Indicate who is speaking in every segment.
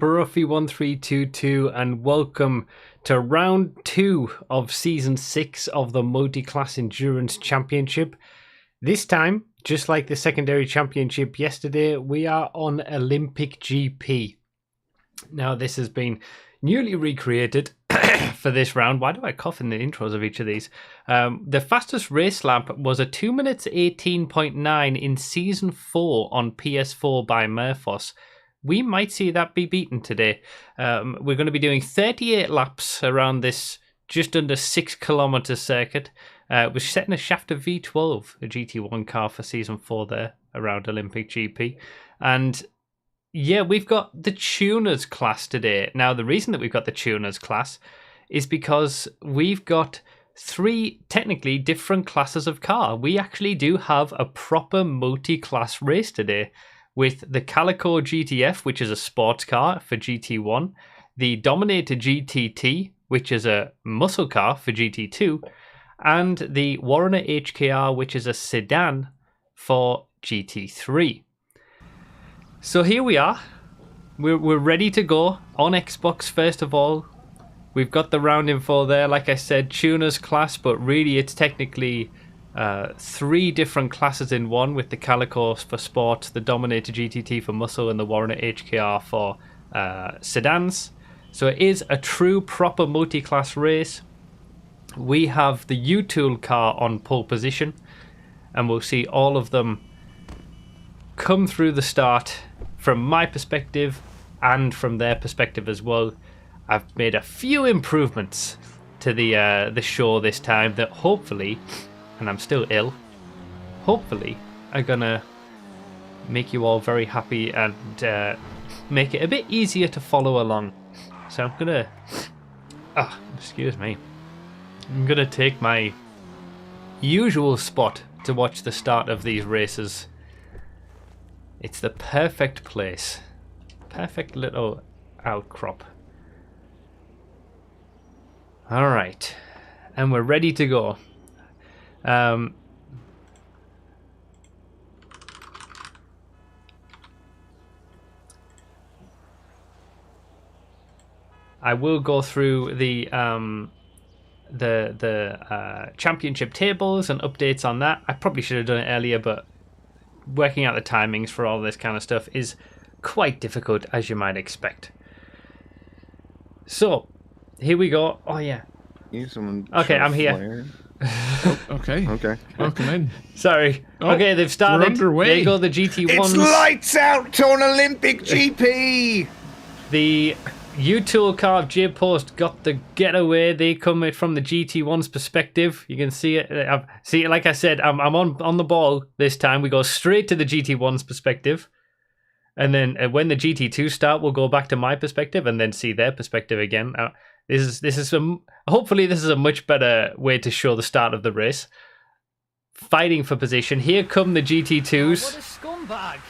Speaker 1: Broughy1322 and welcome to round 2 of season 6 of the Multi-Class Endurance Championship. This time, just like the secondary championship yesterday, we are on Olympic GP. Now this has been newly recreated for this round. Why do I cough in the intros of each of these? The fastest race lap was a 2 minutes 18.9 in season 4 on PS4 by Murphos. We might see that be beaten today. We're going to be doing 38 laps around this just under 6 kilometer circuit. We're setting a shaft of V12, a GT1 car for season 4 there around Olympic GP. And yeah, we've got the tuners class today. Now, the reason that we've got the tuners class is because we've got 3 technically different classes of car. We actually do have a proper multi-class race today with the Calico GTF, which is a sports car for GT1, the Dominator GTT, which is a muscle car for GT2, and the Warner HKR, which is a sedan for GT3. So here we are. We're ready to go on Xbox first of all. We've got the round info there, like I said, tuners class, but really it's technically 3 different classes in one, with the Calico for sports, the Dominator GTT for muscle, and the Warner HKR for sedans. So it is a true proper multi-class race. We have the U-Tool car on pole position, and we'll see all of them come through the start from my perspective and from their perspective as well. I've made a few improvements to the show this time that hopefully, and I'm still ill, hopefully are gonna make you all very happy and make it a bit easier to follow along. So I'm gonna, excuse me, I'm gonna take my usual spot to watch the start of these races. It's the perfect place. Perfect little outcrop. Alright. And we're ready to go. I will go through the championship tables and updates on that. I probably should have done it earlier, but working out the timings for all this kind of stuff is quite difficult, as you might expect. So, here we go. Oh, yeah. Okay, I'm here.
Speaker 2: Okay. Welcome in.
Speaker 1: Sorry. Okay, they've started.
Speaker 2: We're underway.
Speaker 1: There go the GT1s.
Speaker 3: It's lights out on Olympic GP!
Speaker 1: The U-Tool car of J-Post got the getaway. They come from the GT1's perspective. You can see it. See, like I said, I'm on the ball this time. We go straight to the GT1's perspective. And then when the GT2 start, we'll go back to my perspective and then see their perspective again. Hopefully this is a much better way to show the start of the race. Fighting for position. Here come the GT2s.
Speaker 4: What a scumbag!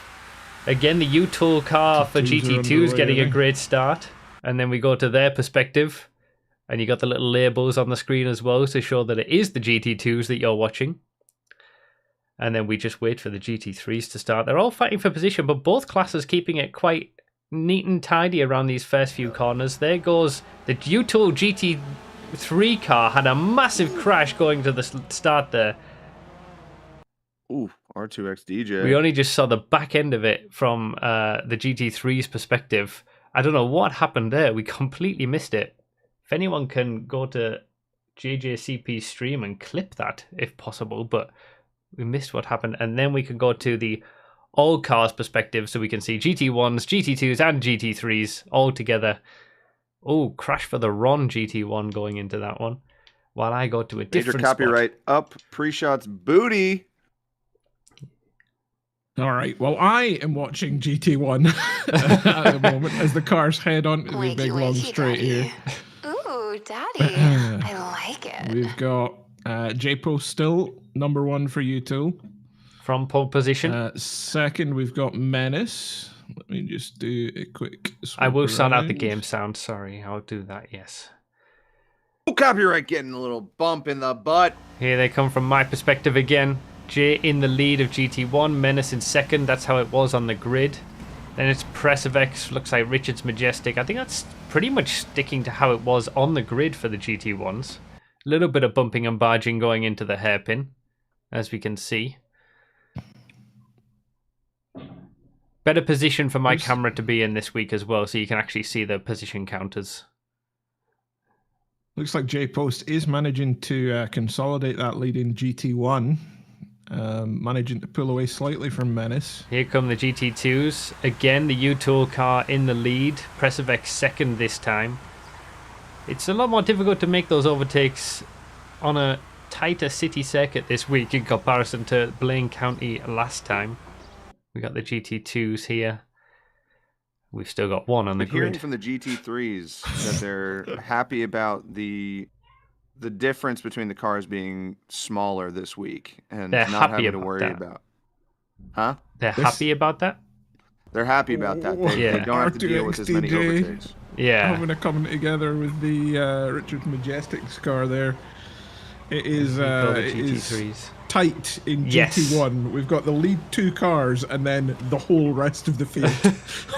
Speaker 1: Again, the U-Tool car for GT2 is getting a great start. And then we go to their perspective. And you got the little labels on the screen as well to show that it is the GT2s that you're watching. And then we just wait for the GT3s to start. They're all fighting for position, but both classes keeping it quite neat and tidy around these first few corners. There goes the U-Tool GT3 car. Had a massive crash going to the start there.
Speaker 3: Ooh, R2X DJ.
Speaker 1: We only just saw the back end of it from the GT3's perspective. I don't know what happened there. We completely missed it. If anyone can go to JJCP's stream and clip that, if possible, but we missed what happened. And then we can go to the all cars perspective so we can see GT1s, GT2s, and GT3s all together. Oh, crash for the Ron GT1 going into that one. While I go to a different
Speaker 3: Major copyright
Speaker 1: spot.
Speaker 3: up, pre-shots booty.
Speaker 2: All right. Well, I am watching GT1 at the moment as the cars head on to the big long straight here.
Speaker 5: Ooh, Daddy. I like it.
Speaker 2: We've got J-Post still #1 for U-Tool.
Speaker 1: From pole position.
Speaker 2: Second, we've got Menace. Let me just do a quick
Speaker 1: I will sound out the
Speaker 2: around.
Speaker 1: game sound. Sorry, I'll do that, yes.
Speaker 3: Oh, copyright getting a little bump in the butt.
Speaker 1: Here they come from my perspective again. Jay in the lead of GT1, Menace in second. That's how it was on the grid. Then it's PressFX, looks like Richard's Majestic. I think that's pretty much sticking to how it was on the grid for the GT1s. A little bit of bumping and barging going into the hairpin, as we can see. Better position for my camera to be in this week as well, so you can actually see the position counters.
Speaker 2: Looks like J-Post is managing to consolidate that lead in GT1. Managing to pull away slightly from Menace.
Speaker 1: Here come the GT2s. Again, the U-Tool car in the lead. PressFX second this time. It's a lot more difficult to make those overtakes on a tighter city circuit this week in comparison to Blaine County last time. We got the GT2s here. We've still got one on the
Speaker 3: Hearing
Speaker 1: grid.
Speaker 3: from the GT3s that they're happy about the difference between the cars being smaller this week and
Speaker 1: They're
Speaker 3: not
Speaker 1: happy
Speaker 3: having to
Speaker 1: about
Speaker 3: worry
Speaker 1: that.
Speaker 3: about. Huh?
Speaker 1: They're happy about that?
Speaker 3: They're happy about that. They
Speaker 1: Yeah.
Speaker 3: don't have to deal with as many
Speaker 2: R2XDJ.
Speaker 3: overtakes.
Speaker 1: Yeah.
Speaker 2: Having a coming together with the Richard Majestic's car there. It is,
Speaker 1: Call the
Speaker 2: it is
Speaker 1: GT3s.
Speaker 2: tight in
Speaker 1: Yes.
Speaker 2: GT1. We've got the lead 2 cars and then the whole rest of the field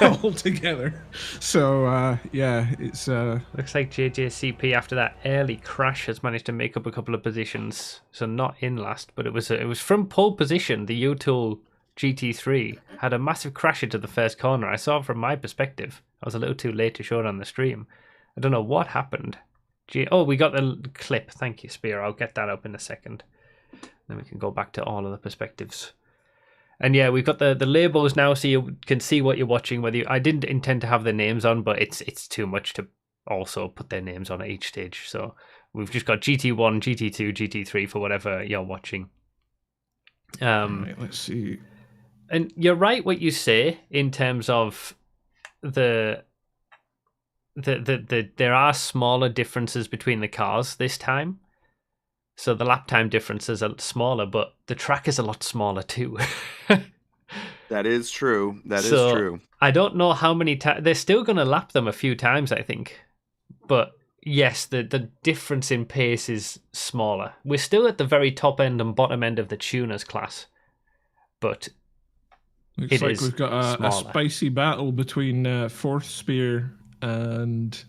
Speaker 2: all together. So, yeah, it's...
Speaker 1: Looks like JJCP after that early crash has managed to make up a couple of positions. So not in last, but it was from pole position. The U-Tool GT3 had a massive crash into the first corner. I saw it from my perspective. I was a little too late to show it on the stream. I don't know what happened. Oh, we got the clip. Thank you, Spear. I'll get that up in a second. Then we can go back to all of the perspectives. And yeah, we've got the labels now, so you can see what you're watching. I didn't intend to have the names on, but it's too much to also put their names on at each stage. So we've just got GT1, GT2, GT3 for whatever you're watching.
Speaker 2: right, let's see.
Speaker 1: And you're right what you say in terms of the there are smaller differences between the cars this time. So the lap time differences are smaller, but the track is a lot smaller too.
Speaker 3: That is true. That is
Speaker 1: So,
Speaker 3: true.
Speaker 1: I don't know how many times. They're still going to lap them a few times, I think. But yes, the difference in pace is smaller. We're still at the very top end and bottom end of the tuners class. But
Speaker 2: Looks
Speaker 1: it
Speaker 2: like
Speaker 1: is
Speaker 2: we've got a
Speaker 1: smaller.
Speaker 2: spicy battle between Fourth Spear and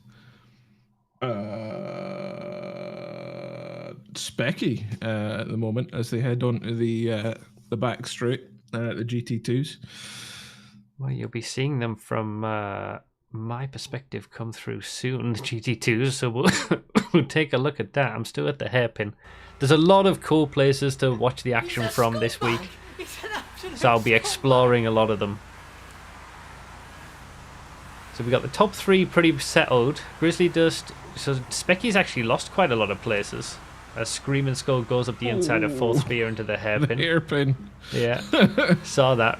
Speaker 2: Specky at the moment as they head on to the back straight, the GT2s.
Speaker 1: Well, you'll be seeing them from my perspective come through soon, the GT2s, so we'll take a look at that. I'm still at the hairpin. There's a lot of cool places to watch the action from this week, so I'll be exploring a lot of them. So we got the top 3 pretty settled. Grizzly Dust, so Specky's actually lost quite a lot of places. As Screaming Skull goes up the inside of Fourth Spear into the
Speaker 2: The
Speaker 1: hairpin.
Speaker 2: hairpin.
Speaker 1: Yeah, saw that.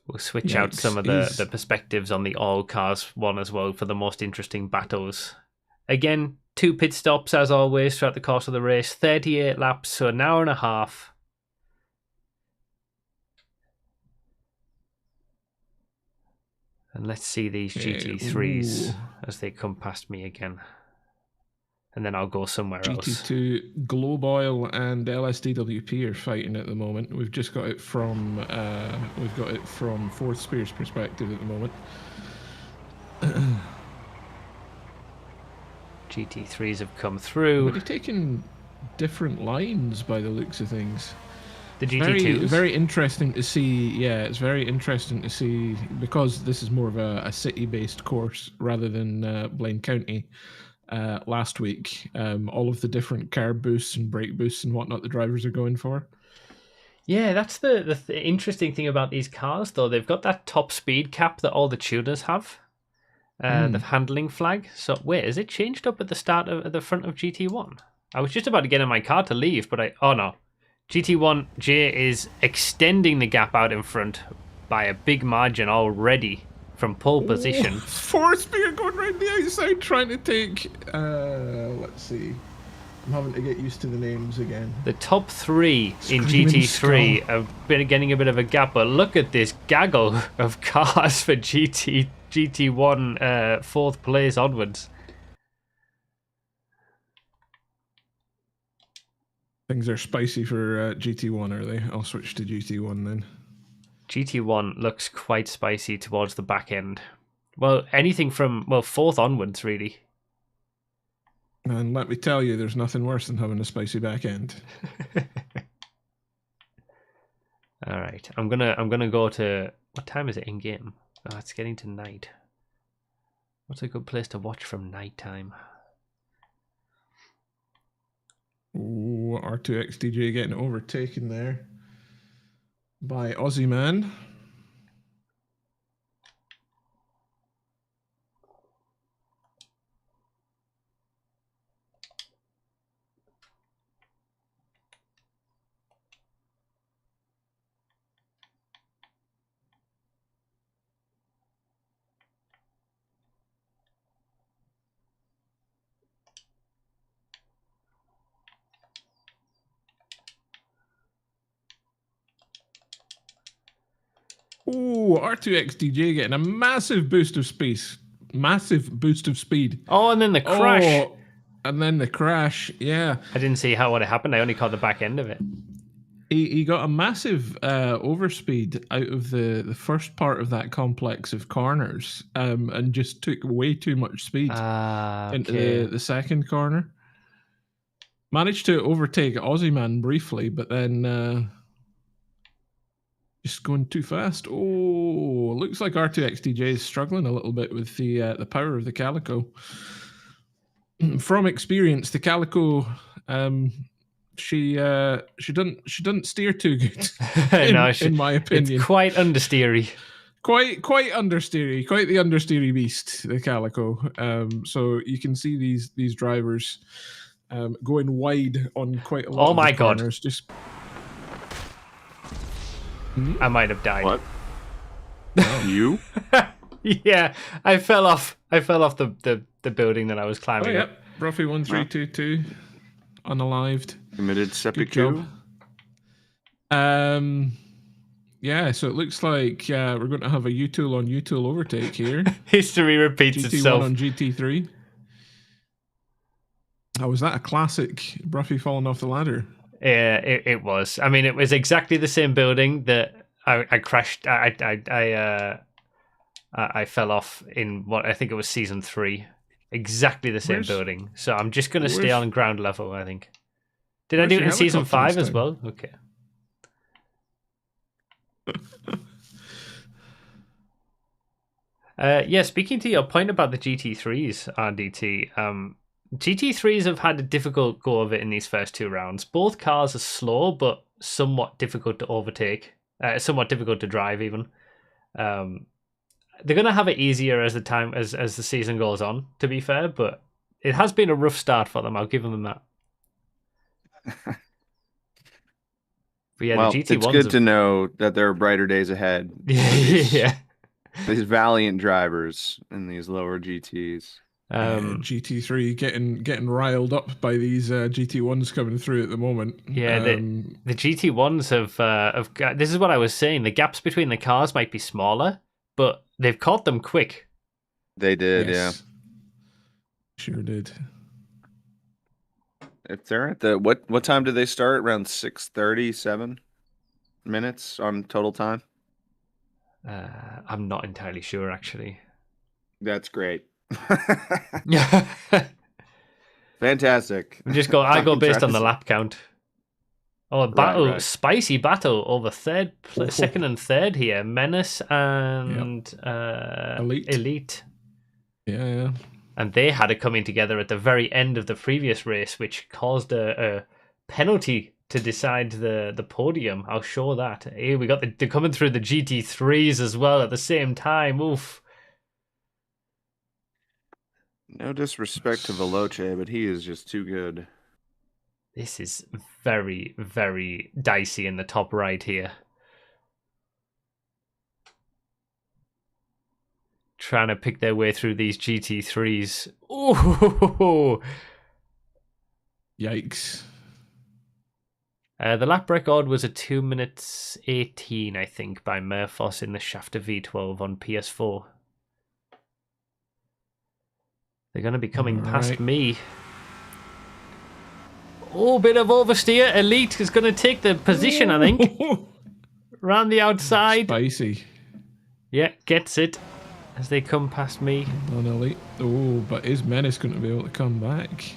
Speaker 1: We'll switch out some of the perspectives on the all cars one as well for the most interesting battles. Again, 2 pit stops as always throughout the course of the race. 38 laps, so an hour and a half. And let's see these GT3s as they come past me again. And then I'll go somewhere else.
Speaker 2: GT2, Globe Oil and LSDWP are fighting at the moment. We've just got it from Fourth Spear's perspective at the moment.
Speaker 1: GT3s have come through.
Speaker 2: But they've taken different lines by the looks of things.
Speaker 1: The GT2s.
Speaker 2: Very interesting to see. Yeah, it's very interesting to see because this is more of a city-based course rather than Blaine County. Last week, all of the different carb boosts and brake boosts and whatnot the drivers are going for.
Speaker 1: Yeah, that's the interesting thing about these cars, though. They've got that top speed cap that all the tuners have. The handling flag. So, wait, is it changed up at the start of at the front of GT1? I was just about to get in my car to leave, but oh no. GT1J is extending the gap out in front by a big margin already from pole position.
Speaker 2: Fourth Spear going around the outside trying to take... let's see. I'm having to get used to the names again.
Speaker 1: The top 3 in
Speaker 2: Screaming
Speaker 1: GT3
Speaker 2: Skull.
Speaker 1: have been getting a bit of a gap, but look at this gaggle of cars for GT1 4th place onwards.
Speaker 2: Things are spicy for GT1, are they? I'll switch to GT1 then.
Speaker 1: GT1 looks quite spicy towards the back end. Well, anything from, fourth onwards, really.
Speaker 2: And let me tell you, there's nothing worse than having a spicy back end.
Speaker 1: All right, I'm gonna go to, what time is it in game? Oh, it's getting to night. What's a good place to watch from nighttime?
Speaker 2: Ooh, R2XDJ getting overtaken there by Aussie Man. Ooh, R2XDJ getting a massive boost of speed. Massive boost of speed.
Speaker 1: Oh, and then the crash.
Speaker 2: Oh, and then the crash, yeah.
Speaker 1: I didn't see what had happened. I only caught the back end of it.
Speaker 2: He got a massive overspeed out of the first part of that complex of corners and just took way too much speed into the second corner. Managed to overtake Aussie Man briefly, but then just going too fast. Oh, looks like R2XDJ is struggling a little bit with the power of the Calico. From experience, the Calico, she doesn't steer too good. In my opinion,
Speaker 1: it's quite understeery.
Speaker 2: Quite understeery. Quite the understeery beast, the Calico. So you can see these drivers going wide on quite a lot.
Speaker 1: Oh my
Speaker 2: of the corners. Just.
Speaker 1: I might have died.
Speaker 3: What? You?
Speaker 1: Yeah, I fell off the building that I was climbing up.
Speaker 2: Ruffy1322, unalived.
Speaker 3: Committed seppuku.
Speaker 2: Yeah, so it looks like we're going to have a U-Tool on U-Tool overtake here.
Speaker 1: History repeats
Speaker 2: GT1
Speaker 1: itself.
Speaker 2: on GT3. Oh, was that a classic Bruffy falling off the ladder?
Speaker 1: Yeah, it was. I mean, it was exactly the same building that I crashed. I fell off in what I think it was season 3. Exactly the same building. So I'm just going to stay on ground level, I think. Did I do it in season 5 as well? Okay. Yeah, speaking to your point about the GT3s, RDT, GT3s have had a difficult go of it in these first 2 rounds. Both cars are slow, but somewhat difficult to overtake. Somewhat difficult to drive, even. They're going to have it easier as the season goes on, to be fair, but it has been a rough start for them. I'll give them that. But yeah,
Speaker 3: well,
Speaker 1: the GT1s
Speaker 3: it's good to know that there are brighter days ahead.
Speaker 1: Yeah.
Speaker 3: These valiant drivers in these lower GTs.
Speaker 2: GT3 getting riled up by these GT1s coming through at the moment.
Speaker 1: Yeah, the GT1s have got, this is what I was saying. The gaps between the cars might be smaller, but they've caught them quick.
Speaker 3: They did, yes.
Speaker 2: Yeah. Sure did.
Speaker 3: If they're at the what time did they start? Around 6:37 minutes on total time.
Speaker 1: I'm not entirely sure, actually.
Speaker 3: That's great.
Speaker 1: Yeah.
Speaker 3: Fantastic.
Speaker 1: I go based on the lap count. Oh, a battle,
Speaker 3: right.
Speaker 1: Spicy battle over second and third here. Menace and Elite.
Speaker 2: Yeah.
Speaker 1: And they had it coming together at the very end of the previous race, which caused a penalty to decide the podium. I'll show that. Hey, we got they're coming through the GT3s as well at the same time. Oof.
Speaker 3: No disrespect to Veloce, but he is just too good.
Speaker 1: This is very, very dicey in the top right here. Trying to pick their way through these GT3s. Ooh.
Speaker 2: Yikes.
Speaker 1: The lap record was a 2 minutes 18, I think, by Murphos in the Shafter V12 on PS4. They're going to be coming past me. Oh, bit of oversteer. Elite is going to take the position, I think. Round the outside.
Speaker 2: Spicy.
Speaker 1: Yeah, gets it as they come past me.
Speaker 2: On Elite. Oh, but is Menace going to be able to come back?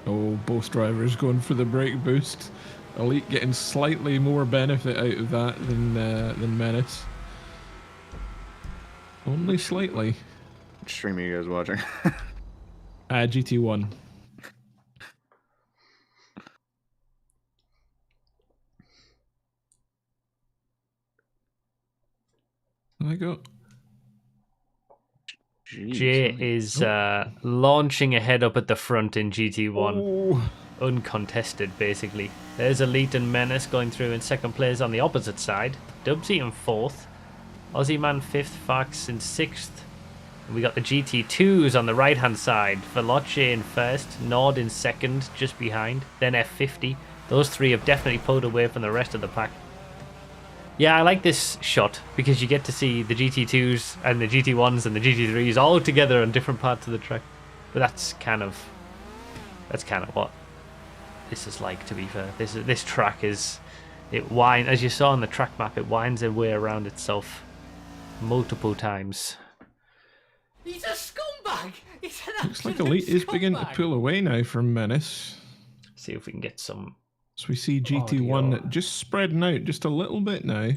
Speaker 2: Oh, both drivers going for the brake boost. Elite getting slightly more benefit out of that than Menace. Only slightly.
Speaker 3: Which stream are you guys watching?
Speaker 2: GT1. I go.
Speaker 3: Jeez,
Speaker 1: Jay is launching ahead up at the front in GT1.
Speaker 2: Oh.
Speaker 1: Uncontested, basically. There's Elite and Menace going through in second place on the opposite side. Dubsy in fourth. Aussie Man fifth. Fox in sixth. And we got the GT2s on the right hand side. Veloce in first. Nord in second, just behind. Then F50. Those three have definitely pulled away from the rest of the pack. Yeah, I like this shot because you get to see the GT2s and the GT1s and the GT3s all together on different parts of the track. But that's kind of what this is like, to be fair. This track is, as you saw on the track map, it winds its way around itself multiple times.
Speaker 4: He's a scumbag! He's an
Speaker 2: Looks like Elite is beginning to pull away now from Menace.
Speaker 1: See if we can get some.
Speaker 2: So we see GT1 just spreading out just a little bit now.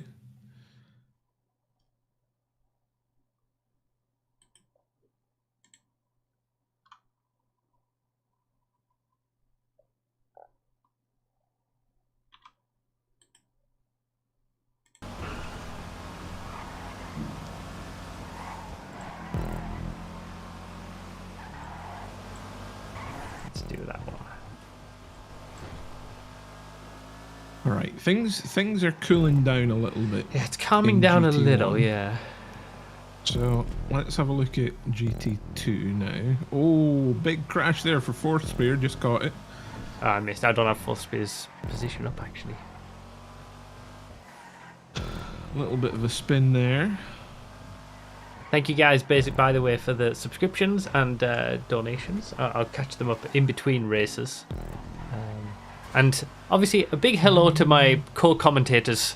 Speaker 1: Let's do that one.
Speaker 2: All right, things are cooling down a little bit.
Speaker 1: Yeah, it's calming down a
Speaker 2: GT1.
Speaker 1: little, yeah.
Speaker 2: So let's have a look at GT2 now. Oh, big crash there for fourth spear, just caught it.
Speaker 1: I missed. I don't have full spear's position up, actually.
Speaker 2: A little bit of a spin there.
Speaker 1: Thank you guys, by the way, for the subscriptions and donations. I'll catch them up in between races. And obviously, a big hello to my co-commentators.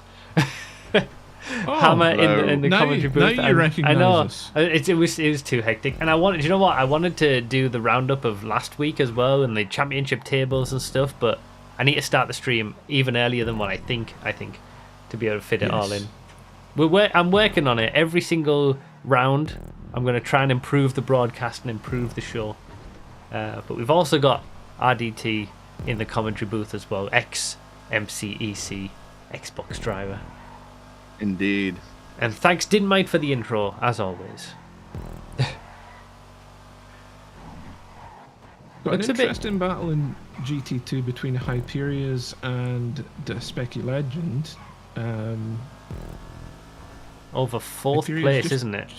Speaker 1: Hammer in the commentary booth.
Speaker 2: Now you recognise
Speaker 1: I know
Speaker 2: us.
Speaker 1: it was too hectic, and I wanted. You know what? I wanted to do the roundup of last week as well and the championship tables and stuff, but I need to start the stream even earlier than what I think to be able to fit it all in. I'm working on it every single round. I'm going to try and improve the broadcast and improve the show. But we've also got RDT in the commentary booth as well. MCEC Xbox driver.
Speaker 3: Indeed.
Speaker 1: And thanks Dinmite for the intro, as always.
Speaker 2: Got an interesting battle in GT2 between Hyperia's and the Specky Legend.
Speaker 1: Over fourth
Speaker 2: Hyperia's
Speaker 1: place, isn't it?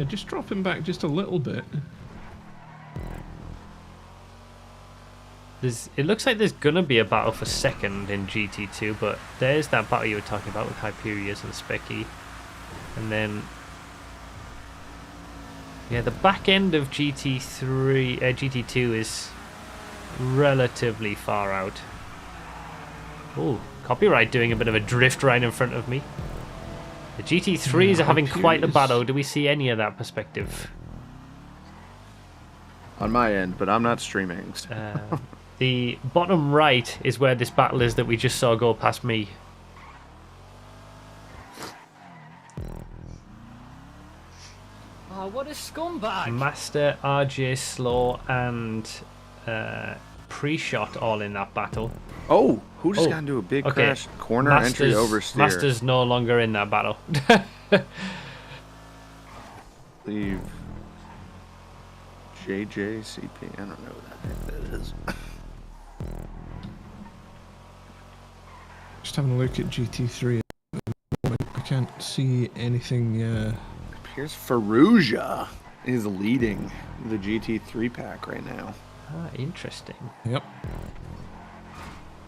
Speaker 2: Just dropping back just a little bit.
Speaker 1: It looks like there's gonna be a battle for second in GT2, but there's that battle you were talking about with Hyperia's and Specky, and then the back end of GT2 is relatively far out. Oh, Copyright doing a bit of a drift right in front of me. The GT3s are having quite a battle. Do we see any of that perspective?
Speaker 3: On my end, but I'm not streaming.
Speaker 1: The bottom right is where this battle is that we just saw go past me.
Speaker 4: Oh, what a scumbag!
Speaker 1: Master, RJ Slow, and Pre-Shot all in that battle.
Speaker 3: Oh, who just got into a big crash? Corner entry oversteer.
Speaker 1: Master's no longer in that battle.
Speaker 3: Leave JJCP. I don't know what that is.
Speaker 2: Just having a look at GT3 at the moment. I can't see anything.
Speaker 3: Here's Faruja is leading the GT3 pack right now.
Speaker 1: Ah, interesting.
Speaker 2: Yep.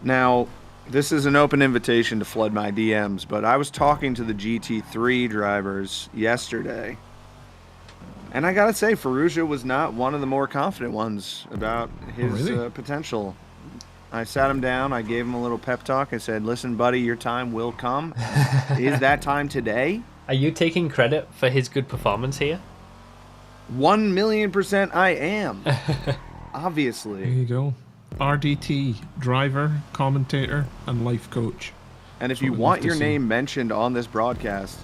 Speaker 3: Now, this is an open invitation to flood my DMs, but I was talking to the GT3 drivers yesterday, And I gotta say, Ferrugia was not one of the more confident ones about his potential. I sat him down. I gave him a little pep talk. I said, listen, buddy, your time will come. Is that time today?
Speaker 1: Are you taking credit for his good performance here?
Speaker 3: 1,000,000% I am. Obviously.
Speaker 2: There you go. RDT, driver, commentator, and life coach.
Speaker 3: And if you want your name mentioned on this broadcast,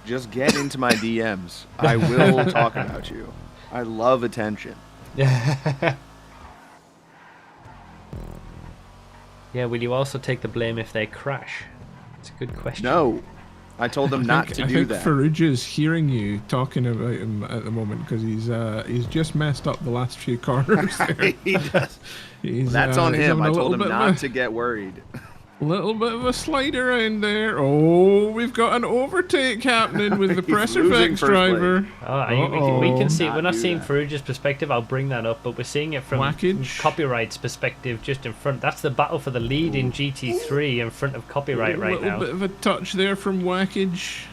Speaker 3: just get into my DMs. I will talk about you. I love attention.
Speaker 1: Yeah, will you also take the blame if they crash? It's a good question.
Speaker 3: No. I told them not to do that.
Speaker 2: I think Ferrugia's hearing you talking about him at the moment because he's just messed up the last few corners there.
Speaker 3: He does. That's on him. I told him not to get worried.
Speaker 2: Little bit of a slide around there. Oh, we've got an overtake happening with the Press FX driver.
Speaker 1: We can see. We're not seeing Ferrugia's perspective. I'll bring that up, but we're seeing it from Copyright's perspective, just in front. That's the battle for the lead in GT3 in front of Copyright right now.
Speaker 2: A little bit of a touch there from Whackage.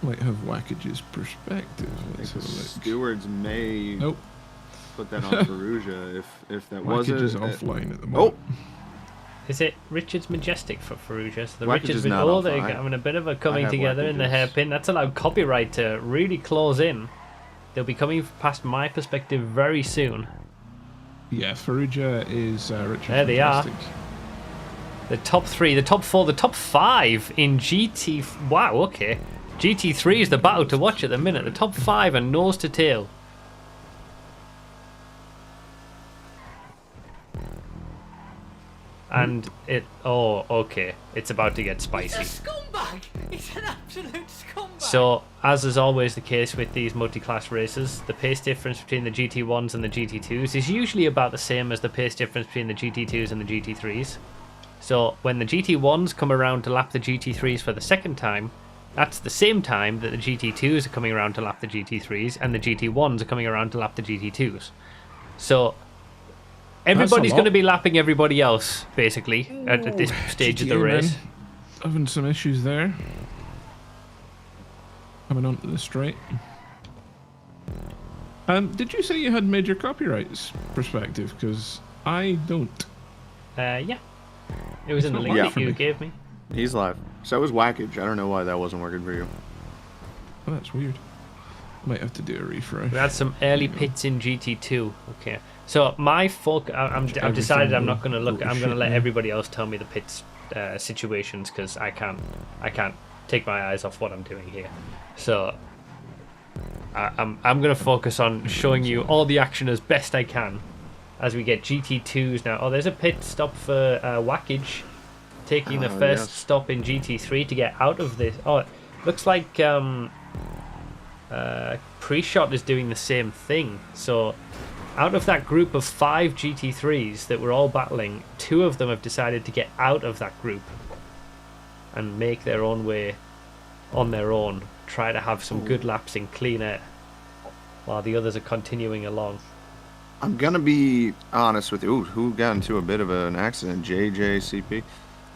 Speaker 2: Might have Whackage's perspective.
Speaker 3: Let's have a look. Stewards may put that on Ferrugia if that wasn't.
Speaker 2: Whackage is offline at the moment.
Speaker 1: Is it Richard's Majestic for Ferrugia? So the
Speaker 3: Whackage
Speaker 1: Richard's
Speaker 3: is not
Speaker 1: they're
Speaker 3: offline.
Speaker 1: having a bit of a coming together in the hairpin. That's allowed Copyright to really close in. They'll be coming past my perspective very soon.
Speaker 2: Yeah, Ferrugia is Richard's
Speaker 1: There they
Speaker 2: Majestic.
Speaker 1: are. The top 3, the top 4, the top 5 in GT. Wow, okay. GT3 is the battle to watch at the minute. The top 5 are nose to tail. And okay. It's about to get spicy.
Speaker 4: He's a scumbag! He's an absolute scumbag!
Speaker 1: So, as is always the case with these multi-class races, the pace difference between the GT1s and the GT2s is usually about the same as the pace difference between the GT2s and the GT3s. So, when the GT1s come around to lap the GT3s for the second time, that's the same time that the GT2s are coming around to lap the GT3s and the GT1s are coming around to lap the GT2s. So, everybody's going to be lapping everybody else, basically, at this stage of the race.
Speaker 2: Having some issues there. Coming onto the straight. Did you say you had major copyrights perspective? Because I don't.
Speaker 1: Yeah. It was in the link that you gave me.
Speaker 3: He's live. So was Whackage. I don't know why that wasn't working for you.
Speaker 2: Oh, that's weird. Might have to do a refresh.
Speaker 1: We had some early pits in GT2. Okay. So my focus, I've decided I'm not going to look. I'm going to let everybody else tell me the pits situations because I can't take my eyes off what I'm doing here. So I'm going to focus on showing you all the action as best I can as we get GT2s now. Oh, there's a pit stop for Whackage taking the first stop in GT3 to get out of this. Oh, it looks like Pre-Shot is doing the same thing. So out of that group of 5 GT3s that were all battling, 2 of them have decided to get out of that group and make their own way on their own, try to have some good laps in clean air while the others are continuing along.
Speaker 3: I'm going to be honest with you. Ooh, who got into a bit of an accident? JJCP.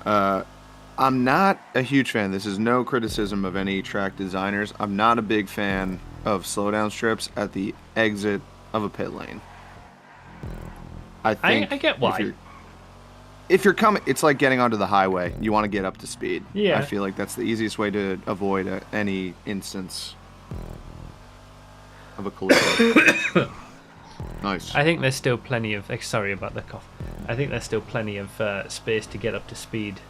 Speaker 3: I'm not a huge fan. This is no criticism of any track designers. I'm not a big fan of slowdown strips at the exit of a pit lane. I
Speaker 1: get why.
Speaker 3: If you're coming, it's like getting onto the highway. You want to get up to speed.
Speaker 1: Yeah.
Speaker 3: I feel like that's the easiest way to avoid any instance of a collision. Nice.
Speaker 1: I think there's still plenty of... Sorry about the cough. I think there's still plenty of space to get up to speed,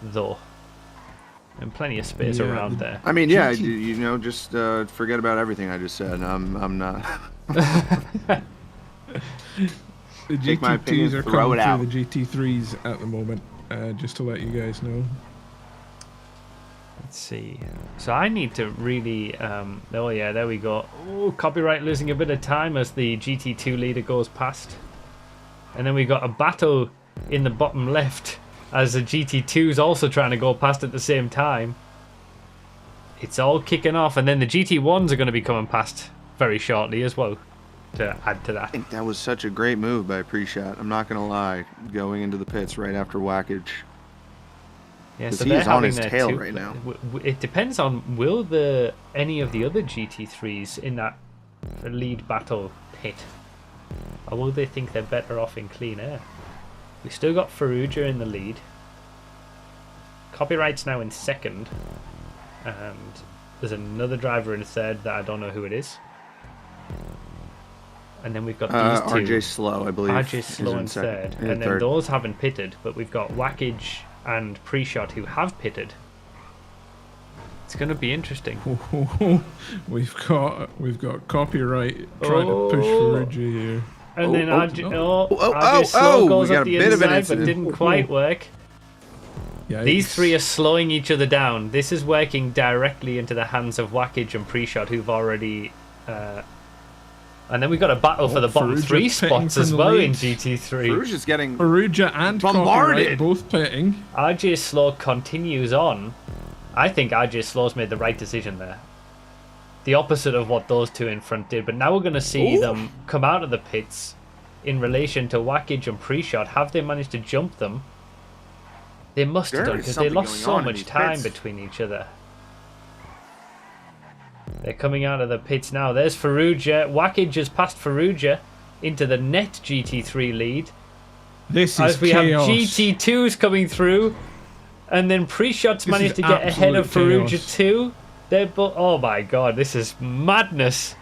Speaker 1: though. And plenty of space around there.
Speaker 3: I mean, yeah, you know, just forget about everything I just said. I'm not...
Speaker 2: The
Speaker 3: Take my opinion,
Speaker 2: GT2s are
Speaker 3: throw it
Speaker 2: coming
Speaker 3: out.
Speaker 2: through the GT3s at the moment, just to let you guys know.
Speaker 1: Let's see. So I need to really... oh, yeah, there we go. Oh, Copyright losing a bit of time as the GT2 leader goes past. And then we got a battle in the bottom left as the GT2 is also trying to go past at the same time. It's all kicking off. And then the GT1s are going to be coming past very shortly as well, to add to that.
Speaker 3: I think that was such a great move by Pre-Shot. I'm not going to lie. Going into the pits right after Whackage.
Speaker 1: Yeah,
Speaker 3: Because
Speaker 1: so
Speaker 3: he
Speaker 1: they're
Speaker 3: is on
Speaker 1: having
Speaker 3: his
Speaker 1: their
Speaker 3: tail
Speaker 1: two-
Speaker 3: right now.
Speaker 1: It depends on will any of the other GT3s in that lead battle pit, or will they think they're better off in clean air? We still got Farrugia in the lead. Copyright's now in second, and there's another driver in third that I don't know who it is. And then we've got these two.
Speaker 3: RJ Slow, I believe.
Speaker 1: RJ Slow in third, and then those haven't pitted, but we've got Wackage and Pre-Shot who have pitted. It's going to be interesting.
Speaker 2: We've got Copyright trying to push Farrugia here.
Speaker 1: And then RJ
Speaker 3: oh,
Speaker 1: Slow goes
Speaker 3: we got
Speaker 1: up
Speaker 3: a
Speaker 1: the
Speaker 3: bit of an
Speaker 1: inside, but
Speaker 3: incident.
Speaker 1: didn't quite work.
Speaker 2: Yeah,
Speaker 1: These three are slowing each other down. This is working directly into the hands of Wackage and Pre-Shot, who've already... and then we've got a battle for the bottom
Speaker 2: Farrugia
Speaker 1: three
Speaker 2: pitting
Speaker 1: spots
Speaker 2: from
Speaker 1: as
Speaker 2: the
Speaker 1: well
Speaker 2: lead.
Speaker 1: in GT3.
Speaker 3: Farrugia's getting
Speaker 2: Farrugia and
Speaker 3: bombarded.
Speaker 2: Copyright both pitting.
Speaker 1: RJ Slow continues on. I think RJ Slow's made the right decision there. The opposite of what those two in front did. But now we're going to see them come out of the pits in relation to Wackage and Pre-Shot. Have they managed to jump them? They must have
Speaker 3: There
Speaker 1: done,
Speaker 3: is
Speaker 1: because they
Speaker 3: something
Speaker 1: lost
Speaker 3: going
Speaker 1: so
Speaker 3: on in
Speaker 1: much
Speaker 3: these
Speaker 1: time
Speaker 3: pits.
Speaker 1: between each other. They're coming out of the pits now. There's Farrugia. Wackage has passed Farrugia into the net GT3 lead.
Speaker 2: This is
Speaker 1: As we
Speaker 2: chaos.
Speaker 1: have GT2s coming through, and then Pre-Shot's
Speaker 2: This
Speaker 1: managed
Speaker 2: is
Speaker 1: to get ahead of
Speaker 2: absolute
Speaker 1: Farrugia
Speaker 2: chaos.
Speaker 1: too. They're both. Oh my god, this is madness.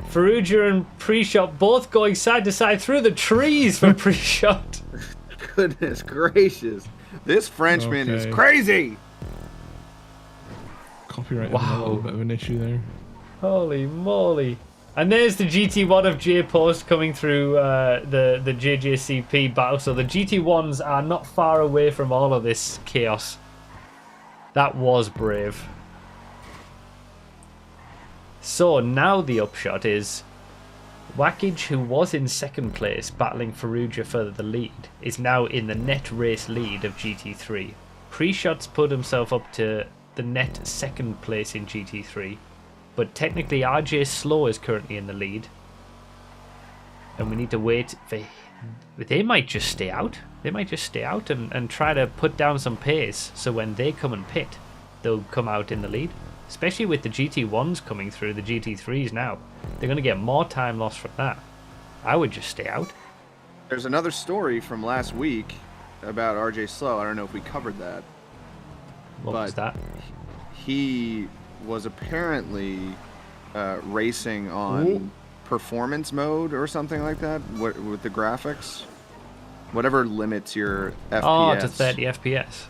Speaker 1: Farrugia and Pre-Shot both going side to side through the trees for Pre-Shot.
Speaker 3: Goodness gracious. This Frenchman is
Speaker 2: Okay.
Speaker 3: crazy.
Speaker 2: Copyright having a
Speaker 1: Wow.
Speaker 2: little bit of an issue there.
Speaker 1: Holy moly. And there's the GT1 of J Post coming through the JJCP battle. So the GT1s are not far away from all of this chaos. That was brave. So now the upshot is Wackage, who was in second place battling Farrugia for the lead, is now in the net race lead of GT3. Pre-Shot's put himself up to the net second place in GT3, but technically RJ Slow is currently in the lead, and we need to wait for... They might just stay out. They might just stay out and try to put down some pace, so when they come and pit, they'll come out in the lead. Especially with the GT1s coming through, the GT3s now. They're going to get more time lost from that. I would just stay out.
Speaker 3: There's another story from last week about RJ Slow. I don't know if we covered that.
Speaker 1: What was that?
Speaker 3: He was apparently racing on performance mode or something like that with the graphics. Whatever limits your FPS.
Speaker 1: Oh, to 30 FPS.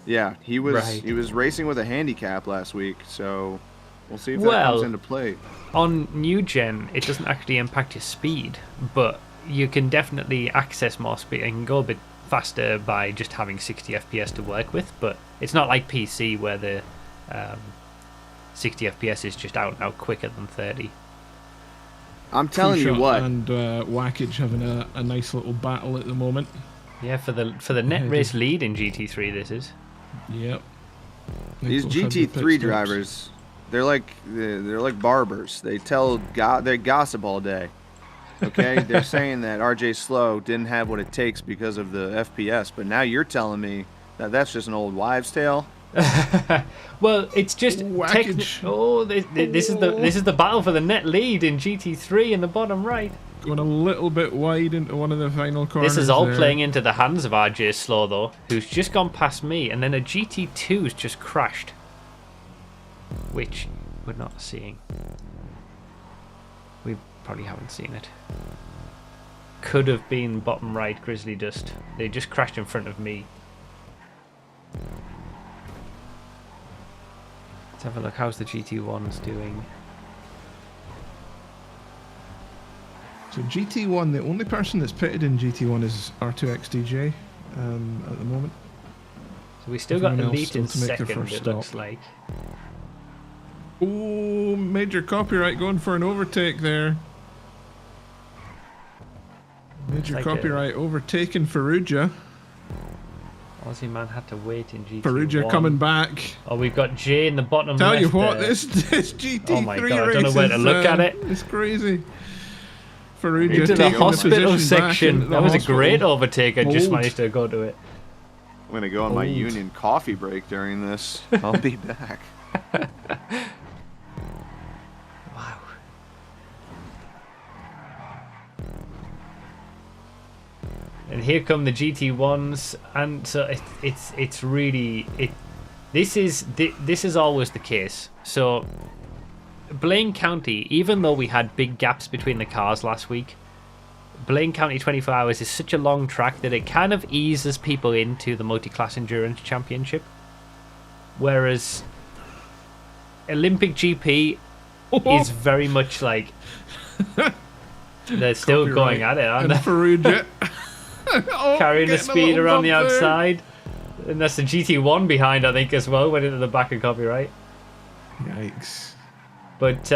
Speaker 3: Yeah, he was
Speaker 1: Right.
Speaker 3: he was racing with a handicap last week, so we'll see if that comes into play.
Speaker 1: On new gen, it doesn't actually impact your speed, but you can definitely access more speed and go a bit faster by just having 60 FPS to work with, but it's not like PC where the 60 FPS is just out and out quicker than 30.
Speaker 3: I'm telling you
Speaker 2: Pre-Shot
Speaker 3: what.
Speaker 2: and Wackage having a nice little battle at the moment.
Speaker 1: Yeah, for the net
Speaker 2: Yeah,
Speaker 1: race lead in GT3 this is.
Speaker 2: Yep.
Speaker 3: These
Speaker 2: They've both had their
Speaker 3: GT3
Speaker 2: pit stops.
Speaker 3: drivers, they're like barbers. They they gossip all day. Okay, they're saying that RJ Slow didn't have what it takes because of the FPS, but now you're telling me that that's just an old wives' tale.
Speaker 1: Well, it's just
Speaker 2: Wackage.
Speaker 1: this is the battle for the net lead in GT3 in the bottom right.
Speaker 2: Going a little bit wide into one of the final corners.
Speaker 1: This is all
Speaker 2: there.
Speaker 1: playing into the hands of RJ Slow though, who's just gone past me, and then a GT2's just crashed, which we're not seeing. We probably haven't seen it. Could have been bottom right Grizzly Dust. They just crashed in front of me. Let's have a look. How's the GT1's doing?
Speaker 2: So GT1, the only person that's pitted in GT1 is R2XDJ at the moment.
Speaker 1: So we still got
Speaker 2: Everyone else
Speaker 1: Elite in
Speaker 2: still to make their
Speaker 1: second,
Speaker 2: first
Speaker 1: it looks
Speaker 2: stop.
Speaker 1: like.
Speaker 2: Oh, major Copyright going for an overtake there. Major
Speaker 1: like
Speaker 2: Copyright overtaking Farrugia.
Speaker 1: Aussie man had to wait in GT1.
Speaker 2: Farrugia coming back.
Speaker 1: Oh, we've got Jay in the bottom
Speaker 2: Tell
Speaker 1: left
Speaker 2: you what,
Speaker 1: there.
Speaker 2: this GT3
Speaker 1: Oh my God, I
Speaker 2: race
Speaker 1: don't know where to
Speaker 2: is,
Speaker 1: look at it.
Speaker 2: It's crazy. Farrugia
Speaker 1: Into the
Speaker 2: taking
Speaker 1: hospital
Speaker 2: position back
Speaker 1: section.
Speaker 2: into the
Speaker 1: That was a
Speaker 2: hospital.
Speaker 1: great overtake. I just
Speaker 2: Hold.
Speaker 1: managed to go to it.
Speaker 3: I'm gonna go on my
Speaker 2: Old.
Speaker 3: union coffee break during this. I'll be back.
Speaker 1: Wow. And here come the GT1s, and so it's really this is always the case. So Blaine County, even though we had big gaps between the cars last week, Blaine County 24 Hours is such a long track that it kind of eases people into the multi-class endurance championship, whereas Olympic GP is very much like they're still going at it, aren't they?
Speaker 2: Perugia.
Speaker 1: Carrying the speed around the
Speaker 2: bump there.
Speaker 1: outside. And that's the GT1 behind, I think, as well, went into the back of copyright.
Speaker 2: Yikes.
Speaker 1: But,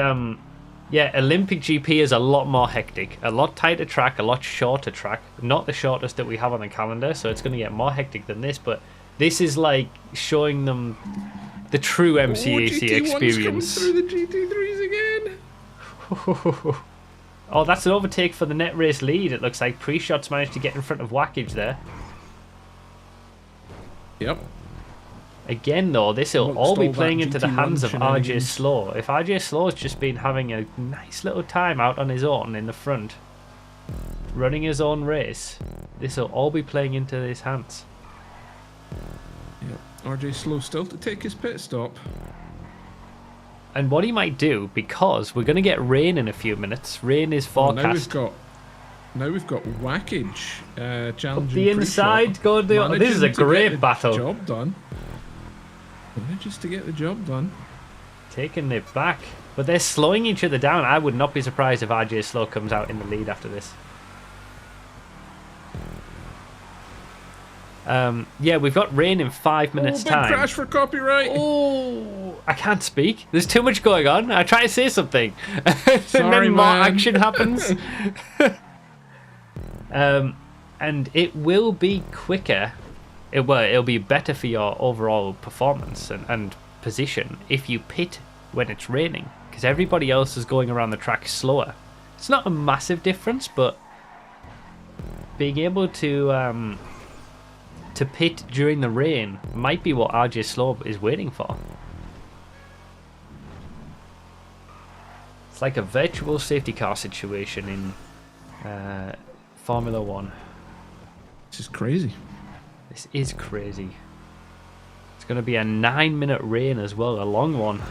Speaker 1: yeah, Olympic GP is a lot more hectic. A lot tighter track, a lot shorter track. Not the shortest that we have on the calendar, so it's going to get more hectic than this. But this is like showing them the true MCEC experience.
Speaker 2: Coming through the GT3s again.
Speaker 1: Oh, that's an overtake for the net race lead. It looks like Pre-Shot's managed to get in front of Wackage there.
Speaker 2: Yep.
Speaker 1: Again, though, this will
Speaker 2: Amongst
Speaker 1: all be
Speaker 2: all
Speaker 1: playing
Speaker 2: that
Speaker 1: into the
Speaker 2: GT1
Speaker 1: hands of RJ
Speaker 2: shenanigans.
Speaker 1: Slow. If RJ Slow's just been having a nice little time out on his own in the front, running his own race, this will all be playing into his hands.
Speaker 2: Yep. RJ Slow still to take his pit stop.
Speaker 1: And what he might do, because we're going to get rain in a few minutes. Rain is
Speaker 2: Oh, now
Speaker 1: forecast.
Speaker 2: we've got Wackage challenging
Speaker 1: the inside, go the.
Speaker 2: Managing
Speaker 1: This is a
Speaker 2: to get
Speaker 1: great
Speaker 2: the
Speaker 1: battle.
Speaker 2: Job done. Manages to get the job done.
Speaker 1: Taking it back. But they're slowing each other down. I would not be surprised if RJ Slow comes out in the lead after this. Yeah, we've got rain in 5 minutes'
Speaker 2: big
Speaker 1: time.
Speaker 2: crash for copyright.
Speaker 1: Oh, I can't speak. There's too much going on. I try to say something, and
Speaker 2: Sorry,
Speaker 1: then more
Speaker 2: man.
Speaker 1: action happens. And it will be quicker. It'll be better for your overall performance and position if you pit when it's raining, because everybody else is going around the track slower. It's not a massive difference, but being able to pit during the rain might be what RJ Slow is waiting for. It's like a virtual safety car situation in Formula 1.
Speaker 2: This is crazy.
Speaker 1: This is crazy. It's going to be a 9-minute rain as well, a long one.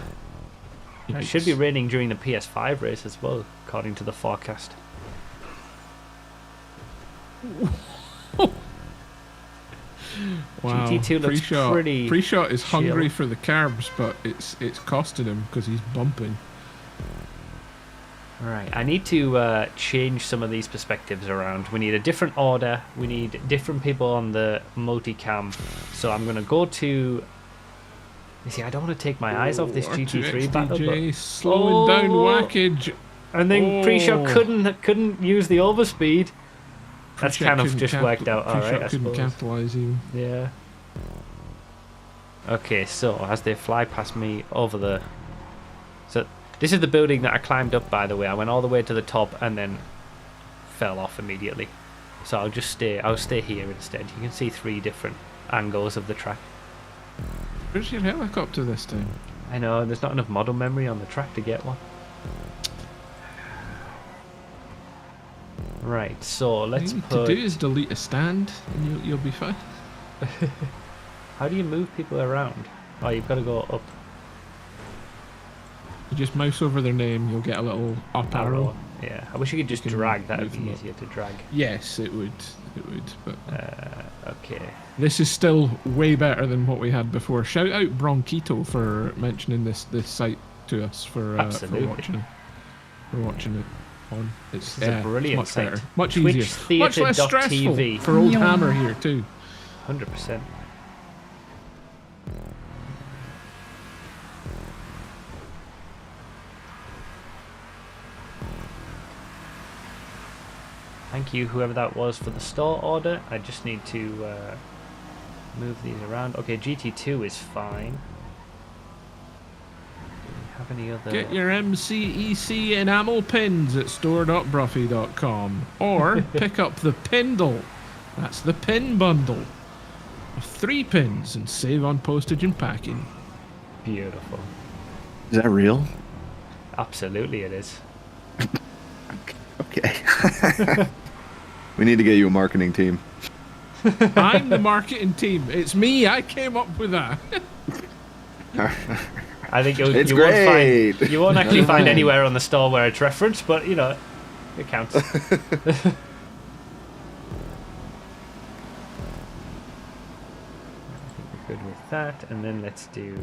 Speaker 1: It should be raining during the PS5 race as well, according to the forecast.
Speaker 2: Wow.
Speaker 1: GT2 looks pretty
Speaker 2: Pre-shot is hungry
Speaker 1: chill.
Speaker 2: for the carbs, but it's costing him because he's bumping.
Speaker 1: Alright, I need to change some of these perspectives around. We need a different order. We need different people on the multicam. So I'm going to go to... You see, I don't want to take my eyes off this GT3 battle, but...
Speaker 2: slowing down Wackage.
Speaker 1: And then Pre-Shot couldn't use the overspeed. That's
Speaker 2: Pre-shot
Speaker 1: kind of
Speaker 2: couldn't
Speaker 1: just worked out alright,
Speaker 2: Pre-shot
Speaker 1: I
Speaker 2: couldn't
Speaker 1: suppose.
Speaker 2: capitalise even.
Speaker 1: Yeah. Okay, so as they fly past me over the... So this is the building that I climbed up, by the way. I went all the way to the top and then fell off immediately. So I'll stay here instead. You can see 3 different angles of the track.
Speaker 2: Where's your helicopter this time?
Speaker 1: I know, there's not enough model memory on the track to get one. Right, so let's
Speaker 2: All you need
Speaker 1: put...
Speaker 2: to do is delete a stand and you'll be fine.
Speaker 1: How do you move people around? Oh, you've got to go up.
Speaker 2: You just mouse over their name, you'll get a little up arrow.
Speaker 1: Yeah, I wish you could just
Speaker 2: You can
Speaker 1: drag. That would
Speaker 2: move
Speaker 1: be
Speaker 2: them up.
Speaker 1: easier to drag.
Speaker 2: Yes, it would. But
Speaker 1: Okay.
Speaker 2: this is still way better than what we had before. Shout out Bronquito for mentioning this site to us for
Speaker 1: Absolutely.
Speaker 2: watching it on.
Speaker 1: It's a brilliant
Speaker 2: much better,
Speaker 1: site.
Speaker 2: much easier, much less stressful
Speaker 1: TwitchTheatre.tv.
Speaker 2: for old Hammer here too.
Speaker 1: 100%. Thank you, whoever that was, for the store order. I just need to move these around. Okay, GT2 is fine. Do we have any other...
Speaker 2: Get your MCEC enamel pins at store.bruffy.com or pick up the Pindle. That's the pin bundle. of 3 pins and save on postage and packing.
Speaker 1: Beautiful.
Speaker 3: Is that real?
Speaker 1: Absolutely, it is.
Speaker 3: Okay. We need to get you a marketing team.
Speaker 2: I'm the marketing team. It's me. I came up with that.
Speaker 1: I think you
Speaker 3: It's
Speaker 1: won't
Speaker 3: great.
Speaker 1: find you won't actually find anywhere on the store where it's referenced, but you know, it counts. Good with that, and then let's do.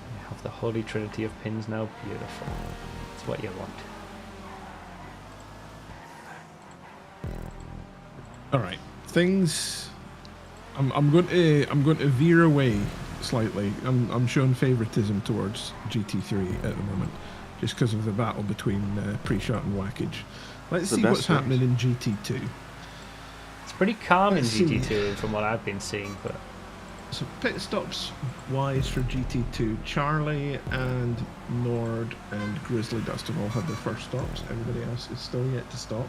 Speaker 1: We have the holy trinity of pins now. Beautiful. That's what you want.
Speaker 2: All right, things. I'm going to veer away slightly. I'm showing favoritism towards GT3 at the moment, just because of the battle between pre-shot and whackage. Let's see what's happening in GT2.
Speaker 1: It's pretty calm
Speaker 2: Let's
Speaker 1: in
Speaker 2: see.
Speaker 1: GT2 from what I've been seeing, but
Speaker 2: So pit stops wise for GT2, Charlie and Nord and Grizzly Dust have all had their first stops. Everybody else is still yet to stop.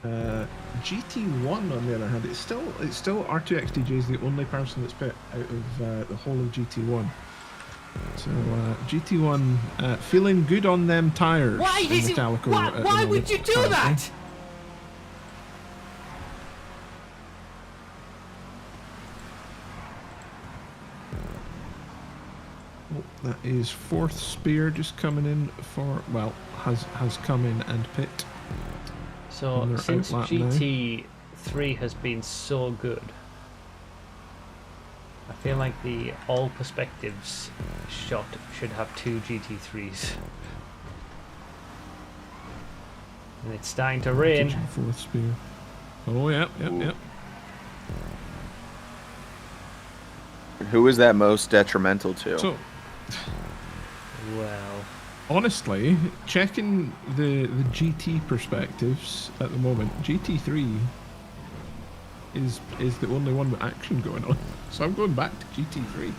Speaker 2: GT1 on the other hand, it's still R2XDJ is the only person that's pit out of the whole of GT1. So GT1 feeling good on them tires.
Speaker 4: Why
Speaker 2: in
Speaker 4: is
Speaker 2: the
Speaker 4: it?
Speaker 2: Calico
Speaker 4: Why,
Speaker 2: at the
Speaker 4: why would
Speaker 2: moment.
Speaker 4: you do
Speaker 2: Calico.
Speaker 4: that?
Speaker 2: Oh, that is fourth spear just coming in for has come in and pit.
Speaker 1: so
Speaker 2: And they're
Speaker 1: since
Speaker 2: out lap now.
Speaker 1: GT3 has been so good, I feel like the all perspectives shot should have 2 GT3s. And it's starting to rain.
Speaker 2: Kitchen fourth spear. Oh yep.
Speaker 3: Who is that most detrimental to?
Speaker 2: So
Speaker 1: Well,
Speaker 2: honestly, checking the GT perspectives at the moment, GT3 is the only one with action going on. So I'm going back to GT3.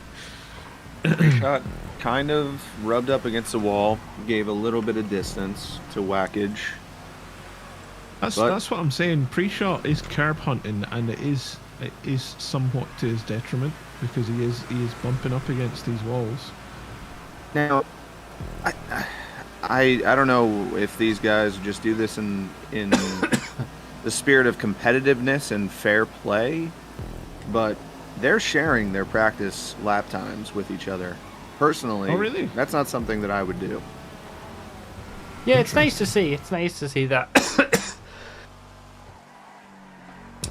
Speaker 3: Shot kind of rubbed up against the wall, gave a little bit of distance to whackage. But-
Speaker 2: That's what I'm saying. Pre-shot is curb hunting, and it is somewhat to his detriment because he is bumping up against these walls.
Speaker 3: Now, I don't know if these guys just do this in the spirit of competitiveness and fair play, but they're sharing their practice lap times with each other. Personally,
Speaker 2: Oh, really?
Speaker 3: that's not something that I would do.
Speaker 1: yeah, it's nice to see. It's nice to see that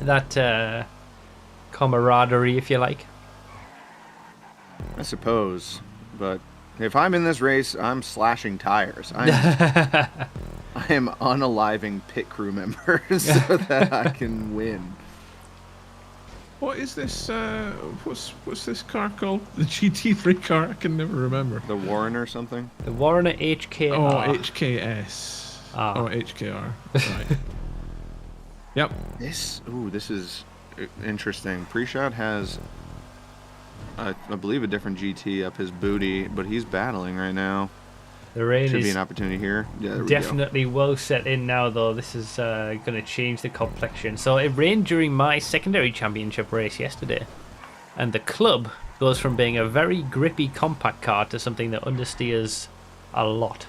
Speaker 1: that camaraderie, if you like.
Speaker 3: I suppose, but if I'm in this race, I'm slashing tires. I am unaliving pit crew members so that I can win.
Speaker 2: What is this? What's this car called? The GT3 car? I can never remember.
Speaker 3: The Warren or something?
Speaker 1: The Warner HKR.
Speaker 2: Oh, HKS.
Speaker 1: Ah.
Speaker 2: Oh, HKR. Right. Yep.
Speaker 3: This is interesting. Pre-shot has, I believe, a different GT up his booty, but he's battling right now.
Speaker 1: The rain
Speaker 3: Should be
Speaker 1: is
Speaker 3: an opportunity here. Yeah, there we go.
Speaker 1: definitely well set in now, though. This is going to change the complexion. So it rained during my secondary championship race yesterday, and the club goes from being a very grippy compact car to something that understeers a lot.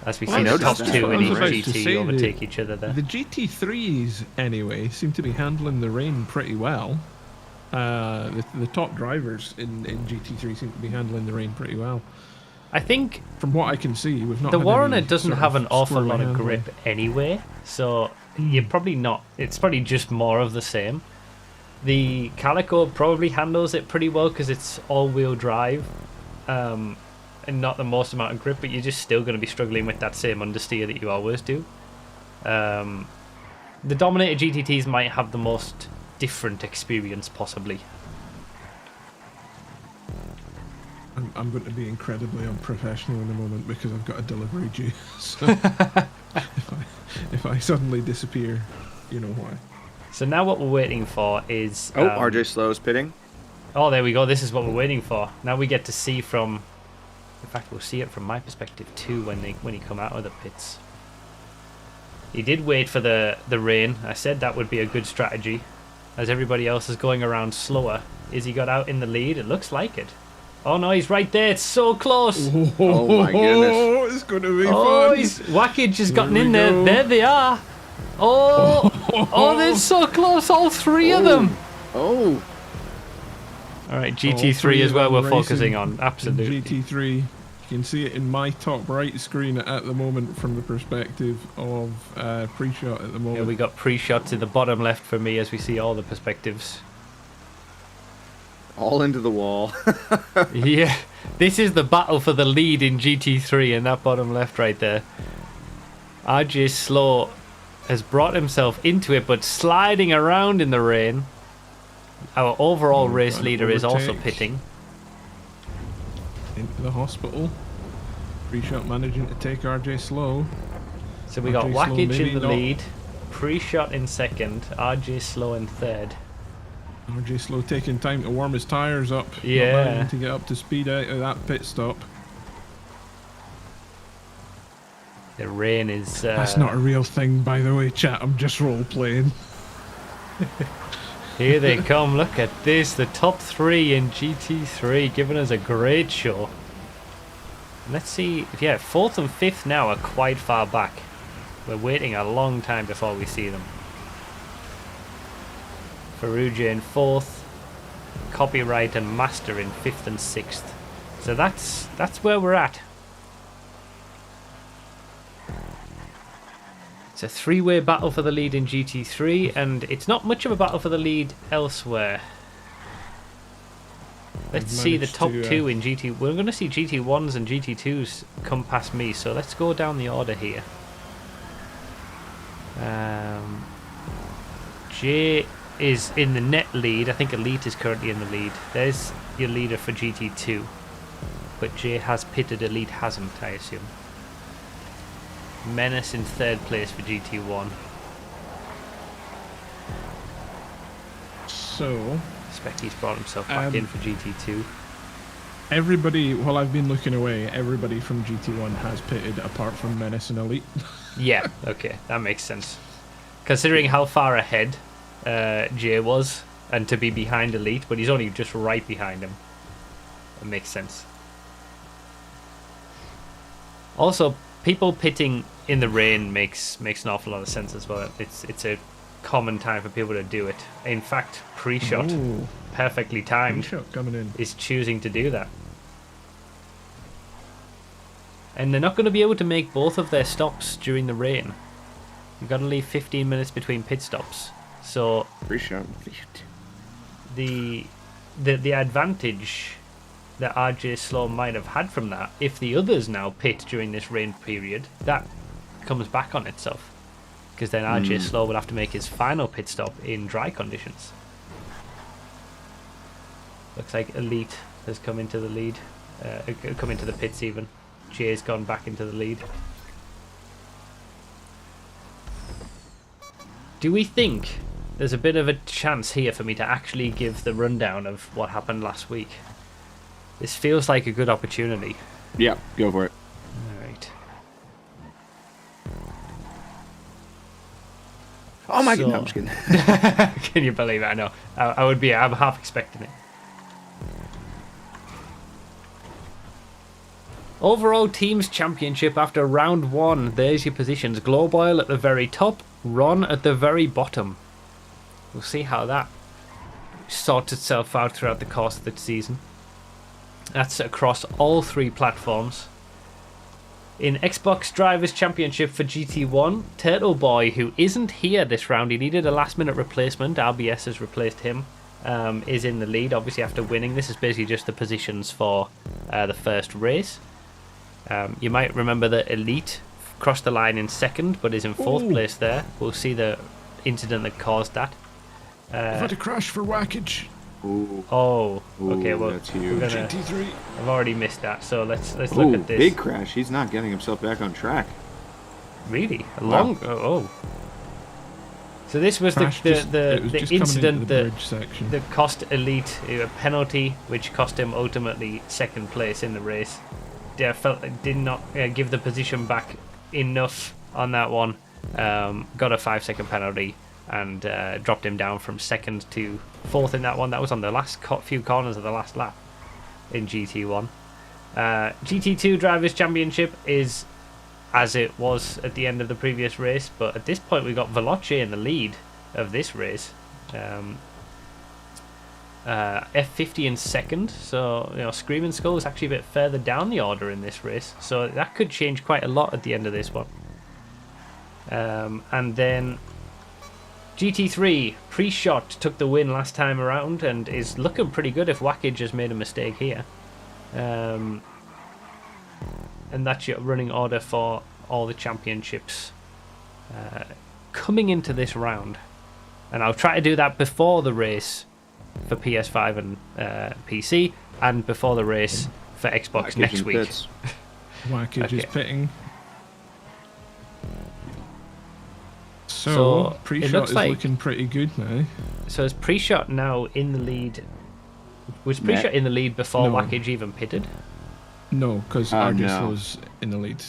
Speaker 1: As we
Speaker 2: Well,
Speaker 1: see
Speaker 2: I
Speaker 1: the top
Speaker 2: noticed that.
Speaker 1: two
Speaker 2: I
Speaker 1: in
Speaker 2: was
Speaker 1: each
Speaker 2: about to
Speaker 1: GT
Speaker 2: say
Speaker 1: overtake each other there.
Speaker 2: The GT3s, anyway, seem to be handling the rain pretty well. The top drivers in GT3 seem to be handling the rain pretty well.
Speaker 1: I think
Speaker 2: From what I can see, we've not.
Speaker 1: the
Speaker 2: had
Speaker 1: Warner
Speaker 2: any
Speaker 1: doesn't
Speaker 2: sort
Speaker 1: have
Speaker 2: of
Speaker 1: an awful
Speaker 2: squirrely
Speaker 1: lot of
Speaker 2: handling.
Speaker 1: grip anyway, so you're probably not. It's probably just more of the same. The Calico probably handles it pretty well because it's all-wheel drive, and not the most amount of grip, but you're just still going to be struggling with that same understeer that you always do. The Dominator GTTs might have the most different experience, possibly.
Speaker 2: I'm going to be incredibly unprofessional in a moment because I've got a delivery due. So if I suddenly disappear, you know why.
Speaker 1: So now what we're waiting for is...
Speaker 3: Oh, RJ Slow's pitting.
Speaker 1: Oh, there we go. This is what we're waiting for. Now we get to see from... In fact, we'll see it from my perspective too when he come out of the pits. He did wait for the rain. I said that would be a good strategy, as everybody else is going around slower. Is he got out in the lead? It looks like it. Oh no, he's right there. It's so close.
Speaker 3: Oh my goodness.
Speaker 2: It's going to be
Speaker 1: Oh,
Speaker 2: fun.
Speaker 1: Wackage has gotten in
Speaker 2: we
Speaker 1: there.
Speaker 2: go.
Speaker 1: There they are. Oh, they're so close. All three of them.
Speaker 3: Oh.
Speaker 1: All right,
Speaker 2: All
Speaker 1: GT3
Speaker 2: three
Speaker 1: is
Speaker 2: of
Speaker 1: where
Speaker 2: them
Speaker 1: we're
Speaker 2: racing
Speaker 1: focusing on.
Speaker 2: in
Speaker 1: Absolutely.
Speaker 2: GT3. You can see it in my top right screen at the moment from the perspective of pre-shot at the moment.
Speaker 1: Yeah, we got pre-shots in the bottom left for me as we see all the perspectives.
Speaker 3: All into the wall.
Speaker 1: Yeah, this is the battle for the lead in GT3 in that bottom left right there. RJ Slow has brought himself into it, but sliding around in the rain. Our overall race leader is also
Speaker 2: overtake.
Speaker 1: pitting.
Speaker 2: Into the hospital. Pre-shot managing to take RJ Slow.
Speaker 1: So we got
Speaker 2: RJ Slow
Speaker 1: Wackage
Speaker 2: maybe
Speaker 1: in the
Speaker 2: not.
Speaker 1: lead, pre-shot in second, RJ Slow in third.
Speaker 2: RJ Slow taking time to warm his tyres up. Not
Speaker 1: Yeah.
Speaker 2: managing to get up to speed out of that pit stop.
Speaker 1: The rain is...
Speaker 2: That's not a real thing, by the way, chat. I'm just role-playing.
Speaker 1: Here they come, look at this, the top three in GT3, giving us a great show. Let's see, yeah, fourth and fifth now are quite far back. We're waiting a long time before we see them. Ferrugia in fourth, Copyright and Master in fifth and sixth. So that's where we're at. It's a three-way battle for the lead in GT3, and it's not much of a battle for the lead elsewhere. Let's see the
Speaker 2: managed
Speaker 1: top
Speaker 2: to,
Speaker 1: two in GT. We're going to see GT1s and GT2s come past me, so let's go down the order here. Jay is in the net lead. I think Elite is currently in the lead. There's your leader for GT2, but Jay has pitted, Elite hasn't, I assume. Menace in third place for GT1.
Speaker 2: So,
Speaker 1: I expect he's brought himself back in for GT2.
Speaker 2: everybody, while I've been looking away, everybody from GT1 has pitted apart from Menace and Elite.
Speaker 1: Yeah, okay, that makes sense. Considering how far ahead Jay was, and to be behind Elite, but he's only just right behind him. It makes sense. Also, people pitting in the rain makes an awful lot of sense as well. It's a common time for people to do it. In fact, pre-shot,
Speaker 2: Ooh,
Speaker 1: perfectly timed,
Speaker 2: pre-shot coming in.
Speaker 1: is choosing to do that. And they're not going to be able to make both of their stops during the rain. You've got to leave 15 minutes between pit stops. So
Speaker 3: Pre-shot.
Speaker 1: the advantage that RJ Slow might have had from that, if the others now pit during this rain period, that comes back on itself. Because then RJ Slow will have to make his final pit stop in dry conditions. Looks like Elite has come into the lead, come into the pits even. Jay's gone back into the lead. Do we think there's a bit of a chance here for me to actually give the rundown of what happened last week? This feels like a good opportunity.
Speaker 3: Yeah, go for it.
Speaker 1: Alright.
Speaker 3: Oh my
Speaker 1: So-
Speaker 3: god, no, I'm just kidding.
Speaker 1: Can you believe it? I know. I'm half expecting it. Overall Teams Championship after round one. There's your positions. Global at the very top, Ron at the very bottom. We'll see how that sorts itself out throughout the course of the season. That's across all three platforms. In Xbox Drivers Championship for GT1, Turtle Boy, who isn't here this round, he needed a last minute replacement, RBS has replaced him, is in the lead, obviously after winning. This is basically just the positions for the first race. You might remember that Elite crossed the line in second, but is in fourth
Speaker 2: Ooh.
Speaker 1: place there. We'll see the incident that caused that.
Speaker 2: I've had a crash for Wackage.
Speaker 3: Ooh.
Speaker 1: Oh, okay,
Speaker 3: Ooh,
Speaker 1: well,
Speaker 3: that's
Speaker 1: we're
Speaker 3: huge.
Speaker 1: gonna,
Speaker 2: GT3.
Speaker 1: I've already missed that, so let's look
Speaker 3: Ooh,
Speaker 1: at this.
Speaker 3: big crash. He's not getting himself back on track.
Speaker 1: Really? A
Speaker 3: Wow.
Speaker 1: long... Oh. So this was
Speaker 2: Crash
Speaker 1: the
Speaker 2: just- it was just coming into
Speaker 1: incident
Speaker 2: the
Speaker 1: that
Speaker 2: bridge section.
Speaker 1: that cost Elite a penalty, which cost him ultimately second place in the race. I felt it did not give the position back enough on that one. got a 5-second penalty and dropped him down from 2nd to 4th in that one. That was on the last few corners of the last lap in GT1. GT2 Drivers' Championship is as it was at the end of the previous race, but at this point we got Veloce in the lead of this race. F50 in 2nd, so Screaming Skull is actually a bit further down the order in this race, so that could change quite a lot at the end of this one. And then GT3 Pre-Shot took the win last time around and is looking pretty good if Wackage has made a mistake here. And that's your running order for all the championships coming into this round. And I'll try to do that before the race for PS5 and PC, and before the race for Xbox
Speaker 3: Wackage
Speaker 1: next
Speaker 3: and
Speaker 1: week.
Speaker 3: pits.
Speaker 2: Wackage is
Speaker 1: Okay.
Speaker 2: pitting.
Speaker 1: So,
Speaker 2: So,
Speaker 1: it
Speaker 2: Pre-Shot
Speaker 1: looks
Speaker 2: is
Speaker 1: like-
Speaker 2: looking pretty good now.
Speaker 1: So is Pre-Shot now in the lead? Was
Speaker 3: Matt?
Speaker 1: Pre-Shot in the lead before
Speaker 2: No.
Speaker 1: Wackage even pitted?
Speaker 2: No, because
Speaker 3: Oh,
Speaker 2: RJ
Speaker 3: no.
Speaker 2: Slow's in the lead.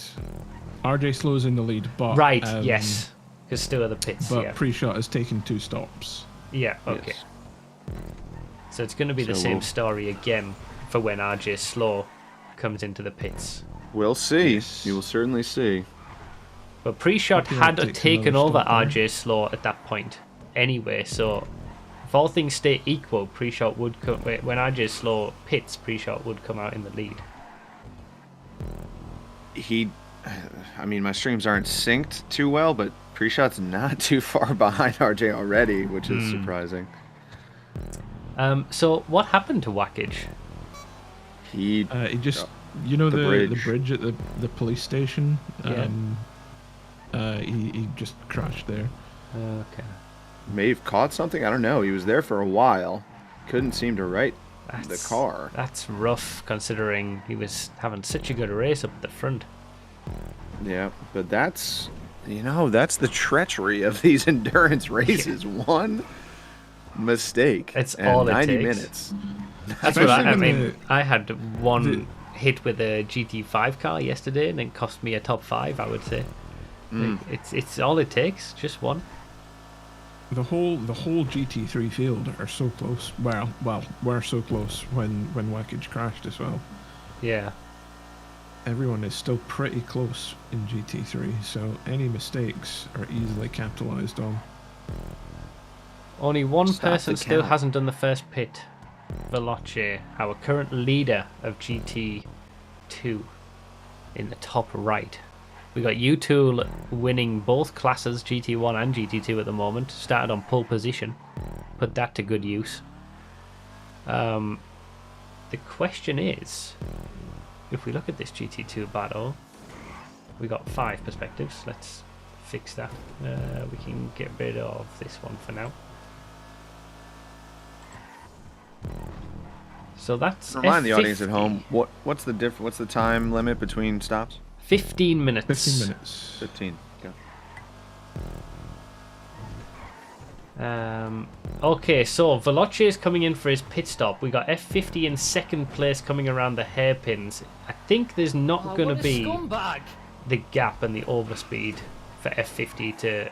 Speaker 2: RJ Slow's in the lead, but
Speaker 1: Right, yes. Because still at the pits,
Speaker 2: But
Speaker 1: yeah.
Speaker 2: Pre-Shot has taken 2 stops.
Speaker 1: Yeah, okay.
Speaker 3: Yes.
Speaker 1: So it's going to be the
Speaker 3: So
Speaker 1: same
Speaker 3: we'll-
Speaker 1: story again for when RJ Slow comes into the pits.
Speaker 3: We'll see.
Speaker 2: Yes.
Speaker 3: You will certainly see.
Speaker 1: But Pre-Shot
Speaker 2: Hope he
Speaker 1: had
Speaker 2: won't take
Speaker 1: taken
Speaker 2: another
Speaker 1: over
Speaker 2: stop there.
Speaker 1: RJ Slow at that point anyway, so if all things stay equal, Pre-Shot would come... When RJ Slow pits, Pre-Shot would come out in the lead.
Speaker 3: I mean, my streams aren't synced too well, but Pre-Shot's not too far behind RJ already, which is surprising.
Speaker 1: So what happened to Wackage?
Speaker 3: He
Speaker 2: He just,
Speaker 3: the
Speaker 2: the
Speaker 3: bridge.
Speaker 2: bridge at the police station.
Speaker 1: Yeah.
Speaker 2: He just crashed there.
Speaker 1: Okay.
Speaker 3: may have caught something. I don't know. He was there for a while. Couldn't seem to right the car.
Speaker 1: That's rough, considering he was having such a good race up at the front.
Speaker 3: Yeah, but that's that's the treachery of these endurance races. One mistake.
Speaker 1: It's
Speaker 3: and
Speaker 1: all it
Speaker 3: 90
Speaker 1: takes.
Speaker 3: minutes.
Speaker 1: That's what I
Speaker 2: Especially
Speaker 1: mean.
Speaker 2: when
Speaker 1: I had one hit with a GT5 car yesterday, and it cost me a top 5. I would say it's all it takes, just one.
Speaker 2: The whole GT3 field are so close. Well, we're so close when Wackage crashed as well.
Speaker 1: Yeah.
Speaker 2: Everyone is still pretty close in GT3, so any mistakes are easily capitalized on.
Speaker 1: Only one
Speaker 3: Stop
Speaker 1: person
Speaker 3: the
Speaker 1: still
Speaker 3: count.
Speaker 1: hasn't done the first pit. Veloce, our current leader of GT2, in the top right. We got U-Tool winning both classes, GT1 and GT2 at the moment. Started on pole position. Put that to good use. The question is, if we look at this GT2 battle, we got 5 perspectives. Let's fix that. We can get rid of this one for now. So that's
Speaker 3: Remind the audience at
Speaker 1: F50.
Speaker 3: home what's the time limit between stops?
Speaker 1: 15 minutes.
Speaker 2: 15 minutes.
Speaker 3: 15. Okay.
Speaker 1: Okay, so Veloce is coming in for his pit stop. We got F50 in second place coming around the hairpins. I think there's not going
Speaker 4: what
Speaker 1: to
Speaker 4: a
Speaker 1: be
Speaker 4: scumbag!
Speaker 1: the gap and the overspeed for F50 to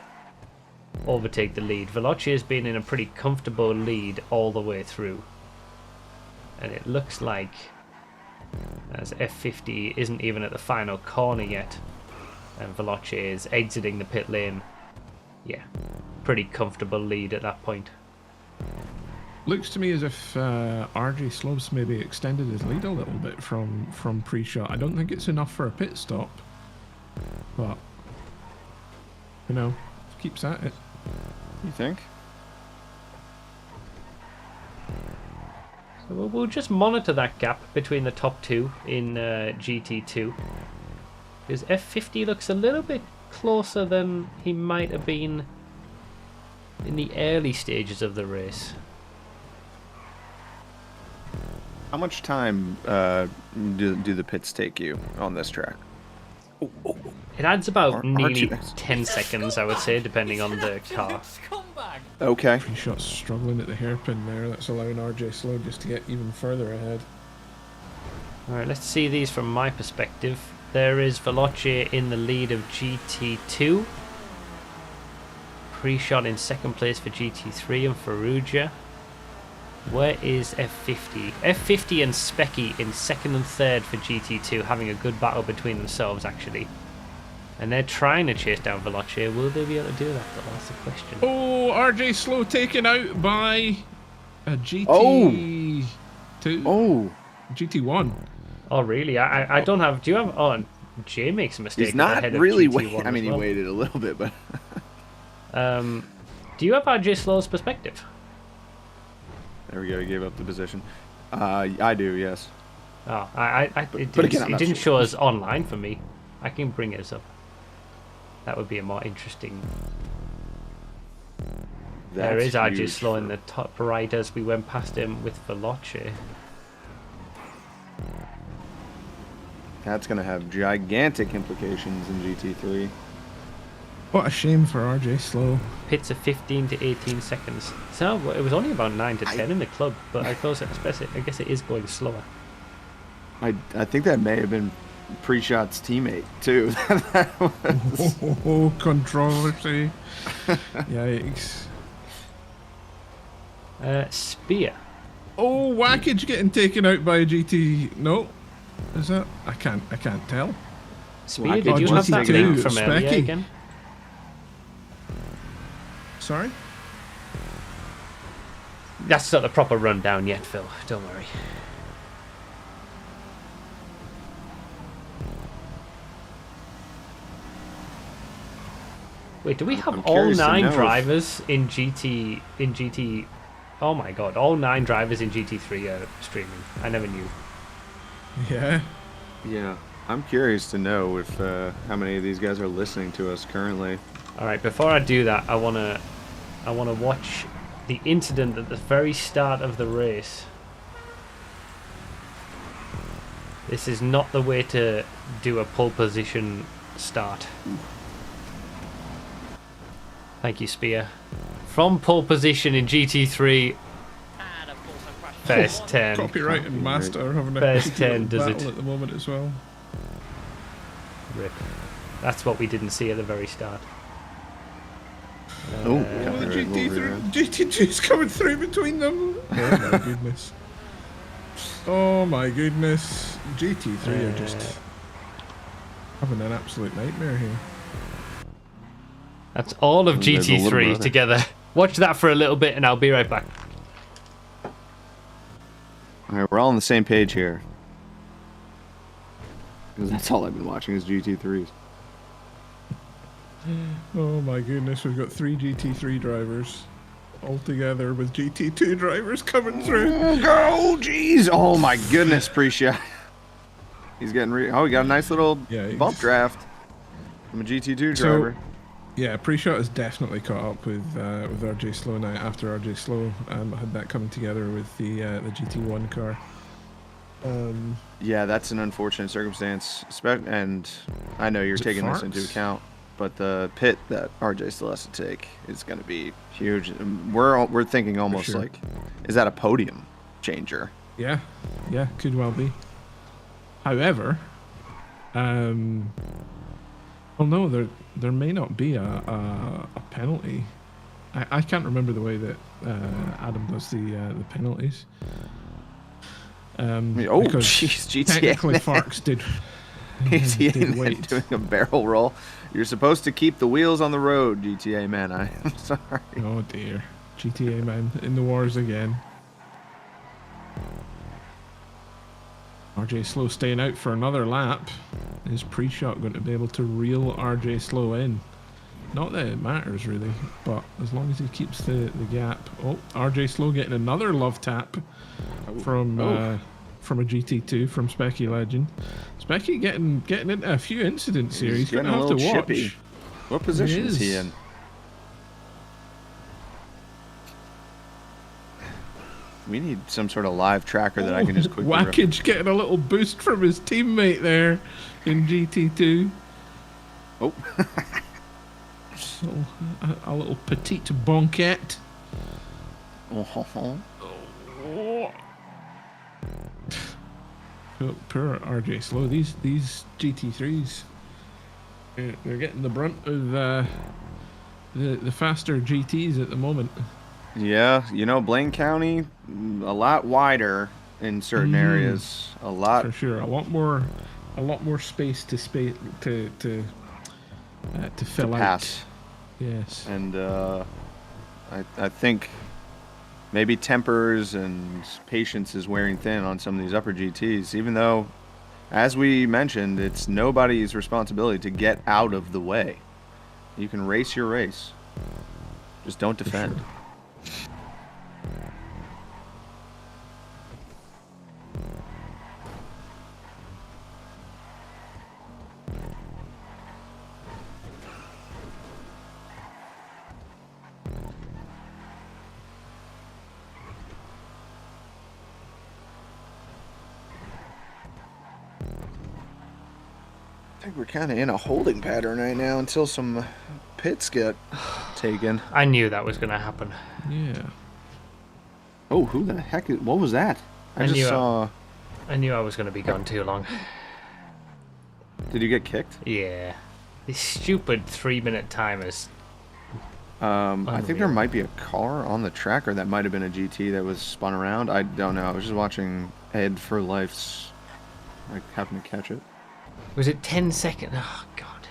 Speaker 1: overtake the lead. Veloce has been in a pretty comfortable lead all the way through. And it looks like, as F50 isn't even at the final corner yet, and Veloce is exiting the pit lane, yeah, pretty comfortable lead at that point.
Speaker 2: Looks to me as if RJ Slopes maybe extended his lead a little bit from pre-shot. I don't think it's enough for a pit stop, but keeps at it.
Speaker 3: You think?
Speaker 1: So we'll just monitor that gap between the top two in GT2. Because F50 looks a little bit closer than he might have been in the early stages of the race.
Speaker 3: How much time do the pits take you on this track?
Speaker 1: It adds about
Speaker 3: Aren't
Speaker 1: nearly
Speaker 3: you-
Speaker 1: 10 seconds, I would say, depending on the car.
Speaker 4: Scumbag!
Speaker 3: Okay.
Speaker 2: Pre-shot's struggling at the hairpin there. That's allowing RJ Slow just to get even further ahead.
Speaker 1: Alright, let's see these from my perspective. There is Veloce in the lead of GT2. Pre-shot in second place for GT3 and Faruja. Where is F50? F50 and Specky in second and third for GT2, having a good battle between themselves, actually. And they're trying to chase down Veloce. Will they be able to do that, though? That's the question.
Speaker 2: Oh, RJ Slow taken out by a GT2.
Speaker 3: Oh.
Speaker 2: GT1.
Speaker 1: Oh, really? I don't have... Do you have... Oh, Jay makes a mistake.
Speaker 3: He's not
Speaker 1: ahead of
Speaker 3: really
Speaker 1: GT1
Speaker 3: I mean,
Speaker 1: as well.
Speaker 3: he waited a little bit, but...
Speaker 1: Do you have RJ Slow's perspective?
Speaker 3: There we go. He gave up the position. I do, yes.
Speaker 1: Oh, it
Speaker 3: again,
Speaker 1: didn't show us online for me. I can bring it up. That would be a more interesting... There is RJ
Speaker 3: huge
Speaker 1: Slow in the top right as we went past him with Veloce.
Speaker 3: That's going to have gigantic implications in GT3.
Speaker 2: What a shame for RJ Slow.
Speaker 1: Pits of 15 to 18 seconds. So it was only about 9 to 10 in the club, but I guess it is going slower.
Speaker 3: I think that may have been Pre-Shot's teammate, too.
Speaker 2: Oh, controversy. Yikes.
Speaker 1: Spear.
Speaker 2: Oh, Wackage getting taken out by a GT. No. Is that? I can't tell.
Speaker 1: Spear, did you have that
Speaker 2: GT2
Speaker 1: link from earlier
Speaker 2: Specky.
Speaker 1: again?
Speaker 2: Sorry?
Speaker 1: That's not the proper rundown yet, Phil. Don't worry. Wait, do we have all
Speaker 3: curious to
Speaker 1: 9
Speaker 3: know if-
Speaker 1: drivers in GT? Oh my god, all 9 drivers in GT3 are streaming. I never knew.
Speaker 2: Yeah.
Speaker 3: Yeah. I'm curious to know if how many of these guys are listening to us currently.
Speaker 1: All right, before I do that, I wanna watch the incident at the very start of the race. This is not the way to do a pole position start. Thank you, Spear. From pole position in GT3, first 10.
Speaker 2: Copyright and master are having a
Speaker 1: First
Speaker 2: cheeky little
Speaker 1: 10 does
Speaker 2: battle
Speaker 1: it.
Speaker 2: at the moment as well.
Speaker 1: Rip. That's what we didn't see at the very start.
Speaker 3: Oh,
Speaker 2: Oh, the GT2's coming through between them. Oh my goodness. Oh my goodness. GT3 are just having an absolute nightmare here.
Speaker 1: That's all of
Speaker 3: There's a little
Speaker 1: GT3
Speaker 3: brother.
Speaker 1: together. Watch that for a little bit and I'll be right back.
Speaker 3: All right, we're all on the same page here. Because that's all I've been watching is GT3s.
Speaker 2: Oh my goodness, we've got 3 GT3 drivers all together with GT2 drivers coming through.
Speaker 3: Go, jeez! Oh my goodness, Pre-Shot. He's getting he got a nice little bump draft from a GT2 driver.
Speaker 2: Yeah, Pre-Shot is definitely caught up with RJ Slow now after RJ Slow had that coming together with the GT1 car.
Speaker 3: Yeah, that's an unfortunate circumstance, and I know you're taking this into account, but the pit that RJ still has to take is going to be huge. We're thinking almost like, is that a podium changer?
Speaker 2: Yeah, could well be. However, well, no, there may not be a penalty. I can't remember the way that Adam does the penalties. Because
Speaker 3: jeez, GTA.
Speaker 2: Technically, Farks did wait.
Speaker 3: doing a barrel roll. You're supposed to keep the wheels on the road, GTA man. I'm sorry.
Speaker 2: Oh dear, GTA man in the wars again. RJ Slow staying out for another lap. Is Pre-Shot going to be able to reel RJ Slow in? Not that it matters really, but as long as he keeps the gap. Oh, RJ Slow getting another love tap from a GT2 from Specky Legend. Specky getting into a few incidents here. He's going to have to watch.
Speaker 3: Chippy. What position is he in? We need some sort of live tracker that I can just quickly...
Speaker 2: Wackage getting a little boost from his teammate there in GT2.
Speaker 3: Oh.
Speaker 2: A little petite bonquette.
Speaker 3: Oh.
Speaker 2: Poor RJ Slow. These GT3s, they're getting the brunt of the faster GTs at the moment.
Speaker 3: Yeah, you know, Blaine County, a lot wider in certain areas. A lot.
Speaker 2: For sure, a lot more space to fill out.
Speaker 3: Pass.
Speaker 2: Yes.
Speaker 3: And I think maybe tempers and patience is wearing thin on some of these upper GTs, even though, as we mentioned, it's nobody's responsibility to get out of the way. You can race your race. Just don't defend. I think we're kind of in a holding pattern right now until some pits get taken.
Speaker 1: I knew that was going to happen.
Speaker 2: Yeah.
Speaker 3: Oh, who the heck is... What was that? I just saw...
Speaker 1: I knew I was going to be gone too long.
Speaker 3: Did you get kicked?
Speaker 1: Yeah. These stupid 3-minute timers.
Speaker 3: I think there might be a car on the track, or that might have been a GT that was spun around. I don't know. I was just watching Ed for Life's... I happened to catch it.
Speaker 1: Was it 10 seconds? Oh, God.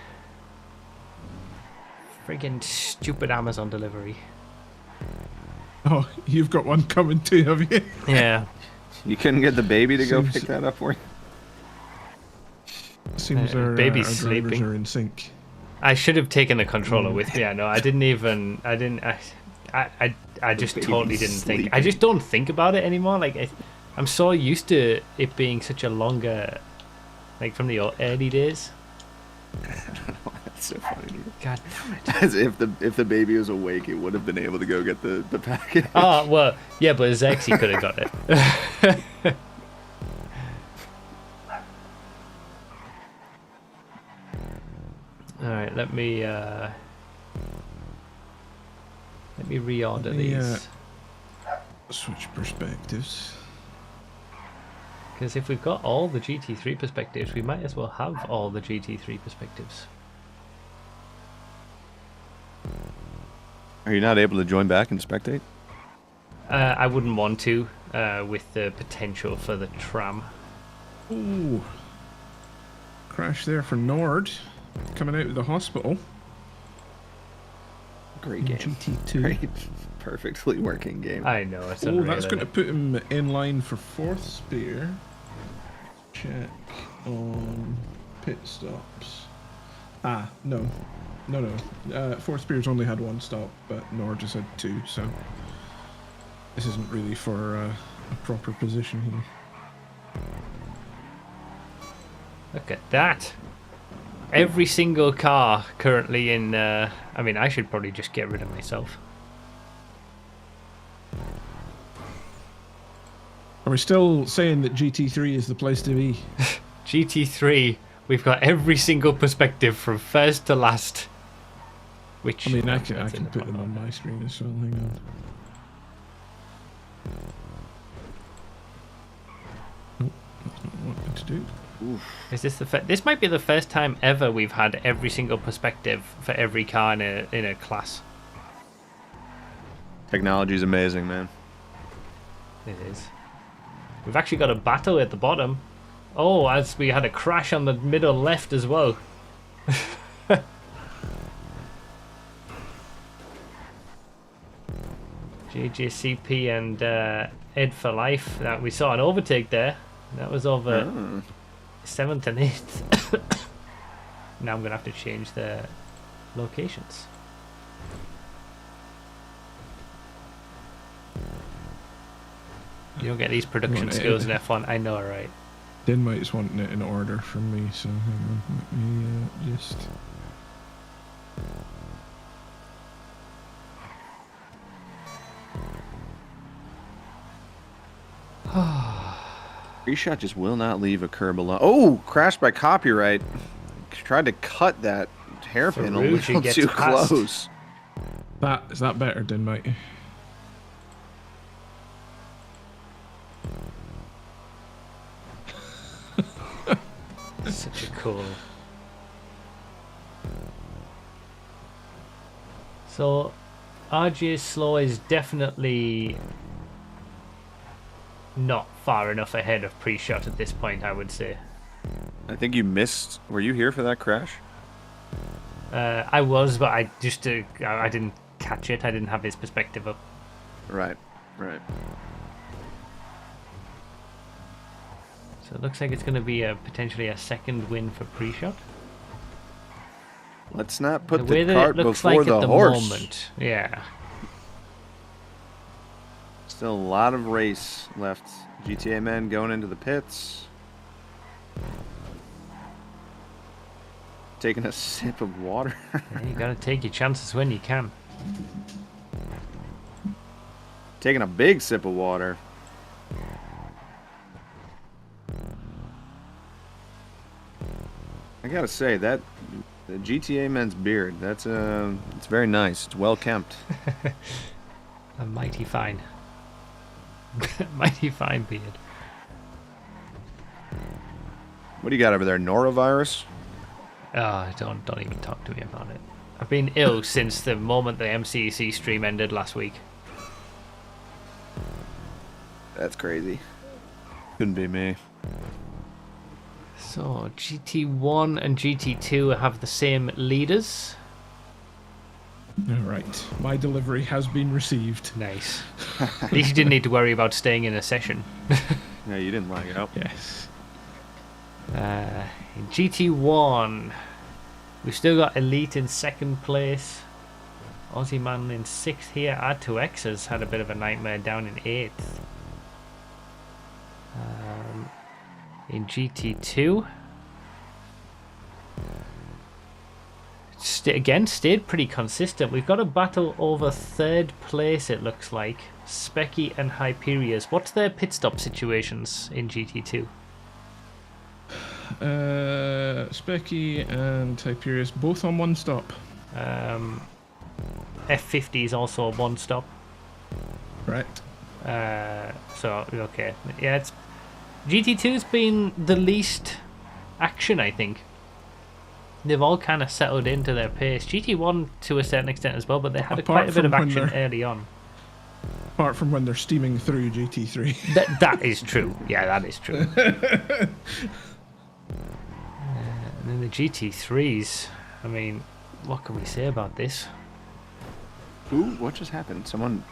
Speaker 1: Friggin' stupid Amazon delivery.
Speaker 2: Oh, you've got one coming too, have you?
Speaker 1: Yeah.
Speaker 3: You couldn't get the baby to go pick that up for you?
Speaker 2: Seems our
Speaker 1: baby's
Speaker 2: drivers
Speaker 1: sleeping.
Speaker 2: are in sync.
Speaker 1: I should have taken the controller with me. I know. I just totally didn't think. I just don't think about it anymore. Like, I'm so used to it being such a longer, like from the early days.
Speaker 3: That's so funny. Dude.
Speaker 1: God damn it.
Speaker 3: As if the baby was awake, it would have been able to go get the package.
Speaker 1: Oh, well, yeah, but Zexy could have got it. Alright, let me reorder these.
Speaker 2: Switch perspectives.
Speaker 1: Because if we've got all the GT3 perspectives, we might as well have all the GT3 perspectives.
Speaker 3: Are you not able to join back and spectate?
Speaker 1: I wouldn't want to, with the potential for the tram.
Speaker 2: Ooh. Crash there for Nord. Coming out of the hospital.
Speaker 3: Great game.
Speaker 2: GT2.
Speaker 3: Great. Perfectly working game.
Speaker 1: I know, it's
Speaker 2: Oh,
Speaker 1: unreal,
Speaker 2: that's going to
Speaker 1: isn't
Speaker 2: put him in line for 4th spear. Check on pit stops. Ah, no. No. 4th spear's only had 1 stop, but Nord just had 2, so this isn't really for a proper position here.
Speaker 1: Look at that. Every single car currently in... I mean, I should probably just get rid of myself.
Speaker 2: Are we still saying that GT3 is the place to be?
Speaker 1: GT3, we've got every single perspective from first to last. Which
Speaker 2: I mean, I
Speaker 1: that's in
Speaker 2: can
Speaker 1: the
Speaker 2: put them
Speaker 1: bottom.
Speaker 2: on my screen as well. Hang on. Nope, that's not what I wanted to do.
Speaker 3: Oof.
Speaker 1: Is this the this might be the first time ever we've had every single perspective for every car in a class.
Speaker 3: Technology's amazing, man.
Speaker 1: It is. We've actually got a battle at the bottom. Oh, as we had a crash on the middle left as well. JJCP and Ed for life. That we saw an overtake there. That was over 7th and 8th. Now I'm gonna have to change the locations. You don't get these production skills in F1. I know, right?
Speaker 2: Denmite's wanting it in order from me, so hang on. Let me just.
Speaker 3: Reshot just will not leave a curb alone. Oh, crashed by copyright. Tried to cut that hairpin a
Speaker 1: Ferrucci
Speaker 3: little
Speaker 1: gets
Speaker 3: too
Speaker 1: past.
Speaker 3: close.
Speaker 2: Is that better, Denmite?
Speaker 1: Such a cool So RJ Slow is definitely not far enough ahead of pre-shot at this point, I would say.
Speaker 3: I think you missed. Were you here for that crash?
Speaker 1: I was, but I just I didn't catch it. I didn't have his perspective up.
Speaker 3: Right, right.
Speaker 1: So it looks like it's going to be potentially a second win for pre-shot.
Speaker 3: Let's not put
Speaker 1: the way
Speaker 3: the
Speaker 1: that
Speaker 3: cart
Speaker 1: it looks
Speaker 3: before
Speaker 1: like
Speaker 3: the
Speaker 1: at the
Speaker 3: horse.
Speaker 1: moment, yeah.
Speaker 3: Still a lot of race left. GTA men going into the pits. Taking a sip of water.
Speaker 1: Yeah, you got to take your chances when you can.
Speaker 3: Taking a big sip of water. I gotta say that the GTA man's beard, that's it's very nice. It's well kempt.
Speaker 1: A mighty fine. Mighty fine beard.
Speaker 3: What do you got over there? Norovirus?
Speaker 1: Oh, don't even talk to me about it. I've been ill since the moment the MCEC stream ended last week.
Speaker 3: That's crazy. Couldn't be me.
Speaker 1: So GT1 and GT2 have the same leaders.
Speaker 2: All right, my delivery has been received.
Speaker 1: Nice. At least you didn't need to worry about staying in a session.
Speaker 3: Yeah, you didn't like it. Oh.
Speaker 2: Yes.
Speaker 1: In GT1, we've still got Elite in second place. Aussie Man in sixth here. R2X has had a bit of a nightmare down in eighth. In GT2, again stayed pretty consistent. We've got a battle over third place, it looks like. Specky and Hyperius. What's their pit stop situations in GT2?
Speaker 2: Specky and Hyperius both on one stop.
Speaker 1: F50 is also one stop.
Speaker 2: Right.
Speaker 1: So okay, yeah, it's GT2's been the least action, I think. They've all kind of settled into their pace. GT1 to a certain extent as well, but they had quite a bit of action early on.
Speaker 2: Apart from when they're steaming through GT3.
Speaker 1: That is true. Yeah, that is true. And then the GT3s, I mean, what can we say about this?
Speaker 3: Ooh, what just happened? Someone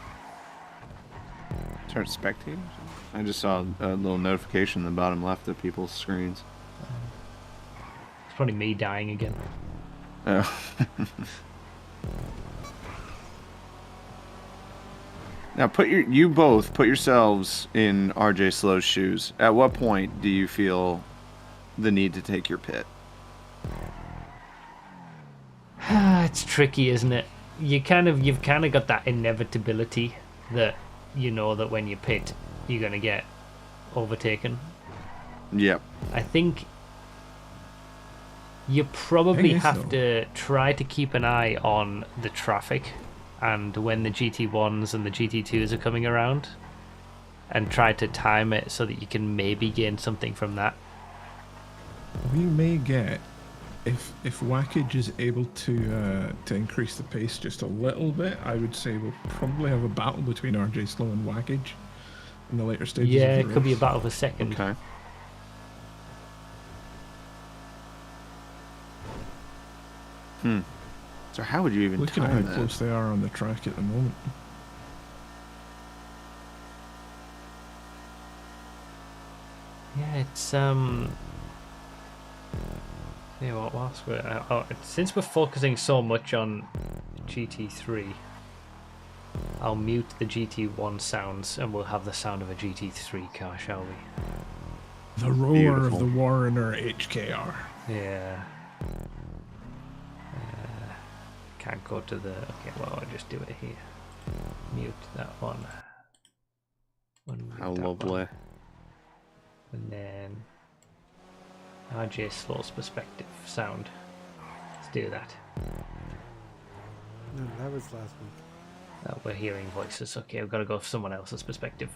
Speaker 3: started spectating? I just saw a little notification in the bottom left of people's screens.
Speaker 1: It's probably me dying again.
Speaker 3: Oh. Now, you both put yourselves in RJ Slow's shoes. At what point do you feel the need to take your pit?
Speaker 1: It's tricky, isn't it? You've kind of got that inevitability that you know that when you pit, you're gonna get overtaken.
Speaker 3: Yep.
Speaker 1: I think you probably have to try to keep an eye on the traffic and when the GT1s and the GT2s are coming around and try to time it so that you can maybe gain something from that.
Speaker 2: We may get, if Whackage is able to increase the pace just a little bit, I would say we'll probably have a battle between RJ Slow and Whackage in the later stages.
Speaker 1: Yeah,
Speaker 2: of the
Speaker 1: it could be a
Speaker 2: race.
Speaker 1: battle for second.
Speaker 3: Okay. So how would you even
Speaker 2: Looking at
Speaker 3: time
Speaker 2: how
Speaker 3: that?
Speaker 2: close they are on the track at the moment.
Speaker 1: Yeah, it's yeah, what whilst we're since we're focusing so much on GT3, I'll mute the GT1 sounds and we'll have the sound of a GT3 car, shall we?
Speaker 2: The roar
Speaker 3: Beautiful.
Speaker 2: of the Warrener HKR.
Speaker 1: Yeah. Can't go to the... Okay, well, I'll just do it here. Mute that one. Unmute
Speaker 3: How
Speaker 1: that
Speaker 3: lovely.
Speaker 1: one. And then... RJ Slow's perspective sound. Let's do that.
Speaker 6: No, that was last week.
Speaker 1: We're hearing voices. Okay, we've got to go for someone else's perspective.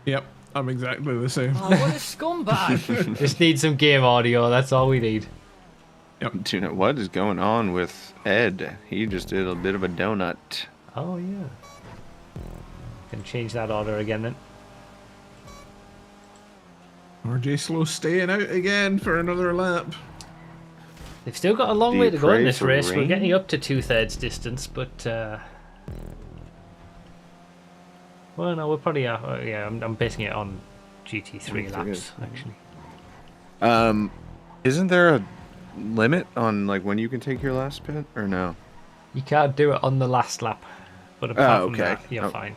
Speaker 2: Yep, I'm exactly the same.
Speaker 4: Oh, what a scumbag!
Speaker 1: Just need some game audio, that's all we need.
Speaker 3: Tuna, what is going on with Ed? He just did a bit of a donut.
Speaker 1: Oh, yeah. Can change that order again then.
Speaker 2: RJ Slow staying out again for another lap.
Speaker 1: They've still got a long
Speaker 3: Do
Speaker 1: way
Speaker 3: you
Speaker 1: to go in
Speaker 3: pray
Speaker 1: this
Speaker 3: for
Speaker 1: race. We're
Speaker 3: rain?
Speaker 1: getting up to 2/3 distance, but well, no, we're probably yeah. I'm basing it on GT3 laps actually.
Speaker 3: Isn't there a limit on like when you can take your last pit, or no?
Speaker 1: You can't do it on the last lap, but apart from
Speaker 3: okay.
Speaker 1: that, you're
Speaker 3: Oh.
Speaker 1: fine.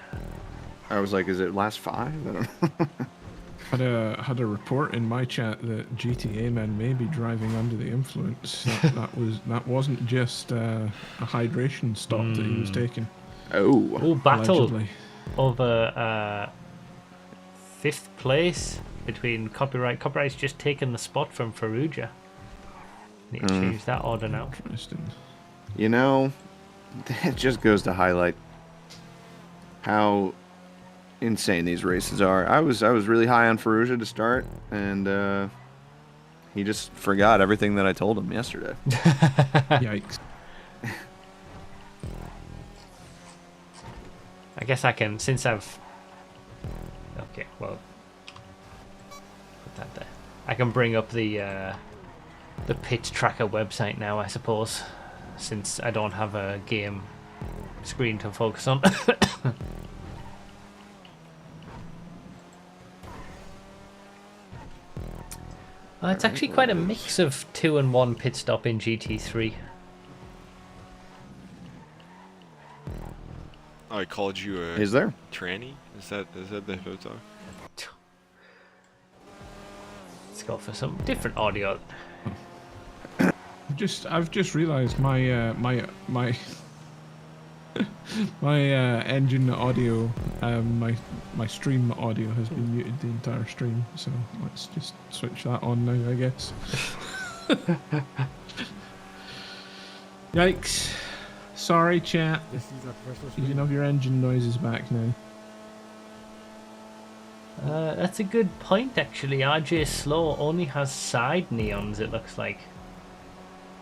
Speaker 3: I was like, is it last 5? I don't know.
Speaker 2: Had a report in my chat that GTA man may be driving under the influence. That wasn't just a hydration stop that he was taking.
Speaker 3: Oh.
Speaker 1: Oh, battle
Speaker 2: Allegedly.
Speaker 1: over 5th place between Copyright. Copyright's just taken the spot from Faruja. Need to change that order now.
Speaker 2: Interesting.
Speaker 3: You know, it just goes to highlight how insane these races are. I was really high on Faruja to start, and he just forgot everything that I told him yesterday.
Speaker 2: Yikes.
Speaker 1: I guess I can, since I've... Okay, well... Put that there. I can bring up the pit tracker website now, I suppose, since I don't have a game screen to focus on. It's actually quite a mix of 2 and 1 pit stop in GT3.
Speaker 7: I called you a
Speaker 3: Is there?
Speaker 7: tranny? Is that the photo?
Speaker 1: Let's go for some different audio.
Speaker 2: I've just realised my my engine audio, my stream audio has been muted the entire stream. So let's just switch that on now, I guess. Yikes! Sorry, chat.
Speaker 6: This is our professional
Speaker 2: You
Speaker 6: stream.
Speaker 2: can have your engine noises back now.
Speaker 1: That's a good point, actually. RJ Slow only has side neons, it looks like.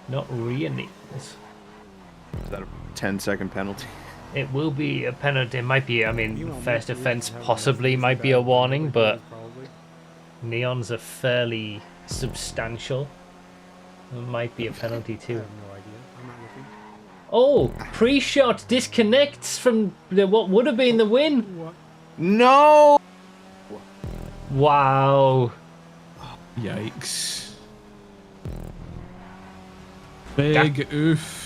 Speaker 1: Not rear neons.
Speaker 3: Is that a 10-second penalty?
Speaker 1: It will be a penalty. It might be, I
Speaker 6: You
Speaker 1: mean,
Speaker 6: won't
Speaker 1: first
Speaker 6: make
Speaker 1: offence
Speaker 6: it,
Speaker 1: possibly
Speaker 6: it's
Speaker 1: might be a
Speaker 6: bad,
Speaker 1: warning, but
Speaker 6: probably.
Speaker 1: neons are fairly substantial. It might be a penalty
Speaker 6: I
Speaker 1: too.
Speaker 6: have no idea. I'm not looking.
Speaker 1: Oh, pre-shot disconnects from what would have been the win.
Speaker 6: What?
Speaker 3: No!
Speaker 1: Wow.
Speaker 2: Yikes! Big oof.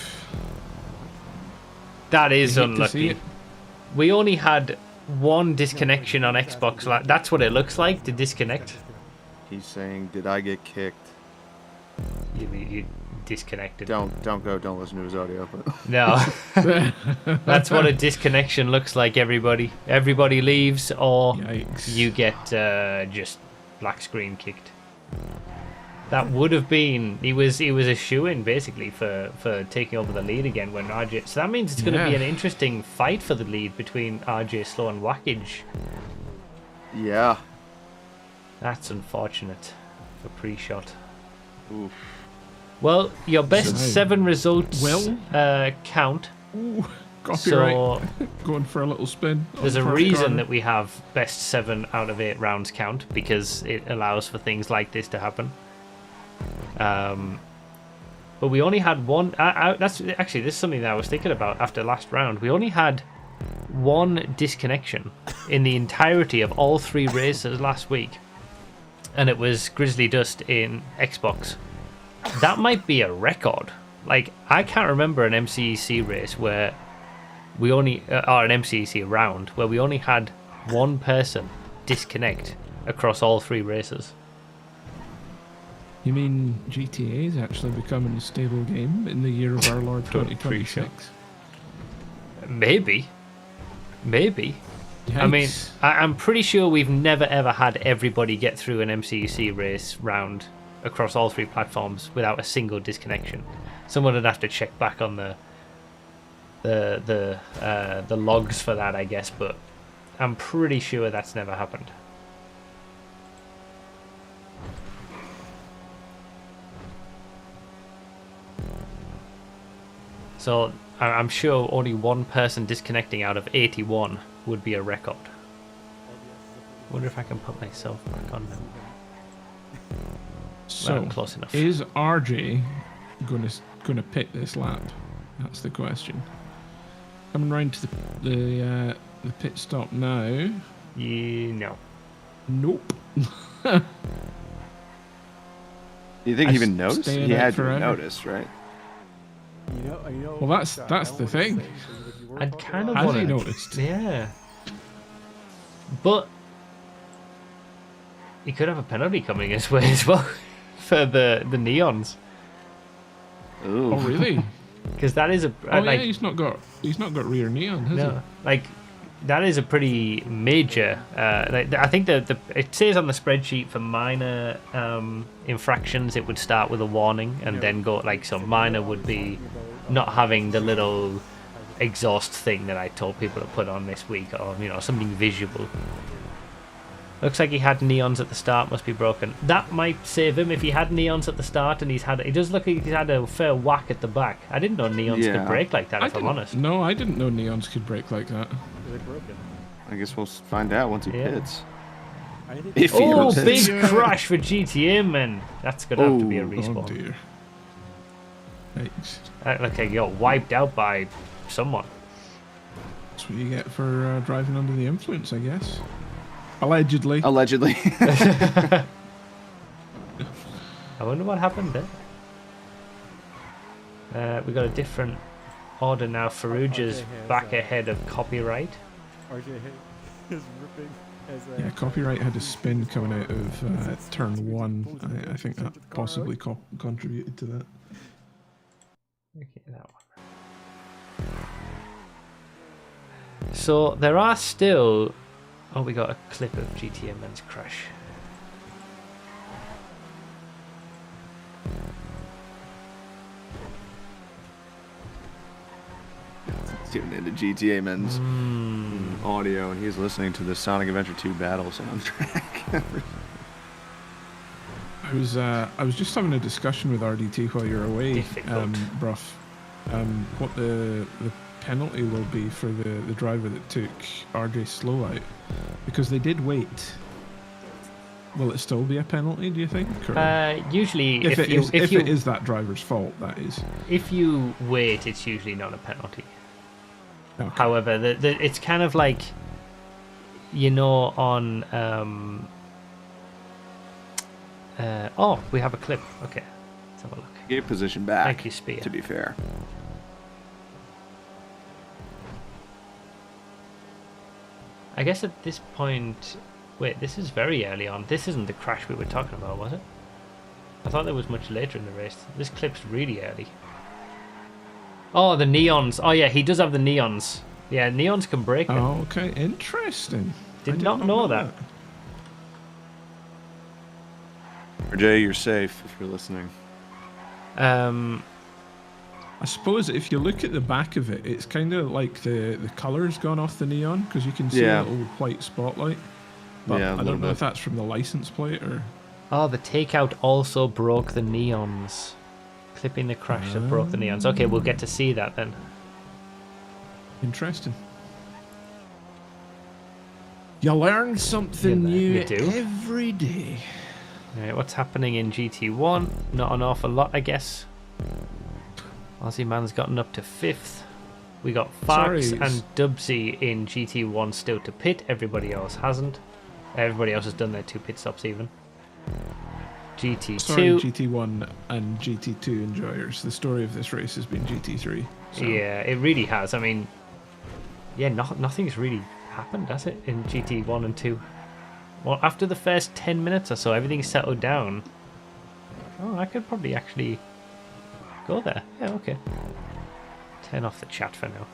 Speaker 1: That is
Speaker 2: You hate to see
Speaker 1: unlucky.
Speaker 2: it.
Speaker 1: We only had one disconnection on Xbox. That's what it looks like, to disconnect.
Speaker 3: He's saying, did I get kicked?
Speaker 1: You disconnected.
Speaker 3: Don't go. Don't listen to his audio. But
Speaker 1: No. That's what a disconnection looks like, everybody. Everybody leaves, or
Speaker 2: Yikes.
Speaker 1: you get just black screen kicked. That would have been... He was a shoo-in, basically, for taking over the lead again when RJ... So that means it's going to be
Speaker 2: Yeah.
Speaker 1: an interesting fight for the lead between RJ Slow and Wackage.
Speaker 3: yeah.
Speaker 1: That's unfortunate for pre-shot.
Speaker 3: Oof.
Speaker 1: Well, your best
Speaker 2: Nice.
Speaker 1: 7 results
Speaker 2: Well.
Speaker 1: count.
Speaker 2: Ooh, copyright.
Speaker 1: So
Speaker 2: Going for a little spin. on
Speaker 1: there's
Speaker 2: the
Speaker 1: a
Speaker 2: first
Speaker 1: reason
Speaker 2: corner.
Speaker 1: that we have best 7 out of 8 rounds count, because it allows for things like this to happen. But we only had one. That's actually, this is something that I was thinking about after last round. We only had one disconnection in the entirety of all 3 races last week, and it was Grizzly Dust in Xbox. That might be a record. Like, I can't remember an MCEC race where we only, or an MCEC round where we only had one person disconnect across all 3 races.
Speaker 2: You mean GTA is actually becoming a stable game in the year of our Lord 2026?
Speaker 1: Maybe. I mean,
Speaker 2: Yikes.
Speaker 1: I'm pretty sure we've never ever had everybody get through an MCEC race round across all 3 platforms without a single disconnection. Someone would have to check back on the logs for that, I guess, but I'm pretty sure that's never happened. So I'm sure only one person disconnecting out of 81 would be a record. Wonder if I can put myself back on now.
Speaker 2: So,
Speaker 1: Well, close enough.
Speaker 2: is RJ gonna pit this lap? That's the question. Coming round to the pit stop now.
Speaker 1: Yeah, no.
Speaker 2: Nope.
Speaker 3: You think he even noticed?
Speaker 2: staying
Speaker 3: He
Speaker 2: out
Speaker 3: had to
Speaker 2: forever.
Speaker 3: have noticed, right?
Speaker 2: Well, that's the thing.
Speaker 1: I'd kind of
Speaker 2: Has
Speaker 1: want
Speaker 2: he
Speaker 1: to.
Speaker 2: noticed?
Speaker 1: Yeah. But he could have a penalty coming his way as well for the neons,
Speaker 3: Ooh.
Speaker 2: Oh, really?
Speaker 1: because that is a
Speaker 2: Oh,
Speaker 1: like
Speaker 2: yeah, he's not got rear neon, has
Speaker 1: no, like that is a pretty major. Like, I think it says on the spreadsheet for minor infractions it would start with a warning and then go like, so minor would be not having the little exhaust thing that I told people to put on this week, or something visual. Looks like he had neons at the start, must be broken. That might save him if he had neons at the start, and it does look like he's had a fair whack at the back. I didn't know neons
Speaker 3: Yeah.
Speaker 1: could break like that, if I'm honest.
Speaker 2: No, I didn't know neons could break like that.
Speaker 6: They're broken.
Speaker 3: I guess we'll find out once he
Speaker 1: Yeah.
Speaker 3: pits.
Speaker 6: I think
Speaker 3: If he
Speaker 1: Oh,
Speaker 3: ever
Speaker 1: big
Speaker 3: pits.
Speaker 1: crash for GTA, man. That's going to have to be a
Speaker 3: Oh,
Speaker 2: Oh
Speaker 1: respawn.
Speaker 2: dear. Yikes.
Speaker 1: That looked like you got wiped out by someone.
Speaker 2: That's what you get for driving under the influence, I guess. Allegedly.
Speaker 3: Allegedly.
Speaker 1: I wonder what happened there. We got a different order now. Farouja's back ahead of Copyright.
Speaker 6: RJ is ripping as a...
Speaker 2: Yeah, Copyright had a spin coming out of turn 1. I think that possibly contributed to that.
Speaker 1: Okay, that one. So there are still... Oh, we got a clip of GTA Men's crash.
Speaker 3: Tuning into GTA Men's audio, and he's listening to the Sonic Adventure 2 battle soundtrack.
Speaker 2: I was just having a discussion with RDT while you're away,
Speaker 1: Difficult.
Speaker 2: Bruff. What the penalty will be for the driver that took RJ Slow out, because they did wait. Will it still be a penalty, do you think? Or
Speaker 1: Usually,
Speaker 2: if
Speaker 1: if
Speaker 2: it is that driver's fault, that is.
Speaker 1: if you wait, it's usually not a penalty.
Speaker 2: Okay.
Speaker 1: However, it's kind of like, on... oh, we have a clip. Okay, let's have a look.
Speaker 3: Gave position back,
Speaker 1: Thank you, Spear.
Speaker 3: to be fair.
Speaker 1: I guess at this point... Wait, this is very early on. This isn't the crash we were talking about, was it? I thought that was much later in the race. This clip's really early. Oh, the neons. Oh, yeah, he does have the neons. Yeah, neons can break them.
Speaker 2: Oh, okay, interesting.
Speaker 1: Did not know that.
Speaker 3: RJ, you're safe if you're listening.
Speaker 2: I suppose if you look at the back of it, it's kind of like the colour's gone off the neon, because you can see
Speaker 3: Yeah.
Speaker 2: a little white spotlight. But
Speaker 3: Yeah, a
Speaker 2: I
Speaker 3: little
Speaker 2: don't know
Speaker 3: bit.
Speaker 2: if that's from the license plate or...
Speaker 1: Oh, the takeout also broke the neons. Clipping the crash that broke the neons. Okay, we'll get to see that then.
Speaker 2: Interesting. You learn something
Speaker 1: You
Speaker 2: new
Speaker 1: do.
Speaker 2: every day.
Speaker 1: Alright, what's happening in GT1? Not an awful lot, I guess. Aussie Man's gotten up to 5th. We got Farks
Speaker 2: Sorry.
Speaker 1: and Dubsy in GT1 still to pit. Everybody else hasn't. Everybody else has done their 2 pit stops even. GT2.
Speaker 2: Sorry, GT1 and GT2 enjoyers. The story of this race has been GT3. So.
Speaker 1: Yeah, it really has. I mean, yeah, nothing's really happened, has it, in GT1 and 2? Well, after the first 10 minutes or so, everything's settled down. Oh, I could probably actually go there. Yeah, okay. Turn off the chat for now.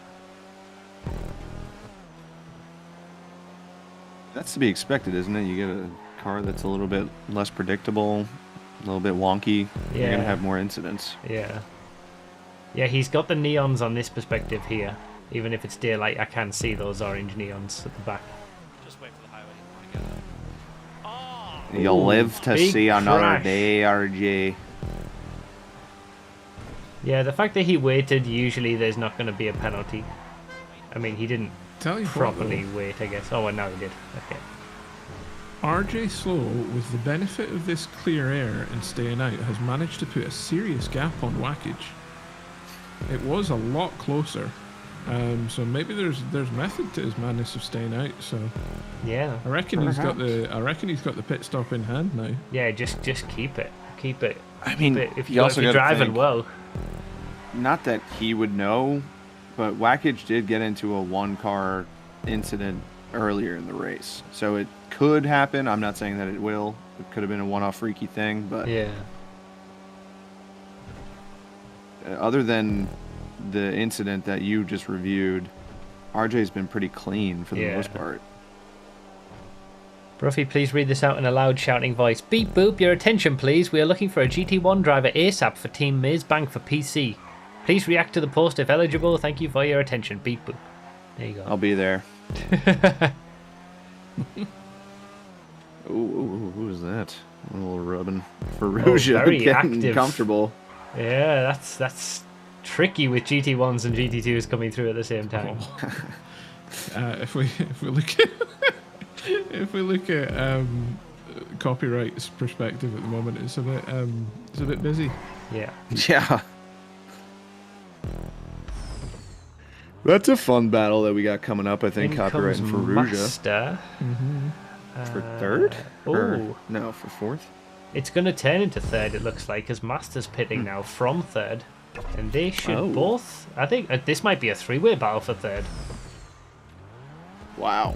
Speaker 3: That's to be expected, isn't it? You get a car that's a little bit less predictable, a little bit wonky. You're
Speaker 1: Yeah.
Speaker 3: going to have more incidents.
Speaker 1: Yeah. Yeah, he's got the neons on this perspective here. Even if it's daylight, I can see those orange neons at the back.
Speaker 4: Just wait for the highway. I get it. Oh!
Speaker 3: You'll live to
Speaker 1: big
Speaker 3: see another
Speaker 1: crash.
Speaker 3: day, RJ.
Speaker 1: Yeah, the fact that he waited, usually there's not going to be a penalty. I mean, he didn't
Speaker 2: Tell you what,
Speaker 1: properly wait, I guess. Oh, well, now he did. Okay.
Speaker 2: RJ Slow, with the benefit of this clear air and staying out, has managed to put a serious gap on Wackage. It was a lot closer, so maybe there's method to his madness of staying out. So
Speaker 1: Yeah.
Speaker 2: I reckon he's got the pit stop in hand now.
Speaker 1: Yeah, just keep it. Keep it.
Speaker 3: I mean,
Speaker 1: If
Speaker 3: you
Speaker 1: you're
Speaker 3: also gotta
Speaker 1: driving
Speaker 3: think-
Speaker 1: well.
Speaker 3: Not that he would know, but Wackage did get into a one-car incident earlier in the race, so it could happen. I'm not saying that it will. It could have been a one-off freaky thing, but
Speaker 1: Yeah.
Speaker 3: other than the incident that you just reviewed, RJ's been pretty clean for the
Speaker 1: Yeah.
Speaker 3: most part.
Speaker 1: Bruffy, please read this out in a loud shouting voice. Beep boop, your attention please. We are looking for a GT1 driver ASAP for Team Maze Bank for PC. Please react to the post if eligible. Thank you for your attention. Beep boop. There you go.
Speaker 3: I'll be there. Ooh, who is that? A little rubbing. Ferrugia
Speaker 1: very
Speaker 3: getting
Speaker 1: active.
Speaker 3: comfortable.
Speaker 1: Yeah, that's tricky with GT1s and GT2s coming through at the same time.
Speaker 2: If we look at if we look at copyright's perspective at the moment, it's a bit busy.
Speaker 1: Yeah.
Speaker 3: Yeah. That's a fun battle that we got coming up, I think.
Speaker 1: In
Speaker 3: Copyright and
Speaker 1: comes
Speaker 3: Ferrugia.
Speaker 1: Master.
Speaker 3: For third? Or-
Speaker 1: Oh,
Speaker 3: no, for fourth?
Speaker 1: it's going to turn into third, it looks like, as Master's pitting now from third. And they should
Speaker 3: Oh.
Speaker 1: both... I think this might be a three-way battle for third.
Speaker 3: Wow.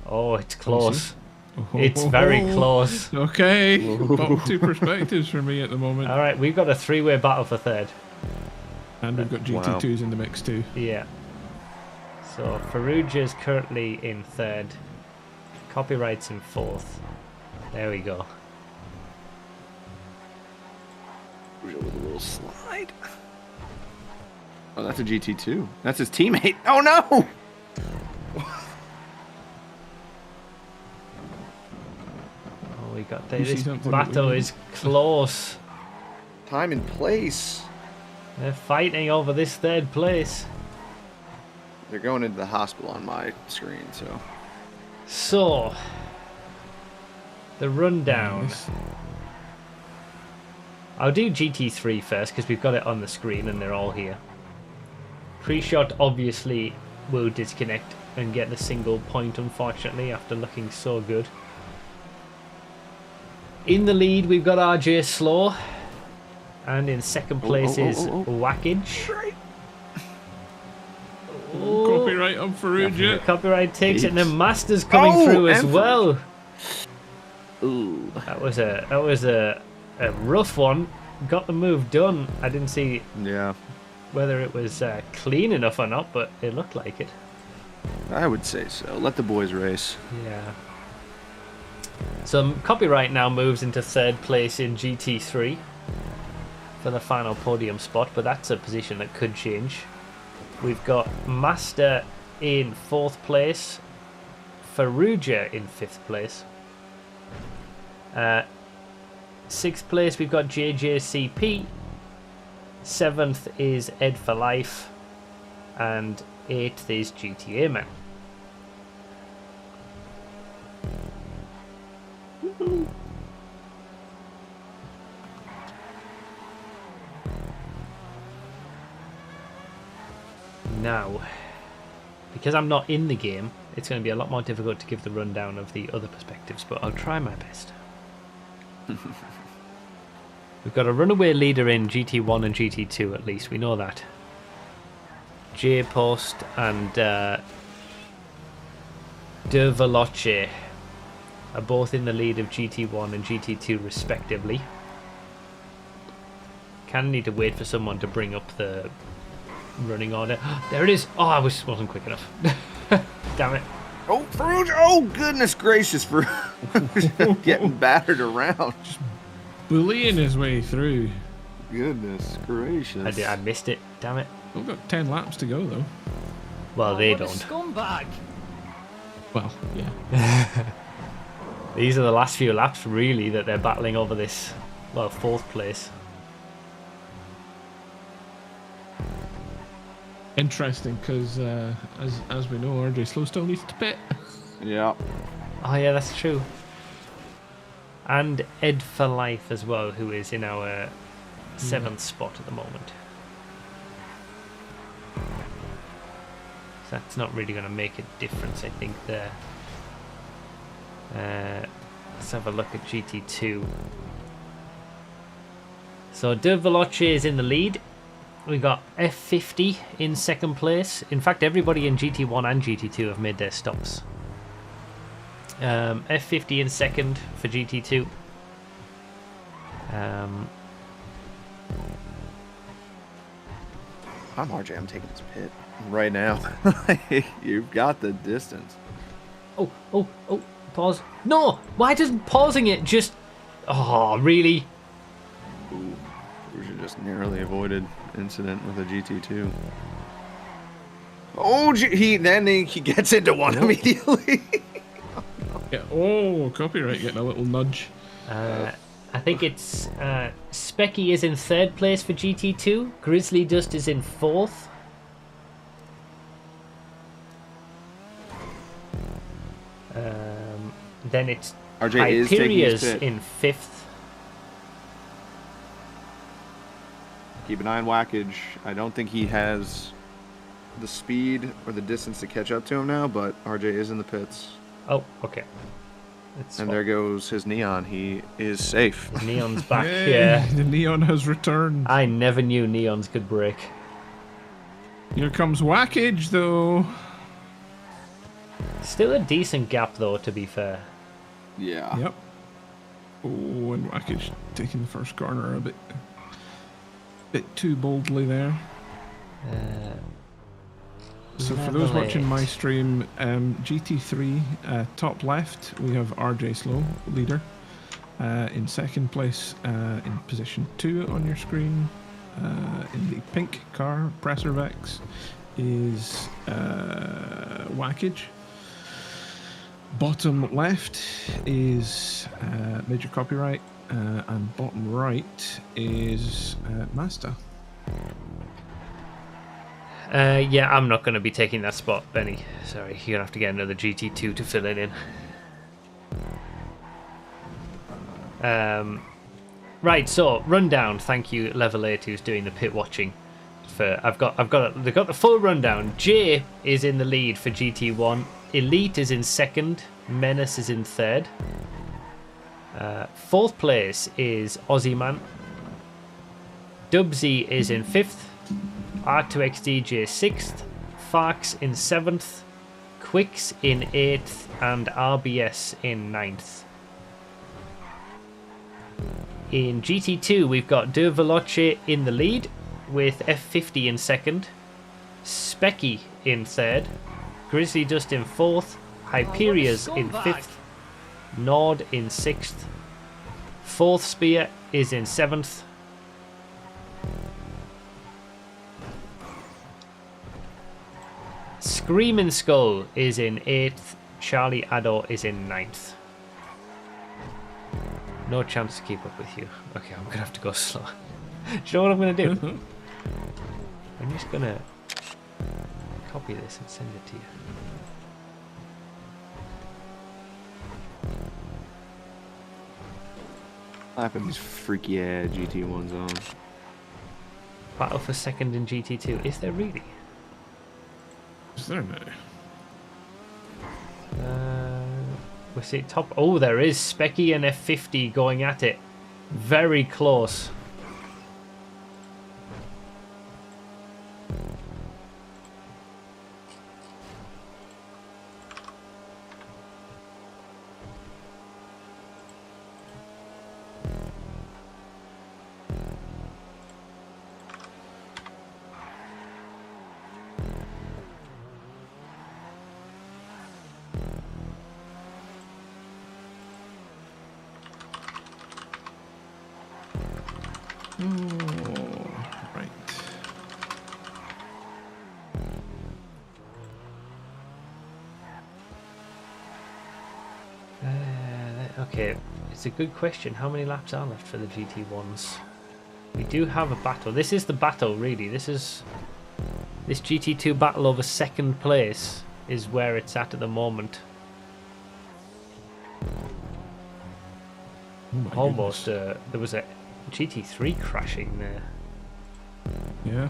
Speaker 1: Oh, it's close. It's very close.
Speaker 2: Okay, bottom two perspectives for me at the moment,
Speaker 1: All right, we've got a three-way battle for third.
Speaker 2: and we've got GT2s in the mix too.
Speaker 1: Yeah. So Ferrugia is currently in third. Copyright's in fourth. There we go.
Speaker 3: With a little slide. Oh, that's a GT2. That's his teammate. Oh, no!
Speaker 1: Oh, we got
Speaker 2: You see
Speaker 1: this
Speaker 2: something
Speaker 1: battle
Speaker 2: that we-
Speaker 1: is close.
Speaker 3: Time and place.
Speaker 1: They're fighting over this third place.
Speaker 3: They're going into the hospital on my screen, so.
Speaker 1: So, the rundown.
Speaker 2: Nice.
Speaker 1: I'll do GT3 first because we've got it on the screen and they're all here. Pre-shot obviously will disconnect and get the single point, unfortunately, after looking so good. In the lead, we've got RJ Slow. And in second place is Wackage.
Speaker 2: Copyright on Ferrugia.
Speaker 1: Copyright takes it, and then Master's coming through as
Speaker 3: and
Speaker 1: well.
Speaker 3: Ooh.
Speaker 1: That was a rough one. Got the move done. I didn't see
Speaker 3: Yeah,
Speaker 1: whether it was clean enough or not, but it looked like it.
Speaker 3: I would say so. Let the boys race.
Speaker 1: Yeah. So Copyright now moves into third place in GT3 for the final podium spot, but that's a position that could change. We've got Master in fourth place, Ferrugia in fifth place. Sixth place we've got JJCP. Seventh is Ed for Life, and eighth is GTA Man. Now, because I'm not in the game, it's going to be a lot more difficult to give the rundown of the other perspectives, but I'll try my best. We've got a runaway leader in GT1 and GT2 at least, we know that. J-Post and De Veloce are both in the lead of GT1 and GT2 respectively. Kind of need to wait for someone to bring up the running order. There it is! Oh, I wasn't quick enough. Damn it.
Speaker 3: Oh, Ferrugia! Oh, goodness gracious, Ferrugia getting battered around.
Speaker 2: Bullying his way through.
Speaker 3: Goodness gracious.
Speaker 1: I missed it. Damn it.
Speaker 2: We've got 10 laps to go though.
Speaker 1: Well, they
Speaker 4: What a
Speaker 1: don't.
Speaker 4: scumbag!
Speaker 2: Well, yeah.
Speaker 1: These are the last few laps, really, that they're battling over this, well, fourth place.
Speaker 2: Interesting, because as we know, RJ Slow still needs to pit.
Speaker 3: Yeah.
Speaker 1: Oh yeah, that's true. And Ed for Life as well, who is in our 7th spot at the moment. So that's not really going to make a difference, I think, there. Let's have a look at GT2. So De Veloce is in the lead. We got F50 in 2nd place. In fact, everybody in GT1 and GT2 have made their stops. F50 in 2nd for GT2.
Speaker 3: I'm RJ. I'm taking this pit right now. You've got the distance.
Speaker 1: Oh, pause. No! Why doesn't pausing it just... Oh, really?
Speaker 3: Ooh, we should just narrowly avoided incident with a GT2. Oh, he gets into one immediately.
Speaker 2: Yeah. Oh, copyright getting a little nudge.
Speaker 1: I think it's Specky is in 3rd place for GT2. Grizzly Dust is in 4th. Then it's
Speaker 3: RJ is taking his
Speaker 1: Hyperia's
Speaker 3: pit.
Speaker 1: in 5th.
Speaker 3: Keep an eye on Whackage. I don't think he has the speed or the distance to catch up to him now, but RJ is in the pits.
Speaker 1: Oh, okay.
Speaker 3: And there goes his Neon. He is safe.
Speaker 1: Neon's back.
Speaker 2: Yay,
Speaker 1: Yeah.
Speaker 2: the Neon has returned.
Speaker 1: I never knew Neons could break.
Speaker 2: Here comes Whackage, though.
Speaker 1: Still a decent gap, though, to be fair.
Speaker 3: Yeah.
Speaker 2: Yep. Oh, and Whackage taking the first corner a bit too boldly there. So for those watching my stream, GT3 top left, we have RJ Slow, leader. In 2nd place, in position 2 on your screen, in the pink car, Presservex, is Whackage. Bottom left is Major Copyright, and bottom right is Master.
Speaker 1: Yeah, I'm not going to be taking that spot, Benny. Sorry, you're going to have to get another GT2 to fill it in. Right, so rundown. Thank you, Level 8, who's doing the pit watching. They've got the full rundown. Jay is in the lead for GT1. Elite is in 2nd. Menace is in 3rd. 4th place is Aussie Man. Dubsy is in 5th. R2XDJ 6th. Farks in 7th. Quicks in 8th. And RBS in 9th. In GT2, we've got De Veloce in the lead with F50 in 2nd. Specky in 3rd. Grizzly Dust in 4th. Hyperia's in 5th. Nord in 6th. 4th Spear is in 7th. Screaming Skull is in 8th. Charlie Addo is in 9th. No chance to keep up with you. Okay, I'm going to have to go slow. Do you know what I'm going to do? I'm just going to copy this and send it to you.
Speaker 3: Slapping these freaky ass GT1s on.
Speaker 1: Battle for 2nd in GT2. Is there really?
Speaker 2: Is there now?
Speaker 1: We see top. Oh, there is Specky and F50 going at it. Very close.
Speaker 2: Right.
Speaker 1: Okay, it's a good question. How many laps are left for the GT1s? We do have a battle. This is the battle, really. This is This GT2 battle over second place is where it's at the moment.
Speaker 2: Oh my
Speaker 1: Almost,
Speaker 2: goodness.
Speaker 1: there was a GT3 crashing there.
Speaker 2: Yeah.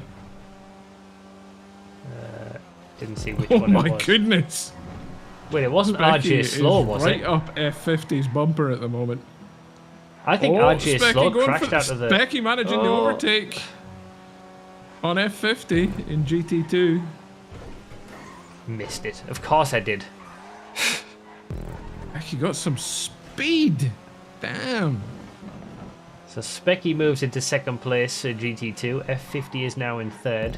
Speaker 1: Didn't see which
Speaker 2: Oh
Speaker 1: one it
Speaker 2: my
Speaker 1: was.
Speaker 2: goodness.
Speaker 1: Wait, it wasn't
Speaker 2: Specky
Speaker 1: RJ Slow,
Speaker 2: is
Speaker 1: was
Speaker 2: right
Speaker 1: it?
Speaker 2: up F50's bumper at the moment.
Speaker 1: I think RJ
Speaker 2: Specky
Speaker 1: Slow
Speaker 2: going
Speaker 1: crashed
Speaker 2: for
Speaker 1: out of the...
Speaker 2: Specky managing to
Speaker 1: Oh.
Speaker 2: overtake on F50 in GT2.
Speaker 1: Missed it. Of course I did.
Speaker 2: Specky got some speed. Damn.
Speaker 1: So Specky moves into second place, GT2. F50 is now in third.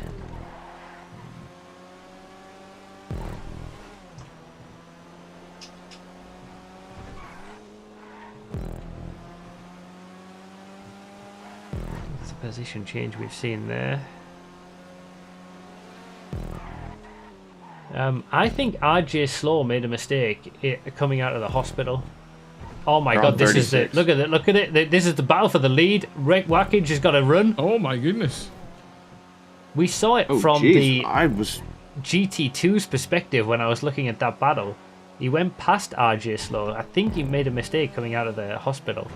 Speaker 1: That's the position change we've seen there. I think RJ Slow made a mistake coming out of the hospital. Oh my
Speaker 3: They're
Speaker 1: god,
Speaker 3: on
Speaker 1: this is
Speaker 3: 36.
Speaker 1: it. Look at it, look at it. This is the battle for the lead. Rick Wackage has got to run.
Speaker 2: Oh my goodness.
Speaker 1: We saw it
Speaker 3: Oh,
Speaker 1: from
Speaker 3: jeez.
Speaker 1: the
Speaker 3: I was.
Speaker 1: GT2's perspective when I was looking at that battle. He went past RJ Slow. I think he made a mistake coming out of the hospital.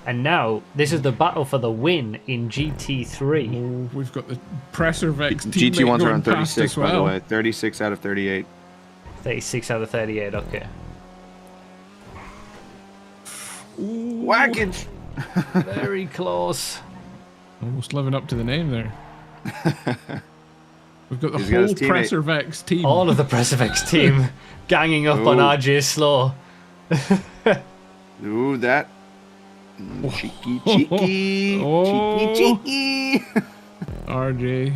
Speaker 1: And now, this is the battle for the win in GT3.
Speaker 2: Oh, we've got the Presser Vex teammate
Speaker 3: GT1's
Speaker 2: going
Speaker 3: around
Speaker 2: past
Speaker 3: 36,
Speaker 2: as well.
Speaker 3: by the way. 36 out of 38.
Speaker 1: 36 out of 38, okay.
Speaker 3: Whackage!
Speaker 1: Very close.
Speaker 2: Almost living up to the name there. We've got the
Speaker 3: He's got his
Speaker 2: whole
Speaker 3: teammate.
Speaker 2: Presser Vex team.
Speaker 1: All of the Presifex team ganging up on
Speaker 3: Ooh.
Speaker 1: RJ Slow.
Speaker 3: Ooh, that. Cheeky, cheeky.
Speaker 2: Oh.
Speaker 3: Cheeky, cheeky.
Speaker 2: RJ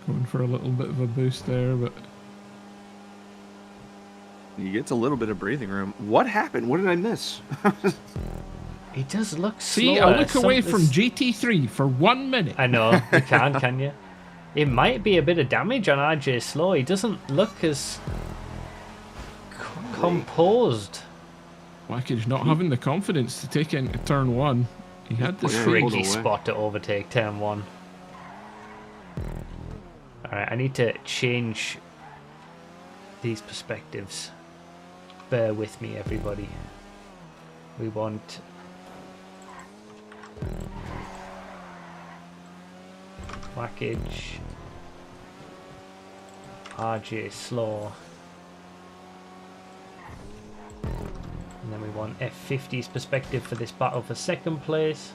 Speaker 2: going for a little bit of a boost there, but
Speaker 3: He gets a little bit of breathing room. What happened? What did I miss?
Speaker 1: He does look
Speaker 2: see,
Speaker 1: slower.
Speaker 2: I look away from
Speaker 1: Something's-
Speaker 2: GT3 for 1 minute.
Speaker 1: I know, you can you? It might be a bit of damage on RJ Slow. He doesn't look as composed.
Speaker 2: Wackage not having the confidence to take into turn 1. He had the
Speaker 3: Yeah, he
Speaker 2: speed.
Speaker 3: pulled
Speaker 1: Tricky
Speaker 3: away.
Speaker 1: spot to overtake turn 1. Alright, I need to change these perspectives. Bear with me, everybody. We want... Wackage. RJ Slow. And then we want F50's perspective for this battle for second place.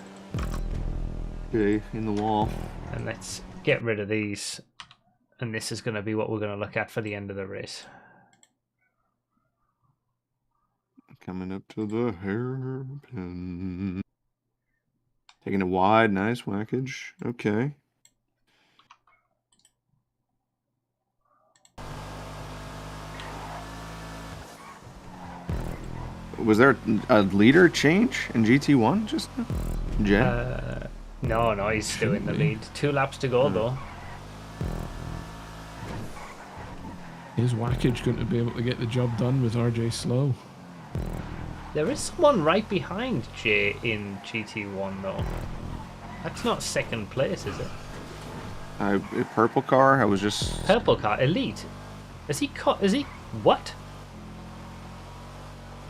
Speaker 3: Okay, in the wall.
Speaker 1: And let's get rid of these. And this is going to be what we're going to look at for the end of the race.
Speaker 3: Coming up to the hairpin. Taking it wide, nice whackage. Okay. Was there a leader change in GT1 just now? Jay?
Speaker 1: No, he's still in the lead. 2 laps to go, though.
Speaker 2: Is Wackage going to be able to get the job done with RJ Slow?
Speaker 1: There is someone right behind Jay in GT1, though. That's not second place, is it?
Speaker 3: A purple car. I was just.
Speaker 1: Purple car, Elite. Is he? What?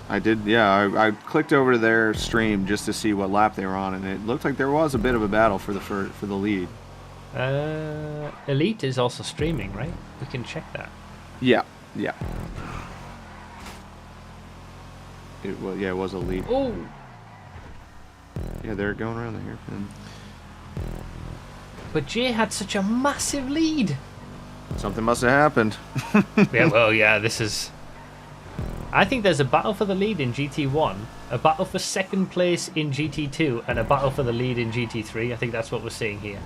Speaker 3: I did. Yeah, I clicked over to their stream just to see what lap they were on, and it looked like there was a bit of a battle for the lead.
Speaker 1: Elite is also streaming, right? We can check that.
Speaker 3: Yeah. It was. Yeah, it was a lead.
Speaker 1: Oh,
Speaker 3: Yeah, they're going around the hairpin.
Speaker 1: but Jay had such a massive lead.
Speaker 3: Something must have happened.
Speaker 1: Yeah, well, yeah, this is... I think there's a battle for the lead in GT1, a battle for second place in GT2, and a battle for the lead in GT3. I think that's what we're seeing here.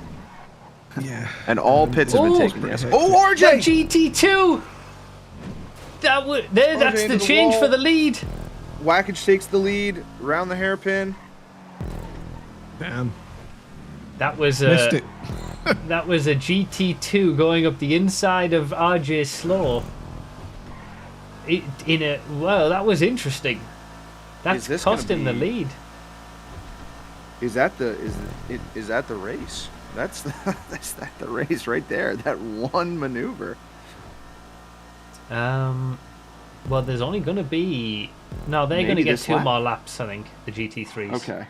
Speaker 2: Yeah.
Speaker 3: And all pits have been
Speaker 1: Oh,
Speaker 3: taken. Yes.
Speaker 2: pretty
Speaker 3: Oh,
Speaker 1: Yeah,
Speaker 3: RJ!
Speaker 1: GT2! That's
Speaker 3: into
Speaker 1: the
Speaker 3: the
Speaker 1: change
Speaker 3: wall.
Speaker 1: for the lead.
Speaker 3: Whackage takes the lead around the hairpin.
Speaker 2: Damn.
Speaker 1: That was
Speaker 2: Missed
Speaker 1: a
Speaker 2: it.
Speaker 1: that was a GT2 going up the inside of RJ Slow. Well, that was interesting. That's
Speaker 3: this gonna
Speaker 1: cost him the
Speaker 3: be-
Speaker 1: lead.
Speaker 3: Is that the race? That's the race right there. That one maneuver.
Speaker 1: Well, there's only going to be... No, they're going to
Speaker 3: Maybe
Speaker 1: get
Speaker 3: this
Speaker 1: 2
Speaker 3: lap?
Speaker 1: more laps, I think, the GT3s.
Speaker 3: Okay.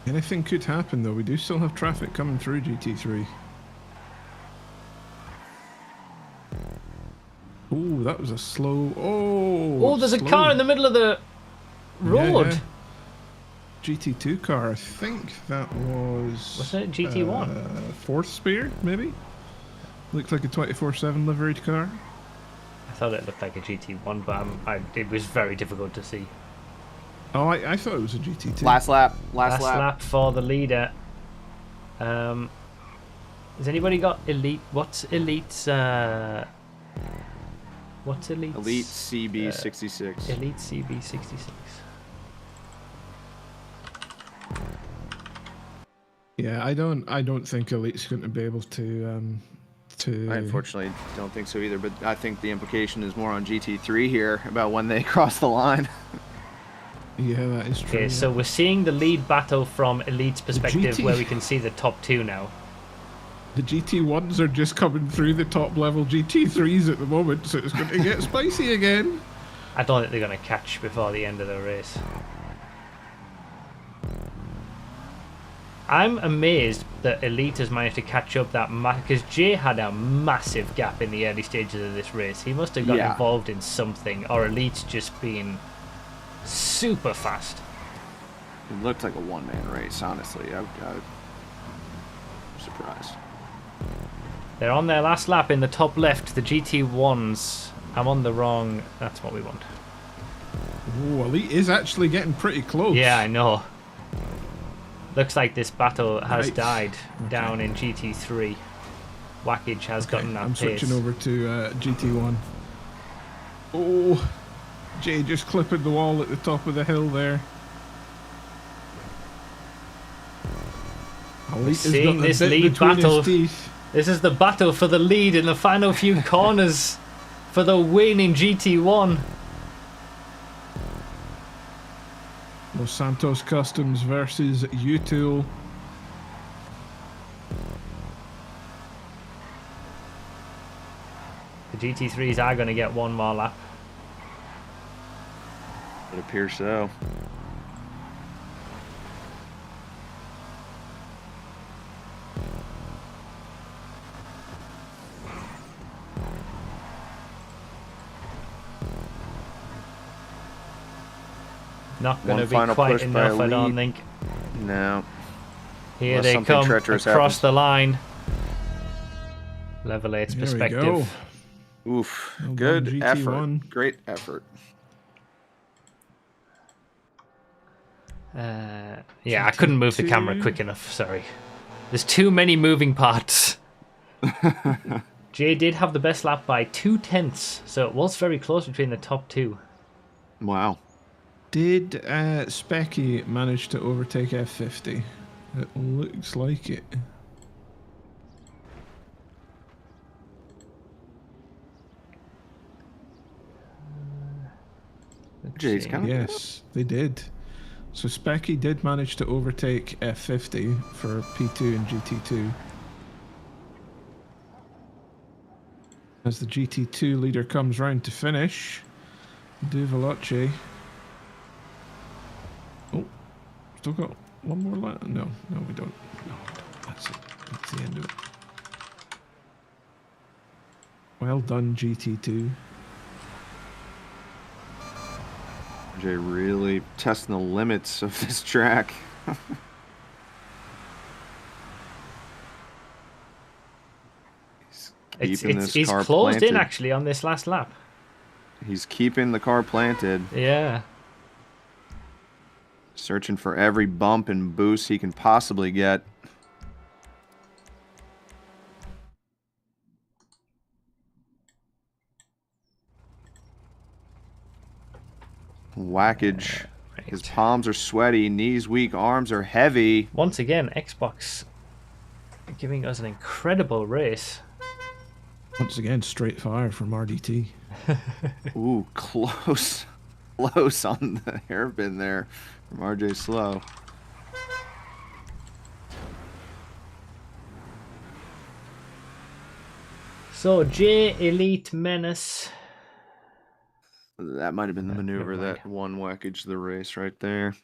Speaker 2: Anything could happen, though. We do still have traffic coming through GT3. Oh, that was a slow...
Speaker 1: Oh, there's a
Speaker 2: slow.
Speaker 1: car in the middle of the road.
Speaker 2: Yeah. GT2 car, I think that was...
Speaker 1: Wasn't it GT1?
Speaker 2: Fourth spear, maybe? Looked like a 24/7 liveried car.
Speaker 1: I thought it looked like a GT1, but it was very difficult to see.
Speaker 2: Oh, I thought it was a GT2.
Speaker 3: Last lap.
Speaker 1: Last lap for the leader. Has anybody got elite? What's elite's? What's elite?
Speaker 3: Elite CB66.
Speaker 1: Elite CB66.
Speaker 2: Yeah, I don't think Elite's going to be able to.
Speaker 3: I unfortunately don't think so either, but I think the implication is more on GT3 here about when they cross the line.
Speaker 2: Yeah, that is true.
Speaker 1: Okay, so we're seeing the lead battle from Elite's perspective,
Speaker 2: GT
Speaker 1: where we can see the top 2 now.
Speaker 2: The GT1s are just coming through the top level GT3s at the moment, so it's going to get spicy again.
Speaker 1: I don't think they're going to catch before the end of the race. I'm amazed that Elite has managed to catch up that because Jay had a massive gap in the early stages of this race. He must have got involved in something, or Elite's just been super fast.
Speaker 3: It looked like a one-man race, honestly. I'm surprised.
Speaker 1: They're on their last lap in the top left, the GT1s. I'm on the wrong... That's what we want.
Speaker 2: Oh, Elite is actually getting pretty close.
Speaker 1: Yeah, I know. Looks like this battle has died down in GT3. Wackage has gotten that pace.
Speaker 2: I'm switching over to GT1. Oh, Jay just clipping the wall at the top of the hill there. Elite has
Speaker 1: Seeing
Speaker 2: got the
Speaker 1: this
Speaker 2: bit
Speaker 1: lead
Speaker 2: between
Speaker 1: battle.
Speaker 2: his teeth.
Speaker 1: This is the battle for the lead in the final few corners for the win in GT1.
Speaker 2: Los Santos Customs versus U-Tool.
Speaker 1: The GT3s are going to get 1 more lap.
Speaker 3: It appears so.
Speaker 1: Not going to
Speaker 3: One
Speaker 1: be
Speaker 3: final
Speaker 1: quite
Speaker 3: push by
Speaker 1: enough, I don't
Speaker 3: Elite.
Speaker 1: think.
Speaker 3: No.
Speaker 1: Here
Speaker 3: Unless
Speaker 1: they
Speaker 3: something
Speaker 1: come
Speaker 3: treacherous
Speaker 1: across
Speaker 3: happens.
Speaker 1: the line. Level 8's
Speaker 2: There we
Speaker 1: perspective.
Speaker 2: go.
Speaker 3: Oof.
Speaker 2: Well done,
Speaker 3: Good
Speaker 2: GT1.
Speaker 3: effort. Great effort.
Speaker 1: Yeah, I couldn't move the camera quick enough, sorry. There's too many moving parts. Jay did have the best lap by 2/10, so it was very close between the top 2.
Speaker 3: Wow.
Speaker 2: Did Specky manage to overtake F50? It looks like it.
Speaker 3: Jay's kind of
Speaker 2: Yes, they did. So Specky did manage to overtake F50 for P2 and GT2. As the GT2 leader comes round to finish, Du Veloce. Oh, still got one more lap? No, we don't. No, that's it. That's the end of it. Well done, GT2.
Speaker 3: Jay really testing the limits of this track.
Speaker 1: He's closed in actually on this last lap.
Speaker 3: He's keeping the car planted.
Speaker 1: Yeah.
Speaker 3: Searching for every bump and boost he can possibly get. Whackage.
Speaker 1: Right.
Speaker 3: His palms are sweaty, knees weak, arms are heavy.
Speaker 1: Once again, Xbox giving us an incredible race.
Speaker 2: Once again, straight fire from RDT.
Speaker 3: Ooh, close. close on the hairpin there from RJ Slow.
Speaker 1: So J Elite Menace.
Speaker 3: That might have been the maneuver
Speaker 1: never mind.
Speaker 3: that won Wackage the race right there.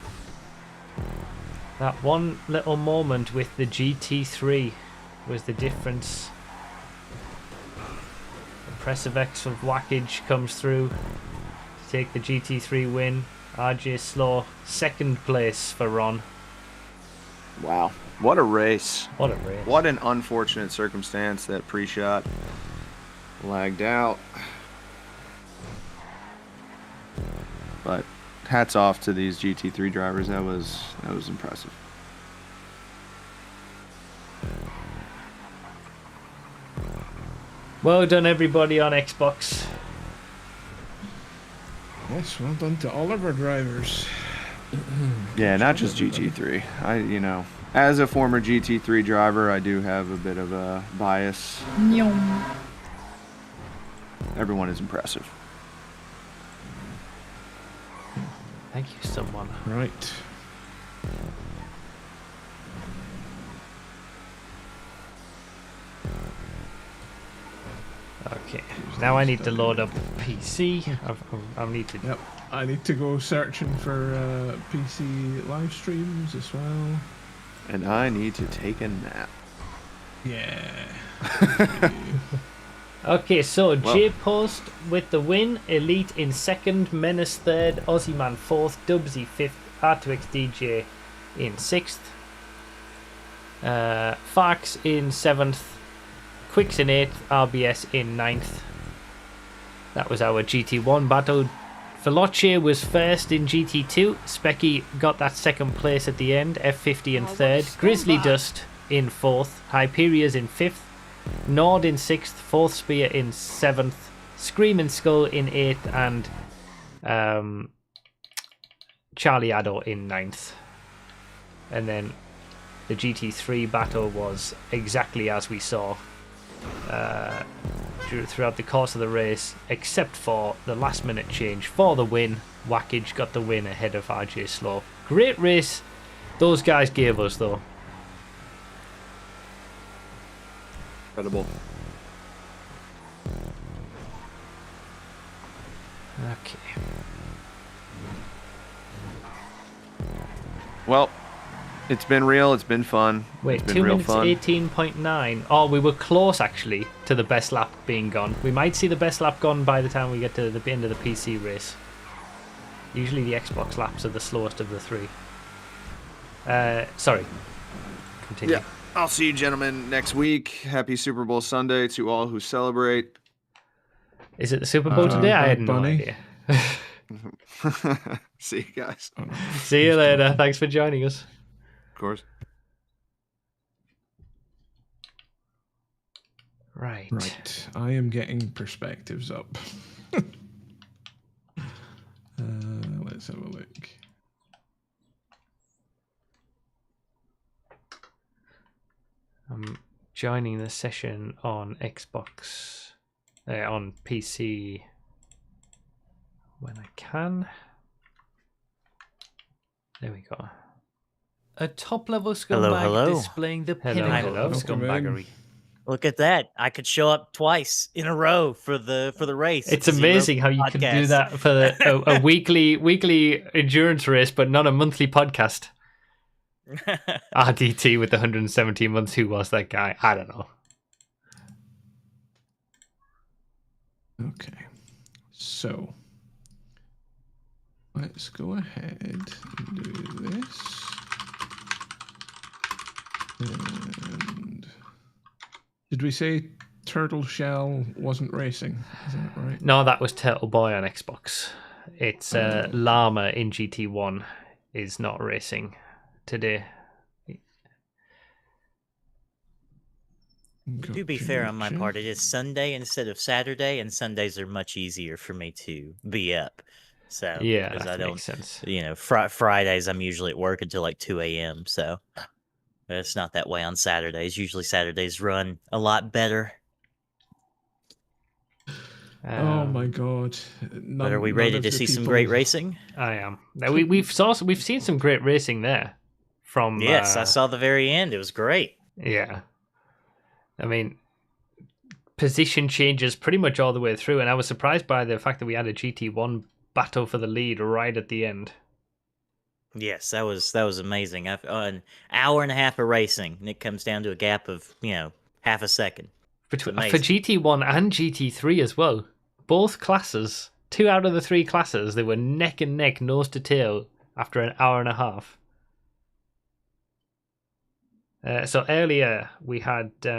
Speaker 1: That one little moment with the GT3 was the difference. Impressive X of Wackage comes through to take the GT3 win. RJ Slow, second place for Ron.
Speaker 3: Wow. What a race.
Speaker 1: What a race.
Speaker 3: What an unfortunate circumstance that pre-shot lagged out. But hats off to these GT3 drivers. That was impressive.
Speaker 1: Well done everybody on Xbox.
Speaker 2: Yes, well done to all of our drivers.
Speaker 3: Yeah, not just GT3. As a former GT3 driver, I do have a bit of a bias. Everyone is impressive.
Speaker 1: Thank you, someone.
Speaker 2: Right.
Speaker 1: Okay, now I need to load up PC. I need to.
Speaker 2: Yep. I need to go searching for PC live streams as well.
Speaker 3: And I need to take a nap.
Speaker 2: Yeah.
Speaker 1: Okay, so J-Post with the win, Elite in second, Menace third, Aussie Man fourth, Dubsy fifth, R2XDJ in sixth, Farks in seventh, Quicks in eighth, RBS in ninth. That was our GT1 battle. Veloce was first in GT2, Specky got that second place at the end, F50 in third, Grizzly Dust in fourth, Hyperia's in fifth, Nord in sixth, Fourth Spear in seventh, Screaming Skull in eighth, and Charlie Addo in ninth. And then the GT3 battle was exactly as we saw throughout the course of the race, except for the last minute change for the win. Wackage got the win ahead of RJ Slow. Great race those guys gave us though.
Speaker 3: Incredible.
Speaker 1: Okay.
Speaker 3: Well, it's been real. It's been fun.
Speaker 1: Wait,
Speaker 3: it's been
Speaker 1: 2
Speaker 3: real
Speaker 1: minutes
Speaker 3: fun.
Speaker 1: 18.9. Oh, we were close actually to the best lap being gone. We might see the best lap gone by the time we get to the end of the PC race. Usually the Xbox laps are the slowest of the three. Sorry. Continue.
Speaker 3: Yeah. I'll see you gentlemen next week. Happy Super Bowl Sunday to all who celebrate.
Speaker 1: Is it the Super Bowl today? I had no
Speaker 2: Bunny.
Speaker 1: idea.
Speaker 3: See you guys.
Speaker 2: Oh, no.
Speaker 1: See you later. Thanks for joining us.
Speaker 3: Of course.
Speaker 1: Right.
Speaker 2: Right. I am getting perspectives up. Let's have a look.
Speaker 1: I'm joining the session on Xbox, on PC when I can. There we go. A top-level scumbag
Speaker 8: hello.
Speaker 1: displaying the
Speaker 8: Hello,
Speaker 1: pinnacle
Speaker 2: hello.
Speaker 1: of scumbaggery.
Speaker 8: Look at that! I could show up twice in a row for the race.
Speaker 1: It's
Speaker 8: at the Zero
Speaker 1: amazing how you can do
Speaker 8: podcast.
Speaker 1: that for a weekly endurance race, but not a monthly podcast. RDT with the 117 months. Who was that guy? I don't know.
Speaker 2: Okay. So let's go ahead and do this. And did we say Turtle Shell wasn't racing? Is that right?
Speaker 1: No, that was Turtle Boy on Xbox. It's Llama in GT1 is not racing today.
Speaker 8: To be fair on my part, it is Sunday instead of Saturday, and Sundays are much easier for me to be up. So
Speaker 1: Yeah,
Speaker 8: because
Speaker 1: that
Speaker 8: I don't,
Speaker 1: makes sense.
Speaker 8: Fridays I'm usually at work until like 2 a.m. So it's not that way on Saturdays. Usually Saturdays run a lot better.
Speaker 2: Oh my god!
Speaker 8: But are we ready to see some great racing?
Speaker 1: I am. Now, we've seen some great racing there. From
Speaker 8: Yes, I saw the very end. It was great.
Speaker 1: Yeah, I mean, position changes pretty much all the way through, and I was surprised by the fact that we had a GT1 battle for the lead right at the end.
Speaker 8: Yes, that was amazing. An hour and a half of racing, and it comes down to a gap of half a second.
Speaker 1: For GT1 and GT3 as well, both classes, 2 out of the 3 classes, they were neck and neck, nose to tail after an hour and a half. So earlier we had Thick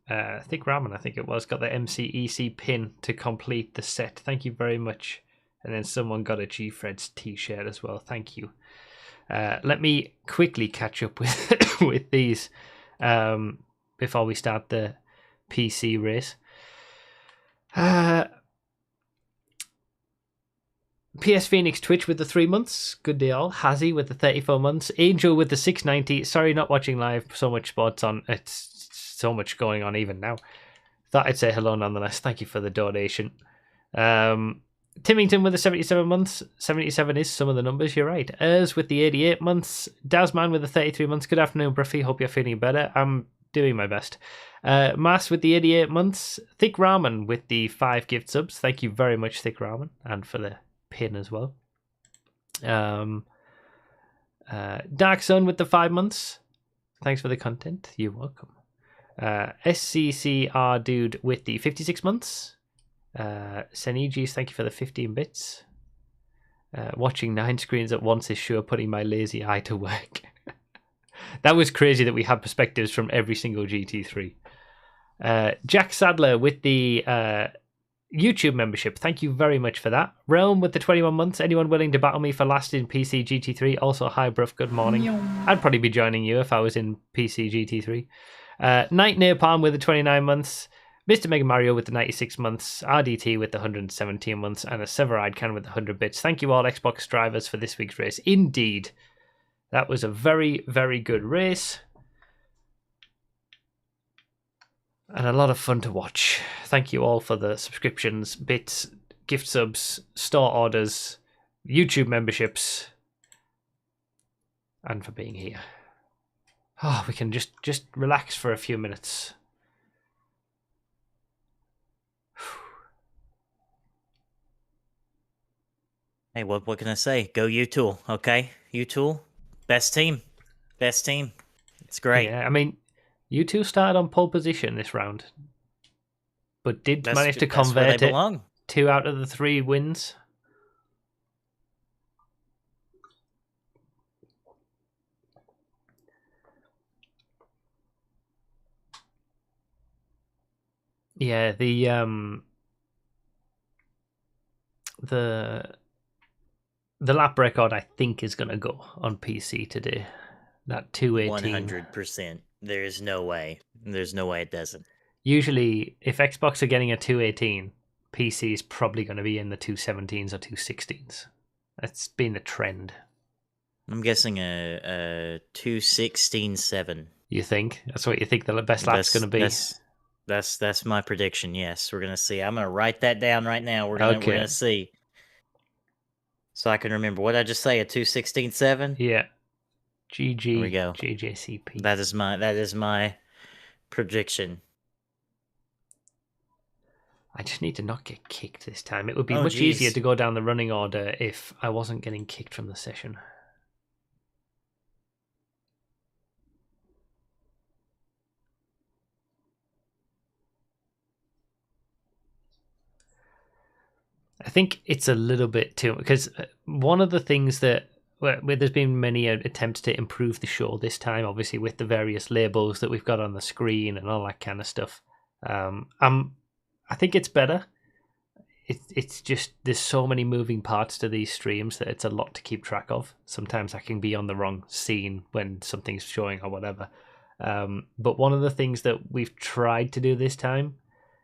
Speaker 1: Ramen, I think it was, got the MCEC pin to complete the set. Thank you very much. And then someone got a G-Freds t-shirt as well. Thank you. Let me quickly catch up with with these before we start the PC race. PS Phoenix Twitch with the 3 months. Good day all. Hazzy with the 34 months. Angel with the 690. Sorry, not watching live. So much sports on. It's so much going on even now. Thought I'd say hello nonetheless. Thank you for the donation. Timmington with the 77 months. 77 is some of the numbers, you're right. Ers with the 88 months. Dazman with the 33 months. Good afternoon, Bruffy. Hope you're feeling better. I'm doing my best. Mass with the 88 months. Thick Ramen with the 5 gift subs. Thank you very much, Thick Ramen, and for the pin as well. Dark Sun with the 5 months. Thanks for the content. You're welcome. SCCR Dude with the 56 months. Senigis, thank you for the 15 bits. Watching 9 screens at once is sure putting my lazy eye to work. That was crazy that we had perspectives from every single GT3. Jack Sadler with the YouTube membership. Thank you very much for that. Realm with the 21 months. Anyone willing to battle me for last in PC GT3? Also, hi, Bruff. Good morning. I'd probably be joining you if I was in PC GT3. Night Napalm with the 29 months. Mr. Mega Mario with the 96 months, RDT with the 117 months, and a Severide Can with the 100 bits. Thank you all, Xbox drivers, for this week's race. Indeed, that was a very, very good race. And a lot of fun to watch. Thank you all for the subscriptions, bits, gift subs, store orders, YouTube memberships, and for being here. Oh, we can just relax for a few minutes.
Speaker 8: Hey, what can I say? Go U-Tool, okay? U-Tool, best team. It's great.
Speaker 1: Yeah, I mean, U2 started on pole position this round, but did manage to convert it. 2 out of the 3 wins. Yeah, the lap record, I think, is going to go on PC today. That 218.
Speaker 8: 100%. There's no way. There's no way it doesn't.
Speaker 1: Usually, if Xbox are getting a 218, PC is probably going to be in the 217s or 216s. That's been the trend.
Speaker 8: I'm guessing a 216.7.
Speaker 1: You think? That's what you think the best lap's going to be?
Speaker 8: That's my prediction, yes. We're going to see. I'm going to write that down right now. We're going to see. So I can remember. What did I just say? A 216.7?
Speaker 1: Yeah. GG.
Speaker 8: Here we go.
Speaker 1: JJCP.
Speaker 8: That is my prediction.
Speaker 1: I just need to not get kicked this time. It would be much easier to go down the running order if I wasn't getting kicked from the session. I think it's a little bit too, because one of the things that where there's been many attempts to improve the show this time, obviously with the various labels that we've got on the screen and all that kind of stuff. I think it's better. It's just there's so many moving parts to these streams that it's a lot to keep track of. Sometimes I can be on the wrong scene when something's showing or whatever. But one of the things that we've tried to do this time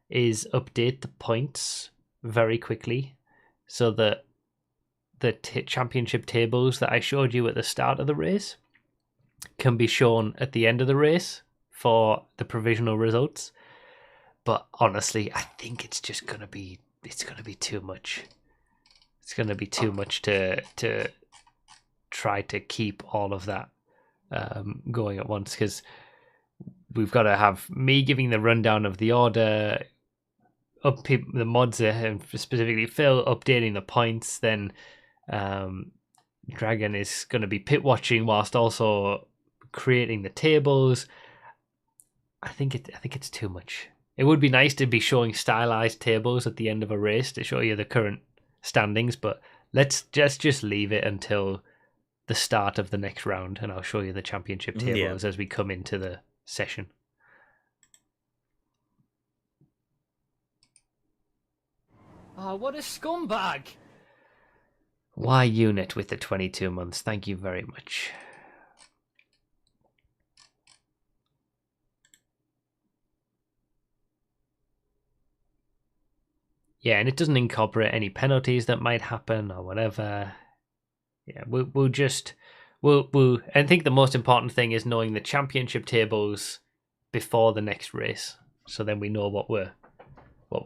Speaker 1: is update the points very quickly so that the championship tables that I showed you at the start of the race can be shown at the end of the race for the provisional results. But honestly, I think it's just gonna be too much. It's gonna be too much to try to keep all of that going at once, because we've got to have me giving the rundown of the order, the mods, and specifically Phil updating the points. Then Dragon is going to be pit watching whilst also creating the tables. I think it's too much. It would be nice to be showing stylized tables at the end of a race to show you the current standings, but let's just leave it until the start of the next round, and I'll show you the championship tables as we come into the session.
Speaker 4: Oh, what a scumbag!
Speaker 1: Why unit with the 22 months? Thank you very much. Yeah, and it doesn't incorporate any penalties that might happen or whatever. Yeah, we'll I think the most important thing is knowing the championship tables before the next race, so then we know what we're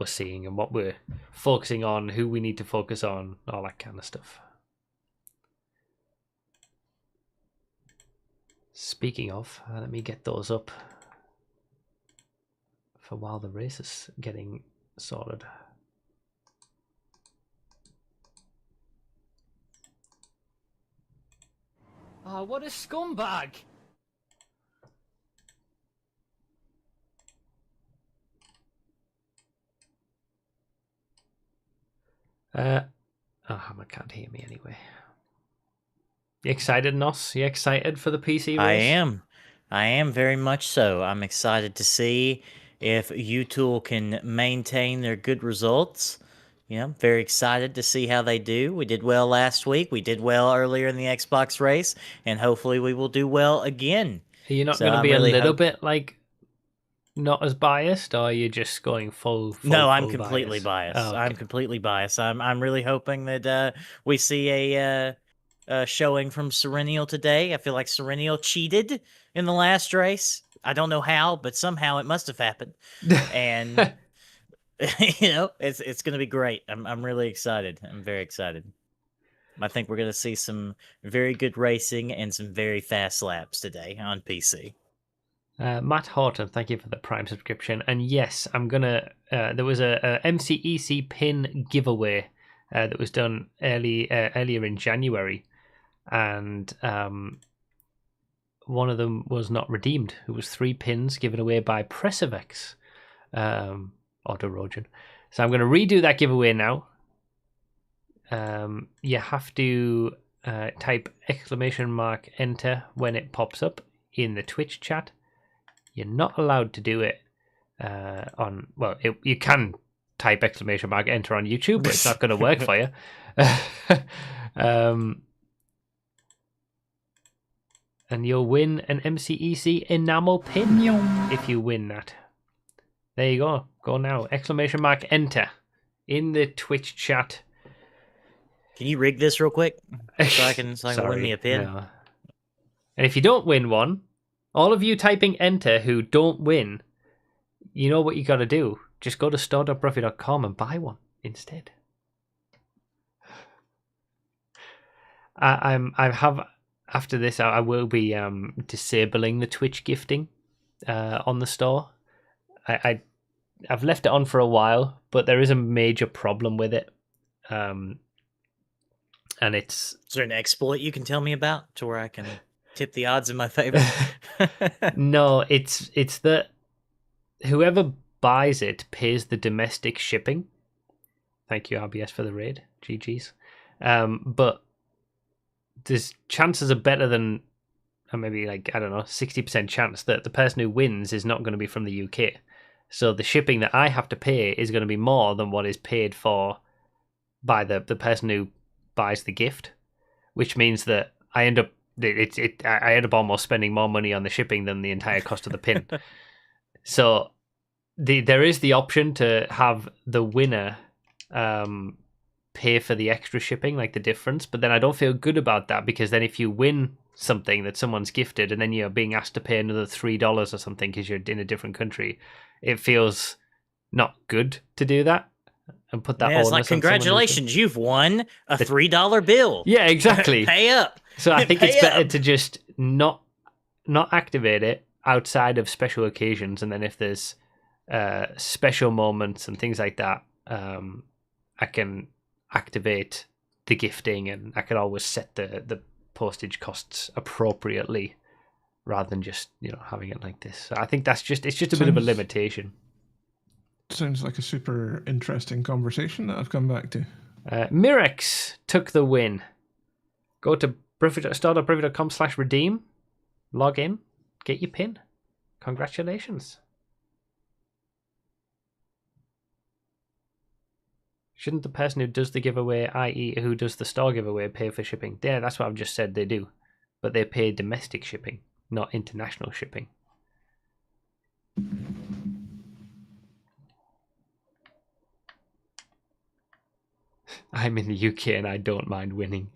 Speaker 1: seeing and what we're focusing on, who we need to focus on, all that kind of stuff. Speaking of, let me get those up for while the race is getting sorted.
Speaker 4: Oh, what a scumbag!
Speaker 1: I can't hear me anyway. You excited, Nos? You excited for the PC race?
Speaker 8: I am very much so. I'm excited to see if U-Tool can maintain their good results. Yeah, I'm very excited to see how they do. We did well last week. We did well earlier in the Xbox race, and hopefully we will do well again.
Speaker 1: Are you not going to be a little bit like not as biased, or are you just going full
Speaker 8: No, I'm
Speaker 1: full
Speaker 8: completely biased.
Speaker 1: Oh, okay.
Speaker 8: I'm completely biased. I'm really hoping that we see a showing from Serenial today. I feel like Serenial cheated in the last race. I don't know how, but somehow it must have happened. And you know, it's going to be great. I'm really excited. I'm very excited. I think we're going to see some very good racing and some very fast laps today on PC.
Speaker 1: Matt Horton, thank you for the Prime subscription. And yes, I'm gonna. There was a MCEC pin giveaway that was done earlier in January, and one of them was not redeemed. It was 3 pins given away by Presivex, Autorogen. So I'm going to redo that giveaway now. You have to type !enter when it pops up in the Twitch chat. You're not allowed to do it on... Well, you can type !enter on YouTube, but it's not going to work for you. And you'll win an MCEC enamel pin if you win that. There you go. Go now. !enter in the Twitch chat.
Speaker 8: Can you rig this real quick so I can win me a pin?
Speaker 1: No. And if you don't win one, all of you typing enter who don't win, you know what you got to do. Just go to store.bruffy.com and buy one instead. After this, I will be disabling the Twitch gifting on the store. I've left it on for a while, but there is a major problem with it. And it's...
Speaker 8: Is there an exploit you can tell me about to where I can tip the odds in my favor?
Speaker 1: No, it's that whoever buys it pays the domestic shipping. Thank you, RBS, for the raid. GG's. But there's chances are better than maybe 60% chance that the person who wins is not going to be from the UK. So the shipping that I have to pay is going to be more than what is paid for by the person who buys the gift, which means that I end up almost spending more money on the shipping than the entire cost of the pin. So there is the option to have the winner pay for the extra shipping, like the difference, but then I don't feel good about that, because then if you win something that someone's gifted and then you're being asked to pay another $3 or something because you're in a different country, it feels not good to do that and put that
Speaker 8: Yeah, it's
Speaker 1: onus
Speaker 8: like,
Speaker 1: on someone who's
Speaker 8: congratulations, you've won a $3 bill.
Speaker 1: Yeah, exactly.
Speaker 8: Pay up.
Speaker 1: So I think
Speaker 8: Pay
Speaker 1: it's better
Speaker 8: up.
Speaker 1: to just not activate it outside of special occasions, and then if there's special moments and things like that, I can activate the gifting, and I can always set the postage costs appropriately rather than just having it like this. So I think it's just a bit of a limitation.
Speaker 2: Sounds like a super interesting conversation that I've come back to.
Speaker 1: Mirex took the win. Go to store.privy.com/redeem, log in, get your pin. Congratulations. Shouldn't the person who does the giveaway, i.e. who does the store giveaway, pay for shipping? Yeah, that's what I've just said they do. But they pay domestic shipping, not international shipping. I'm in the UK and I don't mind winning.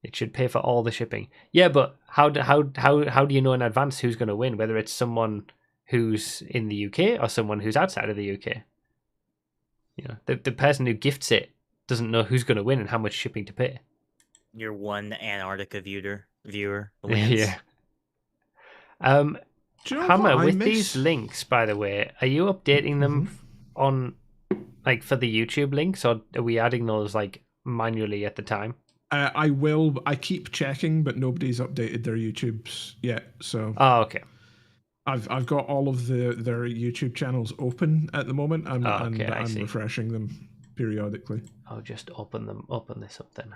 Speaker 1: It should pay for all the shipping. Yeah, but how do you know in advance who's going to win? Whether it's someone who's in the UK or someone who's outside of the UK. The person who gifts it doesn't know who's going to win and how much shipping to pay.
Speaker 8: Your one Antarctica viewer wins.
Speaker 1: Yeah. Hammer, with these links, by the way, are you updating them on for the YouTube links, or are we adding those manually at the time?
Speaker 2: I will. I keep checking, but nobody's updated their YouTubes yet. So.
Speaker 1: Oh, okay.
Speaker 2: I've got all of their YouTube channels open at the moment, and I'm refreshing them periodically.
Speaker 1: I'll just open this up then.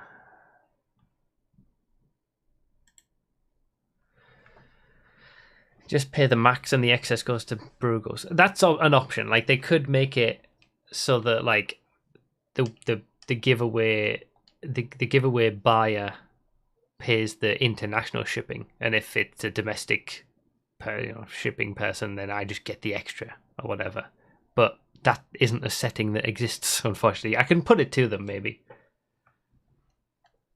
Speaker 1: Just pay the max and the excess goes to Brugos. That's an option. They could make it so that the giveaway buyer pays the international shipping, and if it's a domestic shipping person, then I just get the extra or whatever. But that isn't a setting that exists, unfortunately. I can put it to them maybe.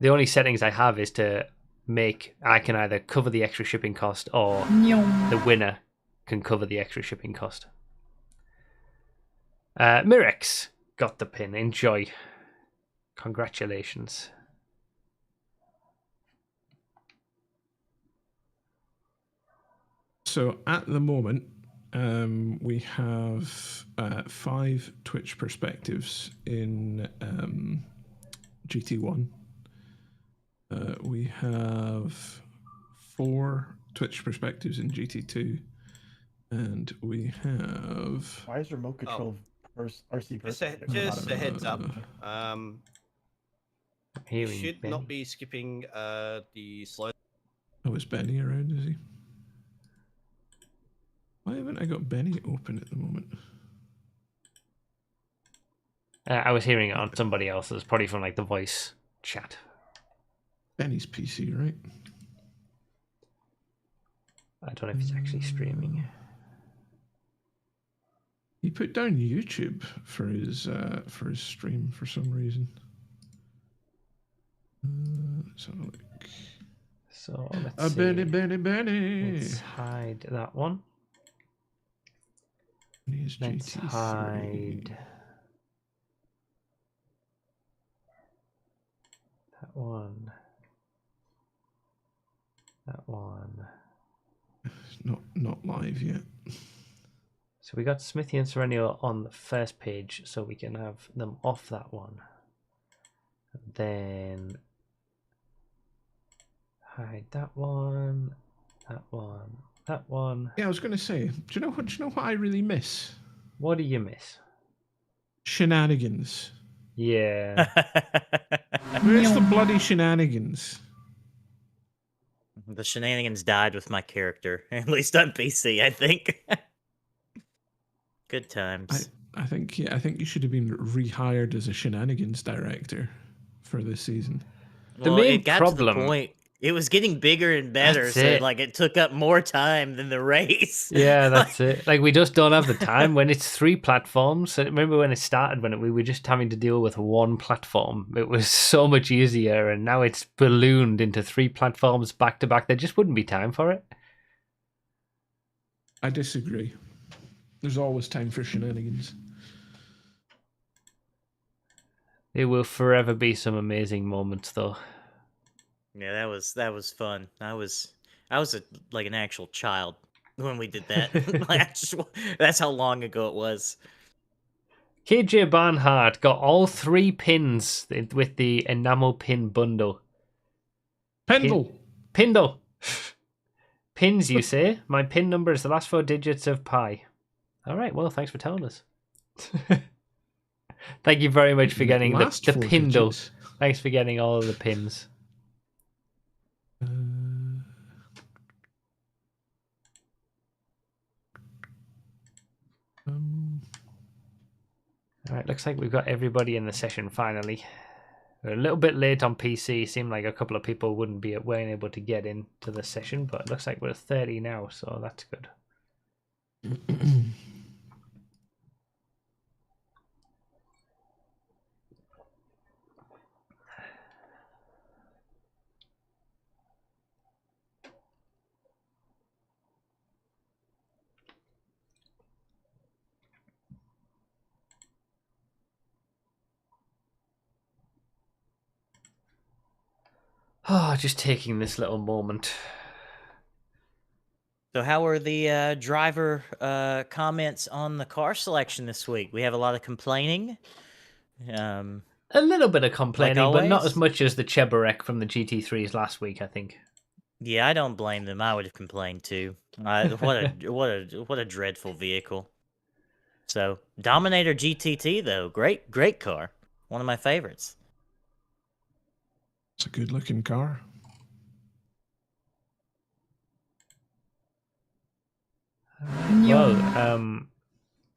Speaker 1: The only settings I have is to I can either cover the extra shipping cost or the winner can cover the extra shipping cost. Mirex got the pin. Enjoy. Congratulations.
Speaker 2: So at the moment, we have 5 Twitch perspectives in GT1. We have 4 Twitch perspectives in GT2, and we have.
Speaker 6: Why is remote control RC?
Speaker 9: Just a heads up. You should not be skipping the slow.
Speaker 2: Oh, is Benny around? Is he? Why haven't I got Benny open at the moment?
Speaker 1: I was hearing it on somebody else's, probably from the voice chat.
Speaker 2: Benny's PC, right?
Speaker 1: I don't know if he's actually streaming.
Speaker 2: He put down YouTube for his stream for some reason. Let's have a look.
Speaker 1: So let's see.
Speaker 2: Benny.
Speaker 1: Let's hide that one. Let's hide that one. That one.
Speaker 2: Not live yet.
Speaker 1: So we got Smithy and Serenio on the first page, so we can have them off that one. And then hide that one, that one, that one.
Speaker 2: Yeah, I was going to say, do you know what I really miss?
Speaker 1: What do you miss?
Speaker 2: Shenanigans.
Speaker 1: Yeah.
Speaker 2: Where's the bloody shenanigans?
Speaker 8: The shenanigans died with my character, at least on PC, I think. Good times.
Speaker 2: I think you should have been rehired as a shenanigans director for this season.
Speaker 8: Well, it got to the point. It was getting bigger and better, so it took up more time than the race.
Speaker 1: Yeah, that's it. We just don't have the time when it's 3 platforms. I remember when it started, when we were just having to deal with 1 platform. It was so much easier, and now it's ballooned into 3 platforms back to back. There just wouldn't be time for it.
Speaker 2: I disagree. There's always time for shenanigans.
Speaker 1: There will forever be some amazing moments, though.
Speaker 8: Yeah, that was fun. I was like an actual child when we did that. That's how long ago it was.
Speaker 1: KJ Barnhart got all 3 pins with the enamel pin bundle.
Speaker 2: Pendle.
Speaker 1: Pindle. Pins, you say? My pin number is the last 4 digits of pi. All right, well, thanks for telling us. Thank you very much for getting the pindle.
Speaker 2: Digits.
Speaker 1: Thanks for getting all of the pins. All right, looks like we've got everybody in the session finally. We're a little bit late on PC. Seemed like a couple of people weren't able to get into the session, but it looks like we're at 30 now, so that's good. Oh, just taking this little moment.
Speaker 8: So how are the driver comments on the car selection this week? We have a lot of complaining.
Speaker 1: A little bit of complaining, but not as much as the Cheburek from the GT3s last week, I think.
Speaker 8: Yeah, I don't blame them. I would have complained too. What a dreadful vehicle. So Dominator GTT though, great car, one of my favorites.
Speaker 2: It's a good-looking car.
Speaker 1: Well,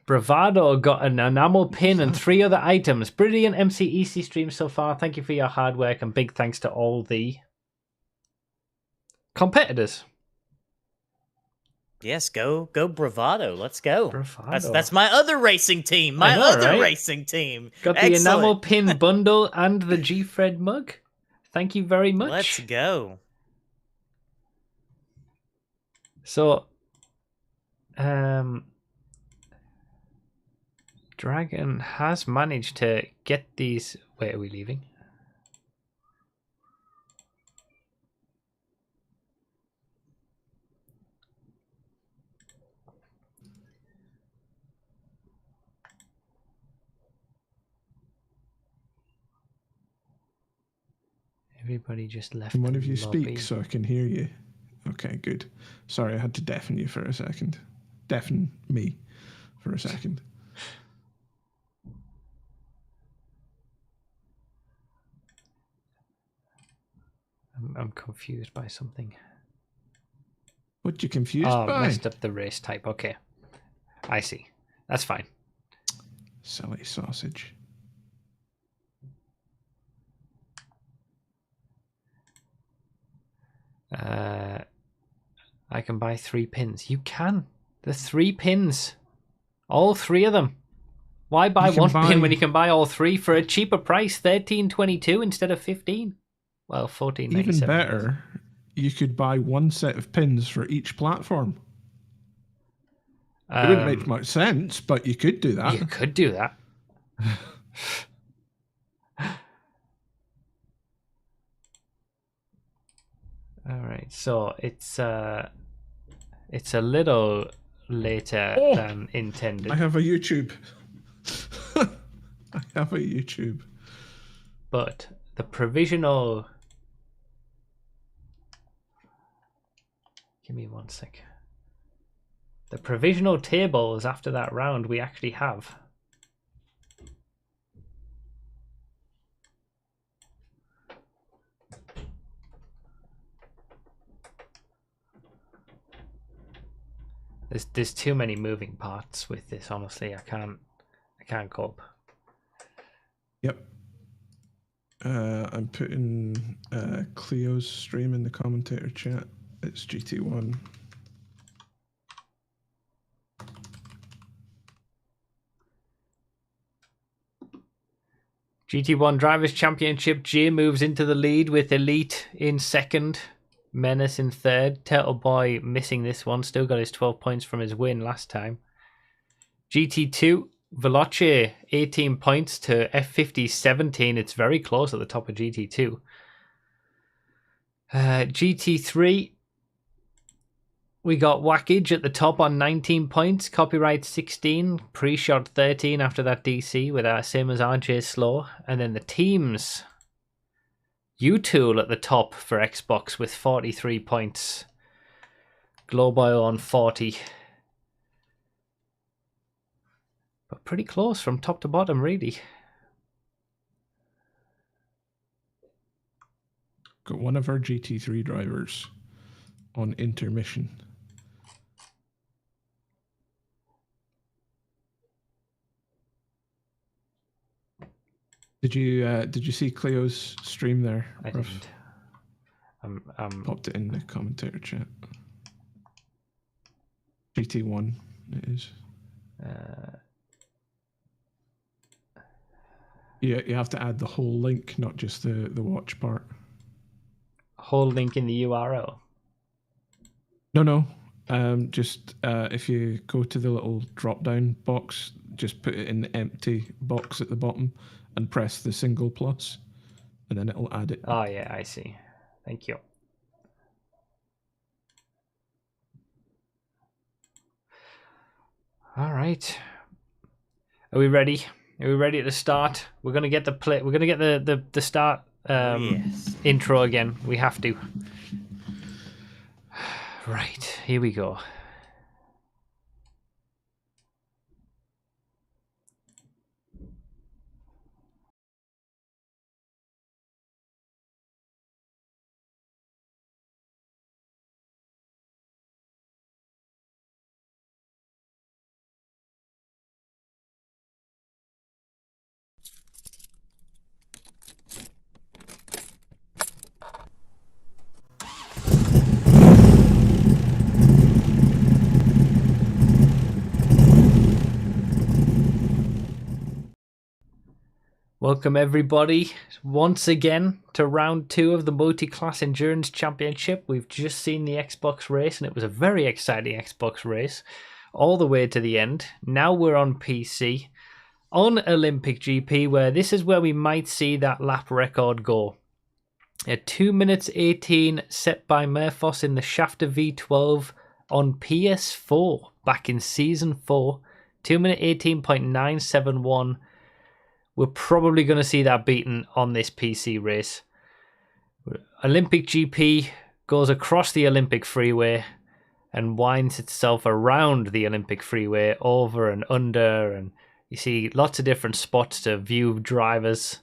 Speaker 1: Bravado got an enamel pin and 3 other items. Brilliant MCEC stream so far. Thank you for your hard work and big thanks to all the competitors.
Speaker 8: Yes, go Bravado. Let's go.
Speaker 1: Bravado.
Speaker 8: That's my other racing team. Racing team.
Speaker 1: Got the
Speaker 8: Excellent.
Speaker 1: enamel pin bundle and the G-Fred mug. Thank you very much.
Speaker 8: Let's go.
Speaker 1: So, Dragon has managed to get these. Wait, are we leaving? Everybody just left.
Speaker 2: Can one of you
Speaker 1: lobby.
Speaker 2: speak so I can hear you? Okay, good. Sorry, I had to deafen you for a second. Deafen me for a second.
Speaker 1: I'm confused by something.
Speaker 2: What you confused
Speaker 1: by?
Speaker 2: by?
Speaker 1: Messed up the race type. Okay, I see. That's fine.
Speaker 2: Silly sausage.
Speaker 1: I can buy 3 pins. You can. The 3 pins. All 3 of them. Why buy one pin when you can buy all 3 for a cheaper price? $13.22 instead of $15. Well, $14.97.
Speaker 2: Even better, you could buy 1 set of pins for each platform. It wouldn't make much sense, but you could do that.
Speaker 1: You could do that. All right, so it's a little later than intended.
Speaker 2: I have a YouTube. I have a YouTube.
Speaker 1: But the provisional. Give me 1 sec. The provisional tables after that round we actually have. There's too many moving parts with this. Honestly, I can't cope.
Speaker 2: Yep. I'm putting Cleo's stream in the commentator chat. It's GT1.
Speaker 1: GT1 Drivers' Championship. Jay moves into the lead with Elite in second. Menace in third. Turtle Boy missing this one. Still got his 12 points from his win last time. GT2, Veloce, 18 points to F50, 17. It's very close at the top of GT2. GT3, we got Whackage at the top on 19 points. Copyright 16. Pre-shot 13 after that DC with our same as RJ Slow. And then the teams. U-Tool at the top for Xbox with 43 points. Global on 40. But pretty close from top to bottom, really.
Speaker 2: Got one of our GT3 drivers on intermission. Did you see Cleo's stream there?
Speaker 1: I
Speaker 2: Ruff?
Speaker 1: didn't.
Speaker 2: Popped it in the commentator chat. GT1 it is. You have to add the whole link, not just the watch part.
Speaker 1: Whole link in the URL.
Speaker 2: No. Just if you go to the little drop-down box, just put it in the empty box at the bottom and press the single plus, and then it'll add it.
Speaker 1: Oh, yeah, I see. Thank you. All right. Are we ready? Are we ready to start? We're gonna get the play. We're gonna get the start
Speaker 8: Yes.
Speaker 1: intro again. We have to. Right, here we go. Welcome everybody once again to round 2 of the Multi-Class Endurance Championship. We've just seen the Xbox race and it was a very exciting Xbox race all the way to the end. Now we're on PC on Olympic GP, where this is where we might see that lap record go. A 2 minutes 18 set by Murphos in the Shafter V12 on PS4 back in Season 4. 2 minute 18.971. We're probably going to see that beaten on this PC race. Olympic GP goes across the Olympic freeway and winds itself around the Olympic freeway, over and under, and you see lots of different spots to view drivers.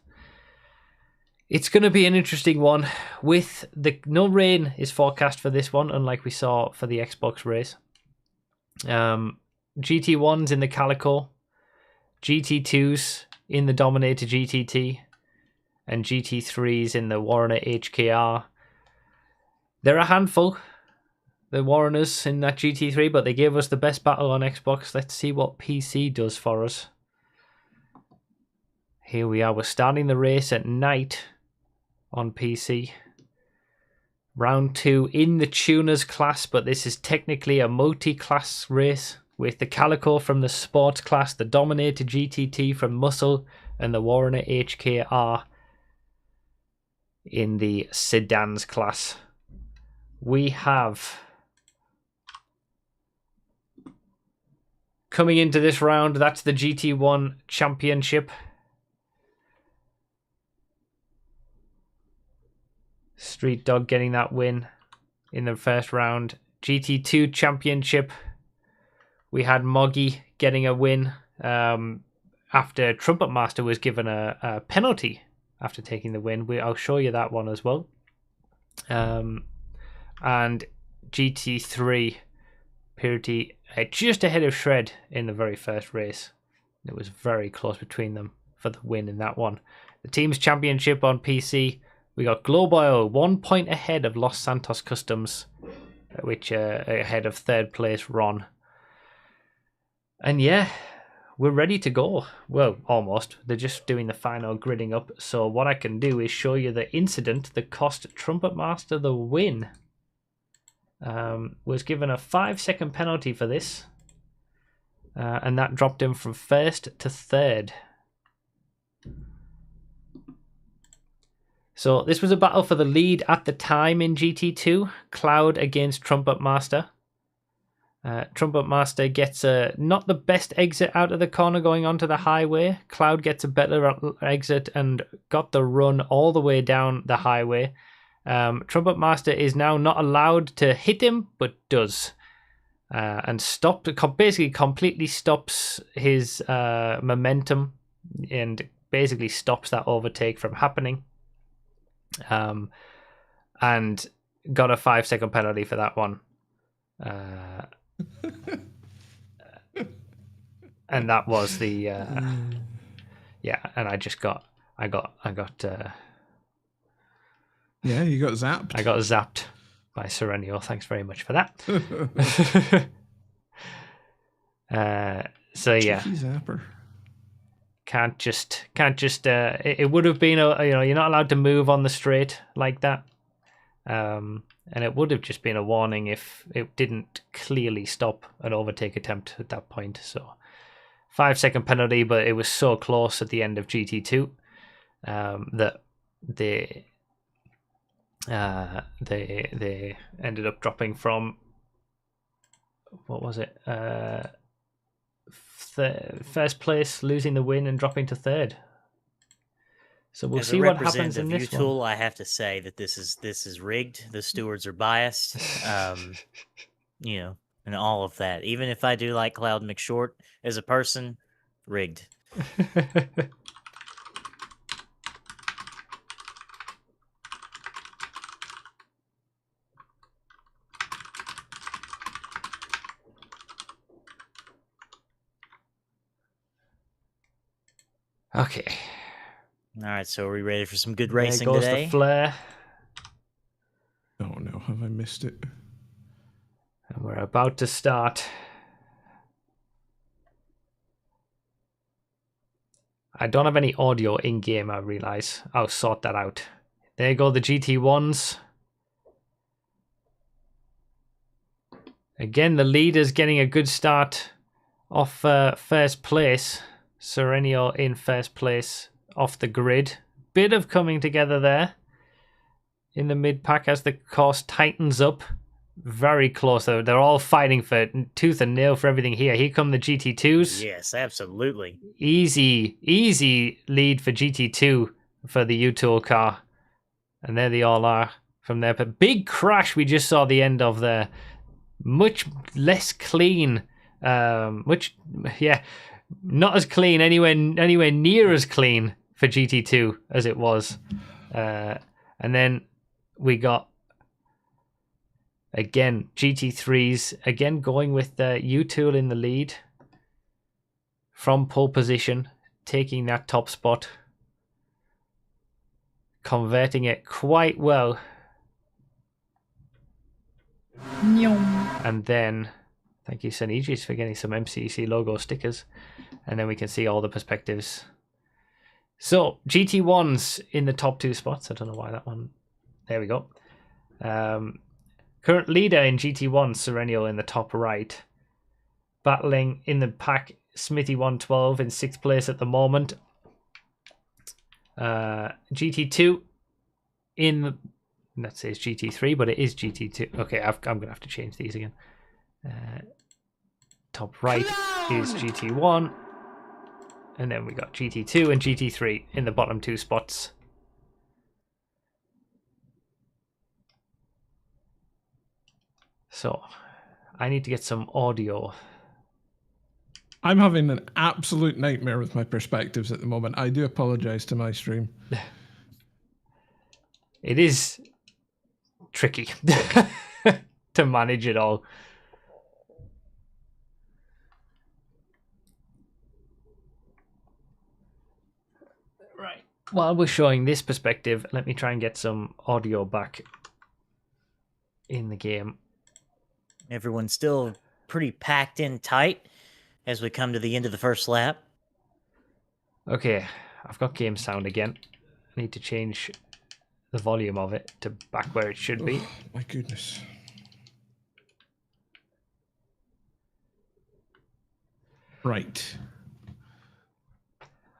Speaker 1: It's going to be an interesting one. With no rain is forecast for this one, unlike we saw for the Xbox race. GT1s in the Calico, GT2s in the Dominator GTT, and GT3s in the Warrener HKR. They're a handful, the Warreners in that GT3, but they gave us the best battle on Xbox. Let's see what PC does for us. Here we are. We're starting the race at night on PC. Round 2 in the tuners class, but this is technically a multi-class race, with the Calico from the sports class, the Dominator GTT from muscle, and the Warrener HKR in the sedans class. We have, coming into this round, that's the GT1 Championship. Street Dog getting that win in the first round. GT2 Championship. We had Moggy getting a win after Trumpet Master was given a penalty after taking the win. I'll show you that one as well. And GT3 Purity just ahead of Shred in the very first race. It was very close between them for the win in that one. The Teams Championship on PC. We got Global 1 point ahead of Los Santos Customs, which ahead of third place Ron. And yeah, we're ready to go. Well, almost. They're just doing the final gridding up. So what I can do is show you the incident that cost Trumpet Master the win was given a 5-second penalty for this. And that dropped him from first to third. So this was a battle for the lead at the time in GT2. Cloud against Trumpet Master. Trumpet Master gets not the best exit out of the corner going onto the highway. Cloud gets a better exit and got the run all the way down the highway. Trumpet Master is now not allowed to hit him, but does. And basically completely stops his momentum and basically stops that overtake from happening. And got a 5-second penalty for that one. And that was the yeah, and I got
Speaker 2: yeah, you got zapped.
Speaker 1: I got zapped by Serenio. Thanks very much for that. So yeah,
Speaker 2: Cheeky zapper.
Speaker 1: can't just it would have been you're not allowed to move on the straight like that. And it would have just been a warning if it didn't clearly stop an overtake attempt at that point. So 5-second penalty, but it was so close at the end of GT2 that they ended up dropping from, what was it? First place, losing the win and dropping to third. So we'll see what happens in this
Speaker 8: U-Tool,
Speaker 1: one.
Speaker 8: I have to say that this is rigged. The stewards are biased, and all of that. Even if I do like Cloud McShort as a person, rigged.
Speaker 1: Okay.
Speaker 8: All right, so are we ready for some good
Speaker 1: There
Speaker 8: racing
Speaker 1: goes
Speaker 8: today?
Speaker 1: the flare.
Speaker 2: Oh no, have I missed it?
Speaker 1: And we're about to start. I don't have any audio in-game, I realise. I'll sort that out. There go the GT1s. Again, the leader's getting a good start off first place. Serenio in first place off the grid. Bit of coming together there in the mid-pack as the course tightens up. Very close. They're all fighting for tooth and nail for everything here. Here come the GT2s.
Speaker 8: Yes, absolutely.
Speaker 1: Easy lead for GT2 for the U-Tool car. And there they all are from there. But big crash we just saw the end of there. Much less clean. Not as clean, anywhere near as clean for GT2 as it was. And then we got, again, GT3s, again going with U-Tool in the lead from pole position, taking that top spot, converting it quite well. And then, thank you, Sunigis, for getting some MCEC logo stickers. And then we can see all the perspectives. So, GT1s in the top 2 spots. I don't know why that one. There we go. Current leader in GT1, Serenio in the top right. Battling in the pack, Smithy 112 in 6th place at the moment. GT2 in, that says GT3, but it is GT2. Okay, I'm going to have to change these again. Top right is GT1. And then we got GT2 and GT3 in the bottom 2 spots. So, I need to get some audio.
Speaker 2: I'm having an absolute nightmare with my perspectives at the moment. I do apologize to my stream.
Speaker 1: It is tricky to manage it all. Right. While we're showing this perspective, let me try and get some audio back in the game.
Speaker 8: Everyone's still pretty packed in tight as we come to the end of the first lap.
Speaker 1: Okay, I've got game sound again. I need to change the volume of it to back where it should be.
Speaker 2: Oh, my goodness. Right.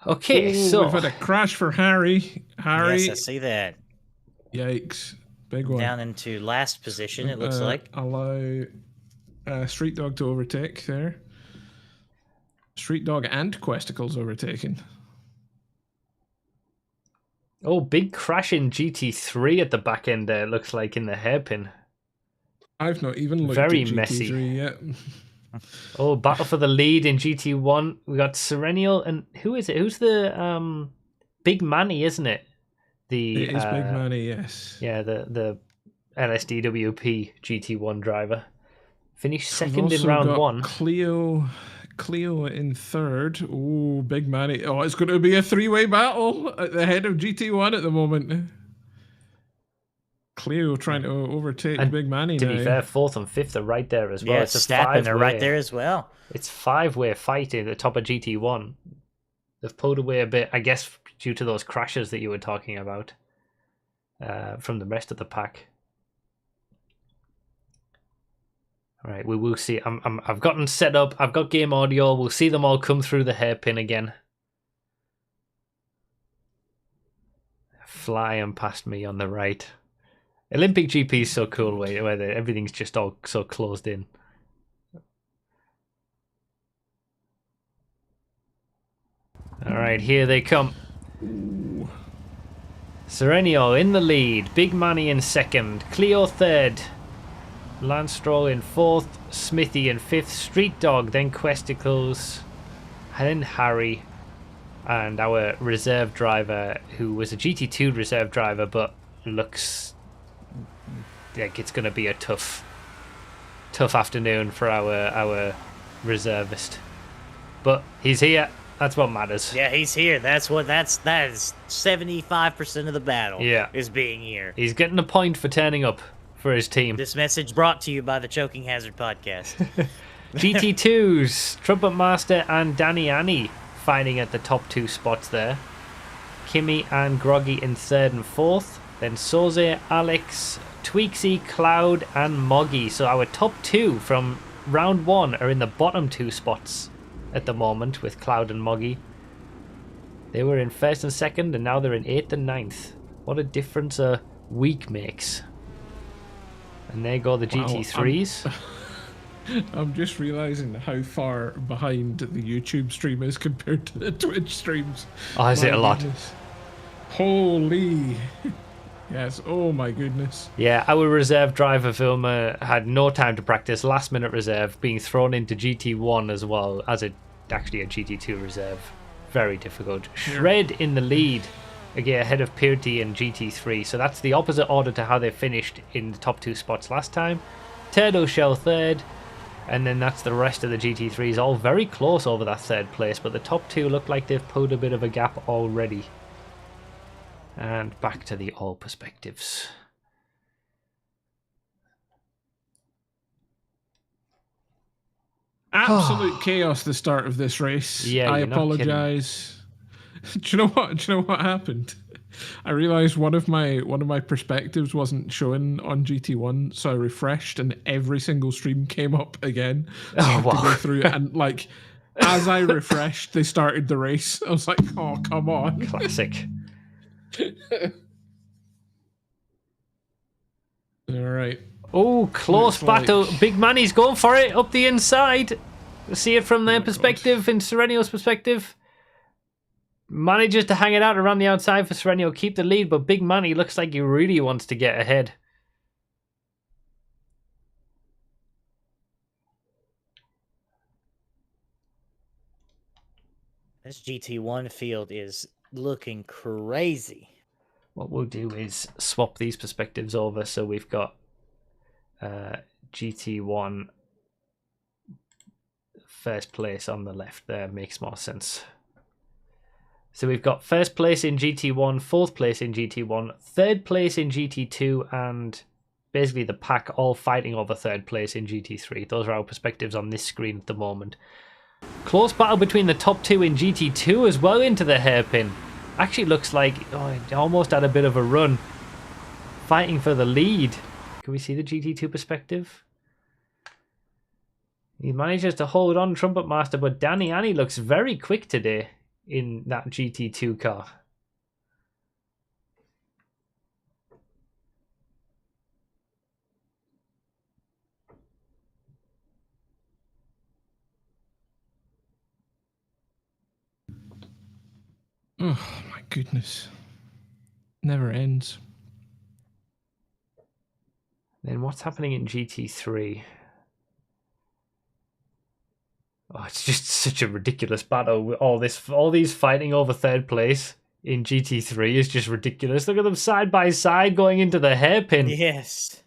Speaker 1: Okay,
Speaker 2: Ooh,
Speaker 1: so
Speaker 2: we've had a crash for Harry. Harry.
Speaker 8: Yes, I see that.
Speaker 2: Yikes. Big one.
Speaker 8: Down into last position, it looks like.
Speaker 2: Allow Street Dog to overtake there. Street Dog and Questicles overtaken.
Speaker 1: oh, big crash in GT3 at the back end there. It looks like in the hairpin.
Speaker 2: I've not even looked
Speaker 1: Very
Speaker 2: at GT3
Speaker 1: messy.
Speaker 2: yet.
Speaker 1: Oh, battle for the lead in GT1. We got Serenial and who is it? Who's the Big Manny, isn't it?
Speaker 2: It is Big Manny, yes.
Speaker 1: Yeah, the LSDWP GT1 driver. Finished
Speaker 2: We've
Speaker 1: second in
Speaker 2: also
Speaker 1: round
Speaker 2: got
Speaker 1: 1.
Speaker 2: Cleo in third. Oh, Big Manny. Oh, it's going to be a three-way battle at the head of GT1 at the moment. Cleo trying to overtake
Speaker 1: And
Speaker 2: Big Manny
Speaker 1: to
Speaker 2: now.
Speaker 1: be fair, 4th and 5th are right there as well.
Speaker 8: Yeah,
Speaker 1: It's a
Speaker 8: Stappen are right
Speaker 1: five-way.
Speaker 8: there as well.
Speaker 1: It's 5-way fight at the top of GT1. They've pulled away a bit, I guess, due to those crashes that you were talking about from the rest of the pack. All right, we will see. I've gotten set up. I've got game audio. We'll see them all come through the hairpin again. Flying past me on the right. Olympic GP is so cool where everything's just all so closed in. All right, here they come.
Speaker 2: Ooh.
Speaker 1: Serenio in the lead. Big Manny in second. Cleo third. Lance Stroll in fourth. Smithy in fifth. Street Dog, then Questicles, and then Harry. And our reserve driver, who was a GT2 reserve driver, but looks like it's going to be a tough afternoon for our reservist. But he's here. That's what matters.
Speaker 8: Yeah, he's here. That is 75% of the battle.
Speaker 1: Yeah.
Speaker 8: Is being here.
Speaker 1: He's getting a point for turning up for his team.
Speaker 8: This message brought to you by the Choking Hazard podcast.
Speaker 1: GT2s, Trumpet Master and Danny Annie fighting at the top 2 spots there. Kimmy and Groggy in third and fourth. Then Soze, Alex, Tweaksy, Cloud and Moggy. So our top 2 from round 1 are in the bottom 2 spots at the moment with Cloud and Moggy. They were in first and second and now they're in 8th and 9th. What a difference a week makes. And there go the GT3s.
Speaker 2: I'm just realizing how far behind the YouTube stream is compared to the Twitch streams.
Speaker 1: Oh, is it a lot?
Speaker 2: Goodness. Holy. Yes, oh my goodness.
Speaker 1: Yeah, our reserve driver Vilma had no time to practice, last minute reserve, being thrown into GT1 as well as actually a GT2 reserve. Very difficult. Shred in the lead, again ahead of Pirti in GT3, so that's the opposite order to how they finished in the top 2 spots last time. Turdo Shell third, and then that's the rest of the GT3s, all very close over that third place, but the top 2 look like they've pulled a bit of a gap already. And back to the all perspectives.
Speaker 2: Absolute chaos the start of this race.
Speaker 1: Yeah,
Speaker 2: I
Speaker 1: you're not kidding.
Speaker 2: apologize. Do you know what happened? I realized one of my perspectives wasn't showing on GT1, so I refreshed and every single stream came up again. So I had to go through and like as I refreshed, they started the race. I was like, oh come on.
Speaker 1: Classic.
Speaker 2: All right.
Speaker 1: Oh, close
Speaker 2: Looks
Speaker 1: battle.
Speaker 2: like-
Speaker 1: Big Manny's going for it up the inside. See it from their perspective, in Serenio's perspective. Manages to hang it out around the outside for Serenio, keep the lead, but Big Manny looks like he really wants to get ahead.
Speaker 8: This GT1 field is looking crazy.
Speaker 1: What we'll do is swap these perspectives over, so we've got GT1 first place on the left there. Makes more sense. So we've got first place in GT1, fourth place in GT1, third place in GT2, and basically the pack all fighting over third place in GT3. Those are our perspectives on this screen at the moment. Close battle between the top 2 in GT2 as well into the hairpin. Actually looks like it almost had a bit of a run. Fighting for the lead. Can we see the GT2 perspective? He manages to hold on, Trumpet Master, but Danny Annie looks very quick today in that GT2 car.
Speaker 2: Oh my goodness. Never ends.
Speaker 1: Then what's happening in GT3? Oh, it's just such a ridiculous battle. All these fighting over third place in GT3 is just ridiculous. Look at them side by side going into the hairpin.
Speaker 8: Yes.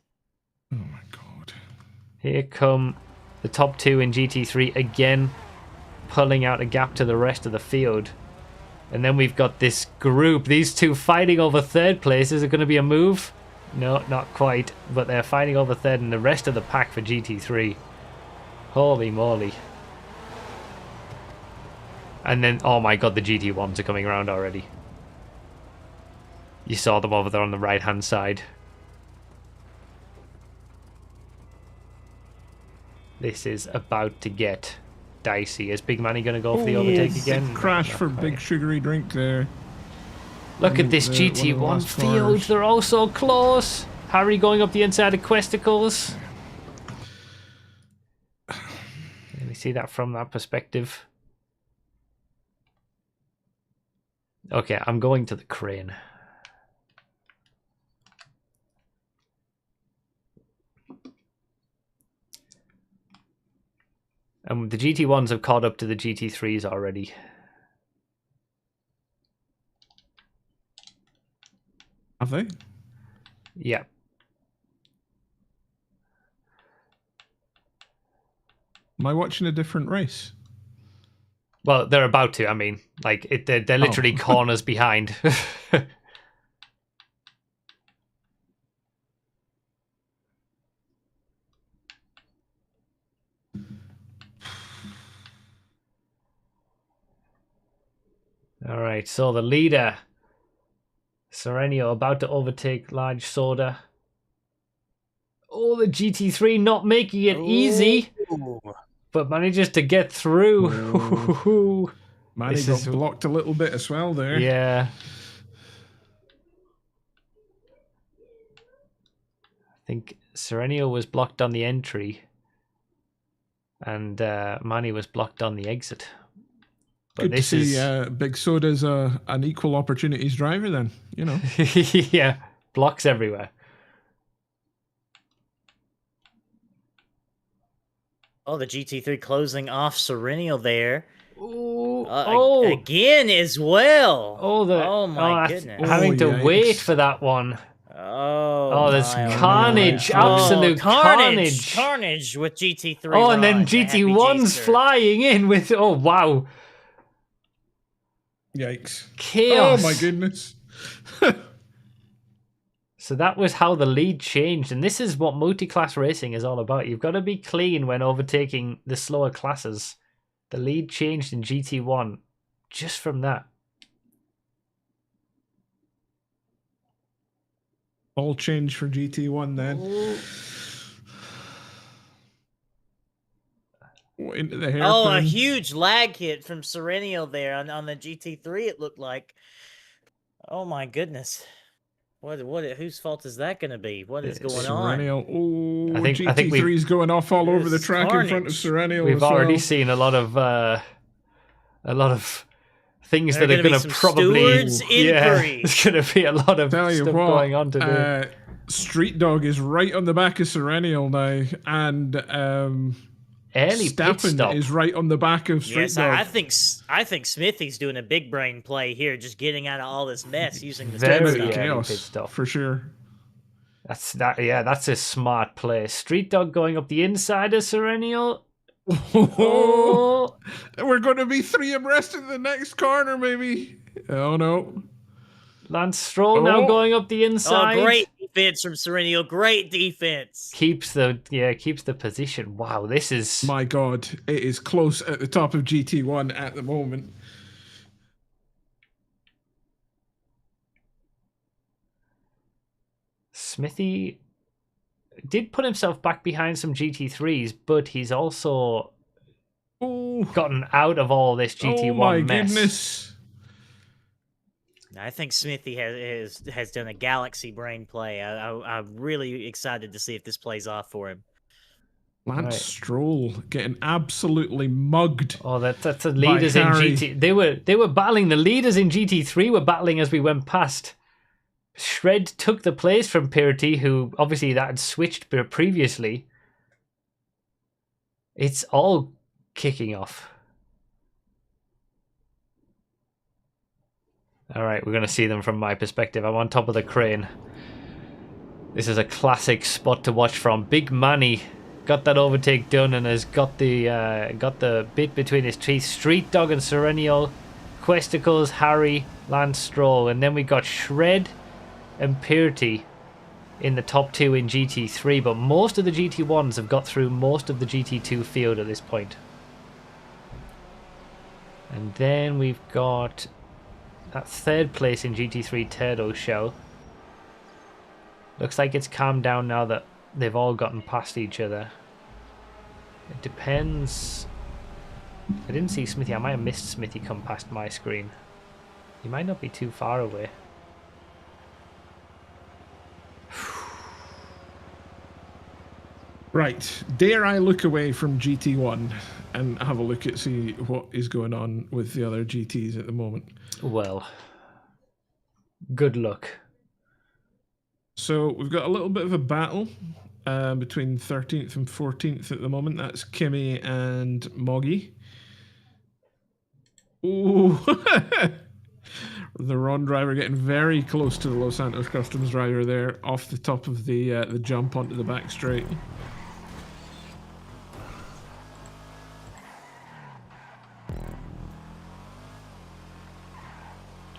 Speaker 2: Oh my god.
Speaker 1: Here come the top two in GT3 again, pulling out a gap to the rest of the field. And then we've got this group. These two fighting over third place. Is it going to be a move? No, not quite. But they're fighting over third and the rest of the pack for GT3. Holy moly. And then, oh my god, the GT1s are coming around already. You saw them over there on the right-hand side. This is about to get dicey. Is Big Manny going to go for the overtake again?
Speaker 2: Crash
Speaker 1: Not
Speaker 2: for
Speaker 1: quite.
Speaker 2: big sugary drink there.
Speaker 1: Look at this
Speaker 2: One of the
Speaker 1: GT1
Speaker 2: last
Speaker 1: field.
Speaker 2: cars.
Speaker 1: They're all so close. Harry going up the inside of Questicles. Let me see that from that perspective. Okay, I'm going to the crane. And the GT1s have caught up to the GT3s already.
Speaker 2: Have they?
Speaker 1: Yeah.
Speaker 2: Am I watching a different race?
Speaker 1: Well, they're about to. I mean, like they're literally corners behind. All right, so the leader, Serenio, about to overtake Large Soda. Oh, the GT3 not making it easy, but manages to get through.
Speaker 2: Manny
Speaker 1: This
Speaker 2: got
Speaker 1: is-
Speaker 2: blocked a little bit as well there.
Speaker 1: Yeah. I think Serenio was blocked on the entry, and Manny was blocked on the exit. But
Speaker 2: Good to
Speaker 1: this
Speaker 2: see
Speaker 1: is
Speaker 2: Big Soda's an equal opportunities driver then, you know.
Speaker 1: yeah, blocks everywhere.
Speaker 8: Oh, the GT3 closing off Serennial there.
Speaker 1: Oh,
Speaker 8: Again as well.
Speaker 1: oh
Speaker 8: my goodness.
Speaker 1: having to
Speaker 2: yikes.
Speaker 1: wait for that one.
Speaker 8: Oh,
Speaker 1: there's
Speaker 8: my,
Speaker 1: carnage,
Speaker 8: my.
Speaker 1: absolute carnage.
Speaker 8: Carnage with GT3.
Speaker 1: Oh, and then
Speaker 8: run. The Happy
Speaker 1: GT1's
Speaker 8: G-Ster.
Speaker 1: flying in with, oh wow,
Speaker 2: Yikes.
Speaker 1: chaos.
Speaker 2: Oh my goodness.
Speaker 1: So that was how the lead changed, and this is what multi-class racing is all about. You've got to be clean when overtaking the slower classes. The lead changed in GT1 just from that.
Speaker 2: All change for GT1 then. Into the hairpin.
Speaker 8: Oh, a huge lag hit from Serennial there on the GT3, it looked like. Oh my goodness. Whose fault is that going to be? What is going on?
Speaker 2: Serennial. Oh,
Speaker 1: I think
Speaker 2: GT3's going off all over the
Speaker 8: This
Speaker 2: track in front of
Speaker 8: carnage.
Speaker 2: Serennial.
Speaker 1: We've
Speaker 2: as
Speaker 1: already
Speaker 2: well.
Speaker 1: seen a lot of things
Speaker 8: There are
Speaker 1: that are
Speaker 8: gonna be
Speaker 1: going to
Speaker 8: some
Speaker 1: probably
Speaker 8: stewards'
Speaker 1: yeah,
Speaker 8: inquiries.
Speaker 1: there's going to be a lot of
Speaker 2: Tell you
Speaker 1: stuff
Speaker 2: what,
Speaker 1: going on today.
Speaker 2: Street Dog is right on the back of Serennial now, and
Speaker 1: Early pit stop.
Speaker 2: Stappen is right on the back of Street
Speaker 8: Yes,
Speaker 2: Dog.
Speaker 8: I think Smithy's doing a big brain play here, just getting out of all this mess using the
Speaker 1: Very
Speaker 8: speed
Speaker 1: early
Speaker 8: stop.
Speaker 2: chaos
Speaker 1: pit stop.
Speaker 2: for sure.
Speaker 1: That's a smart play. Street Dog going up the inside of Serennial.
Speaker 2: Oh, we're going to be 3 abreast in the next corner, maybe. Oh no.
Speaker 1: Lance Stroll now
Speaker 2: Oh.
Speaker 1: going up the inside.
Speaker 8: Oh, great defense from Serennial. Great defense.
Speaker 1: Keeps the position. Wow, this is
Speaker 2: My God, it is close at the top of GT1 at the moment.
Speaker 1: Smithy did put himself back behind some GT3s, but he's also gotten out of all this GT1
Speaker 2: oh my
Speaker 1: mess.
Speaker 2: goodness.
Speaker 8: I think Smithy has done a galaxy brain play. I'm really excited to see if this plays off for him.
Speaker 2: Lance
Speaker 1: Right.
Speaker 2: Stroll getting absolutely mugged.
Speaker 1: Oh, that's the leaders in
Speaker 2: Harry.
Speaker 1: GT. They were battling. The leaders in GT3 were battling as we went past. Shred took the place from Purity, who obviously that had switched previously. It's all kicking off. All right, we're going to see them from my perspective. I'm on top of the crane. This is a classic spot to watch from. Big Manny got that overtake done and has got the bit between his teeth. Street Dog and Serenial, Questicles, Harry, Lance Stroll, and then we got Shred and Purity in the top two in GT3, but most of the GT1s have got through most of the GT2 field at this point. And then we've got that third place in GT3 Turdo Shell. Looks like it's calmed down now that they've all gotten past each other. It depends. I didn't see Smithy. I might have missed Smithy come past my screen. He might not be too far away.
Speaker 2: Right, dare I look away from GT1 and have a look at see what is going on with the other GTs at the moment?
Speaker 1: Well, good luck.
Speaker 2: So we've got a little bit of a battle between 13th and 14th at the moment. That's Kimmy and Moggy. Ooh, the Ron driver getting very close to the Los Santos Customs driver there, off the top of the jump onto the back straight.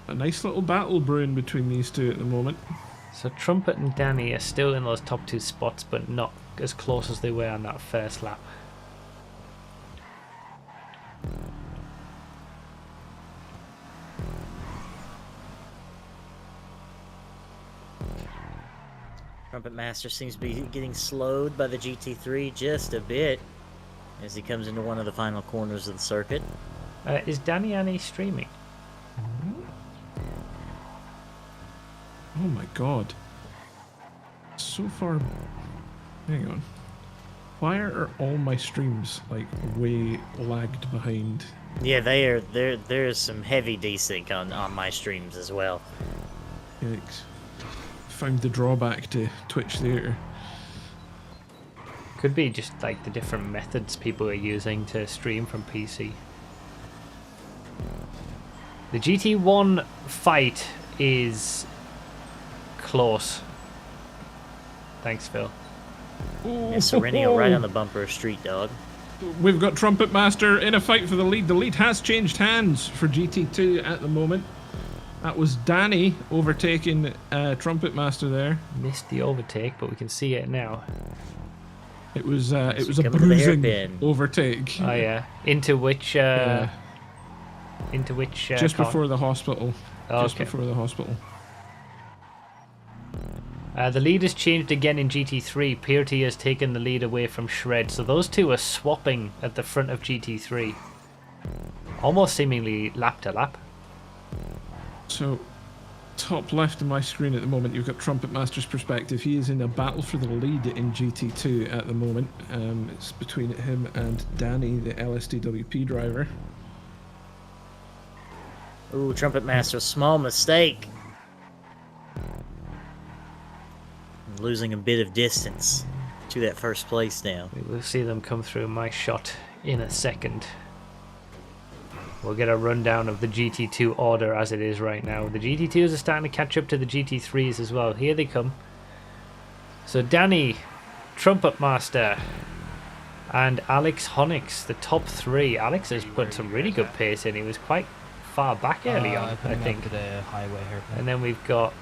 Speaker 2: A nice little battle brewing between these two at the moment.
Speaker 1: So Trumpet and Danny are still in those top two spots, but not as close as they were on that first lap.
Speaker 8: Trumpet Master seems to be getting slowed by the GT3 just a bit as he comes into one of the final corners of the circuit.
Speaker 1: Is Danny Annie streaming?
Speaker 2: Oh my god. So far. Hang on. Why are all my streams like way lagged behind?
Speaker 8: Yeah, there's some heavy desync on my streams as well.
Speaker 2: Yikes. Found the drawback to Twitch Theatre.
Speaker 1: Could be just like the different methods people are using to stream from PC. The GT1 fight is close. Thanks, Phil.
Speaker 8: And Serenio right on the bumper of Street Dog.
Speaker 2: We've got Trumpet Master in a fight for the lead. The lead has changed hands for GT2 at the moment. That was Danny overtaking Trumpet Master there.
Speaker 1: Missed the overtake, but we can see it now.
Speaker 2: It was a
Speaker 8: coming to the
Speaker 2: bruising
Speaker 8: hairpin.
Speaker 2: overtake.
Speaker 1: Oh yeah, into which
Speaker 2: just
Speaker 1: car?
Speaker 2: before the hospital.
Speaker 1: Oh,
Speaker 2: Just
Speaker 1: okay.
Speaker 2: before the hospital.
Speaker 1: The lead has changed again in GT3. Purity has taken the lead away from Shred, so those two are swapping at the front of GT3. Almost seemingly lap to lap.
Speaker 2: So, top left of my screen at the moment, you've got Trumpet Master's perspective. He is in a battle for the lead in GT2 at the moment. It's between him and Danny, the LSDWP driver.
Speaker 8: Ooh, Trumpet Master, small mistake. Losing a bit of distance to that first place now.
Speaker 1: We will see them come through my shot in a second. We'll get a rundown of the GT2 order as it is right now. The GT2s are starting to catch up to the GT3s as well. Here they come. So Danny, Trumpet Master, and Alex Honix, the top three. Alex has put some really good pace in. He was quite far back early on, I think.
Speaker 6: The highway here.
Speaker 1: And then we've got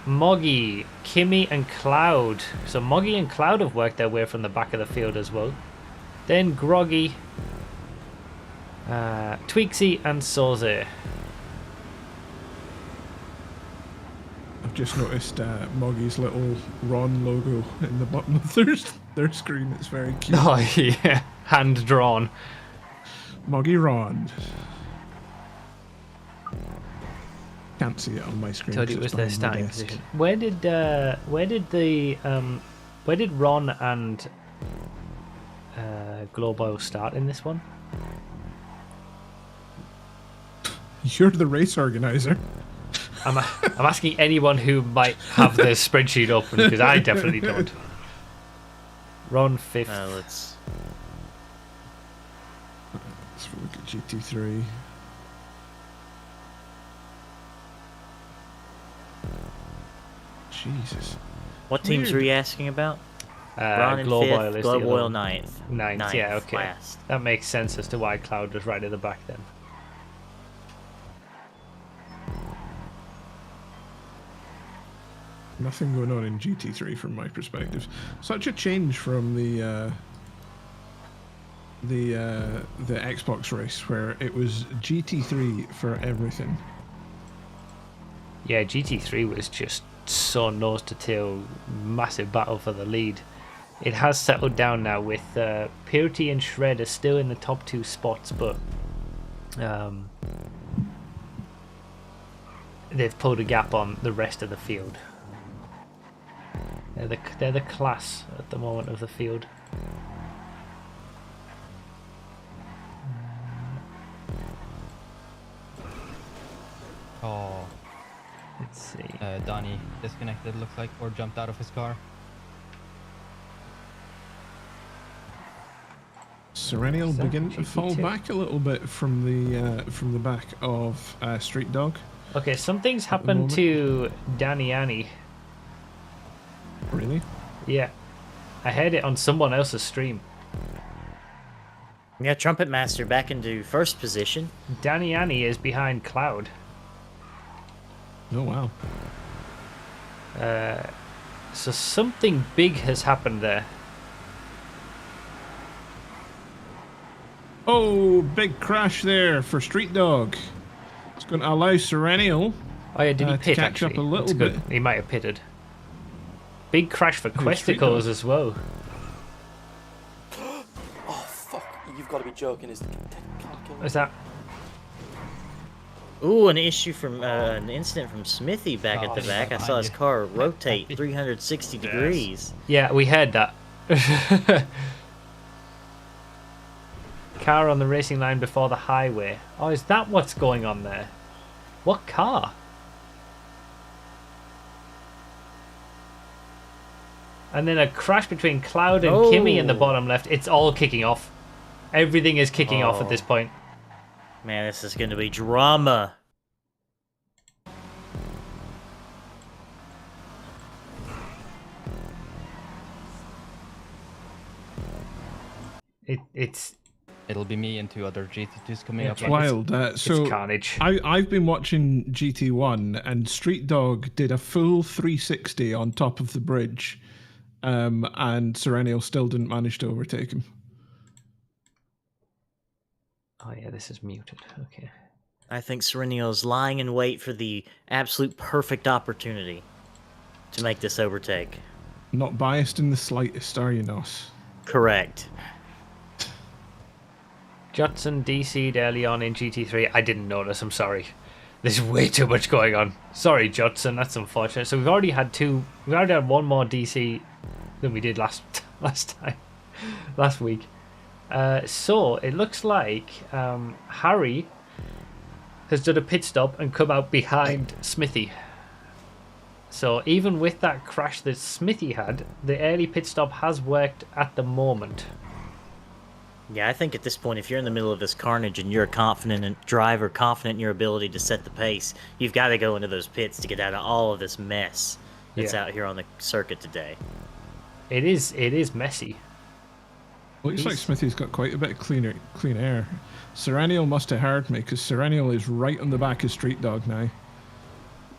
Speaker 1: Moggy, Kimmy, and Cloud. So Moggy and Cloud have worked their way from the back of the field as well. Then Groggy, Tweaksy, and Soze.
Speaker 2: I've just noticed Moggy's little Ron logo in the bottom of their screen. It's very cute.
Speaker 1: Oh yeah, hand drawn.
Speaker 2: Moggy Ron. Can't see it on my screen.
Speaker 1: Told you
Speaker 2: 'cause
Speaker 1: it was
Speaker 2: it's
Speaker 1: their
Speaker 2: behind my
Speaker 1: starting
Speaker 2: desk.
Speaker 1: position. Where did Ron and Glowboil start in this one?
Speaker 2: You're the race organizer.
Speaker 1: I'm asking anyone who might have the spreadsheet open because I definitely don't. Ron 5th.
Speaker 2: Let's look at GT3. Jesus.
Speaker 8: What teams
Speaker 2: Weird.
Speaker 8: were you asking about? Ron in
Speaker 1: Glowboil
Speaker 8: 5th,
Speaker 1: is the other
Speaker 8: Glowboil
Speaker 1: one.
Speaker 8: 9th.
Speaker 1: Ninth, yeah, okay.
Speaker 8: Last.
Speaker 1: That makes sense as to why Cloud was right at the back then.
Speaker 2: Nothing going on in GT3 from my perspective. Such a change from the Xbox race where it was GT3 for everything.
Speaker 1: Yeah, GT3 was just so nose to tail, massive battle for the lead. It has settled down now with Purity and Shredder still in the top 2 spots, but they've pulled a gap on the rest of the field. They're the class at the moment of the field.
Speaker 10: Oh,
Speaker 1: Let's see.
Speaker 10: Donnie disconnected, looks like, or jumped out of his car.
Speaker 2: Serenial
Speaker 1: Is that
Speaker 2: begin to fall
Speaker 1: GT2?
Speaker 2: back a little bit from the back of Street Dog.
Speaker 1: Okay, something's
Speaker 2: the
Speaker 1: happened
Speaker 2: moment.
Speaker 1: to Danny Annie.
Speaker 2: Really?
Speaker 1: Yeah, I heard it on someone else's stream.
Speaker 8: Yeah, Trumpet Master back into first position.
Speaker 1: Danny Annie is behind Cloud.
Speaker 2: Oh wow.
Speaker 1: So something big has happened there.
Speaker 2: Oh, big crash there for Street Dog. It's going to allow Serenial
Speaker 1: Oh yeah, did he
Speaker 2: to
Speaker 1: pit
Speaker 2: catch
Speaker 1: actually?
Speaker 2: up a little
Speaker 1: That's good.
Speaker 2: bit.
Speaker 1: He might have pitted. Big crash for
Speaker 2: Who's Street
Speaker 1: Questicles
Speaker 2: Dog?
Speaker 1: as well.
Speaker 4: Oh fuck! You've got to be joking. Is
Speaker 1: Is that?
Speaker 8: Ooh, an issue from an incident from Smithy back at the
Speaker 10: Oh,
Speaker 8: back. I saw his car rotate 360 degrees.
Speaker 1: Yeah, we heard that. Car on the racing line before the highway. Oh, is that what's going on there? What car? And then a crash between Cloud and Kimmy in the
Speaker 8: Oh.
Speaker 1: bottom left. It's all kicking off. Everything is kicking off at
Speaker 8: Oh.
Speaker 1: this point.
Speaker 8: Man, this is going to be drama.
Speaker 1: It's
Speaker 10: It'll be me and 2 other GT2s coming up.
Speaker 2: It's wild. So
Speaker 1: carnage.
Speaker 2: I've been watching GT1 and Street Dog did a full 360 on top of the bridge, and Serenial still didn't manage to overtake him.
Speaker 1: Oh yeah, this is muted. Okay.
Speaker 8: I think Serenial's lying in wait for the absolute perfect opportunity to make this overtake.
Speaker 2: Not biased in the slightest, are you, Nos?
Speaker 8: Correct.
Speaker 1: Judson DC'd early on in GT3. I didn't notice, I'm sorry. There's way too much going on. Sorry, Judson, that's unfortunate. So we've already had one more DC than we did last week. So it looks like Harry has done a pit stop and come out behind Smithy. So even with that crash that Smithy had, the early pit stop has worked at the moment.
Speaker 8: Yeah, I think at this point, if you're in the middle of this carnage and you're a confident driver, confident in your ability to set the pace, you've got to go into those pits to get out of all of this mess that's out here on the circuit today.
Speaker 1: It is messy.
Speaker 2: Looks like Smithy's got quite a bit of clean air. Serenial must have heard me, because Serenial is right on the back of Street Dog now.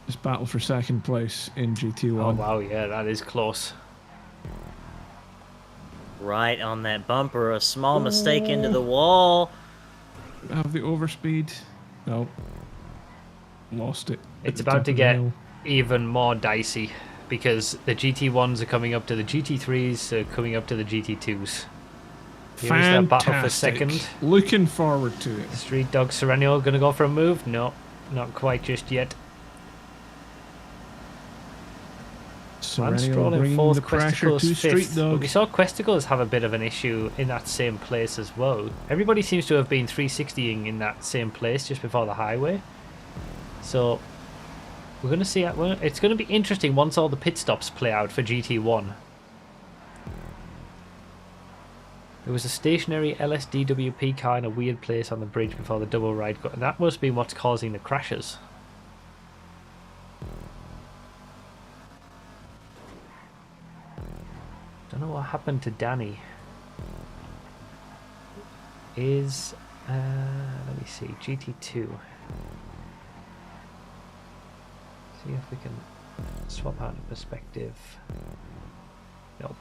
Speaker 2: This battle for second place in GT1.
Speaker 1: Oh wow, yeah, that is close.
Speaker 8: Right on that bumper, a small mistake into the wall.
Speaker 2: Have the overspeed. No. Lost it.
Speaker 1: It's
Speaker 2: at the
Speaker 1: about
Speaker 2: top
Speaker 1: to
Speaker 2: of the
Speaker 1: get
Speaker 2: hill.
Speaker 1: even more dicey because the GT1s are coming up to the GT3s, are coming up to the GT2s. Here's that battle for second.
Speaker 2: Looking forward to it.
Speaker 1: Street Dog Serenial going to go for a move? No, not quite just yet. Van Stroll in fourth, Questicles fifth. But we saw Questicles have a bit of an issue in that same place as well. Everybody seems to have been 360ing in that same place just before the highway. So we're going to see. It's going to be interesting once all the pit stops play out for GT1. There was a stationary LSDWP car in a weird place on the bridge before the double ride. That must be what's causing the crashes. Don't know what happened to Danny. Is let me see, GT2. See if we can swap out the perspective. Nope.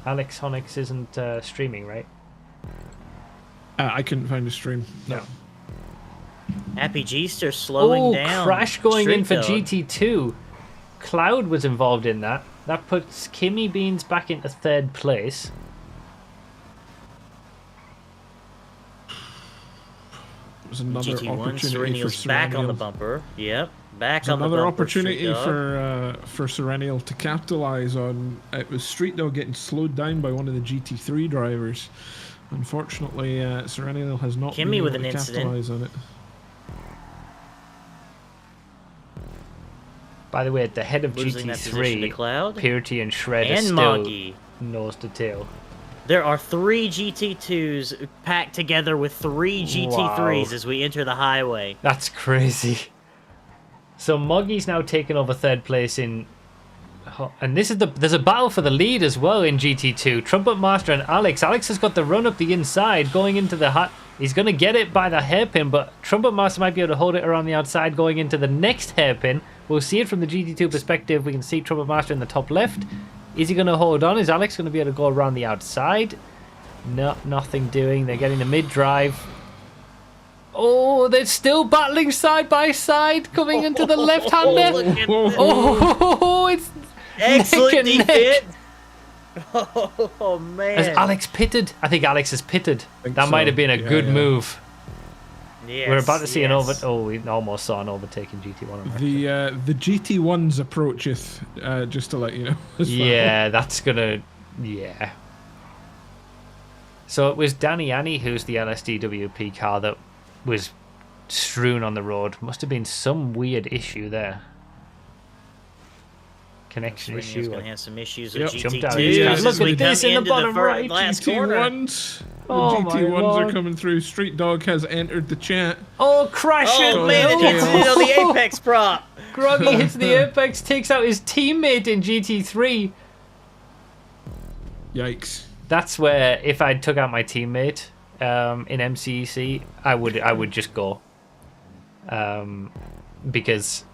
Speaker 1: Alex Honix isn't streaming, right?
Speaker 2: I couldn't find a stream.
Speaker 1: No.
Speaker 8: Happy G-ster slowing down.
Speaker 1: Crash going in for
Speaker 8: Street Dog.
Speaker 1: GT2. Cloud was involved in that. That puts Kimmy Beans back into third place.
Speaker 2: There's another
Speaker 8: GT1
Speaker 2: opportunity for
Speaker 8: Serenial's back on the
Speaker 2: Serenial.
Speaker 8: bumper. Yep, back
Speaker 2: There's
Speaker 8: on the bumper.
Speaker 2: another opportunity
Speaker 8: Street Dog.
Speaker 2: for Serenial to capitalise on. It was Street Dog getting slowed down by one of the GT3 drivers. Unfortunately, Serenial has not
Speaker 8: Kimmy
Speaker 2: been able
Speaker 8: with
Speaker 2: to
Speaker 8: an incident.
Speaker 2: capitalise on it.
Speaker 1: By the way, at the head of
Speaker 8: Losing that position to
Speaker 1: GT3,
Speaker 8: Cloud.
Speaker 1: Purity and Shred are
Speaker 8: And
Speaker 1: still
Speaker 8: Moggy.
Speaker 1: nose to tail.
Speaker 8: There are 3 GT2s packed together with 3 GT3s
Speaker 1: Wow.
Speaker 8: as we enter the highway.
Speaker 1: That's crazy. So Moggy's now taken over third place in, and this is there's a battle for the lead as well in GT2. Trumpet Master and Alex. Alex has got the run up the inside, going into the hot. He's going to get it by the hairpin, but Trumpet Master might be able to hold it around the outside, going into the next hairpin. We'll see it from the GT2 perspective. We can see Trumpet Master in the top left. Is he going to hold on? Is Alex going to be able to go around the outside? No, nothing doing. They're getting the mid-drive. Oh, they're still battling side by side, coming into the left-hander.
Speaker 8: Look at this.
Speaker 1: Oh, it's
Speaker 8: Excellent
Speaker 1: neck and
Speaker 8: defense.
Speaker 1: neck.
Speaker 8: Oh, man.
Speaker 1: Has Alex pitted? I think Alex has pitted.
Speaker 2: Think
Speaker 1: That might
Speaker 2: so.
Speaker 1: have been a
Speaker 2: Yeah,
Speaker 1: good
Speaker 2: yeah.
Speaker 1: move.
Speaker 8: Yes,
Speaker 1: We're about to see an over.
Speaker 8: yes.
Speaker 1: Oh, we almost saw an overtaking GT1.
Speaker 2: The GT1s approacheth, just to let you know. as well.
Speaker 1: Yeah, that's gonna. Yeah. So it was Danny Annie, who's the LSDWP car that was strewn on the road. Must have been some weird issue there. Connection
Speaker 8: Serenial's
Speaker 1: issue.
Speaker 8: going to have some issues
Speaker 2: Yep.
Speaker 8: with
Speaker 1: Jumped out.
Speaker 8: GT2s
Speaker 1: Yeah,
Speaker 8: as
Speaker 1: look
Speaker 8: we
Speaker 1: at this
Speaker 8: come
Speaker 1: in the
Speaker 8: into
Speaker 1: bottom right.
Speaker 8: last corner.
Speaker 2: GT1s. The
Speaker 1: Oh my
Speaker 2: GT1s are
Speaker 1: Lord.
Speaker 2: coming through. Street Dog has entered the chat.
Speaker 1: Oh, crashing!
Speaker 8: Oh, man, it hits it on the apex prop.
Speaker 1: Groggy hits the apex, takes out his teammate in GT3.
Speaker 2: Yikes.
Speaker 1: That's where if I took out my teammate in MCEC, I would just go, because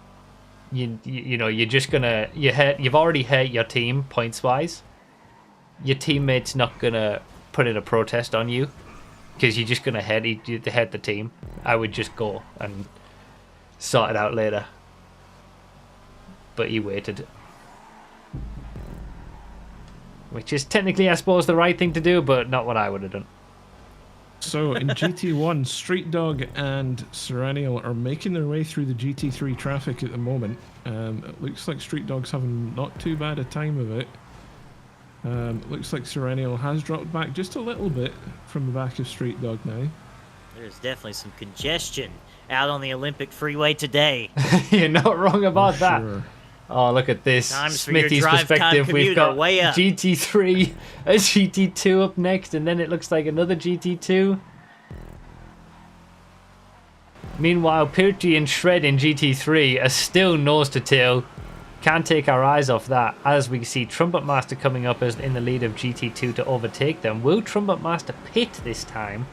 Speaker 1: you know you're just gonna you've already hurt your team points wise. Your teammate's not gonna put in a protest on you because you're just gonna hurt the team. I would just go and sort it out later. But he waited. Which is technically, I suppose, the right thing to do, but not what I would have done.
Speaker 2: So in GT1, Street Dog and Serenial are making their way through the GT3 traffic at the moment. It looks like Street Dog's having not too bad a time of it. It looks like Serenial has dropped back just a little bit from the back of Street Dog now.
Speaker 8: There's definitely some congestion out on the Olympic Freeway today.
Speaker 1: You're not wrong about
Speaker 2: For
Speaker 1: that.
Speaker 2: sure.
Speaker 1: Oh, look at this.
Speaker 8: Times for your
Speaker 1: Smithy's
Speaker 8: drive time
Speaker 1: perspective. We've
Speaker 8: commuter,
Speaker 1: got
Speaker 8: way up.
Speaker 1: GT3, a GT2 up next, and then it looks like another GT2. Meanwhile, Pirti and Shred in GT3 are still nose to tail. Can't take our eyes off that as we see Trumpet Master coming up as in the lead of GT2 to overtake them. Will Trumpet Master pit this time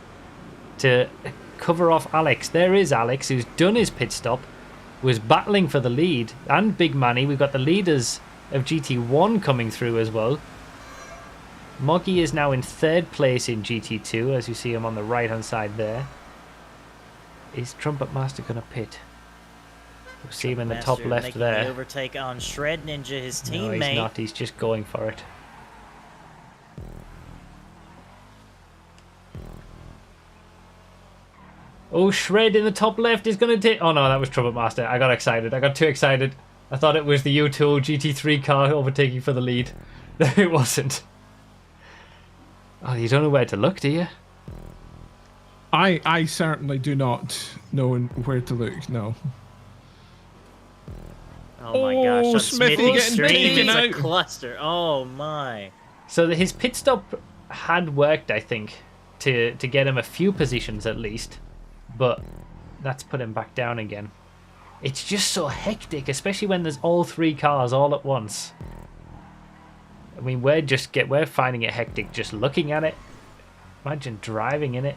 Speaker 1: to cover off Alex? There is Alex, who's done his pit stop, was battling for the lead, and Big Manny. We've got the leaders of GT1 coming through as well. Moggy is now in third place in GT2, as you see him on the right hand side there. Is Trumpet Master going to pit? See him in the top
Speaker 8: Master
Speaker 1: left
Speaker 8: making
Speaker 1: there.
Speaker 8: the overtake on Shred Ninja, his
Speaker 1: No,
Speaker 8: teammate.
Speaker 1: he's not. He's just going for it. Oh, Shred in the top left is going to take... Oh, no, that was Trumpet Master. I got excited. I got too excited. I thought it was the U2 GT3 car overtaking for the lead. No, it wasn't. Oh, you don't know where to look, do you?
Speaker 2: I certainly do not know where to look, no.
Speaker 8: Oh my gosh,
Speaker 2: Oh,
Speaker 8: on
Speaker 2: Smithy
Speaker 8: Smithy's
Speaker 2: getting
Speaker 8: stream,
Speaker 2: taken
Speaker 8: it's a
Speaker 2: out.
Speaker 8: cluster. Oh my.
Speaker 1: So his pit stop had worked, I think, to get him a few positions at least. But that's put him back down again. It's just so hectic, especially when there's all three cars all at once. I mean, we're finding it hectic just looking at it. Imagine driving in it.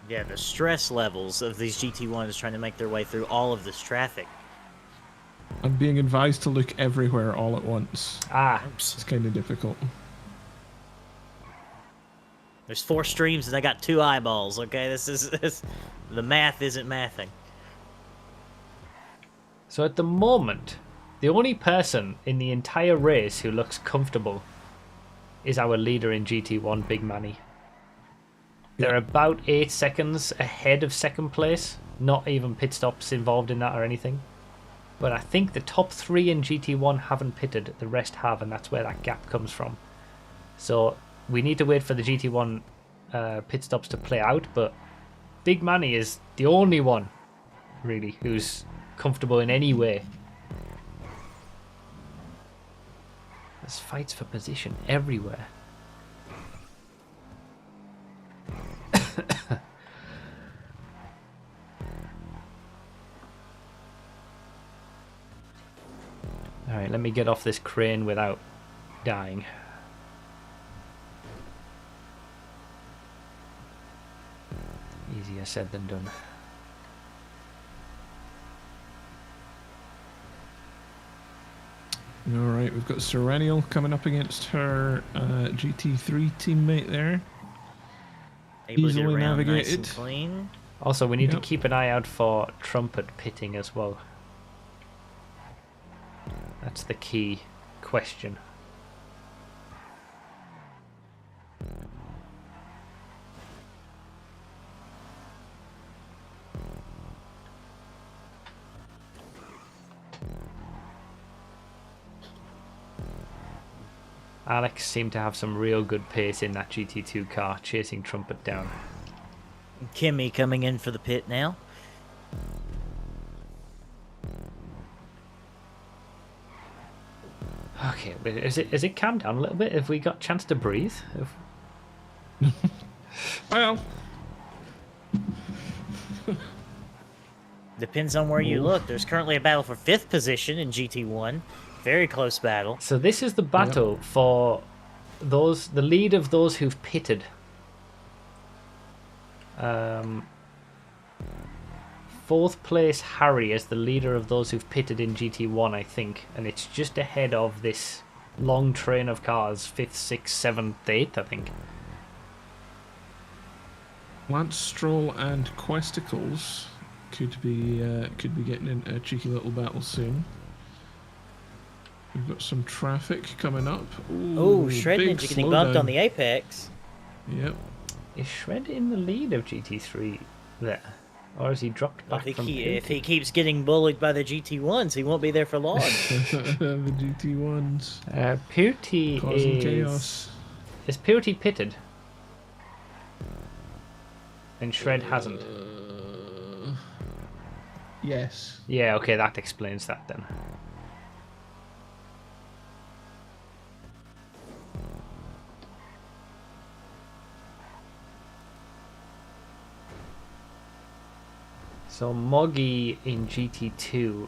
Speaker 8: Yeah, the stress levels of these GT1s trying to make their way through all of this traffic.
Speaker 2: I'm being advised to look everywhere all at once.
Speaker 1: Ah,
Speaker 2: It's kind of difficult.
Speaker 8: There's 4 streams and I got 2 eyeballs, okay? The math isn't mathing.
Speaker 1: so at the moment, the only person in the entire race who looks comfortable is our leader in GT1, Big Manny. They're about 8 seconds ahead of second place. Not even pit stops involved in that or anything. But I think the top 3 in GT1 haven't pitted, the rest have, and that's where that gap comes from. So we need to wait for the GT1 pit stops to play out, but Big Manny is the only one, really, who's comfortable in any way. There's fights for position everywhere. Alright, let me get off this crane without dying. Easier said than done.
Speaker 2: Alright, we've got Serenial coming up against her GT3 teammate there.
Speaker 8: Able to get
Speaker 2: Easily
Speaker 8: around nice and
Speaker 2: navigated.
Speaker 8: clean.
Speaker 1: Also, we need to
Speaker 2: Yep.
Speaker 1: keep an eye out for Trumpet pitting as well. That's the key question. Alex seemed to have some real good pace in that GT2 car, chasing Trumpet down.
Speaker 8: Kimmy coming in for the pit now.
Speaker 1: Okay, but is it calmed down a little bit? Have we got a chance to breathe?
Speaker 2: Well,
Speaker 8: Depends on where you look. There's currently a battle for 5th position in GT1. Very close battle.
Speaker 1: So this is the battle for the lead of those who've pitted. Fourth place Harry is the leader of those who've pitted in GT1, I think, and it's just ahead of this long train of cars, 5th, 6th, 7th, 8th, I think.
Speaker 2: Lance Stroll and Questicles could be getting in a cheeky little battle soon. We've got some traffic coming up.
Speaker 8: Oh, Shred
Speaker 2: big
Speaker 8: Ninja getting bumped
Speaker 2: slowdown.
Speaker 8: on the apex.
Speaker 2: Yep.
Speaker 1: Is Shred in the lead of GT3 there? Or has he dropped back from
Speaker 8: If he
Speaker 1: P?
Speaker 8: keeps getting bullied by the GT1s, he won't be there for long.
Speaker 2: The GT1s
Speaker 1: Purity
Speaker 2: causing
Speaker 1: is...
Speaker 2: chaos.
Speaker 1: Is Purity pitted? And Shred hasn't.
Speaker 2: Yes.
Speaker 1: Yeah, okay, that explains that then. So Moggy in GT2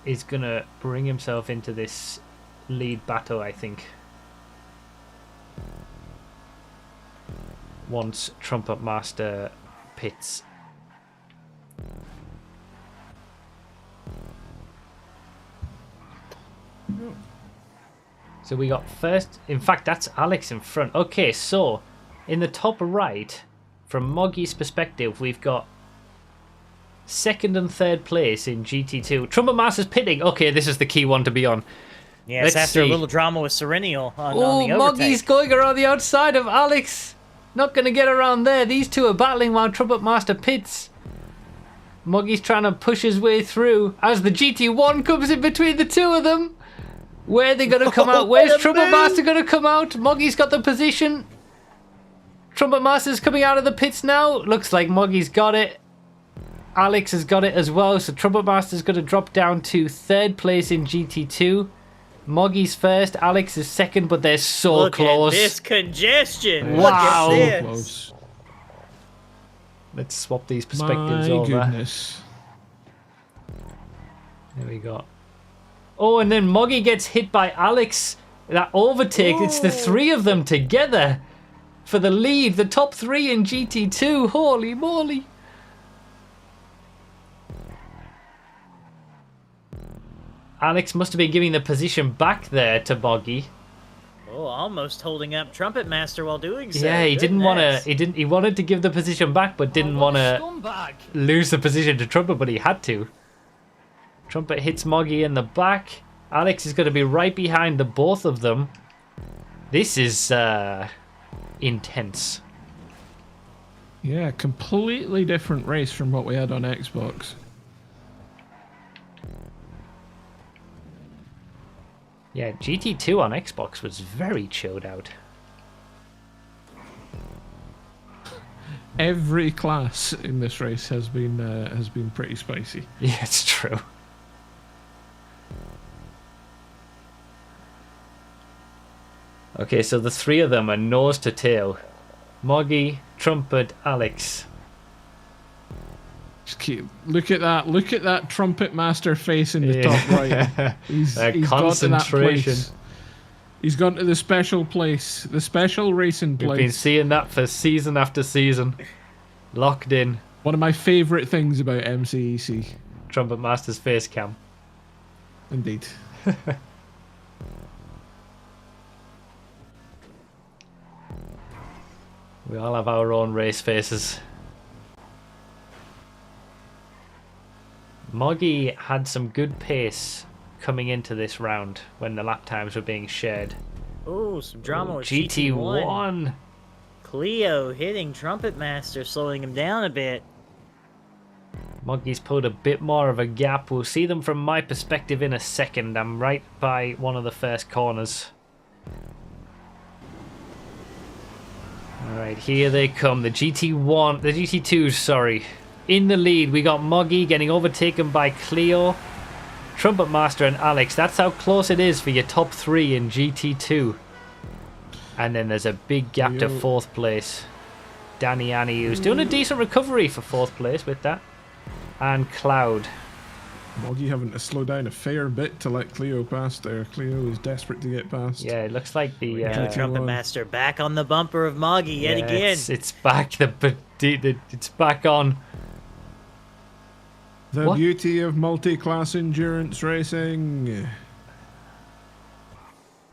Speaker 1: is gonna bring himself into this lead battle, I think. Once Trumpet Master pits. So we got first, in fact that's Alex in front. Okay, so in the top right, from Moggy's perspective, we've got second and third place in GT2. Trumpet Master's pitting. Okay, this is the key one to be on.
Speaker 8: Yes,
Speaker 1: Let's
Speaker 8: after
Speaker 1: see.
Speaker 8: a little drama with Serenial on
Speaker 1: Oh,
Speaker 8: the overtake.
Speaker 1: Moggy's going around the outside of Alex. Not going to get around there. These two are battling while Trumpet Master pits. Moggy's trying to push his way through as the GT1 comes in between the two of them. Where are they going to come out? Where's Trumpet Master going to come out? Moggy's got the position. Trumpet Master's coming out of the pits now. Looks like Moggy's got it. Alex has got it as well. So Trumpet Master's going to drop down to third place in GT2. Moggy's first, Alex is second, but they're so
Speaker 8: Look
Speaker 1: close.
Speaker 8: at this congestion.
Speaker 1: Wow.
Speaker 8: Look
Speaker 2: So
Speaker 8: at this.
Speaker 2: close.
Speaker 1: Let's swap these perspectives
Speaker 2: My
Speaker 1: over.
Speaker 2: goodness.
Speaker 1: There we go. Oh, and then Moggy gets hit by Alex. That overtake, it's the three of them together for the lead. The top three in GT2. Holy moly. Alex must have been giving the position back there to Moggy.
Speaker 8: Oh, almost holding up Trumpet Master while doing so.
Speaker 1: Yeah, he didn't want to.
Speaker 8: Goodness.
Speaker 1: He wanted to give the position back, but didn't want to
Speaker 4: Scumbag.
Speaker 1: lose the position to Trumpet, but he had to. Trumpet hits Moggy in the back. Alex is going to be right behind the both of them. This is intense.
Speaker 2: Yeah, completely different race from what we had on Xbox.
Speaker 1: Yeah, GT2 on Xbox was very chilled out.
Speaker 2: Every class in this race has been pretty spicy.
Speaker 1: Yeah, it's true. Okay, so the three of them are nose to tail. Moggy, Trumpet, Alex.
Speaker 2: Just look at that Trumpet Master face in the top right. He's gone to that
Speaker 1: concentration.
Speaker 2: place. He's gone to the special place, the special racing place.
Speaker 1: We've been seeing that for season after season. Locked in.
Speaker 2: One of my favourite things about MCEC.
Speaker 1: Trumpet Master's face cam.
Speaker 2: Indeed.
Speaker 1: We all have our own race faces. Moggy had some good pace coming into this round when the lap times were being shared.
Speaker 8: Oh, some drama with
Speaker 1: GT1.
Speaker 8: Cleo hitting Trumpet Master, slowing him down a bit.
Speaker 1: Moggy's pulled a bit more of a gap. We'll see them from my perspective in a second. I'm right by one of the first corners. Alright, here they come. The GT2s, sorry. In the lead, we got Moggy getting overtaken by Cleo, Trumpet Master and Alex. That's how close it is for your top three in GT2. And then there's a big gap to fourth place. Danny Annie, who's doing a decent recovery for fourth place with that. And Cloud.
Speaker 2: Moggy having to slow down a fair bit to let Cleo pass there. Cleo is desperate to get past.
Speaker 1: Yeah, it looks like the...
Speaker 8: Trumpet Master back on the bumper of Moggy yet again.
Speaker 1: It's back. It's back on.
Speaker 2: The beauty of multi-class endurance racing.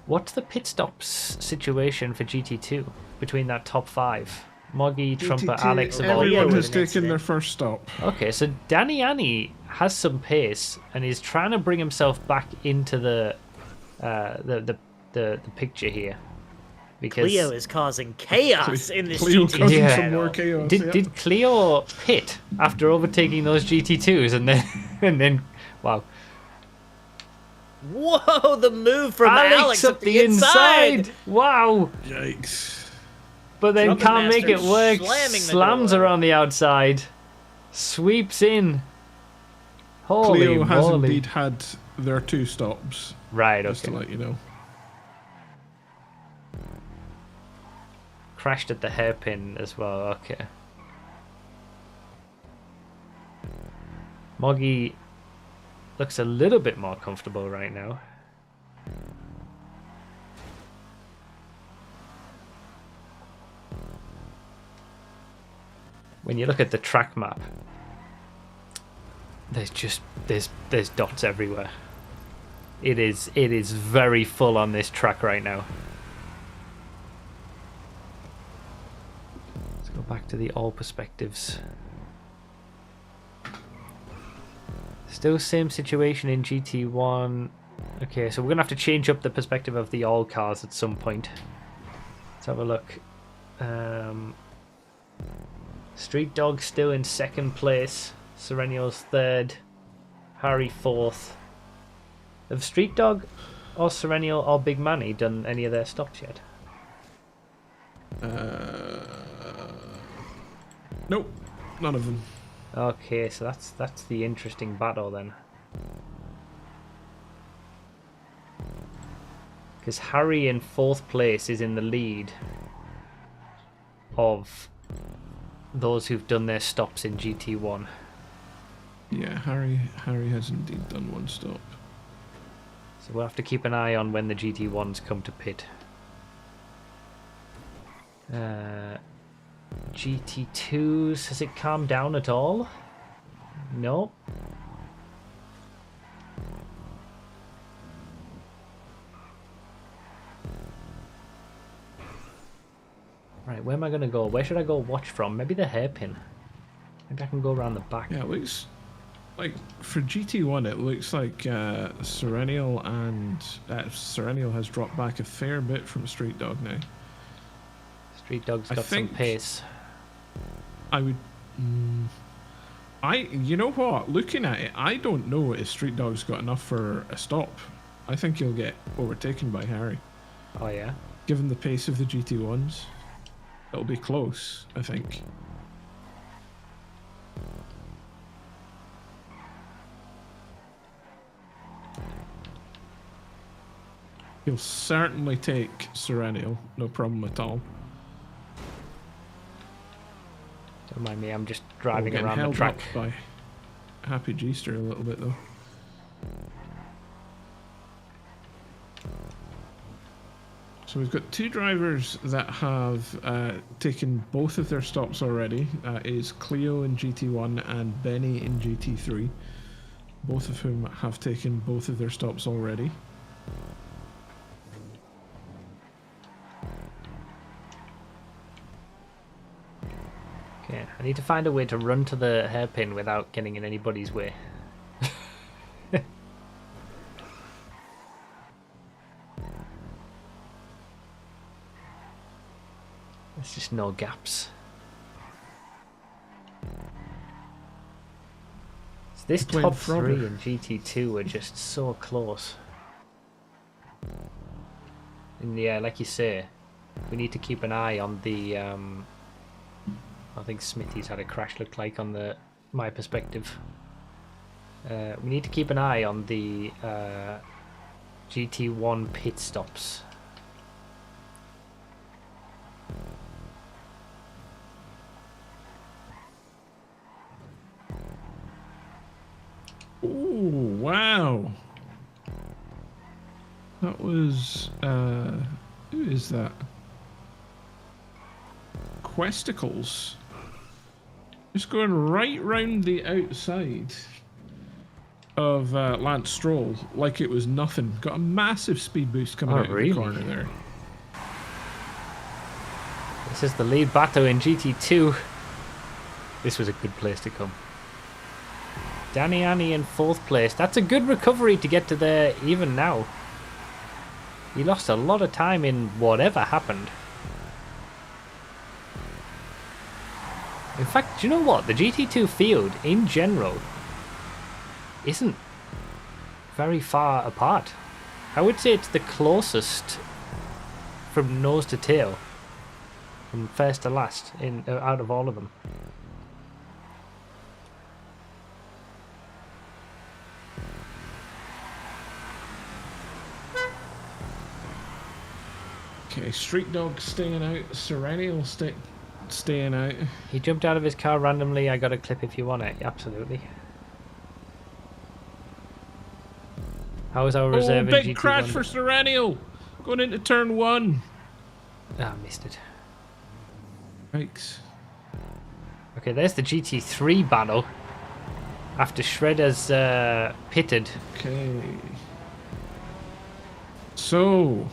Speaker 1: What's the pit stops situation for GT2 between that top five? Moggy, Trumpet,
Speaker 2: GT2,
Speaker 1: Alex, and all.
Speaker 2: everyone has taken their first stop.
Speaker 1: Okay, so Danny Annie has some pace and is trying to bring himself back into the picture here. Because
Speaker 8: Cleo is causing chaos in this
Speaker 2: Cleo
Speaker 8: GT2
Speaker 2: causing
Speaker 1: Yeah.
Speaker 2: some more chaos.
Speaker 1: Did Cleo pit after overtaking those GT2s and then wow.
Speaker 8: Whoa, the move from Alex up the inside.
Speaker 1: Wow.
Speaker 2: Yikes.
Speaker 1: But then
Speaker 8: Trumpet
Speaker 1: can't make it
Speaker 8: Master
Speaker 1: work.
Speaker 8: slamming the
Speaker 1: Slams
Speaker 8: door.
Speaker 1: her on the outside. Sweeps in. Holy
Speaker 2: Cleo has
Speaker 1: moly.
Speaker 2: indeed had their two stops.
Speaker 1: Right,
Speaker 2: Just to
Speaker 1: okay.
Speaker 2: let you know.
Speaker 1: Crashed at the hairpin as well, okay. Moggy looks a little bit more comfortable right now. When you look at the track map, there's dots everywhere. It is very full on this track right now. Let's go back to the all perspectives. Still same situation in GT1. Okay, so we're going to have to change up the perspective of the all cars at some point. Let's have a look. Street Dog still in second place. Serenio's third. Harry fourth. Have Street Dog or Serenio or Big Manny done any of their stops yet?
Speaker 2: Nope, none of them.
Speaker 1: Okay, so that's the interesting battle then. Because Harry in fourth place is in the lead of those who've done their stops in GT1.
Speaker 2: Yeah, Harry has indeed done one stop.
Speaker 1: So we'll have to keep an eye on when the GT1s come to pit. GT2s, has it calmed down at all? No. Right, where am I going to go? Where should I go watch from? Maybe the hairpin. Maybe I can go around the back.
Speaker 2: Yeah, it looks like for GT1 it looks like Serenial and Serenial has dropped back a fair bit from Street Dog now.
Speaker 1: Street Dog's got some pace.
Speaker 2: I would... you know what? Looking at it, I don't know if Street Dog's got enough for a stop. I think he'll get overtaken by Harry.
Speaker 1: Oh yeah?
Speaker 2: Given the pace of the GT1s. It'll be close, I think. He'll certainly take Serenial, no problem at all.
Speaker 1: Don't mind me, I'm just driving around the
Speaker 2: held
Speaker 1: track.
Speaker 2: Up by Happy G-Ster a little bit though. So we've got two drivers that have taken both of their stops already. Is Cleo in GT1 and Benny in GT3. Both of whom have taken both of their stops already.
Speaker 1: Okay, I need to find a way to run to the hairpin without getting in anybody's way. There's just no gaps. So this top three in GT2 are just so close. And yeah, like you say, we need to keep an eye on the... I think Smithy's had a crash, looked like, on my perspective. We need to keep an eye on the GT1 pit stops.
Speaker 2: Ooh, wow. That was, who is that? Questicles. Just going right round the outside of Lance Stroll like it was nothing. Got a massive speed boost coming out of the corner there.
Speaker 1: This is the lead battle in GT2. This was a good place to come. Danny Annie in fourth place. That's a good recovery to get to there even now. He lost a lot of time in whatever happened. In fact, do you know what? The GT2 field, in general, isn't very far apart. I would say it's the closest from nose to tail, from first to last, out of all of them.
Speaker 2: Okay, Street Dog staying out, Serenial staying out.
Speaker 1: He jumped out of his car randomly. I got a clip if you want it. Absolutely. How was our reserve in GT1?
Speaker 2: Big crash for Serenial! Going into turn 1.
Speaker 1: Ah, missed it.
Speaker 2: Yikes.
Speaker 1: Okay, there's the GT3 battle. After Shredder's pitted.
Speaker 2: Okay. So,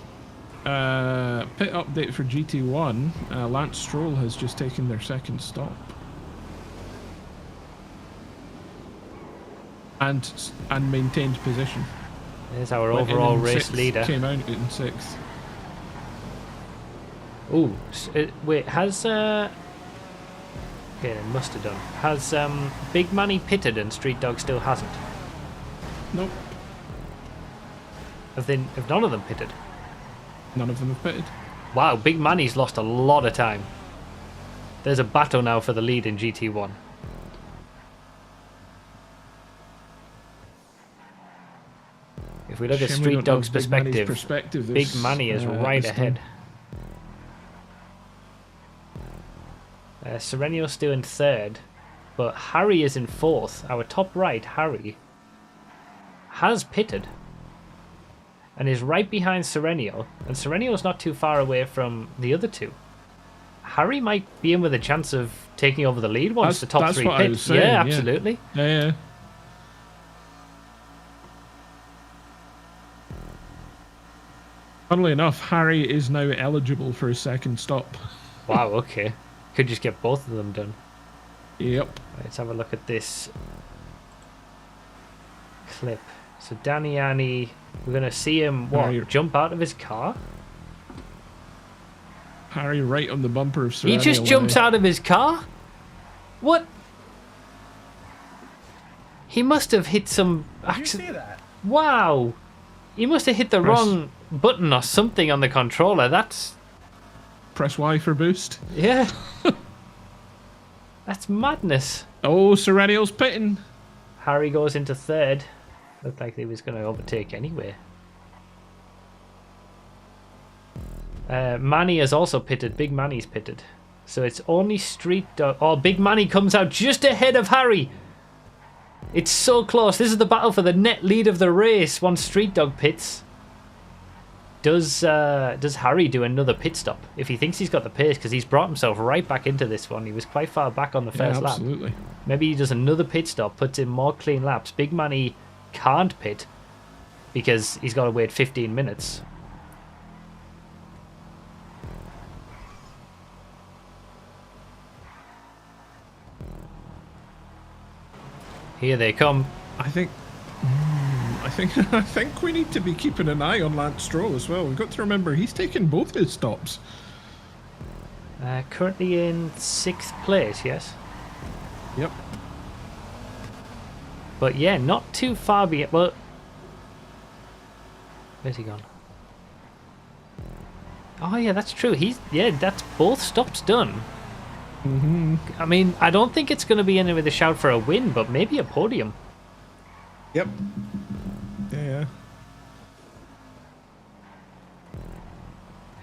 Speaker 2: pit update for GT1. Lance Stroll has just taken their second stop. and maintained position.
Speaker 1: There's our
Speaker 2: Went in
Speaker 1: overall
Speaker 2: in
Speaker 1: race
Speaker 2: sixth,
Speaker 1: leader.
Speaker 2: Came out in 6th.
Speaker 1: Ooh, wait, has okay, it must have done. Has Big Manny pitted and Street Dog still hasn't?
Speaker 2: Nope.
Speaker 1: Have none of them pitted?
Speaker 2: None of them have pitted.
Speaker 1: Wow, Big Manny's lost a lot of time. There's a battle now for the lead in GT1. If we look at
Speaker 2: Shame we
Speaker 1: Street
Speaker 2: don't know
Speaker 1: Dog's
Speaker 2: Big Manny's
Speaker 1: perspective, Big
Speaker 2: this,
Speaker 1: Manny is right
Speaker 2: this
Speaker 1: ahead.
Speaker 2: time.
Speaker 1: Serenio's still in 3rd, but Harry is in 4th. Our top right, Harry, has pitted and is right behind Serenio, and Serenio's not too far away from the other two. Harry might be in with a chance of taking over the lead once the top 3 pits.
Speaker 2: Saying,
Speaker 1: yeah, absolutely.
Speaker 2: Yeah. Funnily enough, Harry is now eligible for his 2nd stop.
Speaker 1: Wow, okay. Could just get both of them done.
Speaker 2: Yep.
Speaker 1: Let's have a look at this clip. So Damiani, we're going to see him, jump out of his car?
Speaker 2: Harry right on the bumper of
Speaker 1: He just jumps out of his car? What? He must have hit some...
Speaker 6: Did you see that?
Speaker 1: Wow! He must have hit the wrong button or something on the controller. That's...
Speaker 2: Press Y for boost.
Speaker 1: Yeah. That's madness.
Speaker 2: Oh, Serenio's pitting.
Speaker 1: Harry goes into 3rd. Looked like he was going to overtake anyway. Manny has also pitted. Big Manny's pitted. So it's only Street Dog. Oh, Big Manny comes out just ahead of Harry. It's so close. This is the battle for the net lead of the race once Street Dog pits. Does Harry do another pit stop if he thinks he's got the pace? Because he's brought himself right back into this one. He was quite far back on the first lap.
Speaker 2: Absolutely.
Speaker 1: Maybe he does another pit stop, puts in more clean laps. Big Manny can't pit because he's got to wait 15 minutes. Here they come.
Speaker 2: I think we need to be keeping an eye on Lance Stroll as well. We've got to remember he's taken both his stops.
Speaker 1: Currently in 6th place, yes?
Speaker 2: Yep.
Speaker 1: But yeah, not too far behind. Well, where's he gone? Oh yeah, that's true. That's both stops done. I mean, I don't think it's going to be in with a shout for a win, but maybe a podium.
Speaker 2: Yep. Yeah.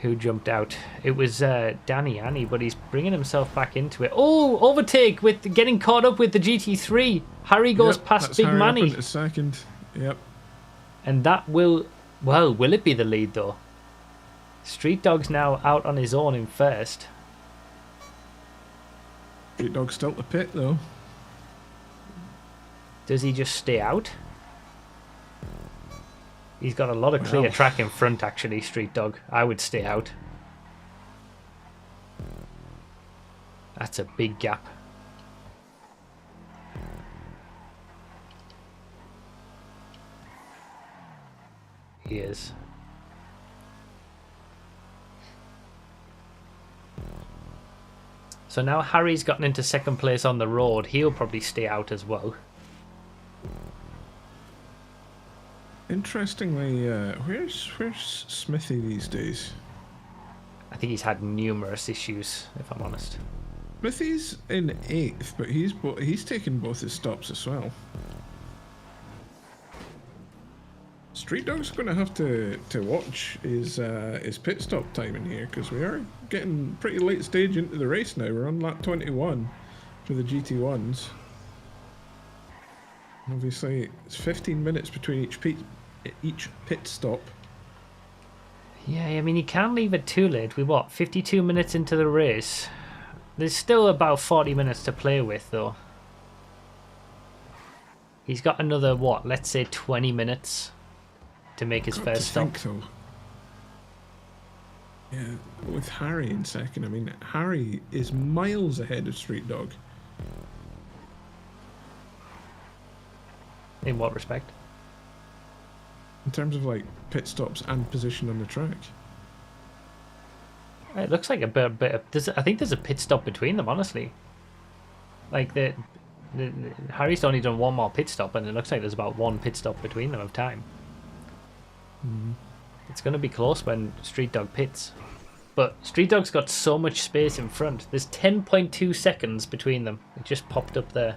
Speaker 1: Who jumped out? It was Damiani, but he's bringing himself back into it. Oh, overtake with getting caught up with the GT3. Harry goes past Big
Speaker 2: Harry
Speaker 1: Manny.
Speaker 2: up into 2nd. Yep.
Speaker 1: And that will it be the lead though? Street Dog's now out on his own in 1st.
Speaker 2: Street Dog's still to pit though.
Speaker 1: Does he just stay out? He's got a lot of clear track in front actually, Street Dog. I would stay out. That's a big gap. He is. So now Harry's gotten into 2nd place on the road. He'll probably stay out as well.
Speaker 2: Interestingly, where's Smithy these days?
Speaker 1: I think he's had numerous issues, if I'm honest.
Speaker 2: Smithy's in 8th, but he's taken both his stops as well. Street Dog's going to have to watch his pit stop timing here, because we are getting pretty late stage into the race now. We're on lap 21 for the GT1s. Obviously, it's 15 minutes between each pit stop.
Speaker 1: Yeah, I mean, you can't leave it too late. We're, 52 minutes into the race? There's still about 40 minutes to play with, though. He's got another, let's say 20 minutes to make his first stop.
Speaker 2: So. Yeah, with Harry in 2nd, I mean, Harry is miles ahead of Street Dog.
Speaker 1: In what respect?
Speaker 2: In terms of like pit stops and position on the track.
Speaker 1: It looks like a bit of, I think there's a pit stop between them, honestly. Like, Harry's only done one more pit stop, and it looks like there's about one pit stop between them of time. It's going to be close when Street Dog pits. But Street Dog's got so much space in front. There's 10.2 seconds between them. It just popped up there.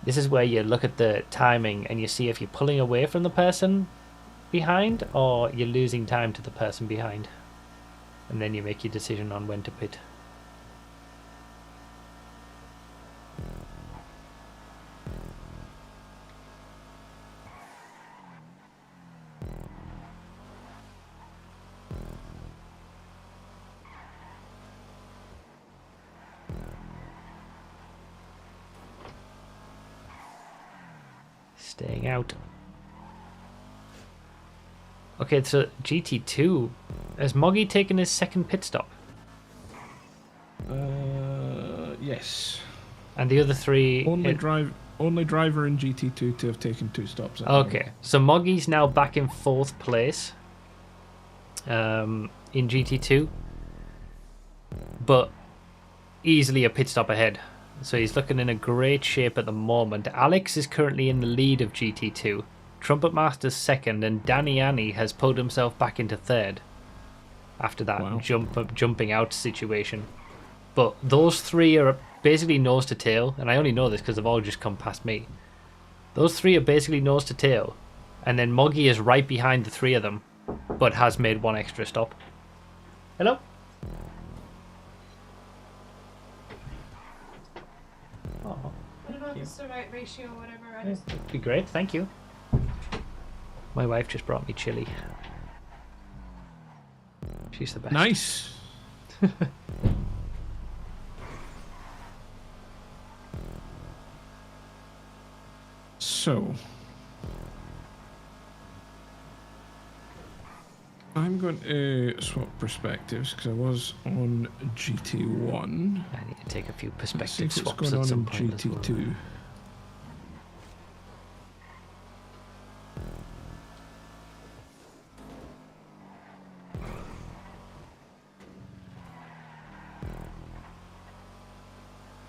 Speaker 1: This is where you look at the timing and you see if you're pulling away from the person behind or you're losing time to the person behind. And then you make your decision on when to pit. Staying out. Okay, so GT2. Has Moggy taken his second pit stop?
Speaker 2: Yes.
Speaker 1: And the other three...
Speaker 2: Only driver in GT2 to have taken 2 stops.
Speaker 1: Okay, so Moggy's now back in 4th place in GT2. But easily a pit stop ahead. So he's looking in a great shape at the moment. Alex is currently in the lead of GT2. Trumpet Master's 2nd, and Danny Annie has pulled himself back into 3rd after that jumping out situation. But those 3 are basically nose to tail, and I only know this because they've all just come past me. Those 3 are basically nose to tail, and then Moggy is right behind the 3 of them, but has made 1 extra stop. Hello? Oh,
Speaker 11: I don't know if it's the right ratio or whatever.
Speaker 1: that'd be great, thank you. My wife just brought me chili. She's the best.
Speaker 2: Nice. So, I'm going to swap perspectives because I was on GT1.
Speaker 1: I need to take a few
Speaker 2: Let's see
Speaker 1: perspective
Speaker 2: what's
Speaker 1: swaps
Speaker 2: going
Speaker 1: at
Speaker 2: on
Speaker 1: some
Speaker 2: in
Speaker 1: point as well.
Speaker 2: GT2.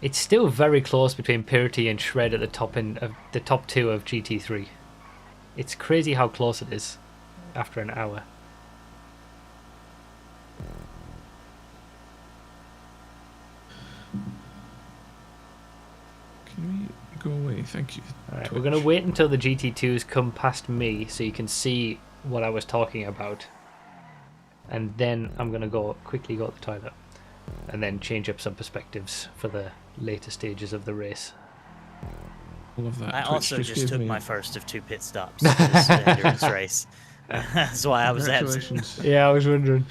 Speaker 1: It's still very close between Purity and Shred at the top end of the top 2 of GT3. It's crazy how close it is after an hour.
Speaker 2: Can we go away? Thank you.
Speaker 1: Alright, we're going to wait until the GT2s come past me so you can see what I was talking about. And then I'm going to quickly go to the toilet. And then change up some perspectives for the later stages of the race.
Speaker 2: I love that.
Speaker 8: I
Speaker 2: Twitch
Speaker 8: also just took
Speaker 2: gave me-
Speaker 8: my first of 2 pit stops this endurance race. That's why I was absent.
Speaker 2: Congratulations.
Speaker 1: Yeah, I was wondering.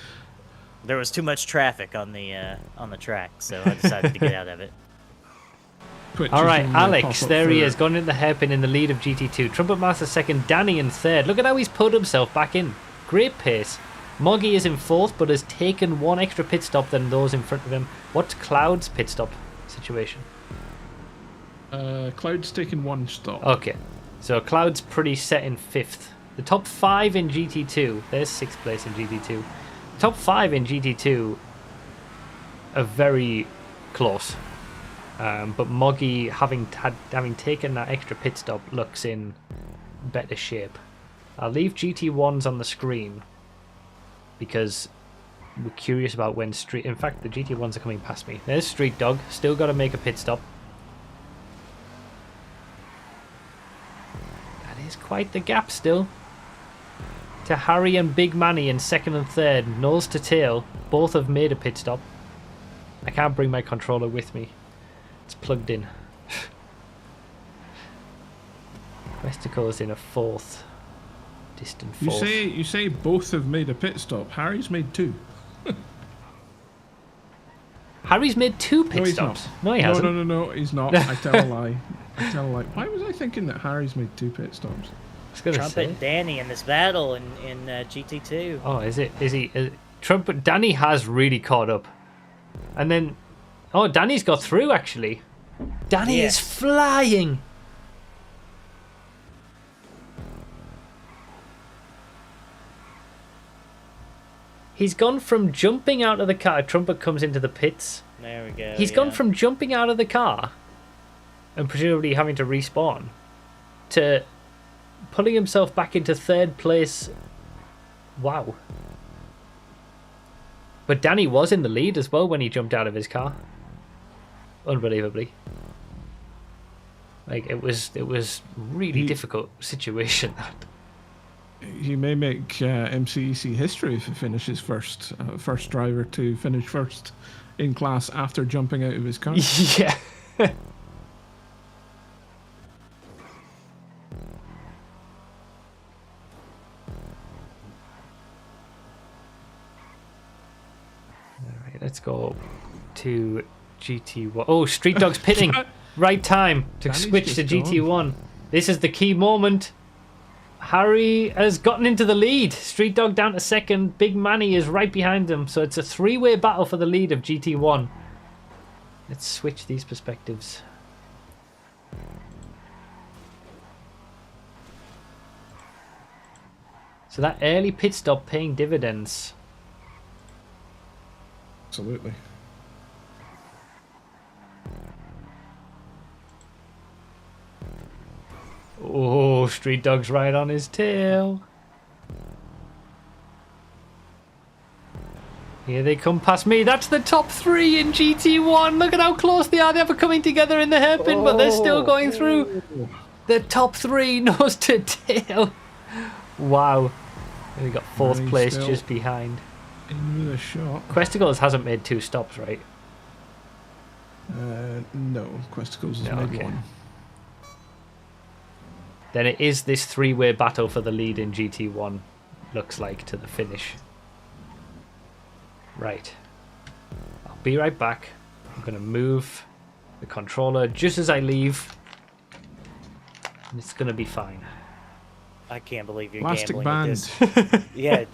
Speaker 8: There was too much traffic on the track, so I decided to get out of it.
Speaker 2: Twitch
Speaker 1: All
Speaker 2: is
Speaker 1: right,
Speaker 2: gonna
Speaker 1: Alex,
Speaker 2: pop up
Speaker 1: there he
Speaker 2: for-
Speaker 1: is, gone in the hairpin in the lead of GT2. Trumpet Master 2nd, Danny in 3rd. Look at how he's pulled himself back in. Great pace. Moggy is in 4th, but has taken 1 extra pit stop than those in front of him. What's Cloud's pit stop situation?
Speaker 2: Cloud's taken 1 stop.
Speaker 1: Okay, so Cloud's pretty set in 5th. The top 5 in GT2, there's 6th place in GT2. Top 5 in GT2 are very close. But Moggy, having taken that extra pit stop, looks in better shape. I'll leave GT1s on the screen because we're curious about when Street... In fact, the GT1s are coming past me. There's Street Dog, still got to make a pit stop. That is quite the gap still. To Harry and Big Manny in 2nd and 3rd, nose to tail, both have made a pit stop. I can't bring my controller with me. It's plugged in. Westicle's in a 4th. Distant 4th.
Speaker 2: You say both have made a pit stop. Harry's made 2.
Speaker 1: Harry's made 2 pit
Speaker 2: he's
Speaker 1: stops.
Speaker 2: not.
Speaker 1: No, he hasn't.
Speaker 2: No, he's not. I tell a lie. I tell a lie. Why was I thinking that Harry's made 2 pit stops?
Speaker 1: I was gonna
Speaker 8: Trumpet
Speaker 1: say.
Speaker 8: and Danny in this battle in GT2.
Speaker 1: Oh, is it? Is he? Trumpet. Danny has really caught up, and then Oh, Danny's got through, actually. Danny is flying. He's gone from jumping out of the car. Trumpet comes into the pits.
Speaker 8: There we go.
Speaker 1: He's gone from jumping out of the car and presumably having to respawn to pulling himself back into 3rd place. Wow. But Danny was in the lead as well when he jumped out of his car. Unbelievably. Like, it was really difficult situation, that.
Speaker 2: He may make MCEC history if he finishes first. First driver to finish first in class after jumping out of his car.
Speaker 1: Yeah. Alright, let's go to GT1. Oh, Street Dog's pitting. Right time to
Speaker 2: Danny's
Speaker 1: switch to
Speaker 2: just
Speaker 1: GT1. This is the key moment. Harry has gotten into the lead. Street Dog down to 2nd. Big Manny is right behind him. So it's a 3-way battle for the lead of GT1. Let's switch these perspectives. So that early pit stop paying dividends.
Speaker 2: Absolutely.
Speaker 1: Oh, Street Dog's right on his tail. Here they come past me. That's the top 3 in GT1. Look at how close they are. They're coming together in the hairpin, but they're still going through. The top 3 nose to tail. Wow. And we got 4th place just behind.
Speaker 2: In with a shot.
Speaker 1: Questicles hasn't made 2 stops, right?
Speaker 2: No, Questicles has made 1.
Speaker 1: Then it is this 3-way battle for the lead in GT1, looks like, to the finish. Right. I'll be right back. I'm going to move the controller just as I leave. And it's going to be fine.
Speaker 8: I can't believe you're
Speaker 2: Plastic
Speaker 8: gambling
Speaker 2: band.
Speaker 8: with this. Yeah.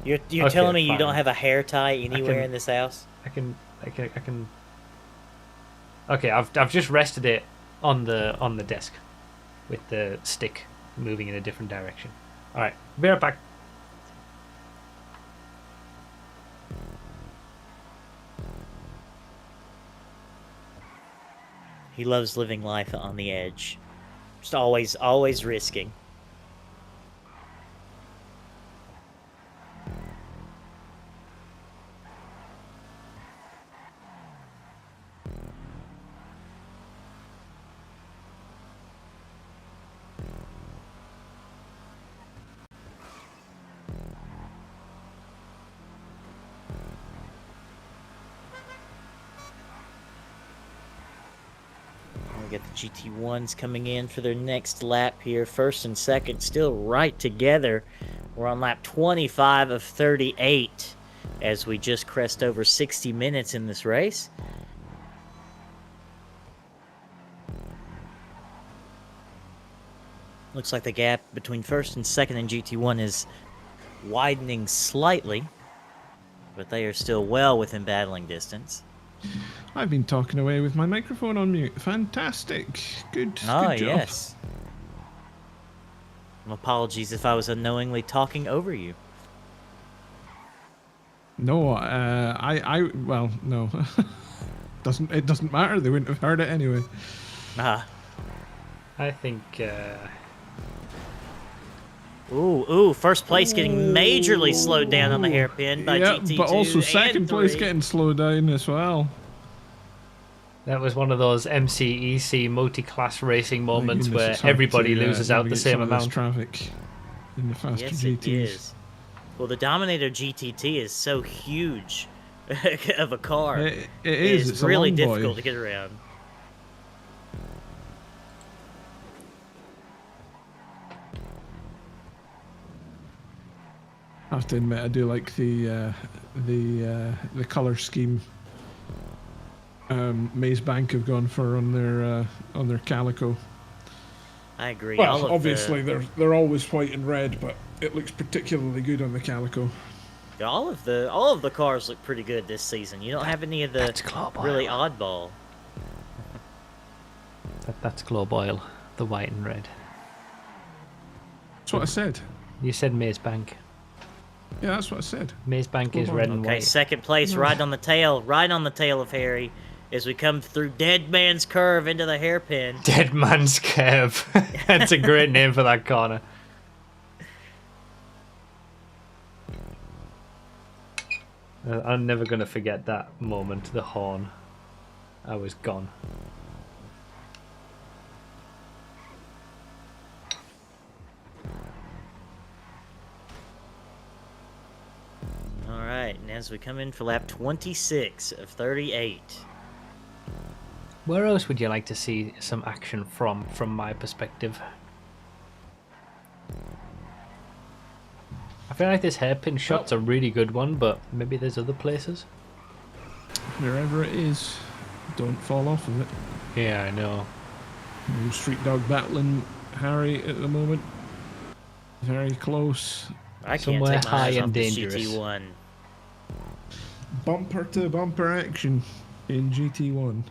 Speaker 8: You're
Speaker 1: Okay,
Speaker 8: telling me
Speaker 1: fine.
Speaker 8: you don't have a hair tie anywhere in this house?
Speaker 1: I can. Okay, I've just rested it on the desk with the stick moving in a different direction. All right, be right back.
Speaker 8: He loves living life on the edge. Just always risking. We got the GT1s coming in for their next lap here. First and second still right together. We're on lap 25 of 38 as we just crest over 60 minutes in this race. Looks like the gap between first and second in GT1 is widening slightly, but they are still well within battling distance.
Speaker 2: I've been talking away with my microphone on mute. Fantastic. Good job.
Speaker 8: Yes. Apologies if I was unknowingly talking over you.
Speaker 2: No, well, no. It doesn't matter. They wouldn't have heard it anyway.
Speaker 1: I think.
Speaker 8: Ooh! First place getting majorly slowed down on the hairpin by GT2
Speaker 2: but also second
Speaker 8: and
Speaker 2: place
Speaker 8: 3.
Speaker 2: getting slowed down as well.
Speaker 1: That was one of those MCEC multi-class racing moments
Speaker 2: Goodness,
Speaker 1: where
Speaker 2: it's hard
Speaker 1: everybody
Speaker 2: to,
Speaker 1: loses out the
Speaker 2: navigate
Speaker 1: same
Speaker 2: some of this
Speaker 1: amount.
Speaker 2: traffic in the faster
Speaker 8: Yes,
Speaker 2: GTs.
Speaker 8: it is. Well, the Dominator GTT is so huge of a car.
Speaker 2: It is.
Speaker 8: It's
Speaker 2: It's a
Speaker 8: really
Speaker 2: long
Speaker 8: difficult
Speaker 2: boy.
Speaker 8: to get around.
Speaker 2: I have to admit, I do like the color scheme. Maze Bank have gone for on their Calico.
Speaker 8: I agree.
Speaker 2: Well, obviously they're always white and red, but it looks particularly good on the Calico.
Speaker 8: Yeah, all of the cars look pretty good this season. You don't have any of the really oddball.
Speaker 1: That's Globe Oil, the white and red.
Speaker 2: That's what I said.
Speaker 1: You said Maze Bank.
Speaker 2: Yeah, that's what I said.
Speaker 1: Maze Bank is red and
Speaker 8: Okay,
Speaker 1: white.
Speaker 8: second place, right on the tail of Harry, as we come through Dead Man's Curve into the hairpin.
Speaker 1: Dead Man's Curve. That's a great name for that corner. I'm never going to forget that moment, the horn. I was gone.
Speaker 8: Alright, and as we come in for lap 26 of 38.
Speaker 1: Where else would you like to see some action from my perspective? I feel like this hairpin shot's a really good one, but maybe there's other places.
Speaker 2: Wherever it is, don't fall off of it.
Speaker 1: Yeah, I know.
Speaker 2: Street Dog battling Harry at the moment. Very close.
Speaker 8: I can't
Speaker 1: Somewhere
Speaker 8: take my
Speaker 1: high
Speaker 8: eyes
Speaker 1: and
Speaker 8: off the
Speaker 1: dangerous.
Speaker 8: GT1.
Speaker 2: Bumper to bumper action in GT1.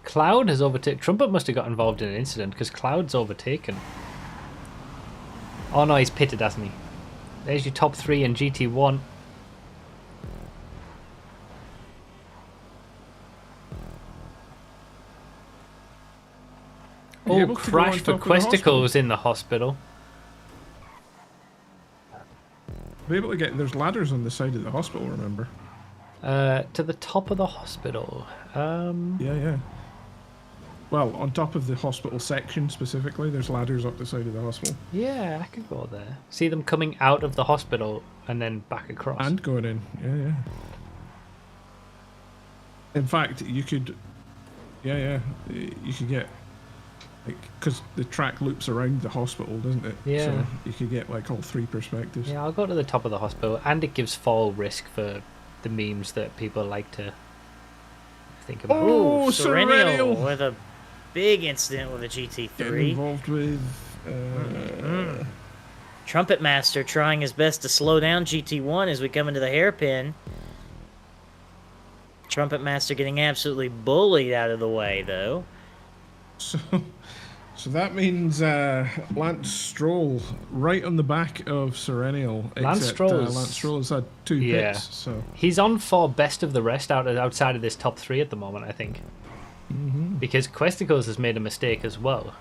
Speaker 1: Cloud has overtaken. Trumpet must have got involved in an incident because Cloud's overtaken. Oh no, he's pitted, hasn't he? There's your top 3 in GT1. Oh, crash for Questicles in the hospital.
Speaker 2: Be able to get. There's ladders on the side of the hospital. Remember?
Speaker 1: To the top of the hospital.
Speaker 2: Yeah. Well, on top of the hospital section specifically, there's ladders up the side of the hospital.
Speaker 1: Yeah, I could go there. See them coming out of the hospital and then back across.
Speaker 2: And going in. Yeah. In fact, you could. Yeah. You could get. Because the track loops around the hospital, doesn't it?
Speaker 1: Yeah.
Speaker 2: So you could get like all 3 perspectives.
Speaker 1: Yeah, I'll go to the top of the hospital, and it gives fall risk for the memes that people like to think about.
Speaker 2: Oh,
Speaker 8: Serennial with a big incident with a GT3.
Speaker 2: Getting involved with
Speaker 8: Trumpet Master trying his best to slow down GT1 as we come into the hairpin. Trumpet Master getting absolutely bullied out of the way, though.
Speaker 2: So that means Lance Stroll right on the back of Serennial.
Speaker 1: Lance
Speaker 2: Stroll's had 2 hits. So
Speaker 1: he's on for best of the rest outside of this top 3 at the moment, I think. Because Questicles has made a mistake as well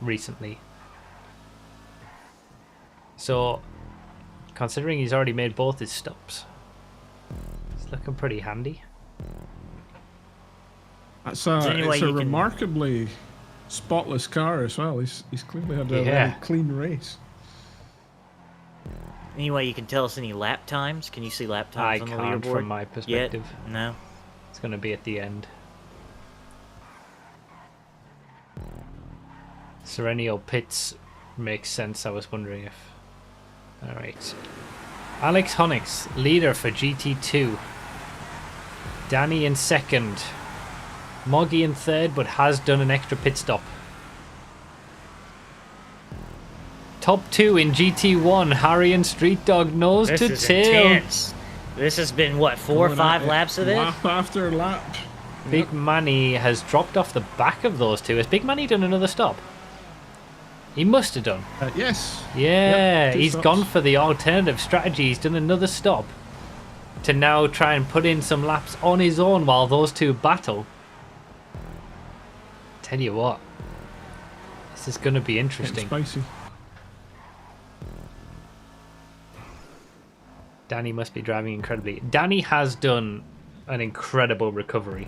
Speaker 1: recently. So, considering he's already made both his stops, it's looking pretty handy.
Speaker 2: It's a remarkably spotless car as well. He's clearly had a very clean race.
Speaker 8: Any way you can tell us any lap times? Can you see lap times on the leaderboard?
Speaker 1: I can't from my perspective.
Speaker 8: Yet? No.
Speaker 1: It's going to be at the end. Serenio Pits makes sense. I was wondering if... Alright. Alex Honix, leader for GT2. Danny in second. Moggy in third, but has done an extra pit stop. Top 2 in GT1, Harry and Street Dog nose to tail.
Speaker 8: Intense. This has been, what, 4 or 5 laps of this?
Speaker 2: Lap after lap.
Speaker 1: Big Manny has dropped off the back of those 2. Has Big Manny done another stop? He must have done.
Speaker 2: Yes.
Speaker 1: Yeah,
Speaker 2: Yep, 2
Speaker 1: he's
Speaker 2: stops.
Speaker 1: gone for the alternative strategy. He's done another stop to now try and put in some laps on his own while those 2 battle. Tell you what, this is going to be interesting.
Speaker 2: Getting spicy.
Speaker 1: Danny must be driving incredibly. Danny has done an incredible recovery.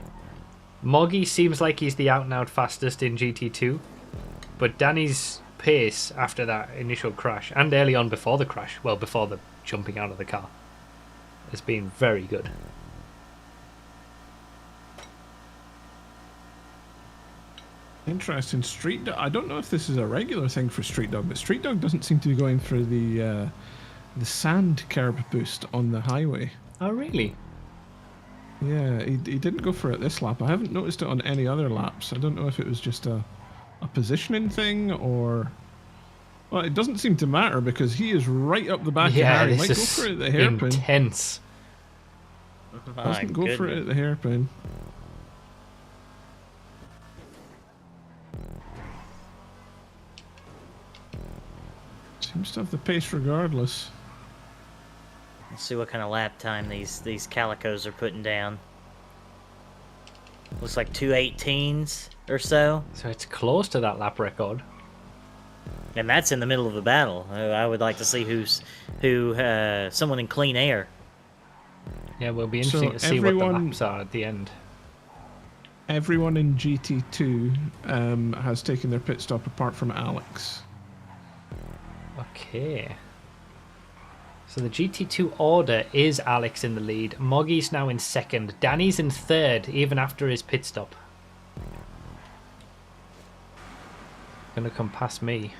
Speaker 1: Moggy seems like he's the out-and-out fastest in GT2, but Danny's pace after that initial crash, and early on before the crash, well, before the jumping out of the car, has been very good.
Speaker 2: Interesting. Street Dog. I don't know if this is a regular thing for Street Dog, but Street Dog doesn't seem to be going for the sand curb boost on the highway.
Speaker 1: Oh, really?
Speaker 2: Yeah, he didn't go for it this lap. I haven't noticed it on any other laps. I don't know if it was just a positioning thing or Well, it doesn't seem to matter because he is right up the back of
Speaker 1: Yeah,
Speaker 2: Harry.
Speaker 1: this
Speaker 2: Might go
Speaker 1: is
Speaker 2: for it at the hairpin.
Speaker 1: intense.
Speaker 2: Doesn't go for it at the hairpin. Seems to have the pace regardless.
Speaker 8: Let's see what kind of lap time these Calicos are putting down. Looks like 2:18s or so.
Speaker 1: So it's close to that lap record.
Speaker 8: And that's in the middle of the battle. I would like to see someone in clean air.
Speaker 1: Yeah, will be interesting to see what the laps are at the end.
Speaker 2: Everyone in GT2 has taken their pit stop apart from Alex.
Speaker 1: Okay. So the GT2 order is Alex in the lead. Moggy's now in second. Danny's in third, even after his pit stop. Gonna come past me.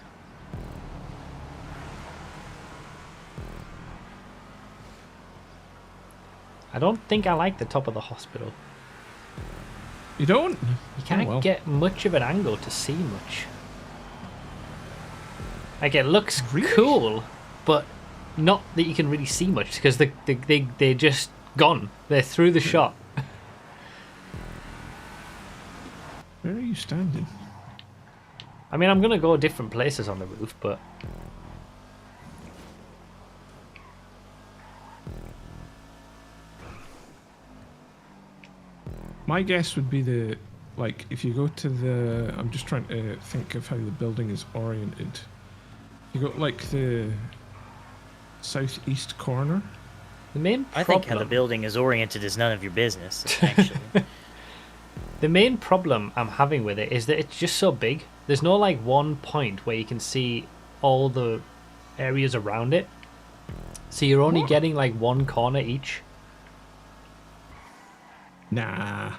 Speaker 1: I don't think I like the top of the hospital.
Speaker 2: You don't?
Speaker 1: You can't get much of an angle to see much. Like, it looks cool, but not that you can really see much because they're just gone. They're through the shot.
Speaker 2: Where are you standing?
Speaker 1: I mean, I'm going to go different places on the roof, but...
Speaker 2: My guess would be like, if you go to the... I'm just trying to think of how the building is oriented. You got, like, the southeast corner.
Speaker 1: The main problem...
Speaker 8: I think how the building is oriented is none of your business, actually.
Speaker 1: The main problem I'm having with it is that it's just so big. There's no, like, one point where you can see all the areas around it. So you're only getting, like, one corner each.
Speaker 2: Nah.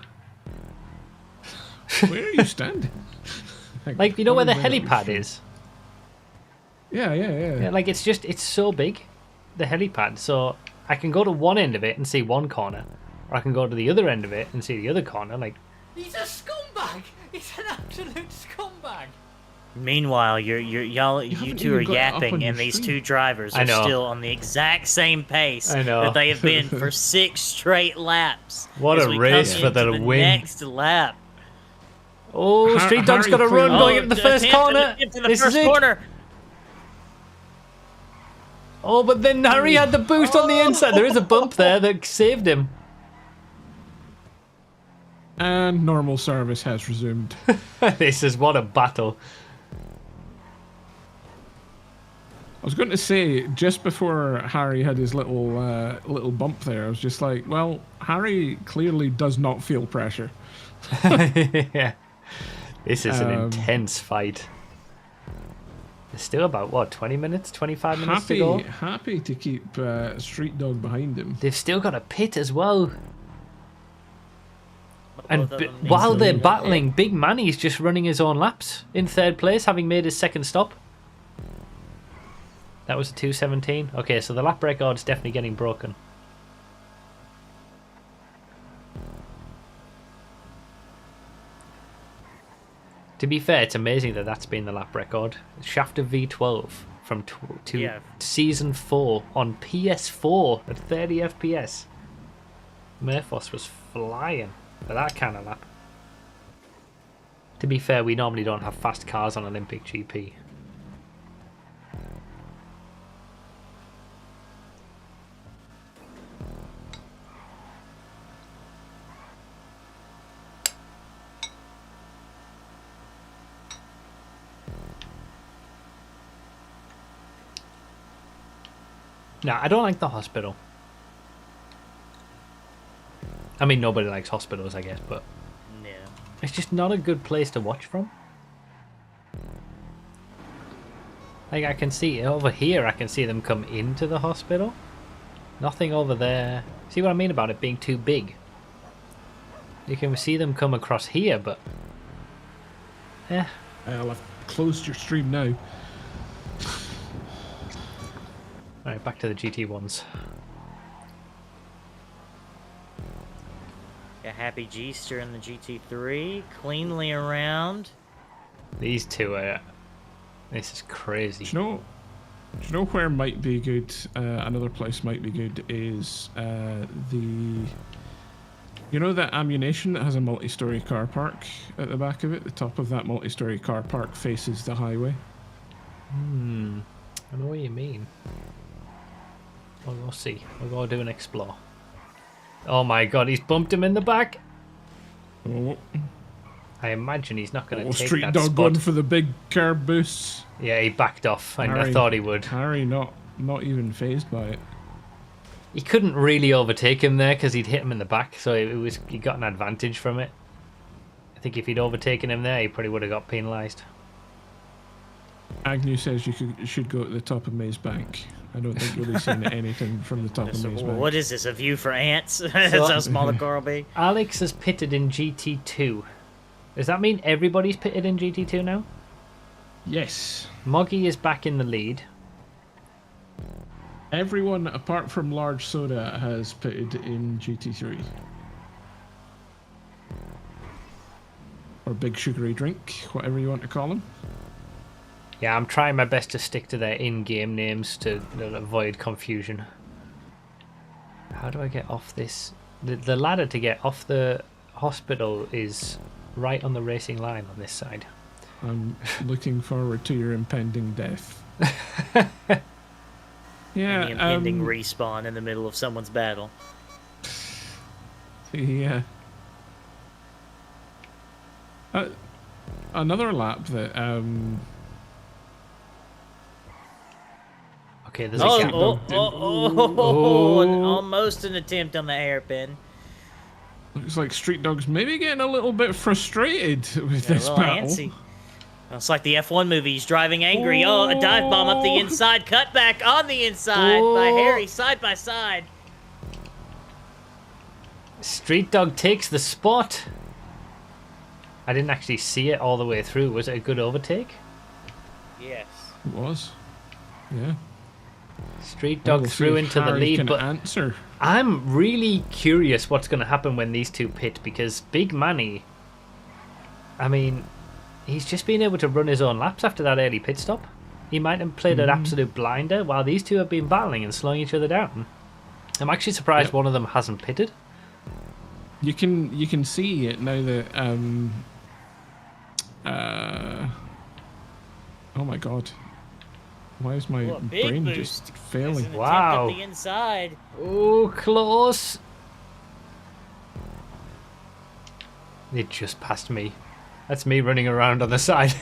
Speaker 2: Where are you standing?
Speaker 1: Like, you know where the helipad is?
Speaker 2: Yeah.
Speaker 1: Like, it's so big, the helipad. So I can go to one end of it and see one corner, or I can go to the other end of it and see the other corner. Like,
Speaker 4: He's a scumbag! He's an absolute scumbag!
Speaker 8: Meanwhile, you two are yapping, and these two drivers are still on the exact same pace that they have been for 6 straight laps.
Speaker 1: What a race for the win!
Speaker 8: Next lap.
Speaker 1: Oh, Street Dog's got a run going into the first corner.
Speaker 8: This is it.
Speaker 1: Oh, but then Harry had the boost on the inside. There is a bump there that saved him.
Speaker 2: And normal service has resumed.
Speaker 1: This is what a battle.
Speaker 2: I was going to say, just before Harry had his little bump there, I was just like, well, Harry clearly does not feel pressure.
Speaker 1: Yeah. This is an intense fight. There's still about, what, 20 minutes, 25 minutes to go?
Speaker 2: Happy to keep Street Dog behind him.
Speaker 1: They've still got a pit as well. And while they're battling, Big Manny's just running his own laps in third place, having made his second stop. That was a 2:17. Okay, so the lap record's definitely getting broken. To be fair, it's amazing that that's been the lap record. Shafter V12 from Season 4 on PS4 at 30 FPS. Murphos was flying for that kind of lap. To be fair, we normally don't have fast cars on Olympic GP. No, I don't like the hospital. I mean, nobody likes hospitals, I guess, but
Speaker 8: yeah,
Speaker 1: it's just not a good place to watch from. Like, I can see over here, I can see them come into the hospital. Nothing over there. See what I mean about it being too big? You can see them come across here, but yeah.
Speaker 2: I'll have closed your stream now.
Speaker 1: Alright, back to the GT1s.
Speaker 8: Got Happy G-ster in the GT3, cleanly around.
Speaker 1: These two are This is crazy.
Speaker 2: Do you know where might be good? Another place might be good is you know that ammunition that has a multi-story car park at the back of it? The top of that multi-story car park faces the highway.
Speaker 1: I know what you mean. We'll go see. We'll go do an explore. Oh my god, he's bumped him in the back.
Speaker 2: Oh.
Speaker 1: I imagine he's not going to take
Speaker 2: Street
Speaker 1: that
Speaker 2: Dog
Speaker 1: spot.
Speaker 2: going for the big curb boost.
Speaker 1: Yeah, he backed off. I thought he would.
Speaker 2: Harry not even phased by it.
Speaker 1: He couldn't really overtake him there because he'd hit him in the back, so he got an advantage from it. I think if he'd overtaken him there, he probably would have got penalised.
Speaker 2: Agnew says you should go to the top of Maze Bank. I don't think you'll be seeing anything from the top of Maze Bank.
Speaker 8: What is this, a view for ants? That's how small the car will be.
Speaker 1: Alex has pitted in GT2. Does that mean everybody's pitted in GT2 now?
Speaker 2: Yes.
Speaker 1: Moggy is back in the lead.
Speaker 2: Everyone apart from Large Soda has pitted in GT3. Or Big Sugary Drink, whatever you want to call them.
Speaker 1: Yeah, I'm trying my best to stick to their in-game names to avoid confusion. How do I get off this? The ladder to get off the hospital is right on the racing line on this side.
Speaker 2: I'm looking forward to your impending death. Yeah,
Speaker 8: And the impending respawn in the middle of someone's battle.
Speaker 2: Yeah. Another lap that
Speaker 1: Okay, there's a gap.
Speaker 8: Almost an attempt on the hairpin.
Speaker 2: Looks like Street Dog's maybe getting a little bit frustrated with this battle.
Speaker 8: Antsy. It's like the F1 movie. He's driving angry. Oh, a dive bomb up the inside. Cut back on the inside by Harry, side by side.
Speaker 1: Street Dog takes the spot. I didn't actually see it all the way through. Was it a good overtake?
Speaker 8: Yes.
Speaker 2: It was. Yeah.
Speaker 1: Street Dog threw into the lead, but
Speaker 2: answer.
Speaker 1: I'm really curious what's going to happen when these two pit, because Big Manny, I mean, he's just been able to run his own laps after that early pit stop. He might have played an absolute blinder while these two have been battling and slowing each other down. I'm actually surprised one of them hasn't pitted.
Speaker 2: You can see it now that oh my god. Why is my brain just failing?
Speaker 1: Wow.
Speaker 8: At the inside.
Speaker 1: Oh, close. It just passed me. That's me running around on the side.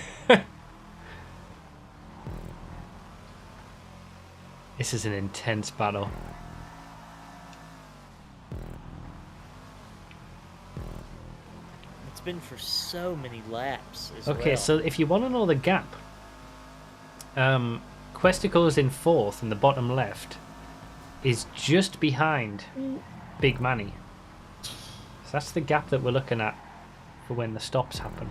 Speaker 1: This is an intense battle.
Speaker 8: It's been for so many laps as
Speaker 1: Okay,
Speaker 8: well.
Speaker 1: so if you want to know the gap, Questicle's in 4th in the bottom left is just behind Big Manny. So that's the gap that we're looking at for when the stops happen.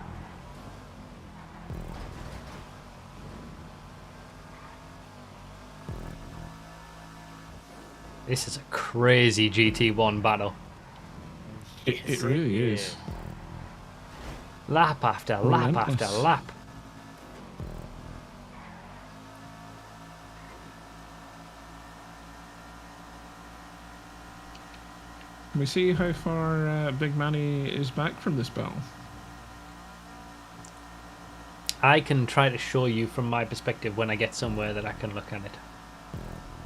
Speaker 1: This is a crazy GT1 battle.
Speaker 2: It really is.
Speaker 1: Lap after lap after lap.
Speaker 2: Can we see how far Big Manny is back from this battle?
Speaker 1: I can try to show you from my perspective when I get somewhere that I can look at it.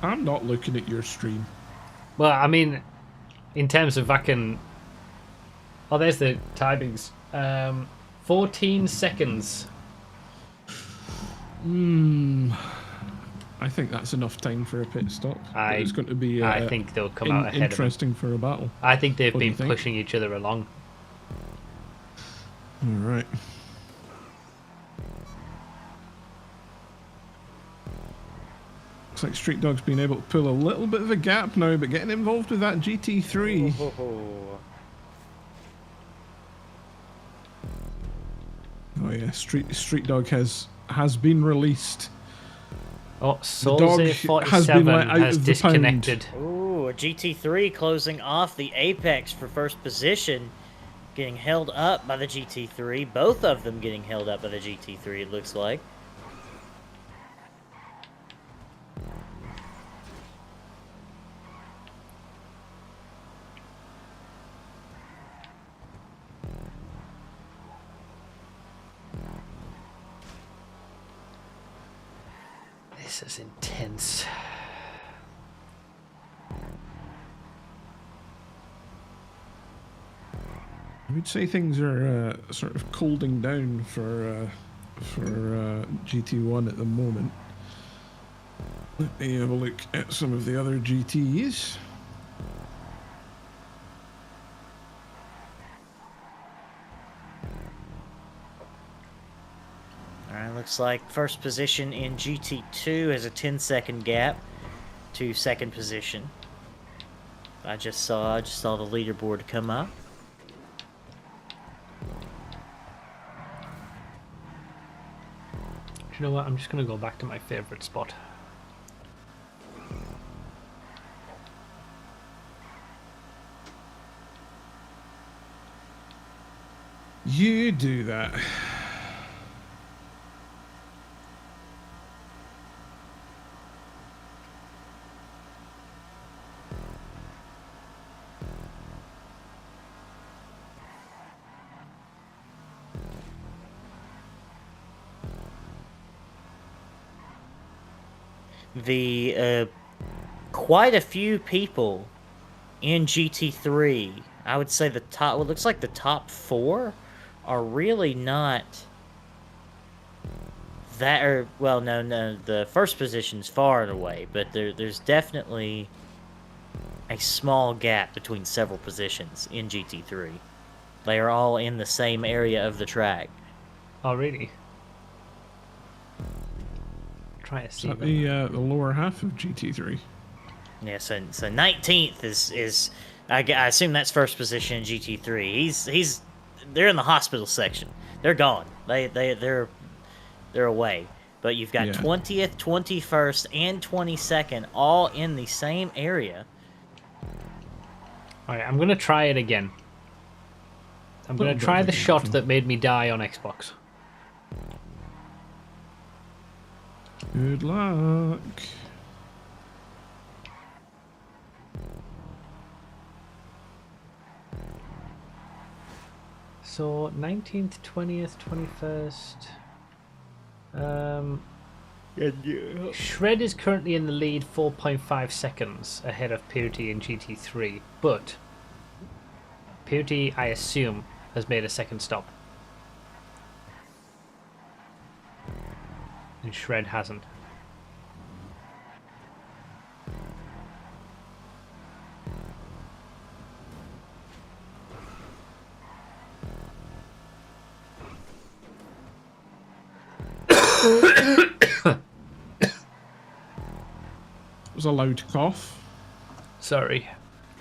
Speaker 2: I'm not looking at your stream.
Speaker 1: Well, I mean, in terms of I can... Oh, there's the timings. 14 seconds.
Speaker 2: I think that's enough time for a pit stop.
Speaker 1: It's
Speaker 2: going to be
Speaker 1: I think they'll come out ahead
Speaker 2: interesting for a battle.
Speaker 1: I think they've been pushing each other along.
Speaker 2: All right. Looks like Street Dog's been able to pull a little bit of a gap now, but getting involved with that GT3. Oh yeah, Street Dog has been released.
Speaker 1: Oh, Solze 47 has disconnected.
Speaker 8: Ooh, a GT3 closing off the apex for first position. Getting held up by the GT3. Both of them getting held up by the GT3, it looks like.
Speaker 1: This is intense.
Speaker 2: I would say things are sort of cooling down for GT1 at the moment. Let me have a look at some of the other GTs.
Speaker 8: Alright, looks like first position in GT2 has a 10-second gap to second position. I just saw the leaderboard come up.
Speaker 1: You know what? I'm just going to go back to my favorite spot.
Speaker 2: You do that.
Speaker 8: The quite a few people in GT3, I would say the top, well, it looks like the top 4 are really not that, or, well, no, the first position's far and away, but there's definitely a small gap between several positions in GT3. They are all in the same area of the track.
Speaker 1: Oh, really? Try to see
Speaker 2: Is that the lower half of GT3?
Speaker 8: Yeah, so 19th is I assume that's first position in GT3. They're in the hospital section. They're gone. They're away. But you've got 20th, 21st, and 22nd all in the same area.
Speaker 1: Alright, I'm gonna try it again. I'm gonna try the shot that made me die on Xbox.
Speaker 2: Good luck.
Speaker 1: So 19th, 20th, 21st. Shred is currently in the lead 4.5 seconds ahead of Purity in GT3, but Purity, I assume, has made a second stop. And Shred hasn't.
Speaker 2: It was a loud cough.
Speaker 1: Sorry.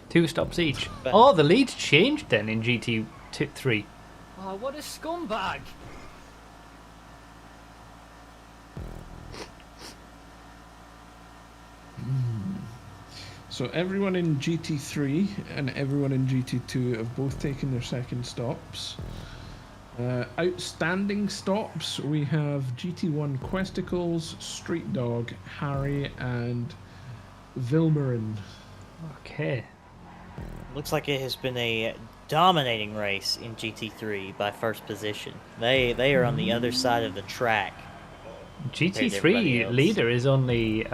Speaker 1: 2 stops each. Oh, the lead changed then in GT3.
Speaker 4: Oh, what a scumbag!
Speaker 2: So everyone in GT3 and everyone in GT2 have both taken their second stops. Outstanding stops, we have GT1 Questicles, Street Dog, Harry, and Vilmarin.
Speaker 1: Okay.
Speaker 8: Looks like it has been a dominating race in GT3 by first position. They are on the other side of the track.
Speaker 1: GT3 leader is only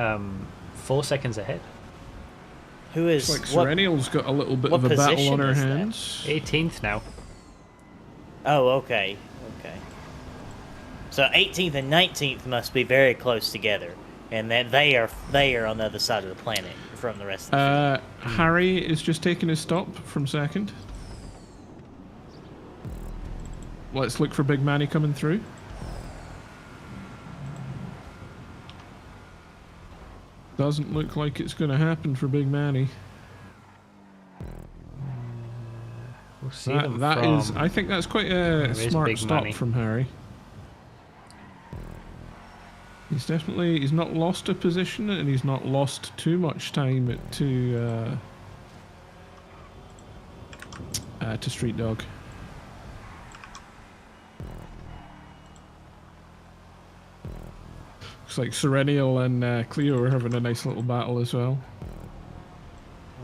Speaker 1: 4 seconds ahead.
Speaker 8: Who is...
Speaker 2: Looks like Serenial's got a little bit of a battle on her hands.
Speaker 1: 18th now.
Speaker 8: Oh, okay. Okay. So 18th and 19th must be very close together. And that they are on the other side of the planet from the rest of the field.
Speaker 2: Harry is just taking his stop from second. Let's look for Big Manny coming through. Doesn't look like it's going to happen for Big Manny.
Speaker 1: We'll see
Speaker 2: that is, I think that's quite a smart stop
Speaker 1: Manny
Speaker 2: from Harry. He's not lost a position and he's not lost too much time to Street Dog. Looks like Serenial and Cleo are having a nice little battle as well.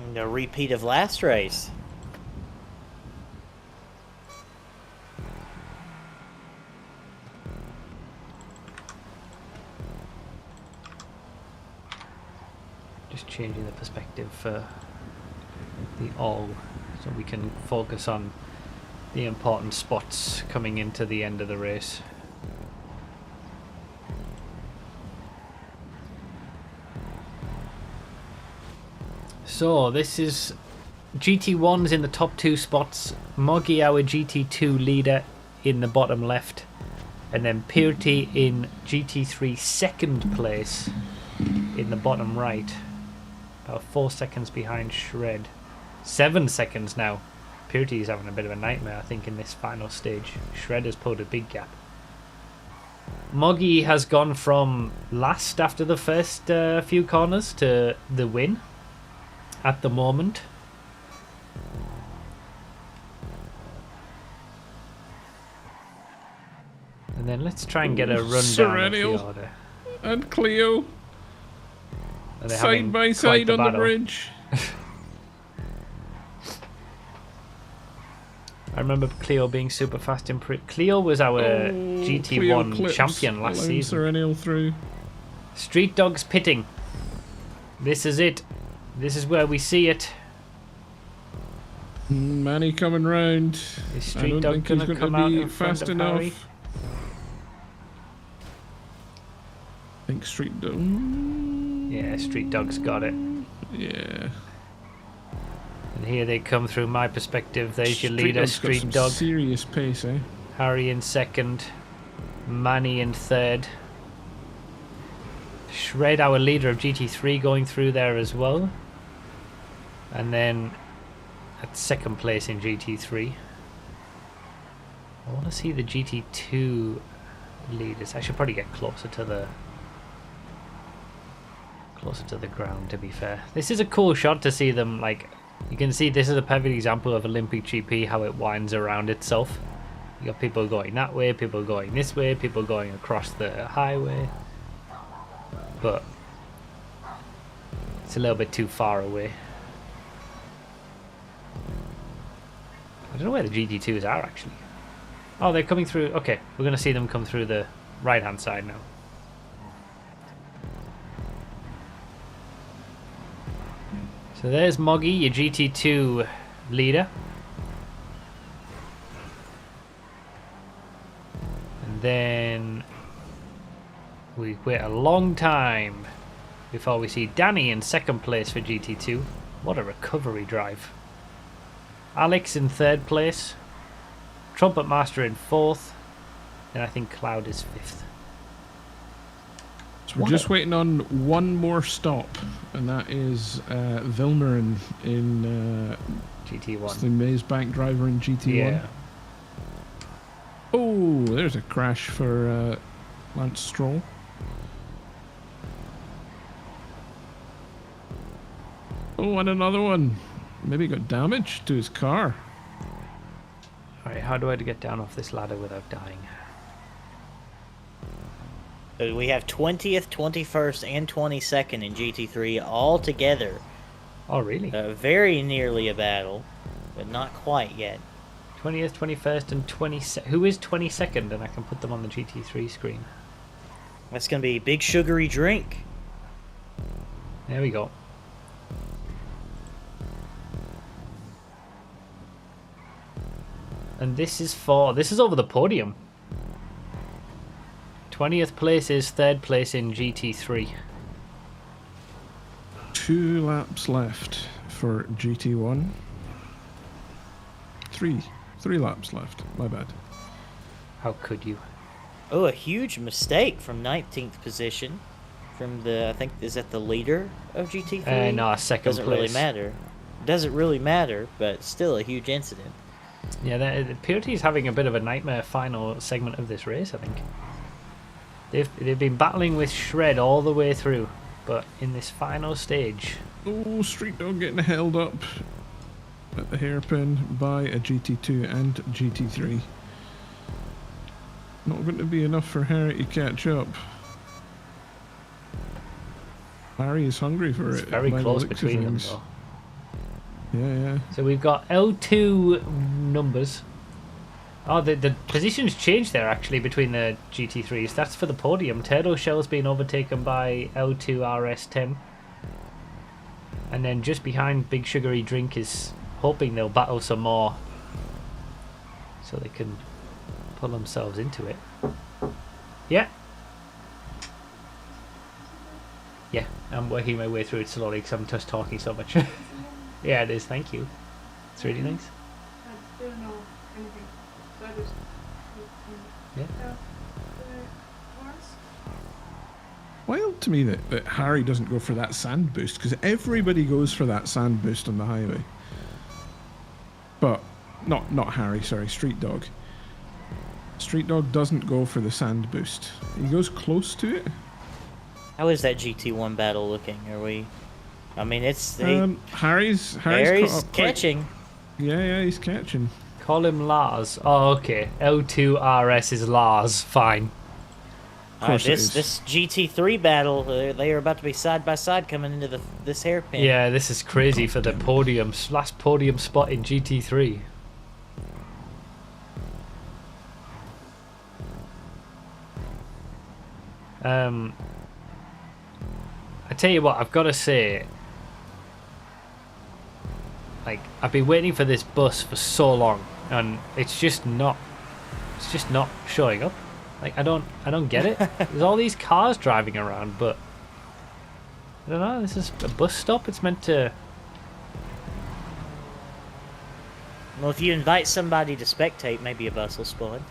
Speaker 8: And a repeat of last race.
Speaker 1: changing the perspective for the all, so we can focus on the important spots coming into the end of the race. So this is GT1's in the top 2 spots, Moggy, our GT2 leader, in the bottom left, and then Purity in GT3 second place in the bottom right, about 4 seconds behind Shred. 7 seconds now. Purity is having a bit of a nightmare, I think, in this final stage. Shred has pulled a big gap. Moggy has gone from last after the first few corners to the win at the moment. And then let's try and get a rundown of the order.
Speaker 2: And Cleo
Speaker 1: Are they
Speaker 2: side
Speaker 1: having
Speaker 2: by
Speaker 1: quite
Speaker 2: side
Speaker 1: the
Speaker 2: on the
Speaker 1: battle?
Speaker 2: bridge.
Speaker 1: I remember Cleo being super fast in Cleo was our
Speaker 2: Cleo
Speaker 1: GT1
Speaker 2: clips
Speaker 1: champion last
Speaker 2: allowing
Speaker 1: season.
Speaker 2: Serennial through.
Speaker 1: Street Dogs pitting. This is it. This is where we see it.
Speaker 2: Manny coming round.
Speaker 1: Is
Speaker 2: I
Speaker 1: Street
Speaker 2: don't
Speaker 1: Dog
Speaker 2: think he's
Speaker 1: gonna
Speaker 2: going
Speaker 1: come
Speaker 2: to
Speaker 1: out
Speaker 2: be
Speaker 1: in front
Speaker 2: fast
Speaker 1: of
Speaker 2: enough.
Speaker 1: Harry?
Speaker 2: I think Street Dog.
Speaker 1: Yeah, Street Dog's got it.
Speaker 2: Yeah.
Speaker 1: And here they come through my perspective. There's your leader,
Speaker 2: Dog's got
Speaker 1: Street
Speaker 2: some
Speaker 1: Dog.
Speaker 2: serious pace, eh?
Speaker 1: Harry in second. Manny in third. Shred, our leader of GT3, going through there as well. And then at second place in GT3. I want to see the GT2 leaders. I should probably get closer to the ground, to be fair. This is a cool shot to see them, like, you can see this is a perfect example of Olympic GP, how it winds around itself. You got people going that way, people going this way, people going across the highway. But it's a little bit too far away. I don't know where the GT2s are actually. Oh, they're coming through. Okay, we're going to see them come through the right hand side now. So there's Moggy, your GT2 leader. And then we wait a long time before we see Danny in second place for GT2. What a recovery drive. Alex in third place. Trumpet Master in fourth. And I think Cloud is fifth.
Speaker 2: So we're just waiting on one more stop, and that is Vilmer in
Speaker 1: GT1.
Speaker 2: the Maze Bank driver in GT1.
Speaker 1: Yeah.
Speaker 2: Oh, there's a crash for Lance Stroll. Oh, and another one. Maybe he got damage to his car.
Speaker 1: Alright, how do I get down off this ladder without dying?
Speaker 8: So we have 20th, 21st, and 22nd in GT3 all together.
Speaker 1: Oh, really?
Speaker 8: Very nearly a battle, but not quite yet.
Speaker 1: 20th, 21st, and 22nd. Who is 22nd? And I can put them on the GT3 screen.
Speaker 8: That's going to be Big Sugary Drink.
Speaker 1: There we go. And this is over the podium. 20th place is third place in GT3.
Speaker 2: 2 laps left for GT1. 3 laps left. My bad.
Speaker 1: How could you?
Speaker 8: Oh, a huge mistake from 19th position. From the, I think, is that the leader of GT3?
Speaker 1: No, second
Speaker 8: Doesn't
Speaker 1: place.
Speaker 8: really matter. Doesn't really matter, but still a huge incident.
Speaker 1: Yeah, Purity is having a bit of a nightmare final segment of this race, I think. They've been battling with Shred all the way through, but in this final stage...
Speaker 2: Oh, Street Dog getting held up at the hairpin by a GT2 and GT3. Not going to be enough for Harry to catch up. Harry is hungry for
Speaker 1: It's
Speaker 2: it.
Speaker 1: very
Speaker 2: by the
Speaker 1: close
Speaker 2: looks of
Speaker 1: between them,
Speaker 2: things.
Speaker 1: though.
Speaker 2: Yeah.
Speaker 1: So we've got L2 numbers. Oh, the positions changed there, actually, between the GT3s. That's for the podium. Turtle Shell's been overtaken by L2 RS10. And then just behind Big Sugary Drink is hoping they'll battle some more so they can pull themselves into it. Yeah. Yeah, I'm working my way through it slowly because I'm just talking so much. Yeah, it is. Thank you. It's really nice.
Speaker 11: I don't know anything. So I just...
Speaker 1: Yeah.
Speaker 2: Wild to me that Harry doesn't go for that sand boost, because everybody goes for that sand boost on the highway. But not Harry, sorry, Street Dog. Street Dog doesn't go for the sand boost. He goes close to it.
Speaker 8: How is that GT1 battle looking? Are we? I mean, it's
Speaker 2: Harry's
Speaker 8: catching.
Speaker 2: Yeah, he's catching.
Speaker 1: Call him Lars. Oh, okay. L2RS is Lars. Fine.
Speaker 8: This GT3 battle, they are about to be side by side coming into this hairpin.
Speaker 1: Yeah, this is crazy for the podiums. Last podium spot in GT3. I tell you what, I've got to say, like, I've been waiting for this bus for so long, and it's just not showing up. Like, I don't get it. There's all these cars driving around, but I don't know, this is a bus stop. It's meant to...
Speaker 8: Well, if you invite somebody to spectate, maybe a bus will spawn.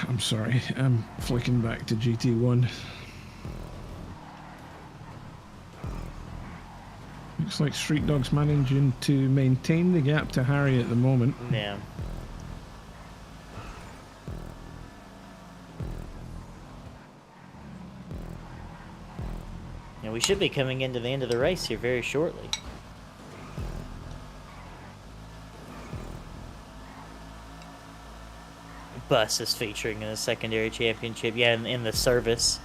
Speaker 2: I'm sorry, I'm flicking back to GT1. Looks like Street Dog's managing to maintain the gap to Harry at the moment.
Speaker 8: Yeah. Yeah, we should be coming into the end of the race here very shortly. Bus is featuring in the secondary championship. Yeah, in the service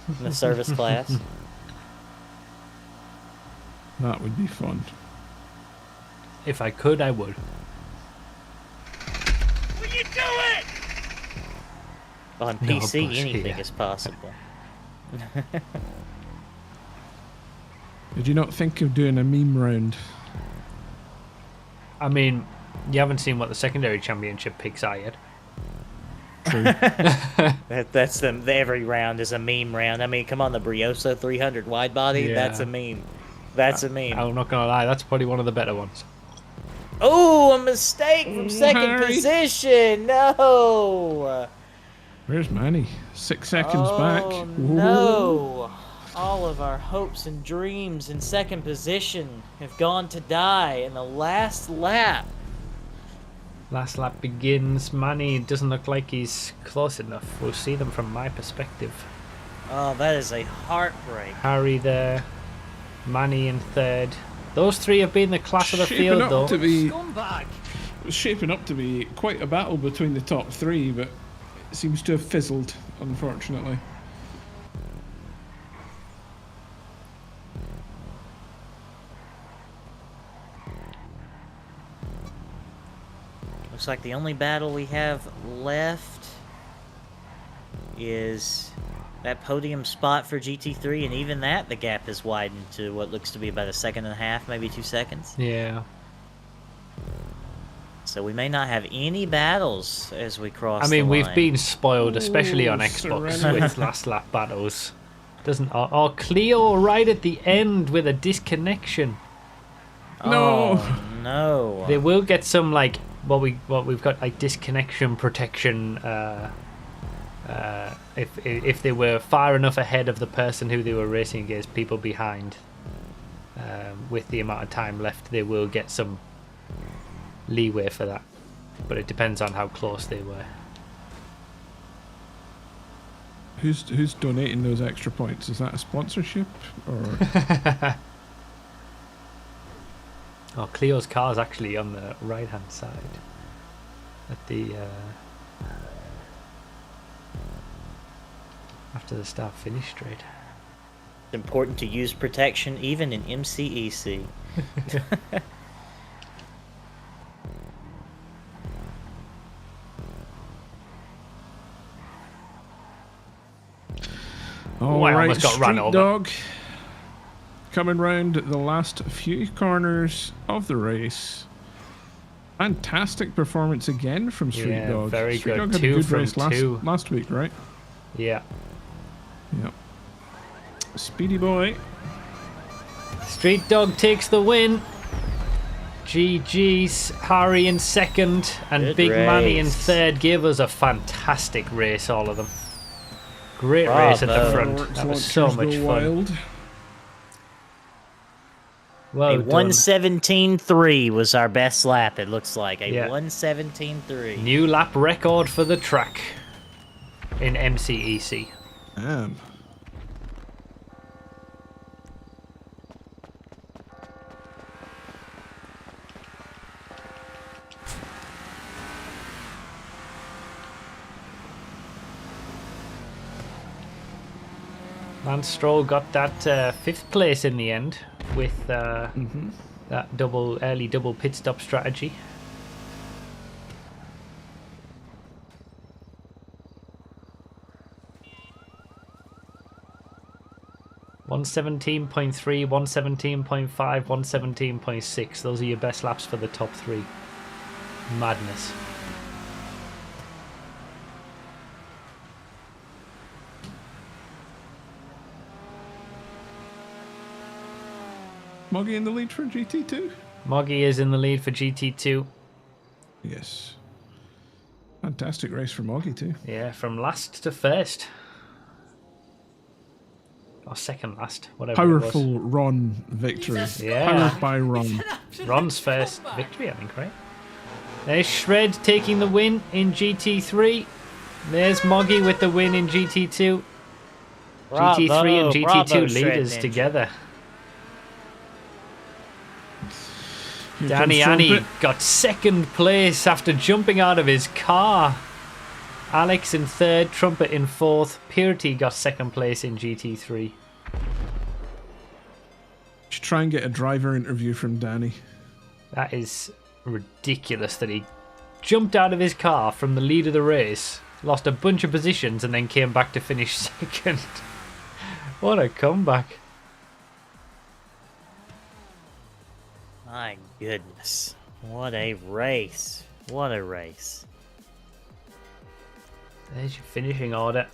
Speaker 8: class.
Speaker 2: That would be fun.
Speaker 1: If I could, I would.
Speaker 4: Will you do it?
Speaker 8: On
Speaker 1: No,
Speaker 8: PC,
Speaker 1: bus,
Speaker 8: anything
Speaker 1: yeah.
Speaker 8: is possible.
Speaker 2: Did you not think of doing a meme round?
Speaker 1: I mean, you haven't seen what the secondary championship picks are yet.
Speaker 2: True.
Speaker 8: That's them. Every round is a meme round. I mean, come on, the Brioso 300 wide body.
Speaker 1: Yeah.
Speaker 8: That's a meme. That's a meme.
Speaker 1: I'm not gonna lie, that's probably one of the better ones.
Speaker 8: Oh, a mistake from second
Speaker 2: Harry.
Speaker 8: position. No.
Speaker 2: Where's Manny? 6 seconds back.
Speaker 8: Oh,
Speaker 2: Whoa.
Speaker 8: no. All of our hopes and dreams in second position have gone to die in the last lap.
Speaker 1: Last lap begins. Manny doesn't look like he's close enough. We'll see them from my perspective.
Speaker 8: Oh, that is a heartbreak.
Speaker 1: Harry there. Manny in third. Those three have been the class of the
Speaker 2: Shaping
Speaker 1: field,
Speaker 2: up
Speaker 1: though.
Speaker 2: to be,
Speaker 4: Scumbag!
Speaker 2: it was shaping up to be quite a battle between the top three, but it seems to have fizzled, unfortunately.
Speaker 8: Looks like the only battle we have left is that podium spot for GT3, and even that, the gap has widened to what looks to be about 1.5 seconds, maybe 2 seconds.
Speaker 1: Yeah.
Speaker 8: So we may not have any battles as we cross
Speaker 1: I mean,
Speaker 8: the
Speaker 1: we've
Speaker 8: line.
Speaker 1: been spoiled, especially on
Speaker 2: Ooh,
Speaker 1: Xbox
Speaker 2: Serenity.
Speaker 1: with last lap battles. Doesn't Cleo right at the end with a disconnection.
Speaker 2: No.
Speaker 8: Oh, no.
Speaker 1: They will get some like what we've got like disconnection protection. If they were far enough ahead of the person who they were racing against, people behind, with the amount of time left, they will get some leeway for that. But it depends on how close they were.
Speaker 2: Who's donating those extra points? Is that a sponsorship or?
Speaker 1: Oh, Cleo's car's actually on the right hand side. At the after the start-finish straight.
Speaker 8: It's important to use protection even in MCEC.
Speaker 2: All
Speaker 1: I
Speaker 2: right,
Speaker 1: almost got run
Speaker 2: Street
Speaker 1: over.
Speaker 2: Dog coming round the last few corners of the race. Fantastic performance again from Street
Speaker 1: Yeah,
Speaker 2: Dog.
Speaker 1: very
Speaker 2: Street
Speaker 1: good.
Speaker 2: Dog had
Speaker 1: 2
Speaker 2: a good
Speaker 1: from
Speaker 2: race
Speaker 1: 2.
Speaker 2: last week, right?
Speaker 1: Yeah.
Speaker 2: Yep. Speedy boy.
Speaker 1: Street Dog takes the win. GG's. Harry in second and
Speaker 8: Good
Speaker 1: Big Manny in
Speaker 8: race.
Speaker 1: third. Gave us a fantastic race, all of them. Great race at the
Speaker 8: Bravo.
Speaker 1: front. That was so much fun.
Speaker 2: Wild.
Speaker 1: Well
Speaker 8: A
Speaker 1: done.
Speaker 8: 1:17.3 was our best lap, it looks like. A
Speaker 1: Yeah.
Speaker 8: 1:17.3.
Speaker 1: New lap record for the track in MCEC.
Speaker 2: Damn.
Speaker 1: Lance Stroll got that 5th place in the end with that early double pit stop strategy. .3, 117.5, 117.6. Those are your best laps for the top 3. Madness.
Speaker 2: Moggy in the lead for GT2?
Speaker 1: Moggy is in the lead for GT2.
Speaker 2: Yes. Fantastic race for Moggy too.
Speaker 1: Yeah, from last to first. Or second last, whatever it was.
Speaker 2: Powerful Ron victory.
Speaker 1: Yeah.
Speaker 2: Powered by Ron.
Speaker 1: Ron's first victory, I think, right? There's Shred taking the win in GT3. There's Moggy with the win in GT2. GT3 and GT2
Speaker 8: bravo,
Speaker 1: leaders
Speaker 8: Shred Ninja.
Speaker 1: together.
Speaker 2: Here
Speaker 1: Danny
Speaker 2: comes
Speaker 1: Annie
Speaker 2: Trumpet.
Speaker 1: got second place after jumping out of his car. Alex in third, Trumpet in fourth. Purity got second place in GT3.
Speaker 2: Should try and get a driver interview from Danny.
Speaker 1: That is ridiculous that he jumped out of his car from the lead of the race, lost a bunch of positions, and then came back to finish second. What a comeback.
Speaker 8: My goodness. What a race. What a race.
Speaker 1: There's your finishing order.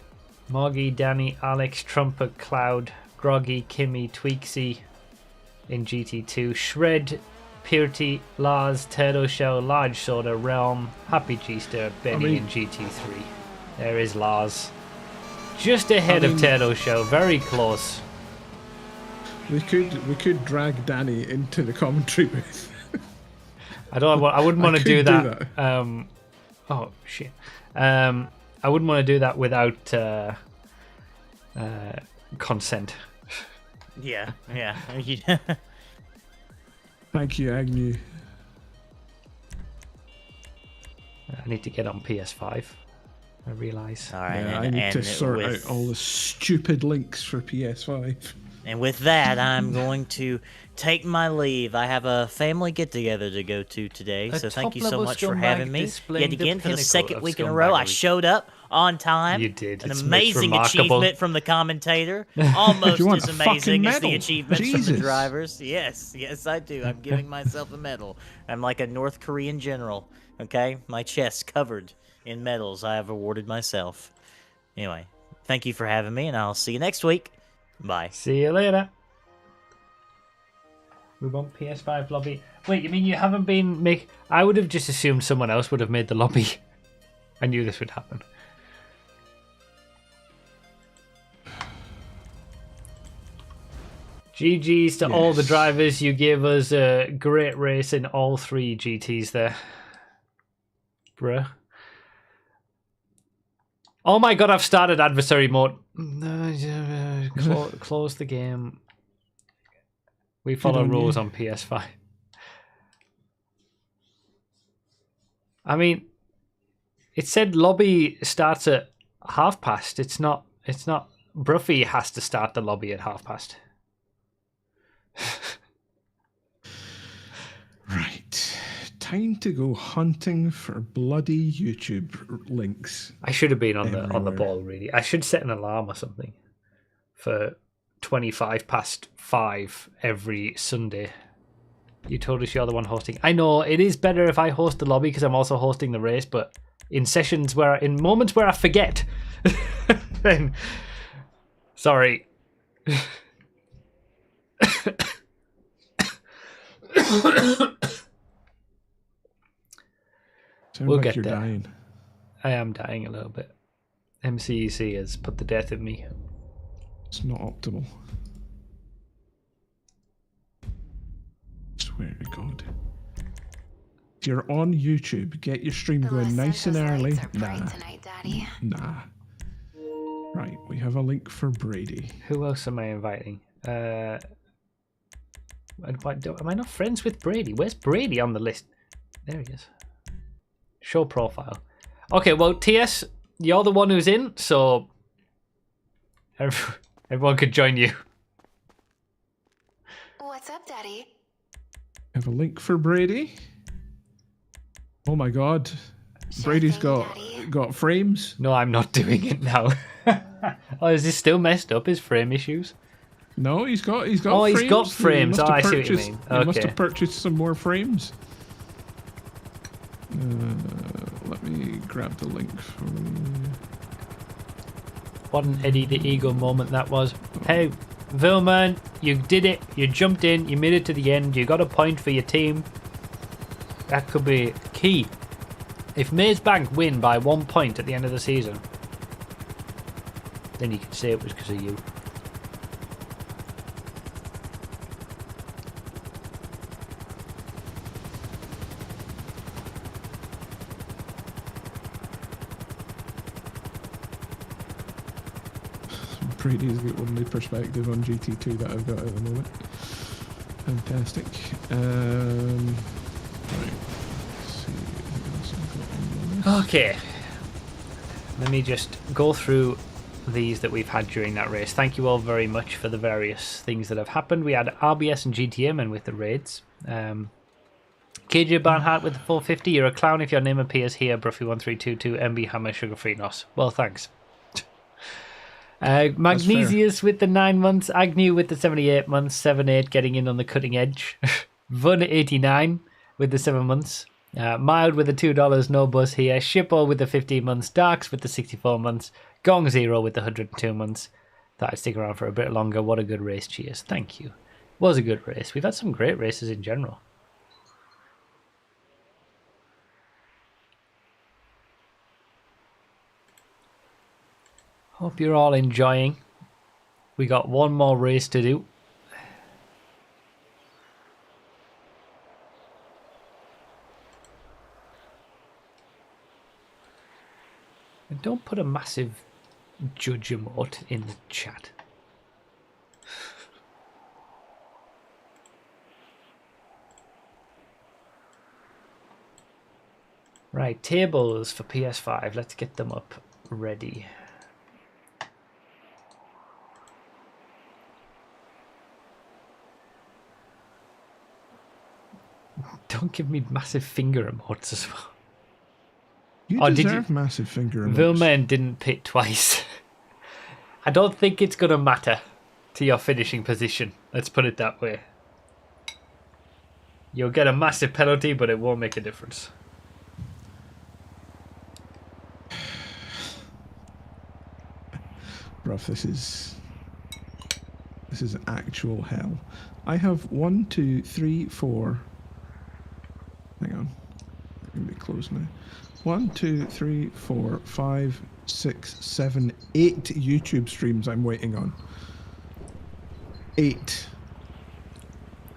Speaker 1: Moggy, Danny, Alex, Trumpet, Cloud, Groggy, Kimmy, Tweaksy in GT2. Shred, Purity, Lars, Turtle Shell, Large Soda, Realm, Happy G-Star, Benny in GT3. There is Lars. Just ahead of Turtle Shell, very close.
Speaker 2: We could drag Danny into the commentary booth.
Speaker 1: I wouldn't want to do
Speaker 2: could
Speaker 1: that.
Speaker 2: do
Speaker 1: Oh shit. I wouldn't want to do that without consent.
Speaker 8: Yeah.
Speaker 2: Thank you, Agnew.
Speaker 1: I need to get on PS5. I realise.
Speaker 8: All right.
Speaker 2: Yeah, I need to sort out all the stupid links for PS5.
Speaker 8: And with that, I'm going to take my leave. I have a family get-together to go to today, so thank you so
Speaker 1: top-level
Speaker 8: much for
Speaker 1: scumbag
Speaker 8: having me.
Speaker 1: displaying
Speaker 8: Yet
Speaker 1: the
Speaker 8: again, for the
Speaker 1: pinnacle
Speaker 8: second
Speaker 1: of
Speaker 8: week in a row, I
Speaker 1: scumbaggery.
Speaker 8: showed up on time.
Speaker 1: You did.
Speaker 8: An
Speaker 1: It's
Speaker 8: amazing
Speaker 1: remarkable.
Speaker 8: achievement from the commentator. Almost
Speaker 2: You want
Speaker 8: as
Speaker 2: a fucking
Speaker 8: amazing as the
Speaker 2: medal?
Speaker 8: achievements from
Speaker 2: Jesus.
Speaker 8: the drivers. Yes, I do. I'm giving myself a medal. I'm like a North Korean general, okay? My chest covered in medals I have awarded myself. Anyway, thank you for having me, and I'll see you next week. Bye.
Speaker 1: See you later. We want PS5 lobby. Wait, you mean you haven't been make? I would have just assumed someone else would have made the lobby. I knew this would happen. GG's to all the drivers. You gave us a great race in all 3 GTs there. Bruh. Oh my god, I've started adversary mode. Close the game. We follow
Speaker 2: on
Speaker 1: rules
Speaker 2: you.
Speaker 1: on PS5. I mean, it said lobby starts at past. It's not It's not. Bruffy has to start the lobby at past.
Speaker 2: Right. Time to go hunting for bloody YouTube links.
Speaker 1: I should have been on the
Speaker 2: everywhere.
Speaker 1: ball, really. I should set an alarm or something for 5 every Sunday. You told us you're the one hosting. I know it is better if I host the lobby because I'm also hosting the race, but in moments where I forget, then sorry. We'll get
Speaker 2: you're
Speaker 1: there.
Speaker 2: Dying.
Speaker 1: I am dying a little bit. MCEC has put the death in me.
Speaker 2: It's not optimal. Swear to God. If you're on YouTube, get your stream going nice and early. Nah. Right, we have a link for Brady.
Speaker 1: Who else am I inviting? Am I not friends with Brady? Where's Brady on the list? There he is. Show profile. Okay, well, TS, you're the one who's in, so everyone could join you.
Speaker 5: What's up, Daddy?
Speaker 2: Have a link for Brady. Oh my God, Brady's got frames.
Speaker 1: No, I'm not doing it now. Oh, is this still messed up? His frame issues?
Speaker 2: No, he's got.
Speaker 1: Oh,
Speaker 2: frames.
Speaker 1: he's got frames. Oh, I see what you mean.
Speaker 2: He must
Speaker 1: Okay.
Speaker 2: have purchased some more frames. Let me grab the link for you.
Speaker 1: What an Eddie the Eagle moment that was. Hey, Vilman, you did it. You jumped in. You made it to the end. You got a point for your team. That could be key. If Maze Bank win by 1 point at the end of the season, then you can say it was because of you.
Speaker 2: Brady's the only perspective on GT2 that I've got at the moment. Fantastic. Right. Let's see what else I've got on the list.
Speaker 1: Okay. Let me just go through these that we've had during that race. Thank you all very much for the various things that have happened. We had RBS and GTM and with the raids. KJ Barnhart with the 450. You're a clown if your name appears here. Bruffy1322 MB Hammer Sugar Free Nos. Well, thanks. Magnesius with the 9 months. Agnew with the 78 months. 7-8 getting in on the cutting edge. Vun89 with the 7 months. Mild with the $2. No buzz here. Shippo with the 15 months. Darks with the 64 months. Gong Zero with the 102 months. Thought I'd stick around for a bit longer. What a good race. Cheers. Thank you. Was a good race. We've had some great races in general. Hope you're all enjoying. We got one more race to do. And don't put a massive judge emote in the chat. Right, tables for PS5. Let's get them up ready. Don't give me massive finger emotes as well.
Speaker 2: You deserve massive finger emotes.
Speaker 1: Vilman didn't pit twice. I don't think it's going to matter to your finishing position. Let's put it that way. You'll get a massive penalty, but it won't make a difference.
Speaker 2: Bruv, this is actual hell. I have 1, 2, 3, 4. Hang on. I'm going to be closed now. 1, 2, 3, 4, 5, 6, 7, 8 YouTube streams I'm waiting on. 8.